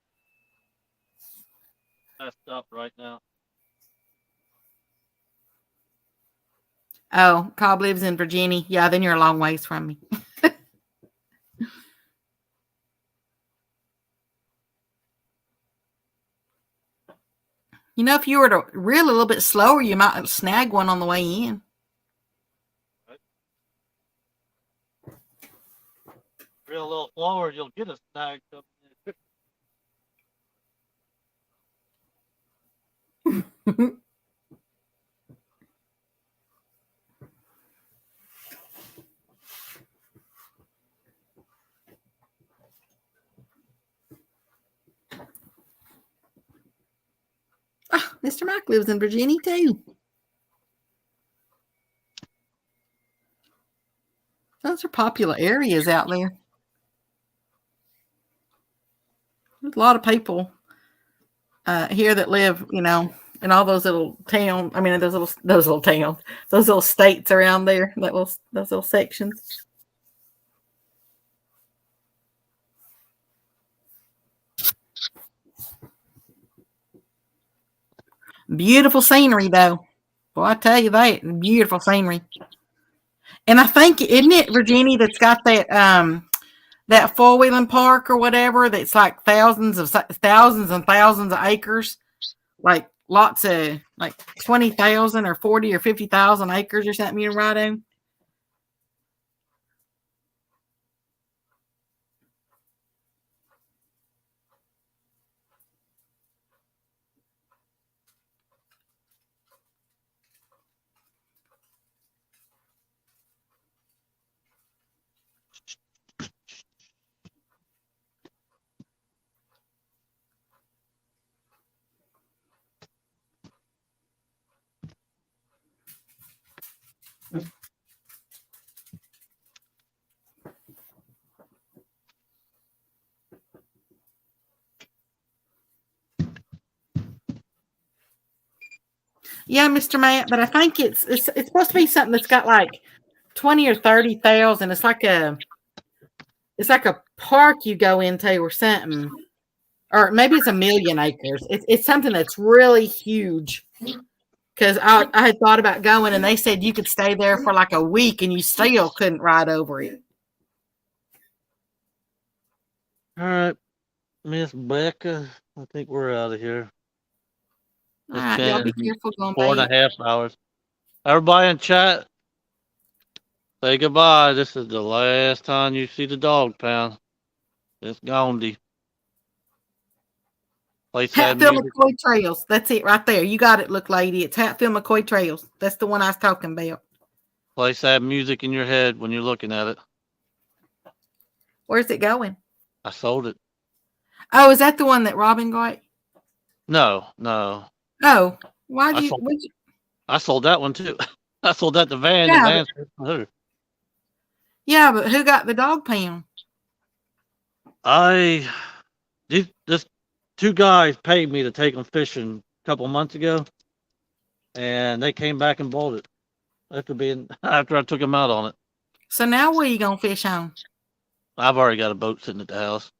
messed up right now.
Oh, Cobb lives in Virginia. Yeah, then you're a long ways from me. You know, if you were to reel a little bit slower, you might snag one on the way in.
Reel a little slower, you'll get a snag.
Oh, Mr. Mike lives in Virginia too. Those are popular areas out there. There's a lot of people here that live, you know, in all those little towns. I mean, those little towns, those little states around there, those little sections. Beautiful scenery, though. Well, I tell you that, beautiful scenery. And I think, isn't it Virginia that's got that that four-wheeling park or whatever that's like thousands and thousands of acres like lots of like 20,000 or 40 or 50,000 acres or something you ride on? Yeah, Mr. Matt, but I think it's supposed to be something that's got like 20 or 30,000. It's like a park you go into or something. Or maybe it's 1,000,000 acres. It's something that's really huge. Because I had thought about going, and they said you could stay there for like a week, and you still couldn't ride over it.
All right, Miss Becca, I think we're out of here.
All right, y'all be careful going
4.5 hours. Everybody in chat, say goodbye. This is the last time you see the dog pound. It's Gandhi. Play sad
Hatfield
music.
McCoy Trails. That's it right there. You got it, look lady. It's Hatfield McCoy Trails. That's the one I was talking about.
Play sad music in your head when you're looking at it.
Where's it going?
I sold it.
Oh, is that the one that Robin got?
No.
Oh, why
I
do you?
sold-
what'd you-
I sold that one too. I sold that to Van.
Yeah,
The Van sold it to her.
Yeah, but who got the dog pound?
This two guys paid me to take them fishing a couple months ago, and they came back and bought it after I took them out on it.
So now where you gonna fish on?
I've already got a boat sitting at the house.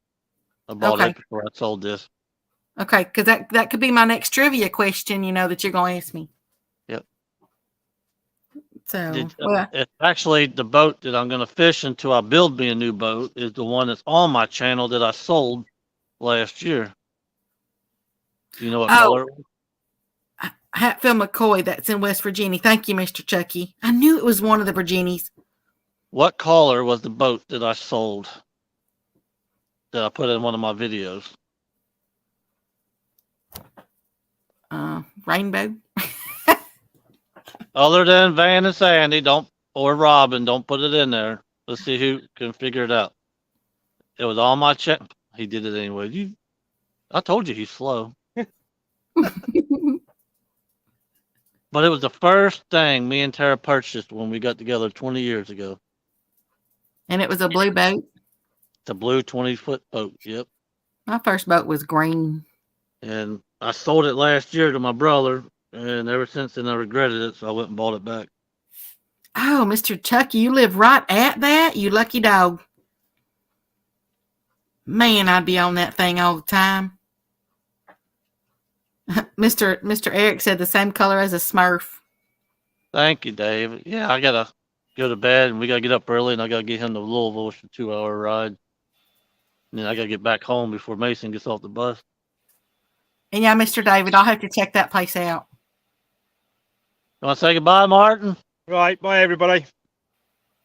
I bought
Okay.
it before I sold this.
Okay, because that could be my next trivia question. That you're gonna ask me.
Yep.
So
It's actually the boat that I'm going to fish until I build me a new boat is the one that's on my channel that I sold last year. Do you know what color it was?
Hatfield McCoy, that's in West Virginia. Thank you, Mr. Chucky. I knew it was one of the Virginias.
What color was the boat that I sold that I put in one of my videos?
Rainbow.
Other than Van and Sandy, or Robin, don't put it in there. Let's see who can figure it out. It was on my check. He did it anyway. I told you he's slow. But it was the first thing me and Tara purchased when we got together 20 years ago.
And it was a blue boat.
It's a blue 20-foot boat. Yep.
My first boat was green.
And I sold it last year to my brother, and ever since then I regretted it, so I went and bought it back.
Oh, Mr. Chucky, you live right at that? You lucky dog. Man, I'd be on that thing all the time. Mr. Eric said the same color as a Smurf.
Thank you, Dave. Yeah, I gotta go to bed, and we gotta get up early, and I gotta get him to Louisville. It's a 2-hour ride. And then I gotta get back home before Mason gets off the bus.
And yeah, Mr. David, I'll have to check that place out.
You want to say goodbye, Martin?
Right, bye everybody.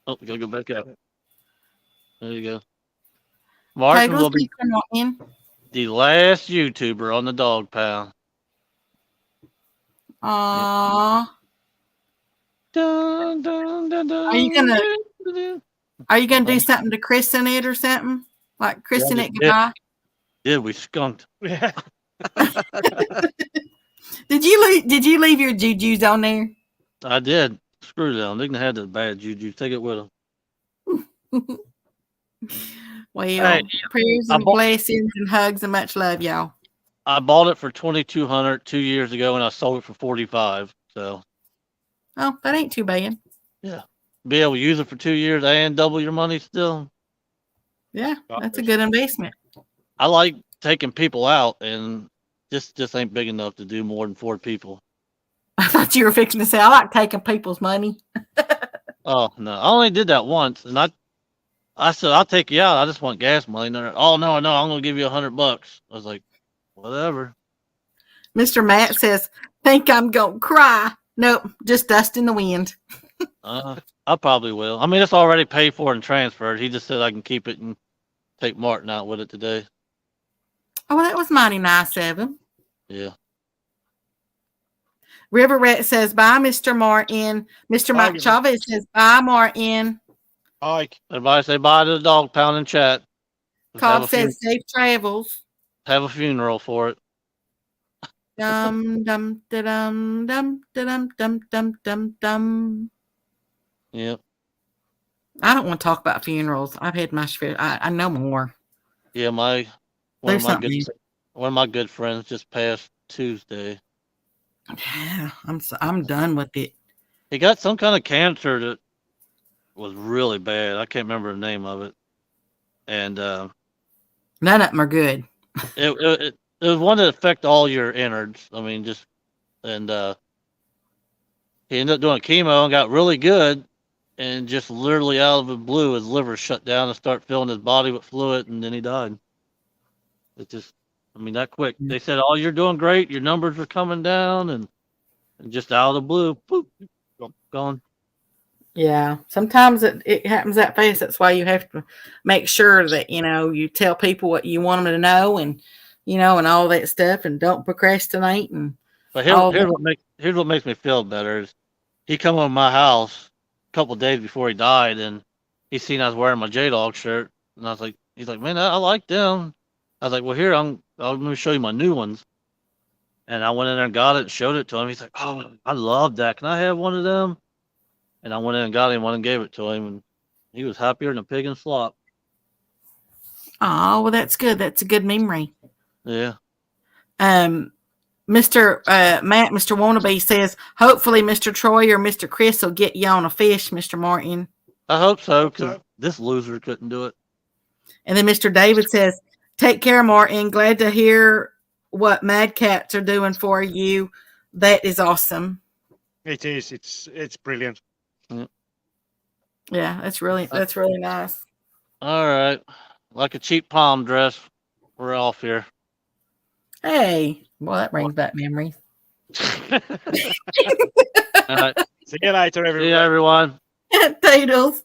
Oh, we gotta go back out. There you go. Martin will be the last YouTuber on the dog pound.
Aww.
Dun, dun, dun, dun,
Are you gonna do
Huh?
something to christen it or something? Like christen
Yeah,
it goodbye?
Yeah, we skunked.
Yeah.
Did you leave your jujus on there?
I did. Screw them. They can have the bad juju. Take it with them.
Well,
Hey,
prayers and blessings and hugs and much love, y'all.
I bought it for $2,200 2 years ago, and I sold it for $45. So
Oh, that ain't too bad.
yeah, be able to use it for 2 years and double your money still.
Yeah, that's a good investment.
I like taking people out, and this just ain't big enough to do more than 4 people.
I thought you were fixing to say I like taking people's money.
Oh no, I only did that once, and I said I'll take you out. I just want gas money. And they're, oh no, I'm gonna give you $100. I was like, whatever.
Mr. Matt says, think I'm going to cry. Nope, just dust in the wind.
I probably will. I mean, it's already paid for and transferred. He just said I can keep it and take Martin out with it today.
Oh, well, that was mighty nice of him.
Yeah.
River Rat says, bye, Mr. Martin. Mr.
Bye,
Mike Chavez says, bye, Martin.
Hi.
Everybody say bye to the dog pound in chat. Let's
Cobb says, safe travels.
have a funeral for it.
Dum, dum, da-dum, dum, da-dum, dum, dum, dum, dum.
Yep.
I don't want to talk about funerals. I've had my share. I know more.
Yeah, one
There's
of
something.
my good friends just passed Tuesday.
Yeah, I'm done with it.
He got some kind of cancer that was really bad. I can't remember the name of it. And
None of them are good.
it was one that affected all your innards. I mean, he ended up doing chemo and got really good, and just literally out of the blue, his liver shut down and started filling his body with fluid, and then he died. It just, I mean, that quick. They said, "Oh, you're doing great. Your numbers are coming down," and just out of the blue, boop, gone.
Yeah, sometimes it happens that fast. That's why you have to make sure that you tell people what you want them to know, and and all that stuff, and don't procrastinate. And
But here's what makes me feel better is he come over my house a couple of days before he died, and he seen I was wearing my J Dog shirt, and I was like, he's like, man, I like them. I was like, well, here I'm going to show you my new ones, and I went in there and got it and showed it to him. He's like, oh, I love that. Can I have one of them? And I went in and got him one and gave it to him, and he was happier than a pig in slop.
oh, well, that's good. That's a good memory.
Yeah.
Mr. Matt, Mr. Wannabe says, hopefully Mr. Troy or Mr. Chris will get you on a fish, Mr. Martin.
I hope so, because this loser couldn't do it.
And then Mr. David says, take care, Martin. Glad to hear what Mad Cats are doing for you. That is awesome.
It is. It's brilliant.
Yeah, that's really nice.
All right. Like a cheap palm dress, we're off here.
Hey, well, that brings back memories.
All right.
See you later, everyone.
See you, everyone.
Toodles.